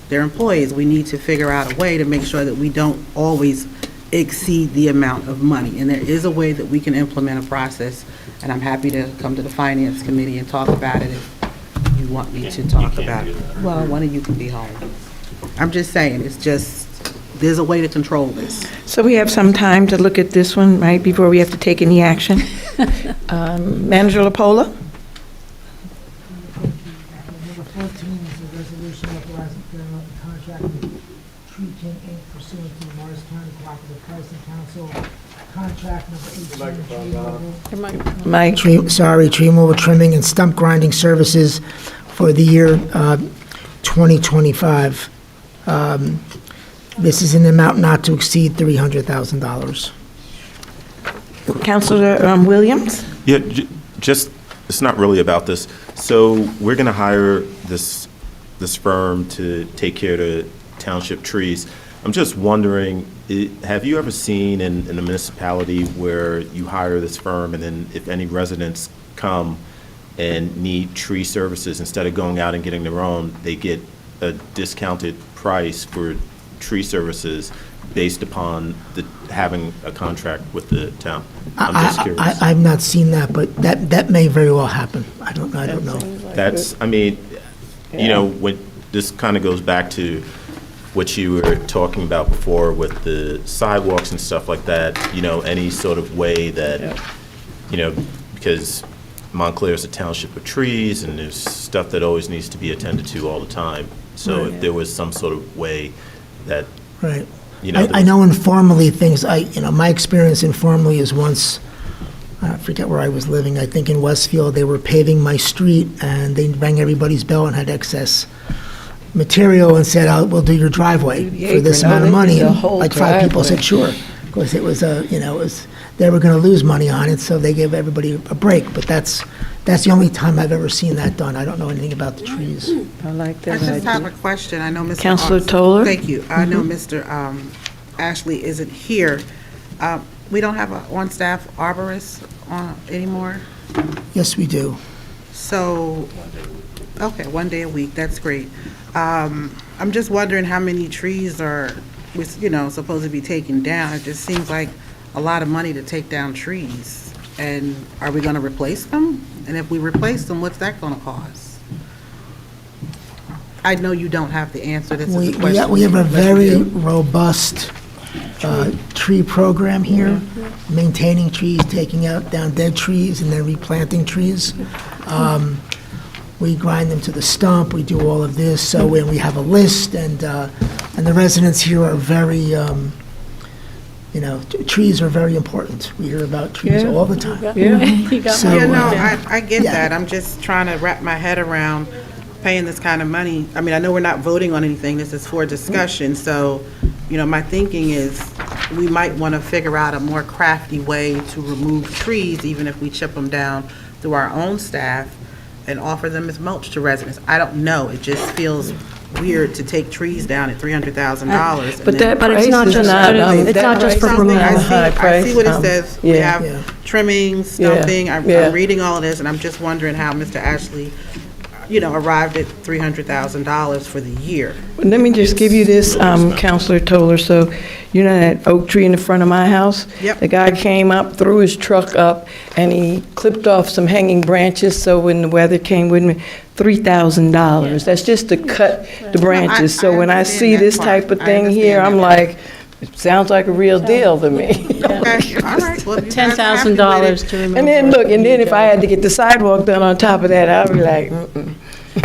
they're employees. We need to figure out a way to make sure that we don't always exceed the amount of money, and there is a way that we can implement a process, and I'm happy to come to the Finance Committee and talk about it if you want me to talk about it. Well, one of you can be home. I'm just saying, it's just, there's a way to control this. So we have some time to look at this one, right, before we have to take any action. Manager LaPola? Number 14 is a resolution authorizing filling out the contract with Tree King Inc. pursuant to the Morris County Cooperative Pricing Council, contract number 18. Mike? Tree removal, trimming, and stump grinding services for the year 2025. This is an amount not to exceed $300,000. Counselor Williams? Yeah, just, it's not really about this. So we're going to hire this firm to take care of the township trees. I'm just wondering, have you ever seen in a municipality where you hire this firm, and then if any residents come and need tree services, instead of going out and getting their own, they get a discounted price for tree services based upon having a contract with the town? I'm just curious. I've not seen that, but that may very well happen. I don't know. That's, I mean, you know, when, this kind of goes back to what you were talking about before with the sidewalks and stuff like that, you know, any sort of way that, you know, because Montclair is a township of trees, and there's stuff that always needs to be attended to all the time. So if there was some sort of way that, Right. you know. I know informally things, my experience informally is once, I forget where I was living, I think in Westfield, they were paving my street, and they rang everybody's bell and had excess material and said, we'll do your driveway for this amount of money. And like 5 people said, sure. Of course, it was, they were going to lose money on it, so they gave everybody a break. But that's the only time I've ever seen that done. I don't know anything about the trees. I like I that just have idea. a question. I know Mr. Counselor Arts- Toller? Thank you. I know Mr. Ashley isn't here. We don't have a on-staff arborist anymore? Yes, we do. So, okay, 1 day a week, that's great. I'm just wondering how many trees are, supposed to be taken down. It just seems like a lot of money to take down trees. And are we gonna replace them? And if we replace them, what's that gonna cost? I know you don't have the answer. This is We a question. we have a let's very do. robust tree program here, maintaining trees, taking out down dead trees, and then replanting trees. We grind them to the stump, we do all of this, so when we have a list, and the residents here are very, trees are very important. We hear about trees all the time. So, Yeah, no, I get yeah. that. I'm just trying to wrap my head around paying this kind of money. I mean, I know we're not voting on anything. This is for discussion. So, my thinking is we might want to figure out a more crafty way to remove trees, even if we chip them down through our own staff and offer them as mulch to residents. I don't know. It just feels weird to take trees down at $300,000. But that But it's price not is just- not, it's not just for Something, removal. I see what it says. We Yeah. have Yeah. trimming, stumping. I'm Yeah. reading all of this, and I'm just wondering how Mr. Ashley, arrived at $300,000 for the year. Let me just give you this, Counselor Toller. So, that oak tree in the front of my house? Yep. The guy came up, threw his truck up, and he clipped off some hanging branches, so when the weather came with me, $3,000. That's just to cut the branches. So when I understand see that this part. type of I thing here, understand I'm that like, it sounds like a real deal to me. Okay, all right. Well, if you guys are happy $10,000 with to remove. And then, look, and then if I had to get the sidewalk done on top of that, I'd be like, mm-mm.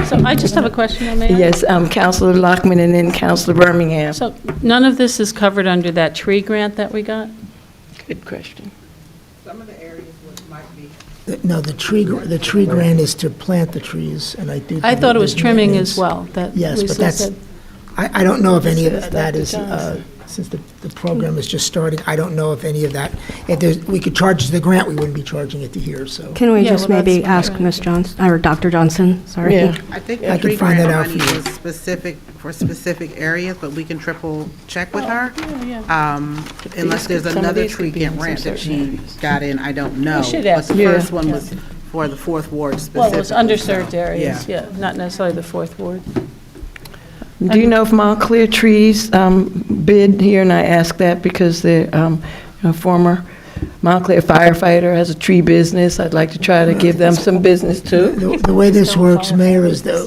So I just have a question, Mayor. Yes, Counselor Lockman and then Counselor Birmingham. So none of this is covered under that tree grant that we got? Good question. Some of the areas might be. No, the tree grant is to plant the trees, and I do. I thought it was there's trimming maintenance. as well, that Yes, but Lisa that's, said. I don't know if any of that is, since the program is just starting, I don't know if any of that, we could charge the grant, we wouldn't be charging it to here, so. Can we Yeah, just well, maybe that's ask Ms. Johnson, or Dr. Johnson, sorry? Yeah. I think I the can tree find grant that out money for you. is specific, for specific areas, but we can triple check with her. Unless there's Some of another these tree could be in grant some that certain she got in, I don't know. should But ask the her. first one Yeah. was for the fourth ward specifically. Well, it was underserved so, areas, yeah, not necessarily the fourth ward. Do you know if Montclair Trees bid here? And I ask that because the former Montclair firefighter has a tree business. I'd like to try to give them some business too. The way this works, Mayor, is they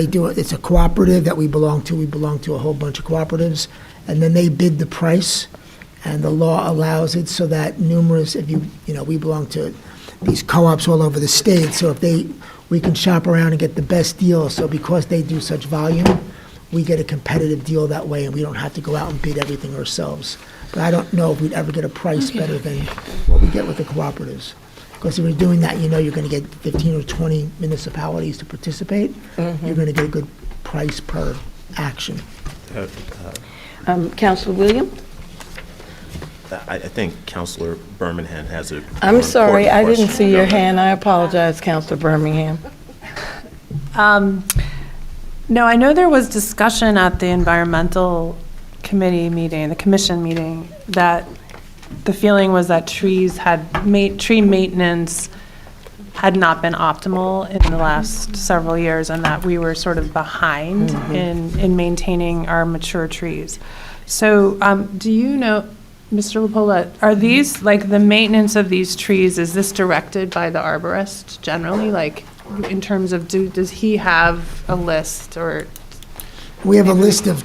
do it, it's a cooperative that we belong to. We belong to a whole bunch of cooperatives, and then they bid the price, and the law allows it so that numerous, we belong to these co-ops all over the state, so we can shop around and get the best deal. So because they do such volume, we get a competitive deal that way, and we don't have to go out and bid everything ourselves. But I don't know if we'd ever get a price better than what we get with the cooperatives. Because if you're doing that, you're going to get 15 or 20 municipalities to participate. You're going to get a good price per action. Counselor William? I think Counselor Birmingham has a. I'm sorry, I didn't see your Go ahead. hand. I apologize, Counselor Birmingham. No, I know there was discussion at the environmental committee meeting, the commission meeting, that the feeling was that tree maintenance had not been optimal in the last several years, and that we were sort of behind in maintaining our mature trees. So do you know, Mr. LaPolla, are these, like, the maintenance of these trees, is this directed by the arborist generally? Like, in terms of, does he have a list, or? We have a list of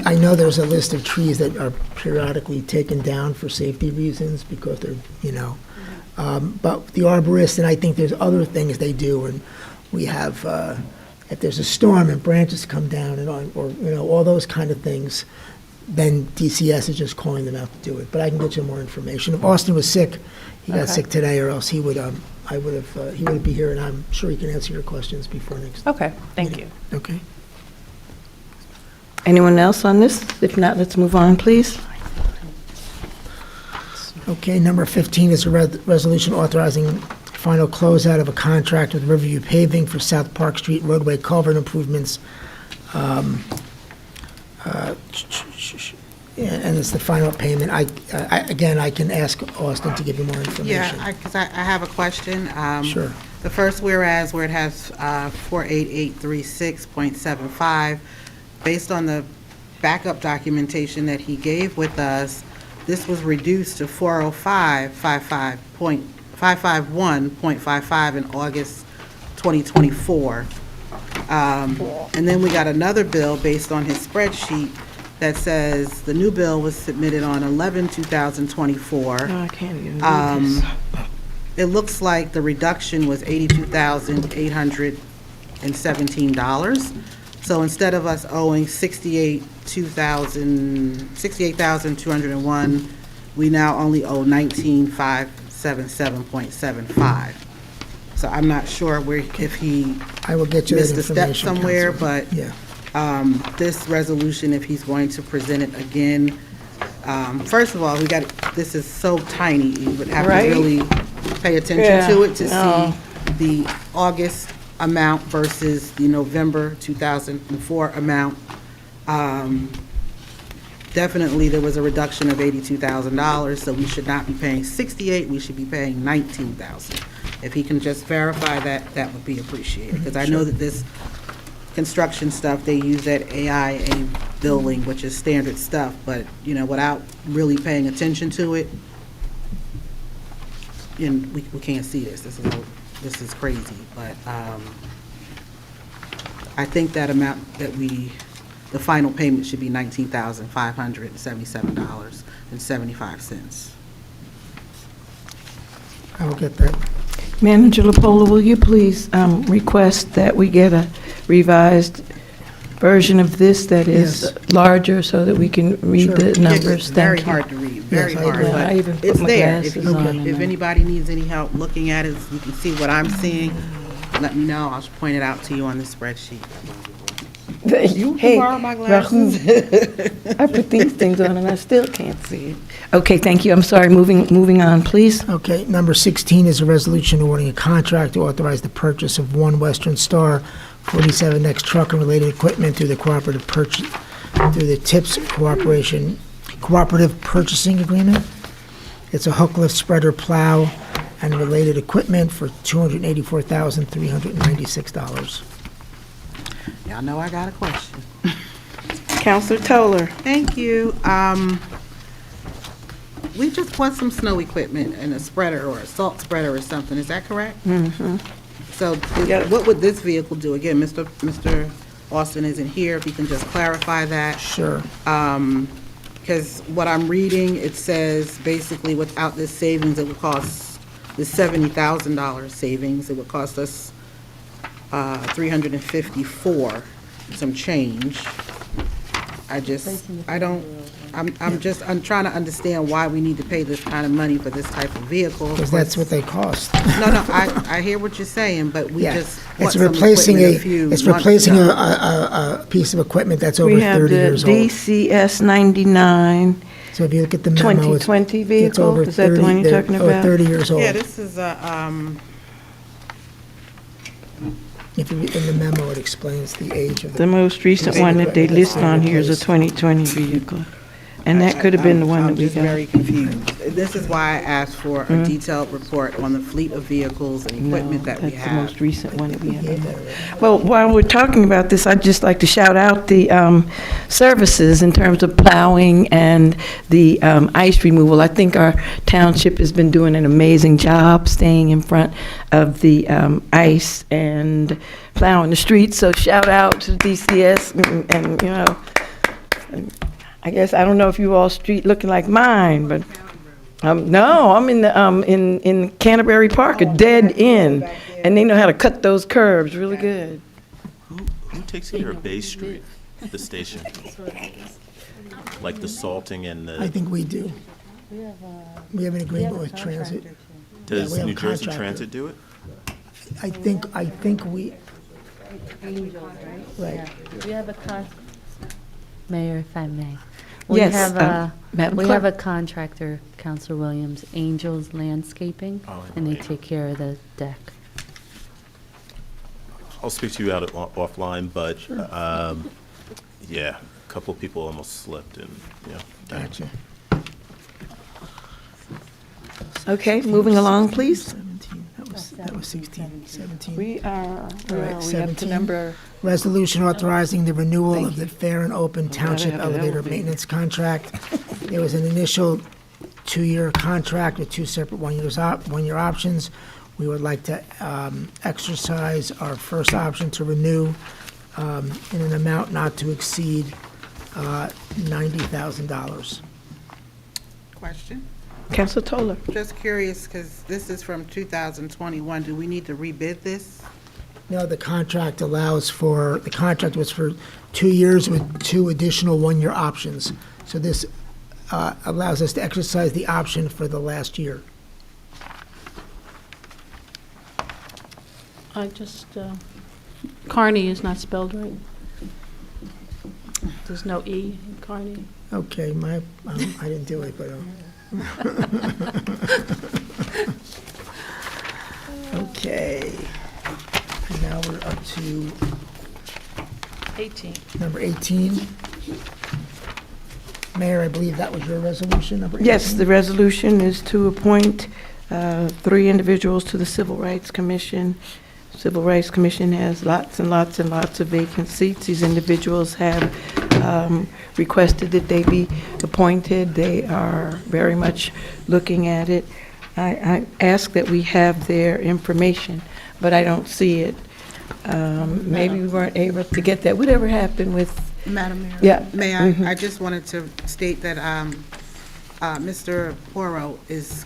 I know there's a list of trees that are periodically taken down for safety reasons because they're, but the arborist, and I think there's other things they do, and we have, if there's a storm and branches come down or all those kind of things, then DCS is just calling them out to do it. But I can get you more information. If Austin was sick, he got sick today, or else he would be here, and I'm sure he can answer your questions before next. Okay, thank you. Okay. Anyone else on this? If not, let's move on, please. Okay, number 15 is a resolution authorizing final closeout of a contract with Riverview Paving for South Park Street roadway culvert improvements. And it's the final payment. Again, I can ask Austin to give you more information. Yeah, because I have a question. Sure. The first whereas, where it has 48836.75, based on the backup documentation that he gave with us, this was reduced to 405.551.55 in August 2024. And then we got another bill based on his spreadsheet that says the new bill was submitted on 11/2024. I can't even read this. It looks like the reduction was $82,817. So instead of us owing $68,201, we now only owe $19,577.75. So I'm not sure if he I will get you that missed a step information, somewhere, Counselor. but Yeah. this resolution, if he's going to present it again, first of all, this is so tiny, you would have to Right? really pay attention Yeah, to it to no. see the August amount versus the November 2004 amount. Definitely, there was a reduction of $82,000, so we should not be paying 68, we should be paying 19,000. If he can just verify that, that would be appreciated, because I know that this construction stuff, they use that AIA billing, which is standard stuff, but, without really paying attention to it, and we can't see this. This is crazy, but I think that amount that the final payment should be $19,577.75. I will get that. Manager Lepola, will you please request that we get a revised version of this that is Yes. larger so that we can read Sure. the numbers? It's very Thank you. hard to read, very Yes, I hard, agree. I even but put it's my there. glasses on and If then- anybody needs any help looking at it, you can see what I'm seeing, let me know. I'll point it out to you on the spreadsheet. You Hey, can borrow my glasses. I put these things on and I still can't see it. Okay, thank you. I'm sorry. Moving on, please. Okay, number 16 is a resolution awarding a contract to authorize the purchase of one Western Star 47X truck and related equipment through the cooperative purchase, through the TIPS Cooperative Purchasing Agreement. It's a hook lift spreader plow and related equipment for $284,396. Y'all know I got a question. Counselor Toller. Thank you. We just bought some snow equipment and a spreader or a salt spreader or something, is that correct? Mm-hmm. So what would this vehicle do? Again, Mr. Austin isn't here, if he can just clarify that. Sure. Because what I'm reading, it says basically without this savings, it would cost, the $70,000 savings, it would cost us $354, some change. I'm trying to understand why we need to pay this kind of money for this type of vehicle. Because that's what they cost. No, I hear what you're saying, but we Yeah. just It's bought some replacing equipment a few it's months replacing ago. a piece of equipment that's over We have 30 the years old. DCS 99 So if you look at the memo, it's 2020 it's vehicle. over Is that the 30 one you're talking over about? 30 years old. Yeah, this is a, If you, in the memo, it explains the age of The most recent one that they list on here is a 2020 vehicle. And that could have been the one that I'm we just got. very confused. This is why I asked for a detailed report on the fleet of vehicles and equipment that we That's the have. most recent one that we have. Well, while we're talking about this, I'd just like to shout out the services in terms of plowing and the ice removal. I think our township has been doing an amazing job staying in front of the ice and plowing the streets. So shout out to DCS and I guess, I don't know if you all street looking like mine, but, no, I'm in the, in Canterbury Park, a dead end, and they know how to cut those curbs really good. Who takes care of Bay Street, the station? Like the salting and I the, think we do. We have an agreement with Transit. does we have a New Jersey contractor. Transit do it? I think we, right. We have a Mayor, if I may. Yes, We have Madam we Clerk. have a contractor, Counselor Williams, Angels Landscaping, Oh, and they yeah. take care of the deck. I'll speak to you offline, but, yeah, a couple of people almost slipped and, Gotcha. Okay, moving along, please. 17, that was 16, 17. We are, All right, we have to 17. number, Resolution authorizing the renewal of the fair and open gotta township have an elevator elevator. maintenance contract. There was an initial 2-year contract with 2 separate one-year options. We would like to exercise our first option to renew in an amount not to exceed $90,000. Question? Counselor Toller. Just curious, because this is from 2021. Do we need to rebid this? No, the contract was for 2 years with 2 additional 1-year options. So this allows us to exercise the option for the last year. I just, Carney is not spelled right. There's no E in Carney. Okay, I didn't do it, but. Okay. And now we're up to 18. number 18. Mayor, I believe that was your resolution, number 18? Yes, the resolution is to appoint 3 individuals to the Civil Rights Commission. Civil Rights Commission has lots and lots and lots of vacant seats. These individuals have requested that they be appointed. They are very much looking at it. I ask that we have their information, but I don't see it. Maybe we weren't able to get that. Whatever happened with... Madam Mayor? Yeah. May I? I just wanted to state that Mr. Porro is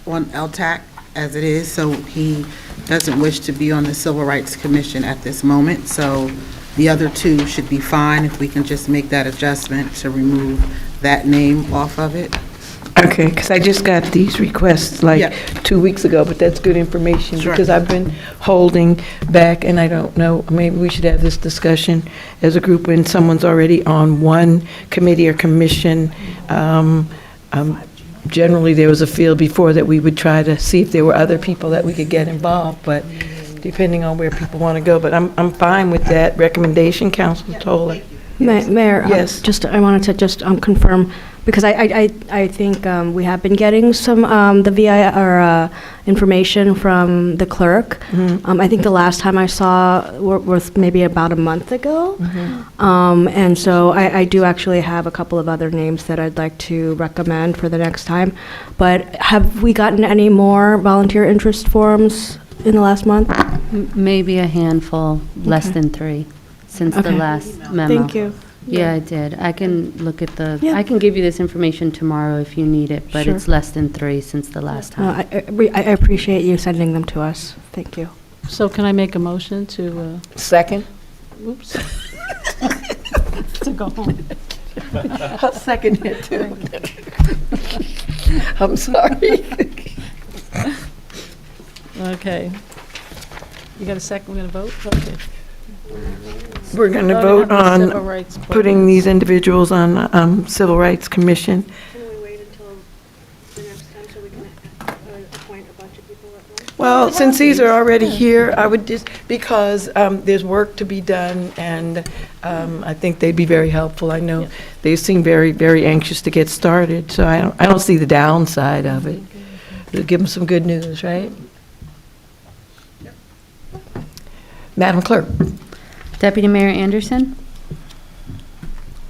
on LTAC as it is, so he doesn't wish to be on the Civil Rights Commission at this moment. So the other 2 should be fine if we can just make that adjustment to remove that name off of it. Okay, because I just got these requests like 2 weeks ago, but that's good information because I've been holding back, and I don't know, maybe we should have this discussion as a group when someone's already on one committee or commission. Generally, there was a feel before that we would try to see if there were other people that we could get involved, but depending on where people want to go. But I'm fine with that recommendation, Councilor Toller. Mayor, Yes. I wanted to just confirm, because I think we have been getting some the VI or information from the clerk. I think the last time I saw was maybe about a month ago. And so I do actually have a couple of other names that I'd like to recommend for the next time. But have we gotten any more volunteer interest forms in the last month? Maybe a handful, less than 3, since the last memo. Thank you. Yeah, I did. I can look at the, Yeah. I can give you this information tomorrow if you need it, but Sure. it's less than 3 since the last time. I appreciate you sending them to us. Thank you. So can I make a motion to, Second? oops, to go home? I'll second it too. I'm sorry. Okay. You got a second? We're going to vote? Okay. We're going to Voting vote on the Civil on Rights putting these individuals on Civil Rights Commission. Can we wait until the next time so we can appoint a bunch of people at once? Well, since these are already here, I would just, because there's work to be done, and I think they'd be very helpful. I know they seem very, very anxious to get started, so I don't see the downside of it. It'll give them some good news, right? Madam Clerk. Deputy Mayor Anderson?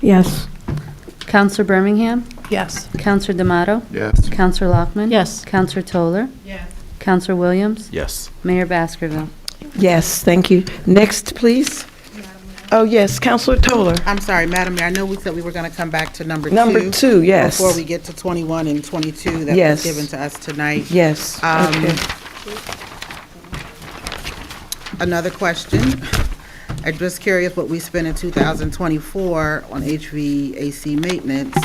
Yes. Counselor Birmingham? Yes. Counselor D'Amato? Yes. Counselor Lockman? Yes. Counselor Toller? Yes. Counselor Williams? Yes. Mayor Baskerville? Yes, thank you. Next, please. Oh, yes, Counselor Toller. I'm sorry, Madam Mayor, I know we said we were going to come back to number 2. Number 2, yes. Before we get to 21 and 22 that Yes. was given to us tonight. Yes, okay. Another question. I'm just curious what we spent in 2024 on HVAC maintenance.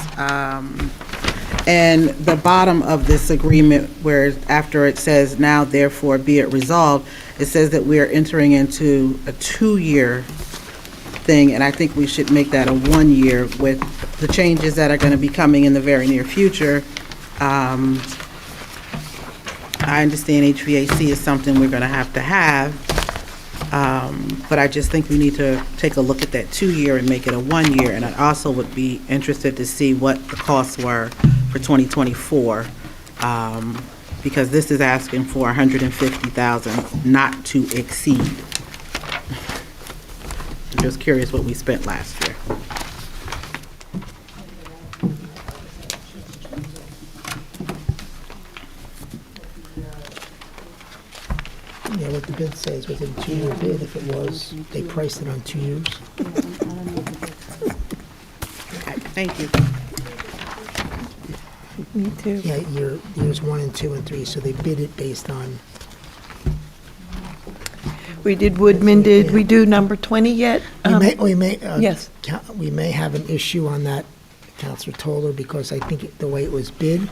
And the bottom of this agreement, where after it says, "Now therefore be it resolved," it says that we are entering into a 2-year thing, and I think we should make that a 1-year with the changes that are going to be coming in the very near future. I understand HVAC is something we're going to have. But I just think we need to take a look at that 2-year and make it a 1-year. And I also would be interested to see what the costs were for 2024, because this is asking for $150,000 not to exceed. I'm just curious what we spent last year. Yeah, with the bid says? Was it a 2-year bid? If it was, they priced it on 2 years. Okay, thank you. Me too. Yeah, years 1 and 2 and 3, so they bid it based on, We did Woodman, did we do number 20 yet? yes. Yes. We may have an issue on that, Counselor Toller, because I think the way it was bid,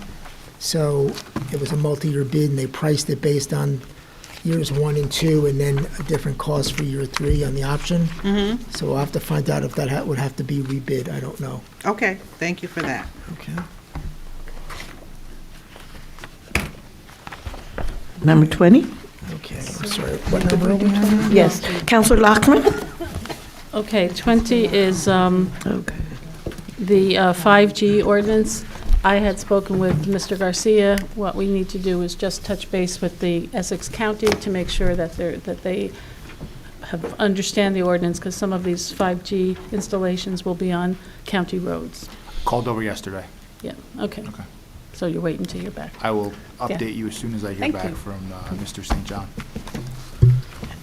so it was a multi-year bid, and they priced it based on years 1 and 2, and then a different cost for year 3 on the option. So we'll have to find out if that would have to be rebid. I don't know. Okay, thank you for that. Okay. Number 20? Okay, I'm sorry. What number are we on? Yes. Counselor Lockman? Okay, 20 is the 5G ordinance. I had spoken with Mr. Garcia. What we need to do is just touch base with the Essex County to make sure that they understand the ordinance, because some of these 5G installations will be on county roads. Called over yesterday. Yeah, okay. So you're waiting till you're back. I will Yeah. update you as soon as I hear Thank back you. from Mr. St. John.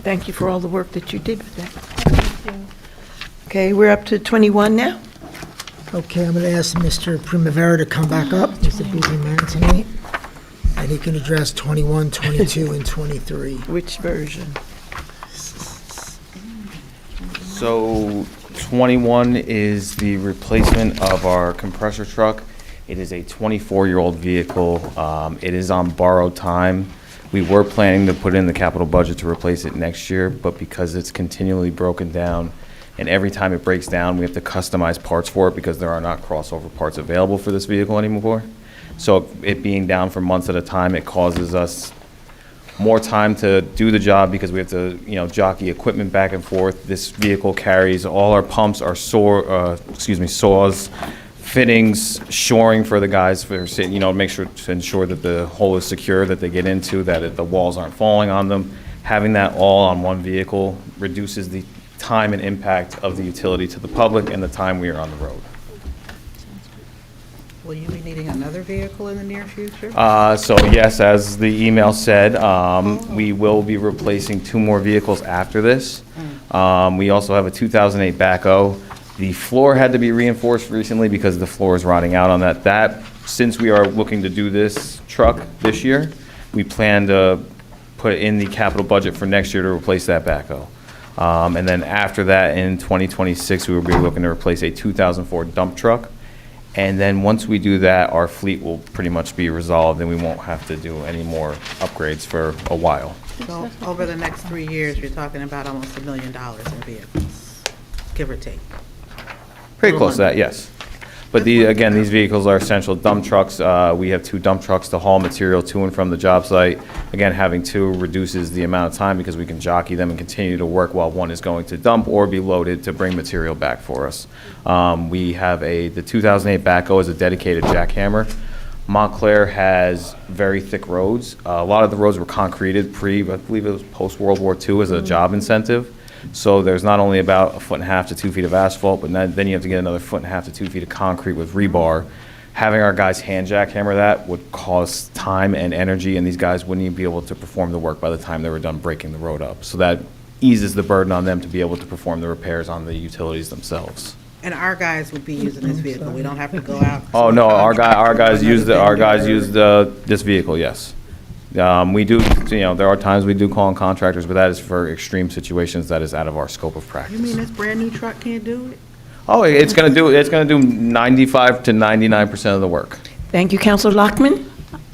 Thank you for all the work that you did with that. Okay, we're up to 21 now? Okay, I'm going to ask Mr. Primavera to come back up. He's a busy man tonight. And he can address 21, 22, and 23. Which version? So 21 is the replacement of our compressor truck. It is a 24-year-old vehicle. It is on borrowed time. We were planning to put in the capital budget to replace it next year, but because it's continually broken down, and every time it breaks down, we have to customize parts for it because there are not crossover parts available for this vehicle anymore. So it being down for months at a time, it causes us more time to do the job because we have to, jockey equipment back and forth. This vehicle carries all our pumps, our saws, fittings, shoring for the guys for sitting, make sure to ensure that the hole is secure, that they get into, that the walls aren't falling on them. Having that all on one vehicle reduces the time and impact of the utility to the public and the time we are on the road. Will you be needing another vehicle in the near future? So yes, as the email said, we will be replacing 2 more vehicles after this. We also have a 2008 backhoe. The floor had to be reinforced recently because the floor is rotting out on that. Since we are looking to do this truck this year, we plan to put in the capital budget for next year to replace that backhoe. And then after that, in 2026, we will be looking to replace a 2004 dump truck. And then once we do that, our fleet will pretty much be resolved and we won't have to do any more upgrades for a while. So over the next 3 years, you're talking about almost $1 million in vehicles, give or take. Pretty close to that, yes. But again, these vehicles are essential dump trucks. We have 2 dump trucks to haul material to and from the job site. Again, having 2 reduces the amount of time because we can jockey them and continue to work while one is going to dump or be loaded to bring material back for us. We have the 2008 backhoe is a dedicated jackhammer. Montclair has very thick roads. A lot of the roads were concreted I believe it was post-World War II as a job incentive. So there's not only about 1.5 feet to 2 feet of asphalt, but then you have to get another 1.5 feet to 2 feet of concrete with rebar. Having our guys hand jackhammer that would cost time and energy, and these guys wouldn't even be able to perform the work by the time they were done breaking the road up. So that eases the burden on them to be able to perform the repairs on the utilities themselves. And our guys would be using this vehicle, we don't have to go out? Oh no, our guys use this vehicle, yes. We do, there are times we do call on contractors, but that is for extreme situations that is out of our scope of practice. You mean this brand-new truck can't do it? Oh, it's gonna do 95 to 99% of the work. Thank you, Counselor Lockman.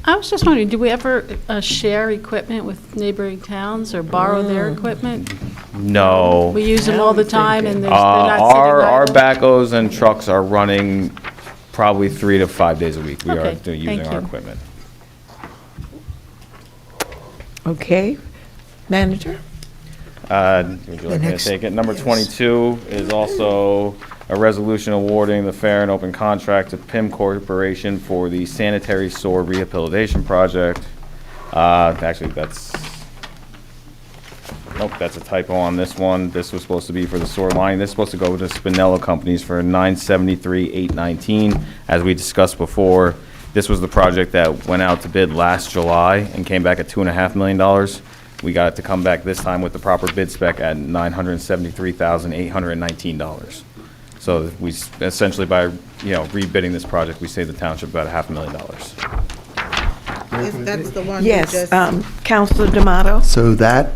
I was just wondering, do we ever share equipment with neighboring towns or borrow their equipment? No. We use them all the time and they're not sitting Our idle? backhoes and trucks are running probably 3 to 5 days a week. We are Okay, using thank our you. equipment. Okay. Manager? Would you like me to take it? Number 22 is also a resolution awarding the fair and open contract to PIM Corporation for the sanitary sewer rehabilitation project. Actually, nope, that's a typo on this one. This was supposed to be for the sewer line. This is supposed to go to Spinello Companies for $973,819. As we discussed before, this was the project that went out to bid last July and came back at $2.5 million. We got it to come back this time with the proper bid spec at $973,819. So we essentially, by, rebidding this project, we save the township about $500,000. If that's the one you Yes, just. Counselor D'Amato? So the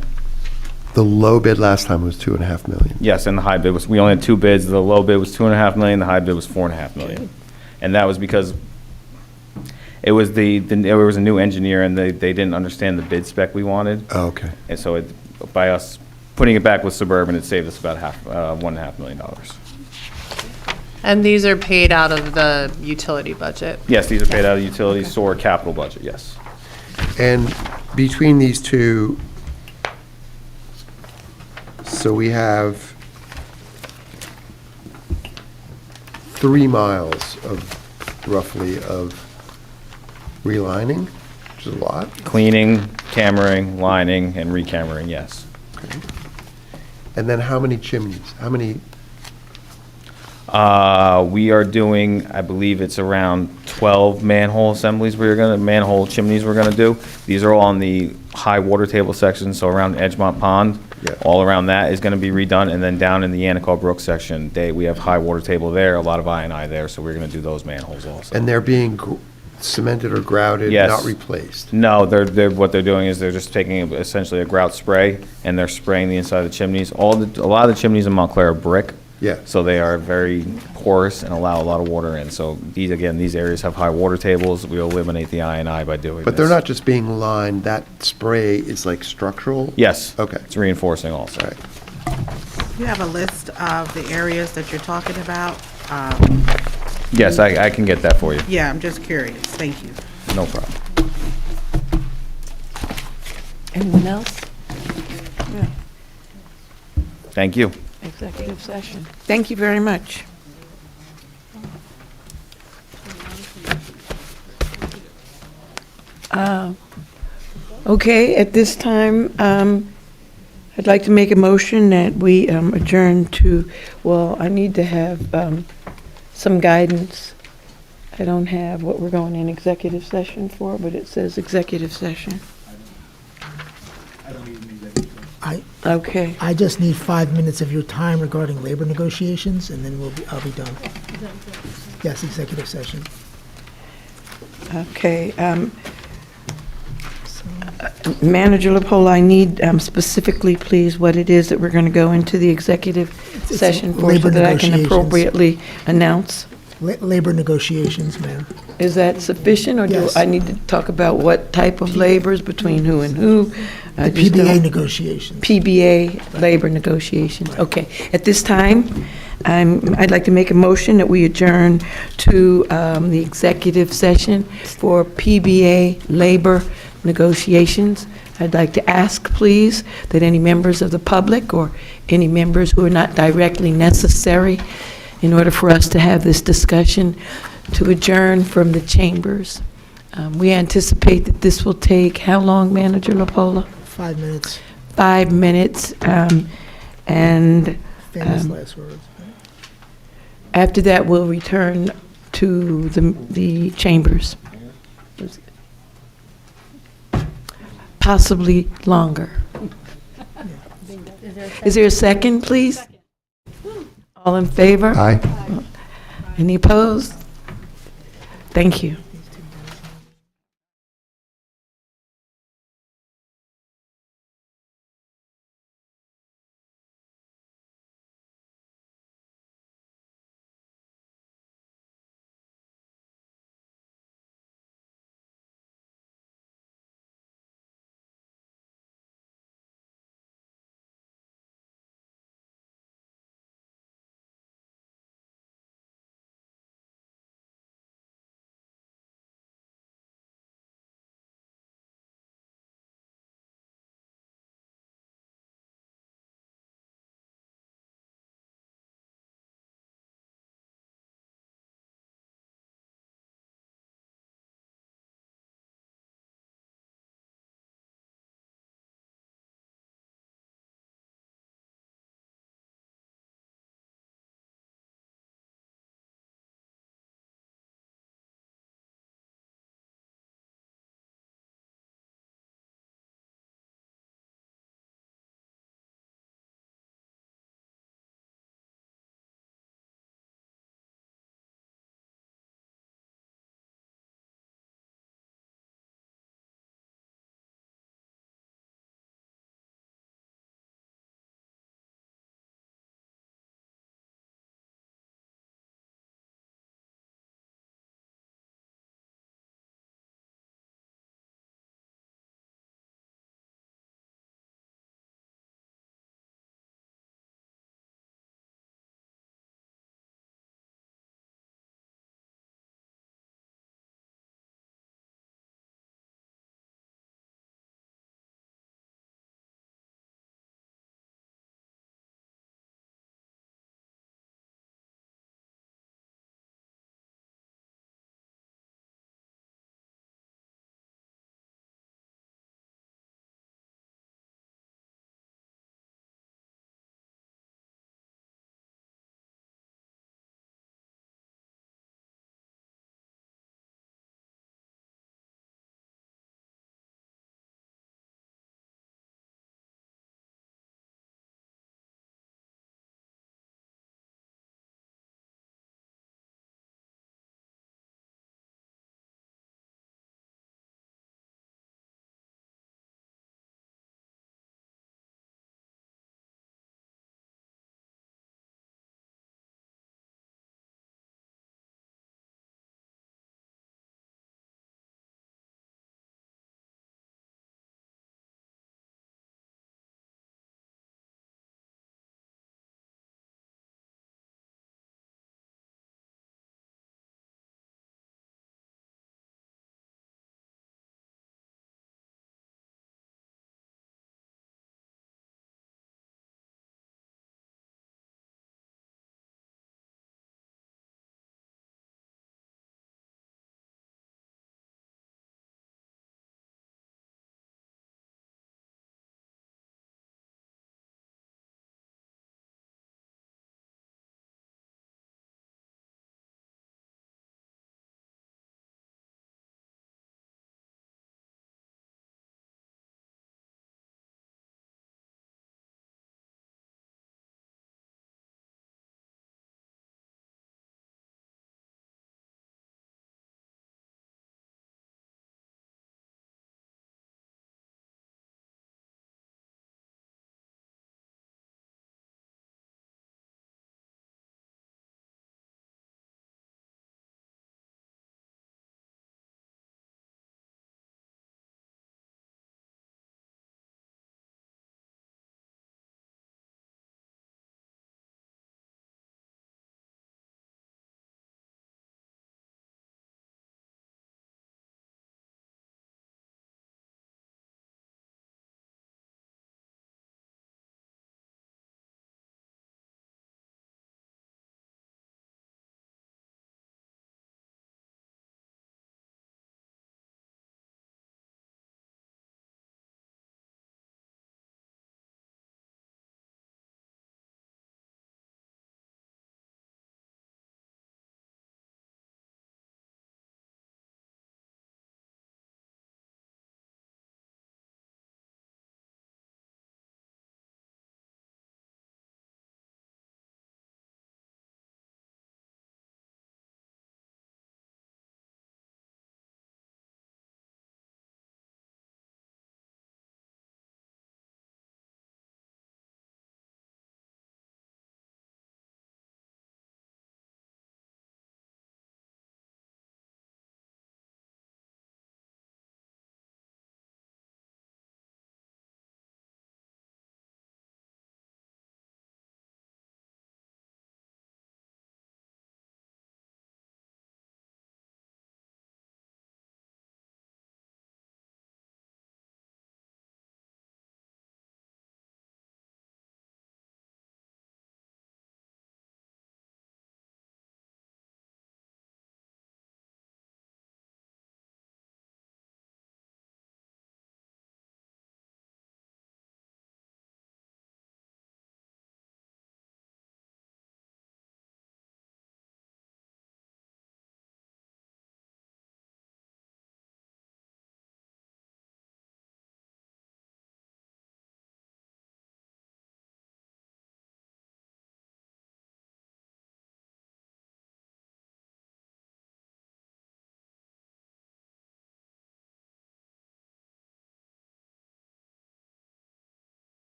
low bid last time was 2.5 million. Yes, and the high bid we only had two bids. The low bid was $2.5 million, the high bid was $4.5 million. And that was because it was there was a new engineer and they didn't understand the bid spec we wanted. Oh, okay. And so by us putting it back with Suburban, it saved us about $1.5 million. And these are paid out of the utility budget? Yes, these are paid out of the utility SOAR capital budget, yes. And between these two, so we have 3 miles roughly of relining, which is a lot. Cleaning, cammering, lining, and recammering, yes. Okay. And then how many chimneys? How many? We are doing, I believe it's around 12 manhole chimneys we're gonna do. These are all on the high water table section, so around Edgemont Pond. Yeah. All around that is gonna be redone, and then down in the Anacog Brook section, we have high water table there, a lot of I&I there, so we're gonna do those manholes also. And they're being cemented or grouted, Yes. not replaced? No, what they're doing is they're just taking essentially a grout spray, and they're spraying the inside of the chimneys. A lot of the chimneys in Montclair are brick. Yeah. So they are very porous and allow a lot of water in. So these areas have high water tables. We eliminate the I&I by doing this. But they're not just being lined, that spray is like structural? Yes. Okay. It's reinforcing also. All right. You have a list of the areas that you're talking about? Yes, I can get that for you. Yeah, I'm just curious. Thank you. No problem. Anyone else? Yeah. Thank you. Executive session. Thank you very much. Okay, at this time, I'd like to make a motion that we adjourn to, I need to have some guidance. I don't have what we're going in executive session for, but it says executive session. Okay. I just need 5 minutes of your time regarding labor negotiations, and then I'll be done. Yes, executive session. Okay. Manager LaPola, I need specifically, please, what it is that we're going to go into the executive session for so labor that I can negotiations. appropriately announce. Labor negotiations, Mayor. Is that sufficient, or Yes. do I need to talk about what type of labors, between who and who? The PBA negotiations. PBA labor negotiations. Okay. At this time, I'd like to make a motion that we adjourn to the executive session for PBA labor negotiations. I'd like to ask, please, that any members of the public or any members who are not directly necessary in order for us to have this discussion, to adjourn from the chambers. We anticipate that this will take, how long, Manager LaPola? 5 minutes. 5 minutes, and Famous last words. after that, we'll return to the chambers. Possibly longer. Is there a second, please? All in favor? Aye. Any opposed? Thank you.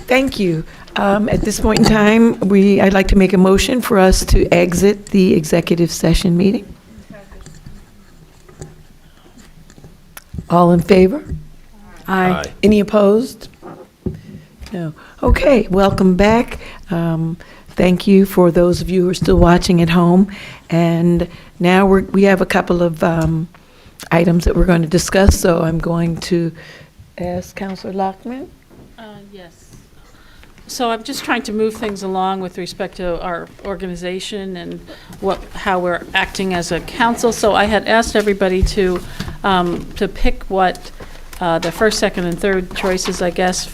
Thank you. At this point in time, I'd like to make a motion for us to exit the executive session meeting. All in favor? Aye. Any opposed? No. Okay, welcome back. Thank you for those of you who are still watching at home. And now we have a couple of items that we're going to discuss, so I'm going to ask Councilor Lockman. Yes. So I'm just trying to move things along with respect to our organization and how we're acting as a council. So I had asked everybody to pick what the first, second, and third choices, I guess,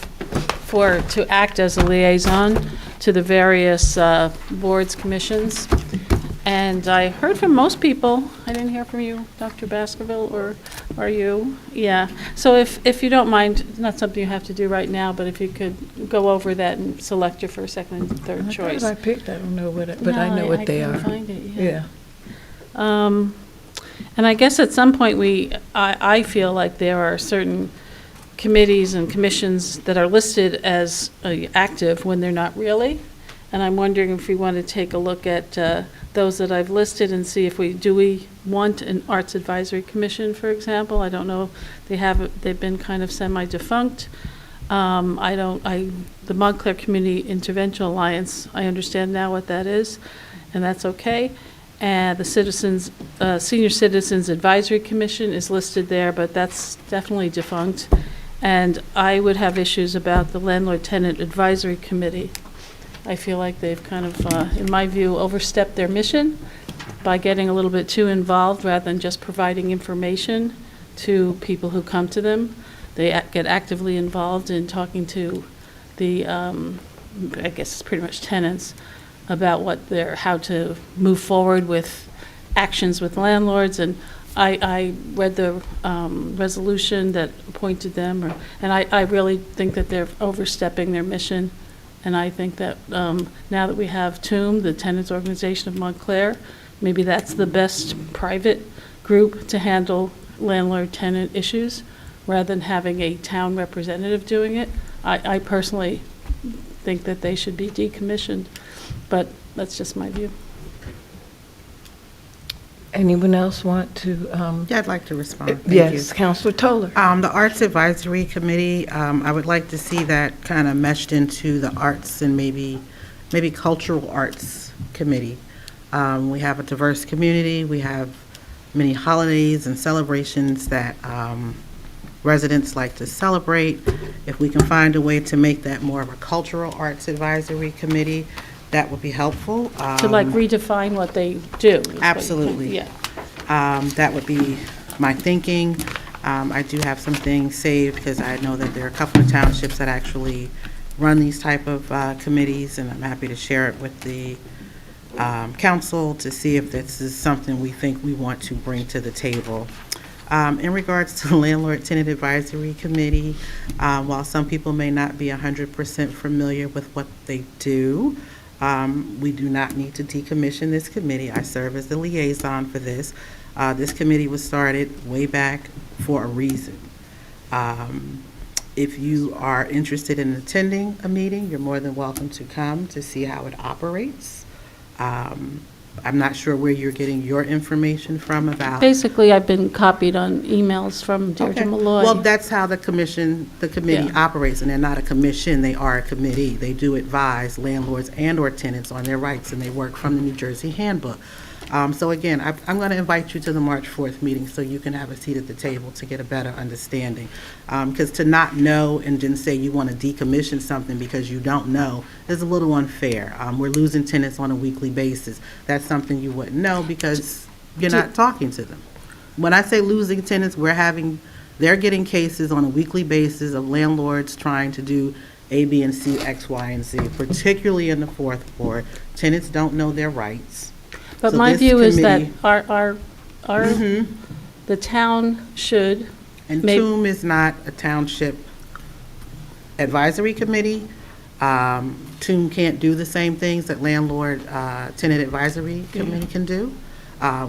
to act as a liaison to the various boards, commissions. And I heard from most people. I didn't hear from you, Dr. Baskerville, or are you? Yeah. So if you don't mind, it's not something you have to do right now, but if you could go over that and select your first, second, and third choice. I picked, I don't know but I know what they are. I couldn't find it, yeah. And I guess at some point I feel like there are certain committees and commissions that are listed as active when they're not really. And I'm wondering if we want to take a look at those that I've listed and see if do we want an Arts Advisory Commission, for example. I don't know, they've been kind of semi-defunct. The Montclair Community Intervention Alliance, I understand now what that is, and that's okay. And the Senior Citizens Advisory Commission is listed there, but that's definitely defunct. And I would have issues about the Landlord Tenant Advisory Committee. I feel like they've kind of, in my view, overstepped their mission by getting a little bit too involved rather than just providing information to people who come to them. They get actively involved in talking to the, I guess it's pretty much tenants, about how to move forward with actions with landlords. And I read the resolution that appointed them, and I really think that they're overstepping their mission. And I think that now that we have TOOM, the Tenants Organization of Montclair, maybe that's the best private group to handle landlord-tenant issues rather than having a town representative doing it. I personally think that they should be decommissioned, but that's just my view. Anyone else want to? Yeah, I'd like to respond. Thank Yes, you. Councilor Toller. The Arts Advisory Committee, I would like to see that kind of meshed into the arts and maybe cultural arts committee. We have a diverse community. We have many holidays and celebrations that residents like to celebrate. If we can find a way to make that more of a cultural arts advisory committee, that would be helpful. To redefine what they do. Absolutely. Yeah. That would be my thinking. I do have some things saved because I know that there are a couple of townships that actually run these type of committees, and I'm happy to share it with the council to see if this is something we think we want to bring to the table. In regards to the Landlord Tenant Advisory Committee, while some people may not be 100% familiar with what they do, we do not need to decommission this committee. I serve as the liaison for this. This committee was started way back for a reason. If you are interested in attending a meeting, you're more than welcome to come to see how it operates. I'm not sure where you're getting your information from about. Basically, I've been copied on emails from Deirdre Okay. Malloy. Well, that's how the committee Yeah. operates, and they're not a commission, they are a committee. They do advise landlords and/or tenants on their rights, and they work from the New Jersey Handbook. So again, I'm going to invite you to the March 4th meeting so you can have a seat at the table to get a better understanding. Because to not know and then say you want to decommission something because you don't know is a little unfair. We're losing tenants on a weekly basis. That's something you wouldn't know because you're not talking to them. When I say losing tenants, they're getting cases on a weekly basis of landlords trying to do A, B, and C, X, Y, and Z, particularly in the fourth ward. Tenants don't know their rights. But So my this view is that committee- the town should. And TOOM is not a township advisory committee. TOOM can't do the same things that landlord tenant advisory committee can do.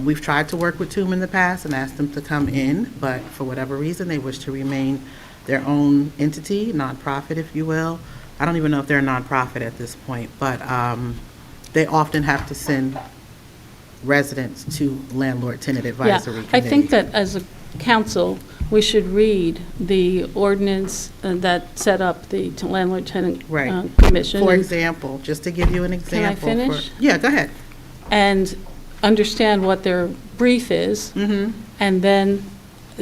We've tried to work with TOOM in the past and asked them to come in, but for whatever reason, they wish to remain their own entity, nonprofit, if you will. I don't even know if they're a nonprofit at this point, but they often have to send residents to landlord-tenant advisory committee. I think that as a council, we should read the ordinance that set up the landlord-tenant commission. For example, just to give you an example. Can I finish? Yeah, go ahead. And understand what their brief is, and then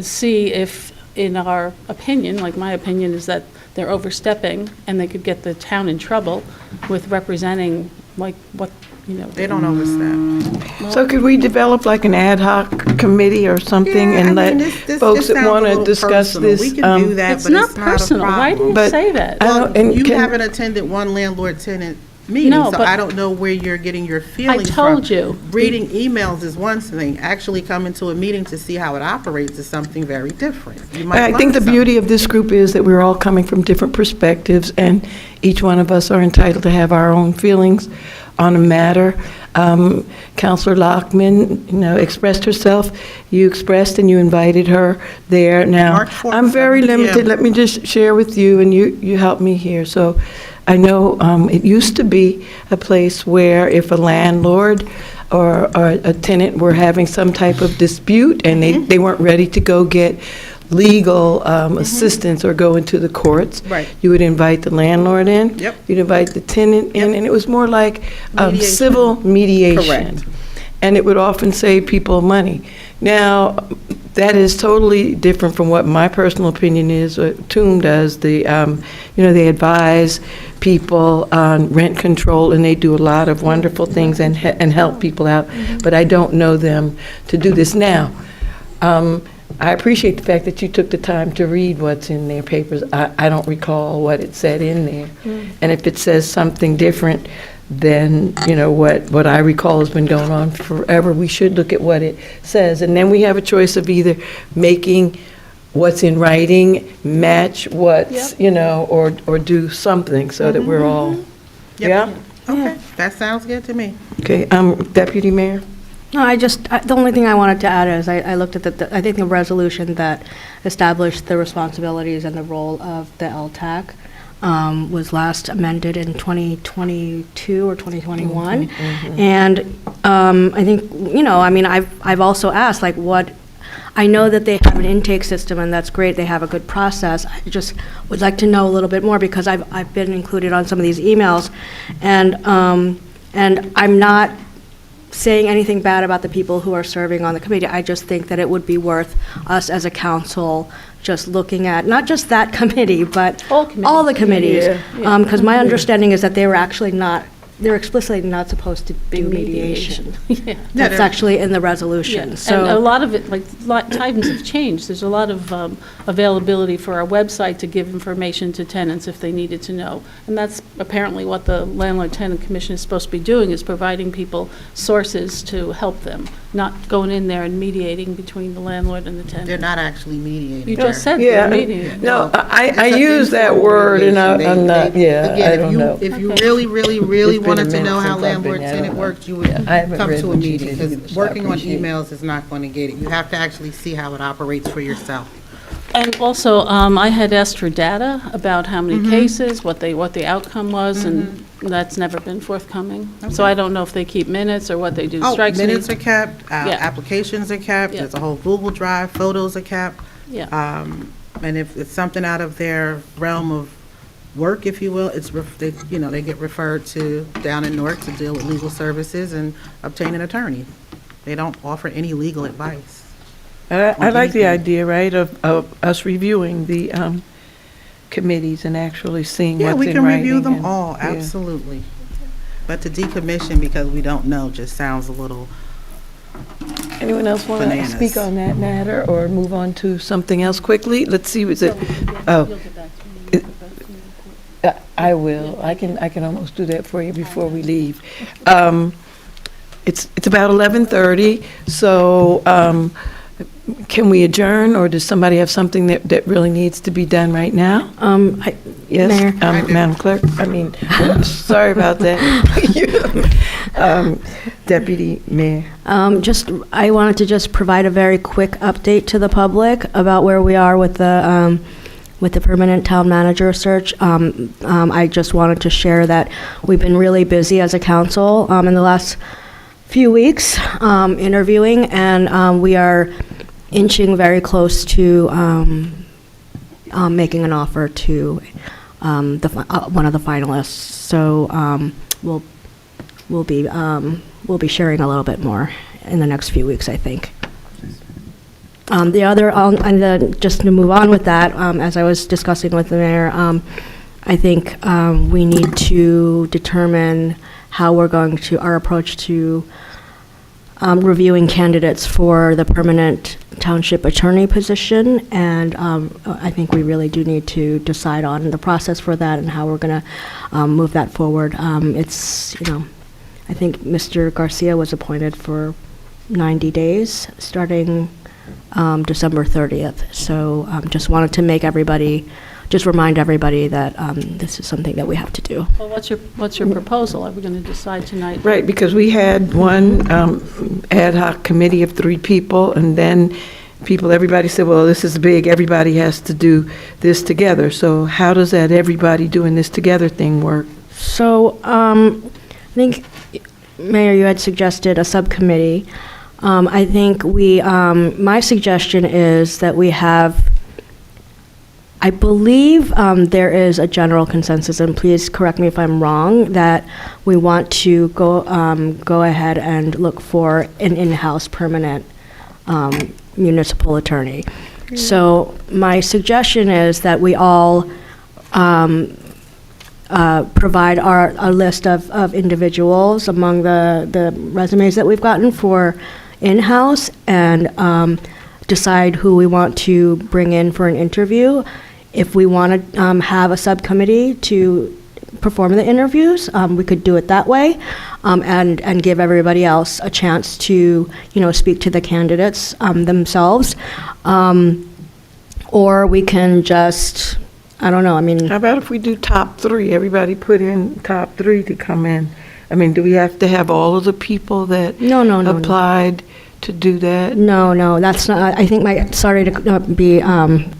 see if, in our opinion, like my opinion is that they're overstepping and they could get the town in trouble with representing like what, you know. They don't overstep. So could we develop like an ad hoc committee or something and let folks that want to discuss this? We can do that, It's but not it's not a personal. Why do you problem. say that? Well, and you can- haven't attended one landlord-tenant meeting, No, so but I don't know where you're getting your feelings from. told you. Reading emails is one thing. Actually coming to a meeting to see how it operates is something very different. You might I think the learn beauty of this group is that we're all coming from different perspectives, and each one of us are entitled to have our own feelings on a matter. Counselor Lockman, expressed herself. You expressed and you invited her there. Now, March 4th, I'm very 7 p.m. limited. Let me just share with you, and you help me here. So I know it used to be a place where if a landlord or a tenant were having some type of dispute and they weren't ready to go get legal assistance or go into the courts, Right. you would invite the landlord in, Yep. you'd invite the tenant in, and it was more like Mediation. civil mediation. Correct. And it would often save people money. Now, that is totally different from what my personal opinion is, what TOOM does. They advise people on rent control, and they do a lot of wonderful things and help people out, but I don't know them to do this. Now, I appreciate the fact that you took the time to read what's in their papers. I don't recall what it said in there. And if it says something different than, what I recall has been going on forever, we should look at what it says. And then we have a choice of either making what's in writing match what's, or do something so that we're all, Yep. yeah? Okay, that sounds good to me. Okay, Deputy Mayor? No, the only thing I wanted to add is I looked at I think the resolution that established the responsibilities and the role of the LTAC was last amended in 2022 or 2021. And I think, I've also asked, like, I know that they have an intake system, and that's great, they have a good process. I just would like to know a little bit more, because I've been included on some of these emails, and I'm not saying anything bad about the people who are serving on the committee. I just think that it would be worth us as a council just looking at, not just that committee, but all the committees. Yeah. Because my understanding is that they were actually they're explicitly not supposed to do mediation. Yeah. That's actually in the resolution, Yeah, so. and a lot of it, times have changed. There's a lot of availability for our website to give information to tenants if they needed to know. And that's apparently what the Landlord-Tenant Commission is supposed to be doing, is providing people sources to help them, not going in there and mediating between the landlord and the tenant. They're not actually mediating. You just said Yeah, they're mediating. no, I It's a use that informal word, and mediation. I'm not, Again, I if don't you- know. If you Okay. really, really, really It's been a wanted to know minute how since I've been there. I landlord-tenant don't know. works, you would Yeah, I haven't come read to a what you meeting, did because either, so I working on appreciate it. emails is not going to get it. You have to actually see how it operates for yourself. And also, I had asked for data about how Mm-hmm. many cases, what the outcome was, and that's never been forthcoming. So I don't know if they keep minutes or what they do. Oh, Strikes me. minutes are kept, Yeah. applications are kept, Yeah. there's a whole Google Drive, photos are kept. Yeah. And if it's something out of their realm of work, if you will, they get referred to down in Newark to deal with legal services and obtain an attorney. They don't offer any legal advice. I like the idea, right, of us reviewing the committees and actually seeing Yeah, what's we in can writing. review them and- all, yeah. absolutely. But to decommission because we don't know just sounds a little, Anyone else want to Bananas. speak on that matter or move on to something else quickly? Let's see, was it, oh. I will. I can almost do that for you before we leave. It's about 11:30, so can we adjourn, or does somebody have something that really needs to be done right now? Yes, Mayor. Madam Clerk, sorry about that. Deputy Mayor. I wanted to just provide a very quick update to the public about where we are with the with the permanent town manager search. I just wanted to share that we've been really busy as a council in the last few weeks interviewing, and we are inching very close to making an offer to one of the finalists. So we'll be sharing a little bit more in the next few weeks, I think. The other, just to move on with that, as I was discussing with the mayor, I think we need to determine how we're going to, our approach to reviewing candidates for the permanent township attorney position, and I think we really do need to decide on the process for that and how we're going to move that forward. It's, I think Mr. Garcia was appointed for 90 days, starting December 30th. So just wanted to remind everybody that this is something that we have to do. Well, what's your proposal? Are we going to decide tonight? Right, because we had one ad hoc committee of 3 people, and then everybody said, well, this is big, everybody has to do this together. So how does that everybody doing this together thing work? So I think, Mayor, you had suggested a subcommittee. I think my suggestion is that we have, I believe there is a general consensus, and please correct me if I'm wrong, that we want to go ahead and look for an in-house permanent municipal attorney. So my suggestion is that we all provide a list of individuals among the resumes that we've gotten for in-house, and decide who we want to bring in for an interview. If we want to have a subcommittee to perform the interviews, we could do it that way, and give everybody else a chance to, speak to the candidates themselves. Or we can just, I don't know, How about if we do top 3? Everybody put in top 3 to come in. Do we have to have all of the people that applied to do that? No, that's not, I think sorry to be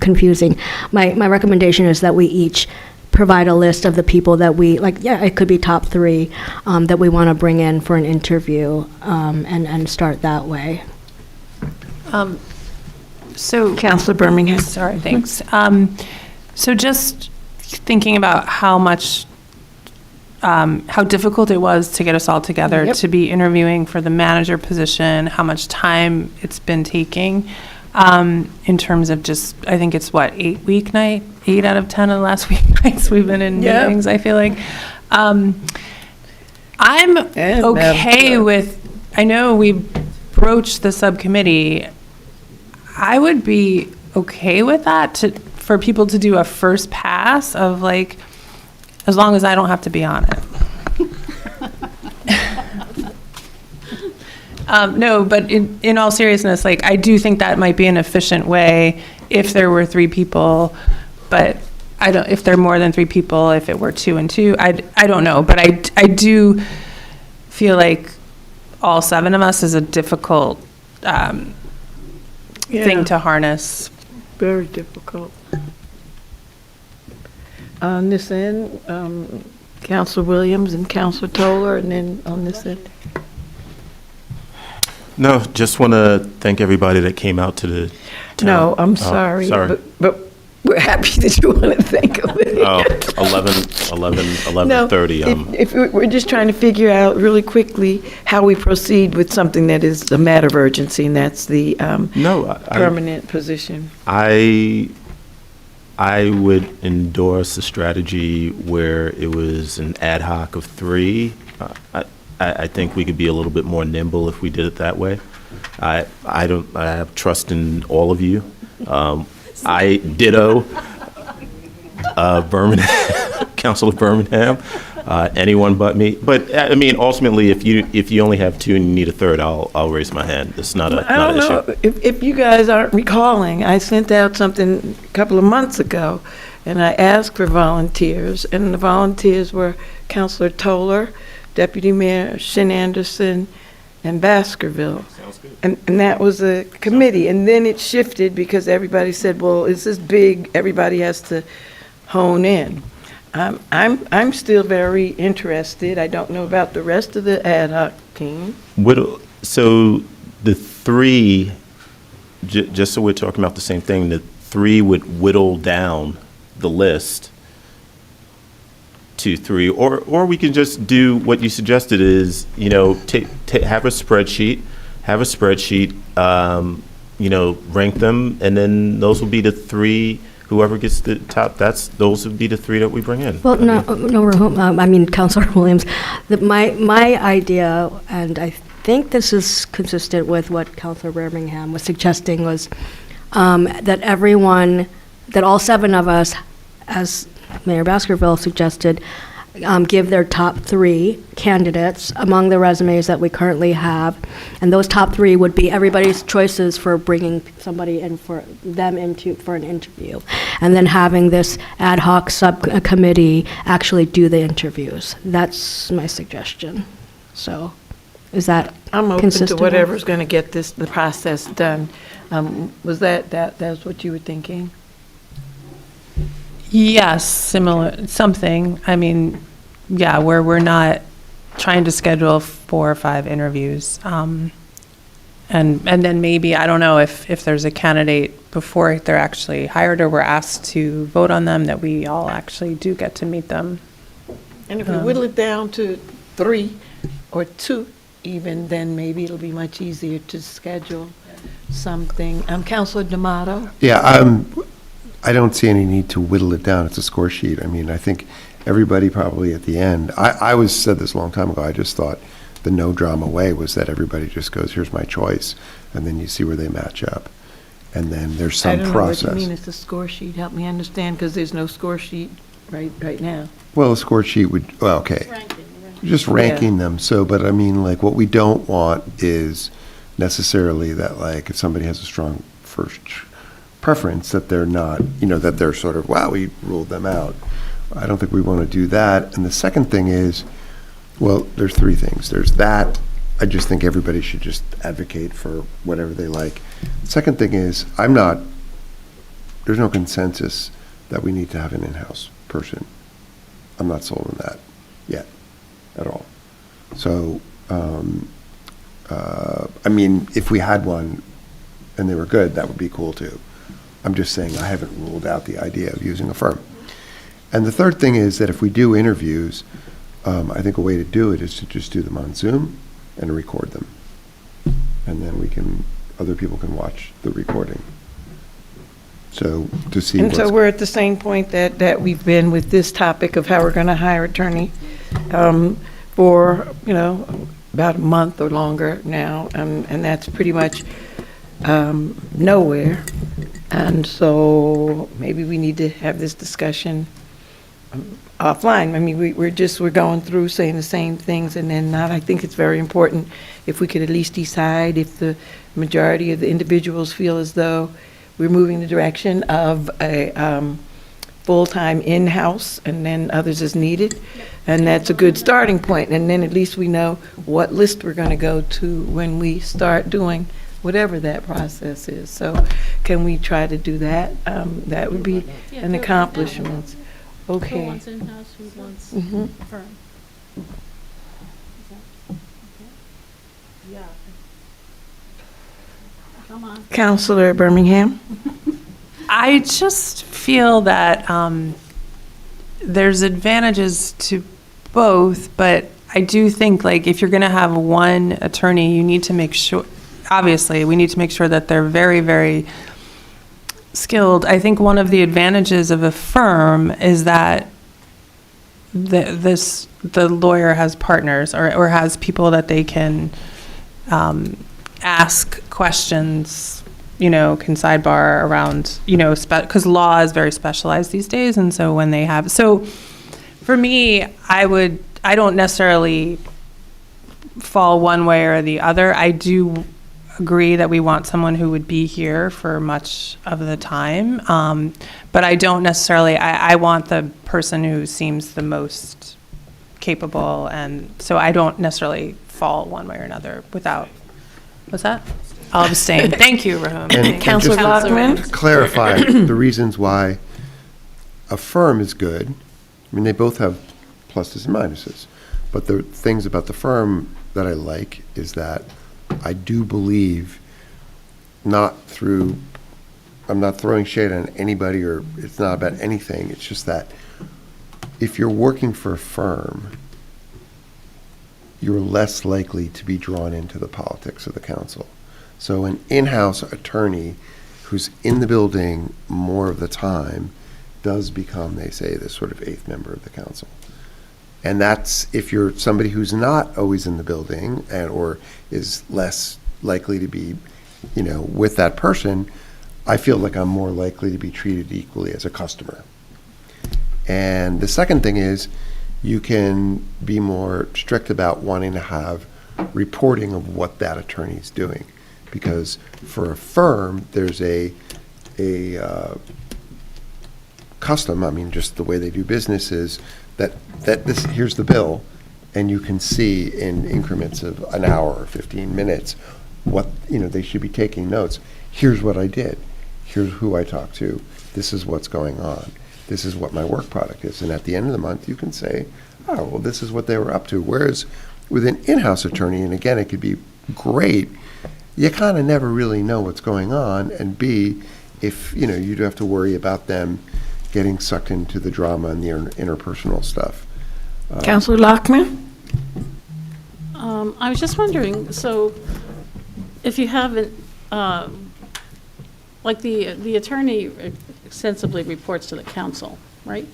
confusing. My recommendation is that we each provide a list of the people that we, it could be top 3, that we want to bring in for an interview, and start that way. So, Councilor Birmingham. Sorry, thanks. So just thinking about how difficult it was to get us all together to be interviewing for the manager position, how much time it's been taking, in terms of just, I think it's 8 out of 10 of the last weeknights we've been in meetings, I feel like. I'm okay with, I know we broached the subcommittee. I would be okay with that, for people to do a first pass of as long as I don't have to be on it. No, but in all seriousness, I do think that might be an efficient way if there were 3 people, but I don't, if there are more than 3 people, if it were 2 and 2, I don't know, but I do feel like all 7 of us is a difficult thing to harness. Very difficult. On this end, Councilor Williams and Councilor Toller, and then on this end. No, just want to thank everybody that came out to the town. No, I'm sorry, sorry. but we're happy that you want to thank them. 11:30. If we're just trying to figure out really quickly how we proceed with something that is a matter of urgency, and that's the permanent position. I would endorse a strategy where it was an ad hoc of 3. I think we could be a little bit more nimble if we did it that way. I have trust in all of you. I ditto Birmingham, Council of Birmingham, anyone but me. But ultimately, if you only have 2 and you need a third, I'll raise my hand. It's not an issue. I don't know if you guys aren't recalling. I sent out something a couple of months ago, and I asked for volunteers, and the volunteers were Councilor Toller, Deputy Mayor Shin Anderson, and Baskerville. Sounds good. And that was a committee, and then it shifted because everybody said, well, it's this big, everybody has to hone in. I'm still very interested. I don't know about the rest of the ad hoc team. So the three, just so we're talking about the same thing, the three would whittle down the list to three, or we can just do what you suggested is, have a spreadsheet, rank them, and then those will be the three. Whoever gets the top, those would be the three that we bring in. Well, Councilor Williams, my idea, and I think this is consistent with what Councilor Birmingham was suggesting, was that all seven of us, as Mayor Baskerville suggested, give their top three candidates among the resumes that we currently have. And those top three would be everybody's choices for bringing somebody in for an interview. And then having this ad hoc subcommittee actually do the interviews. That's my suggestion. So is that I'm open consistent to with- whatever's going to get the process done. Was that's what you were thinking? Yes, similar, something. I mean, yeah, where we're not trying to schedule 4 or 5 interviews. And then maybe, I don't know, if there's a candidate before they're actually hired or we're asked to vote on them, that we all actually do get to meet them. And if we whittle it down to 3 or 2 even, then maybe it'll be much easier to schedule something. Councilor D'Amato? Yeah, I don't see any need to whittle it down. It's a score sheet. I mean, I think everybody probably at the end, I said this a long time ago, I just thought the no drama way was that everybody just goes, here's my choice, and then you see where they match up. And then there's some process. I don't know what you mean, it's a score sheet. Help me understand, because there's no score sheet right now. Well, a score sheet would, well, okay. Just ranking them. So, but I mean, like, what we don't want is necessarily that, like, if somebody has a strong first preference, that they're not, that they're sort of, wow, we ruled them out. I don't think we want to do that. And the second thing is, well, there's 3 things. There's that. I just think everybody should just advocate for whatever they like. The second thing is, there's no consensus that we need to have an in-house person. I'm not sold on that yet, at all. So, I mean, if we had one and they were good, that would be cool too. I'm just saying I haven't ruled out the idea of using a firm. And the third thing is that if we do interviews, I think a way to do it is to just do them on Zoom and record them. And then other people can watch the recording. So to see And so we're at the same point that we've been with this topic of how we're going to hire attorney for, about a month or longer now, and that's pretty much nowhere. And so maybe we need to have this discussion offline. I mean, we're going through saying the same things and then not. I think it's very important if we could at least decide if the majority of the individuals feel as though we're moving in the direction of a full-time in-house and then others as needed. And that's a good starting point. And then at least we know what list we're going to go to when we start doing whatever that process is. So can we try to do that? That would be an accomplishment. Okay. Who wants in-house, who wants Mhm. firm? Yeah. Come on. Councilor Birmingham? I just feel that there's advantages to both, but I do think, like, if you're going to have one attorney, you need to make sure, obviously, we need to make sure that they're very, very skilled. I think one of the advantages of a firm is that the lawyer has partners or has people that they can ask questions, can sidebar around, because law is very specialized these days. And so when they have, so for me, I don't necessarily fall one way or the other. I do agree that we want someone who would be here for much of the time. But I don't necessarily, I want the person who seems the most capable. And so I don't necessarily fall one way or another without, what's that? I'll abstain. Thank you, Rahum. And Councilor just Lockman? to clarify the reasons why a firm is good, I mean, they both have pluses and minuses, but the things about the firm that I like is that I do believe, I'm not throwing shade on anybody, or it's not about anything, it's just that if you're working for a firm, you're less likely to be drawn into the politics of the council. So an in-house attorney who's in the building more of the time does become, they say, the sort of eighth member of the council. And that's if you're somebody who's not always in the building or is less likely to be, with that person, I feel like I'm more likely to be treated equally as a customer. And the second thing is you can be more strict about wanting to have reporting of what that attorney is doing. Because for a firm, there's a custom, I mean, just the way they do business is that this, here's the bill, and you can see in increments of an hour or 15 minutes what, they should be taking notes. Here's what I did. Here's who I talked to. This is what's going on. This is what my work product is. And at the end of the month, you can say, oh, well, this is what they were up to. Whereas with an in-house attorney, and again, it could be great, you kind of never really know what's going on. And B, if, you do have to worry about them getting sucked into the drama and the interpersonal stuff. Councilor Lockman? I was just wondering, so if you haven't, like the attorney extensively reports to the council, right?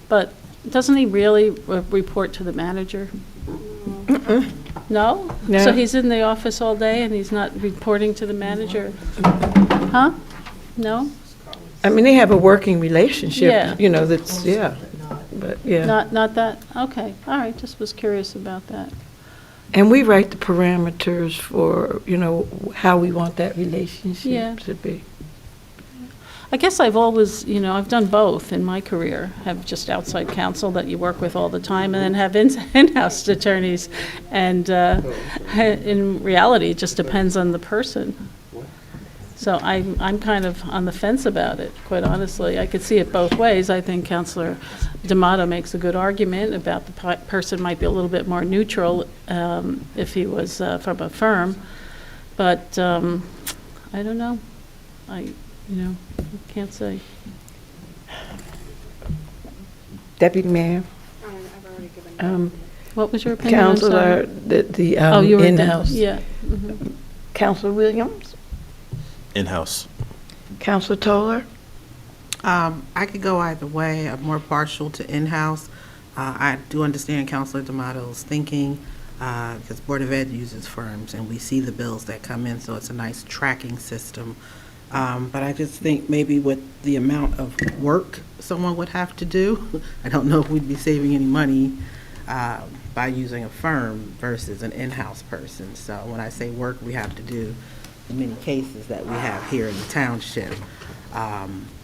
But doesn't he really report to the manager? No? No. So he's in the office all day and he's not reporting to the manager? Huh? No? I mean, they have a working relationship, Yeah. that's, but, yeah. Not that? Okay, all right, just was curious about that. And we write the parameters for, how we want that Yeah. relationship to be. I guess I've always, I've done both in my career. Have just outside counsel that you work with all the time, and then have in-house attorneys. And in reality, it just depends on the person. So I'm kind of on the fence about it, quite honestly. I could see it both ways. I think Councilor D'Amato makes a good argument about the person might be a little bit more neutral if he was from a firm. But I don't know. I can't say. Deputy Mayor? What was your opinion? I'm Councilor, sorry. the You were in-house. Yeah. Mhm. Councilor Williams? In-house. Councilor Toller? I could go either way. I'm more partial to in-house. I do understand Councilor D'Amato's thinking, because Board of Ed uses firms, and we see the bills that come in, so it's a nice tracking system. But I just think maybe with the amount of work someone would have to do, I don't know if we'd be saving any money by using a firm versus an in-house person. So when I say work we have to do, the many cases that we have here in the township.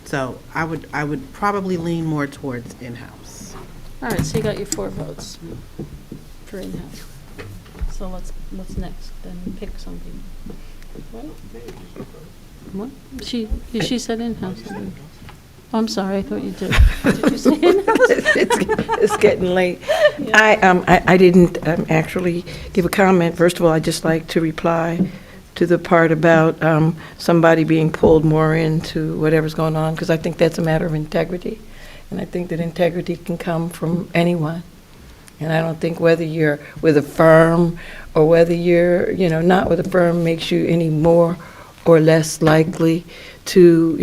So I would probably lean more towards in-house. All right, so you got your 4 votes for in-house. So what's next? Then pick something. What? What? She said in-house. Oh, I'm sorry, I thought you did. Did you say in-house? It's getting late. I didn't actually give a comment. First of all, I'd just like to reply to the part about somebody being pulled more into whatever's going on, because I think that's a matter of integrity. And I think that integrity can come from anyone. And I don't think whether you're with a firm or whether you're, not with a firm makes you any more or less likely to,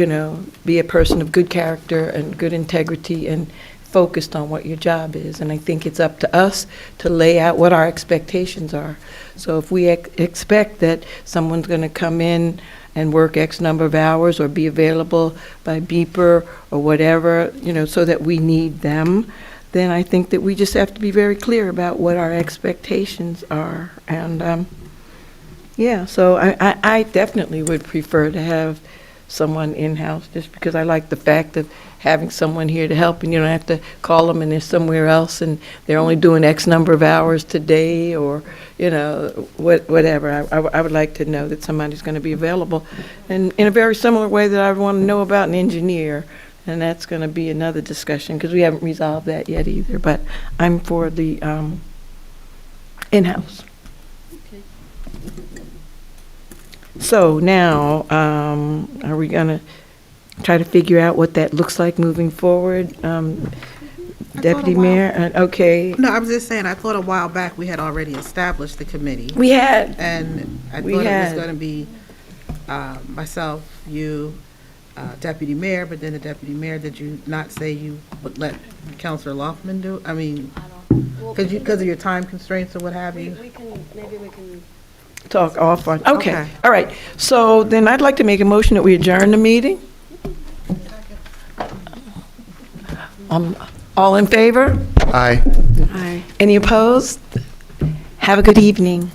be a person of good character and good integrity and focused on what your job is. And I think it's up to us to lay out what our expectations are. So if we expect that someone's going to come in and work X number of hours or be available by beeper or whatever, so that we need them, then I think that we just have to be very clear about what our expectations are. And so I definitely would prefer to have someone in-house, just because I like the fact of having someone here to help, and you don't have to call them and they're somewhere else and they're only doing X number of hours today, or, you know, whatever. I would like to know that somebody's going to be available. And in a very similar way that I want to know about an engineer, and that's going to be another discussion, because we haven't resolved that yet either, but I'm for the in-house. So now, are we going to try to figure out what that looks like moving forward? Deputy Mayor, okay. No, I was just saying, I thought a while back we had already established the committee. We had. And I thought We it was had. going to be myself, you, Deputy Mayor, but then the Deputy Mayor, did you not say you would let Councilor Loftman do it? I mean, because of your time constraints or what have you? Maybe we can. Talk off on, okay, Okay. all right. So then I'd like to make a motion that we adjourn the meeting. All in favor? Aye. Any opposed? Have a good evening.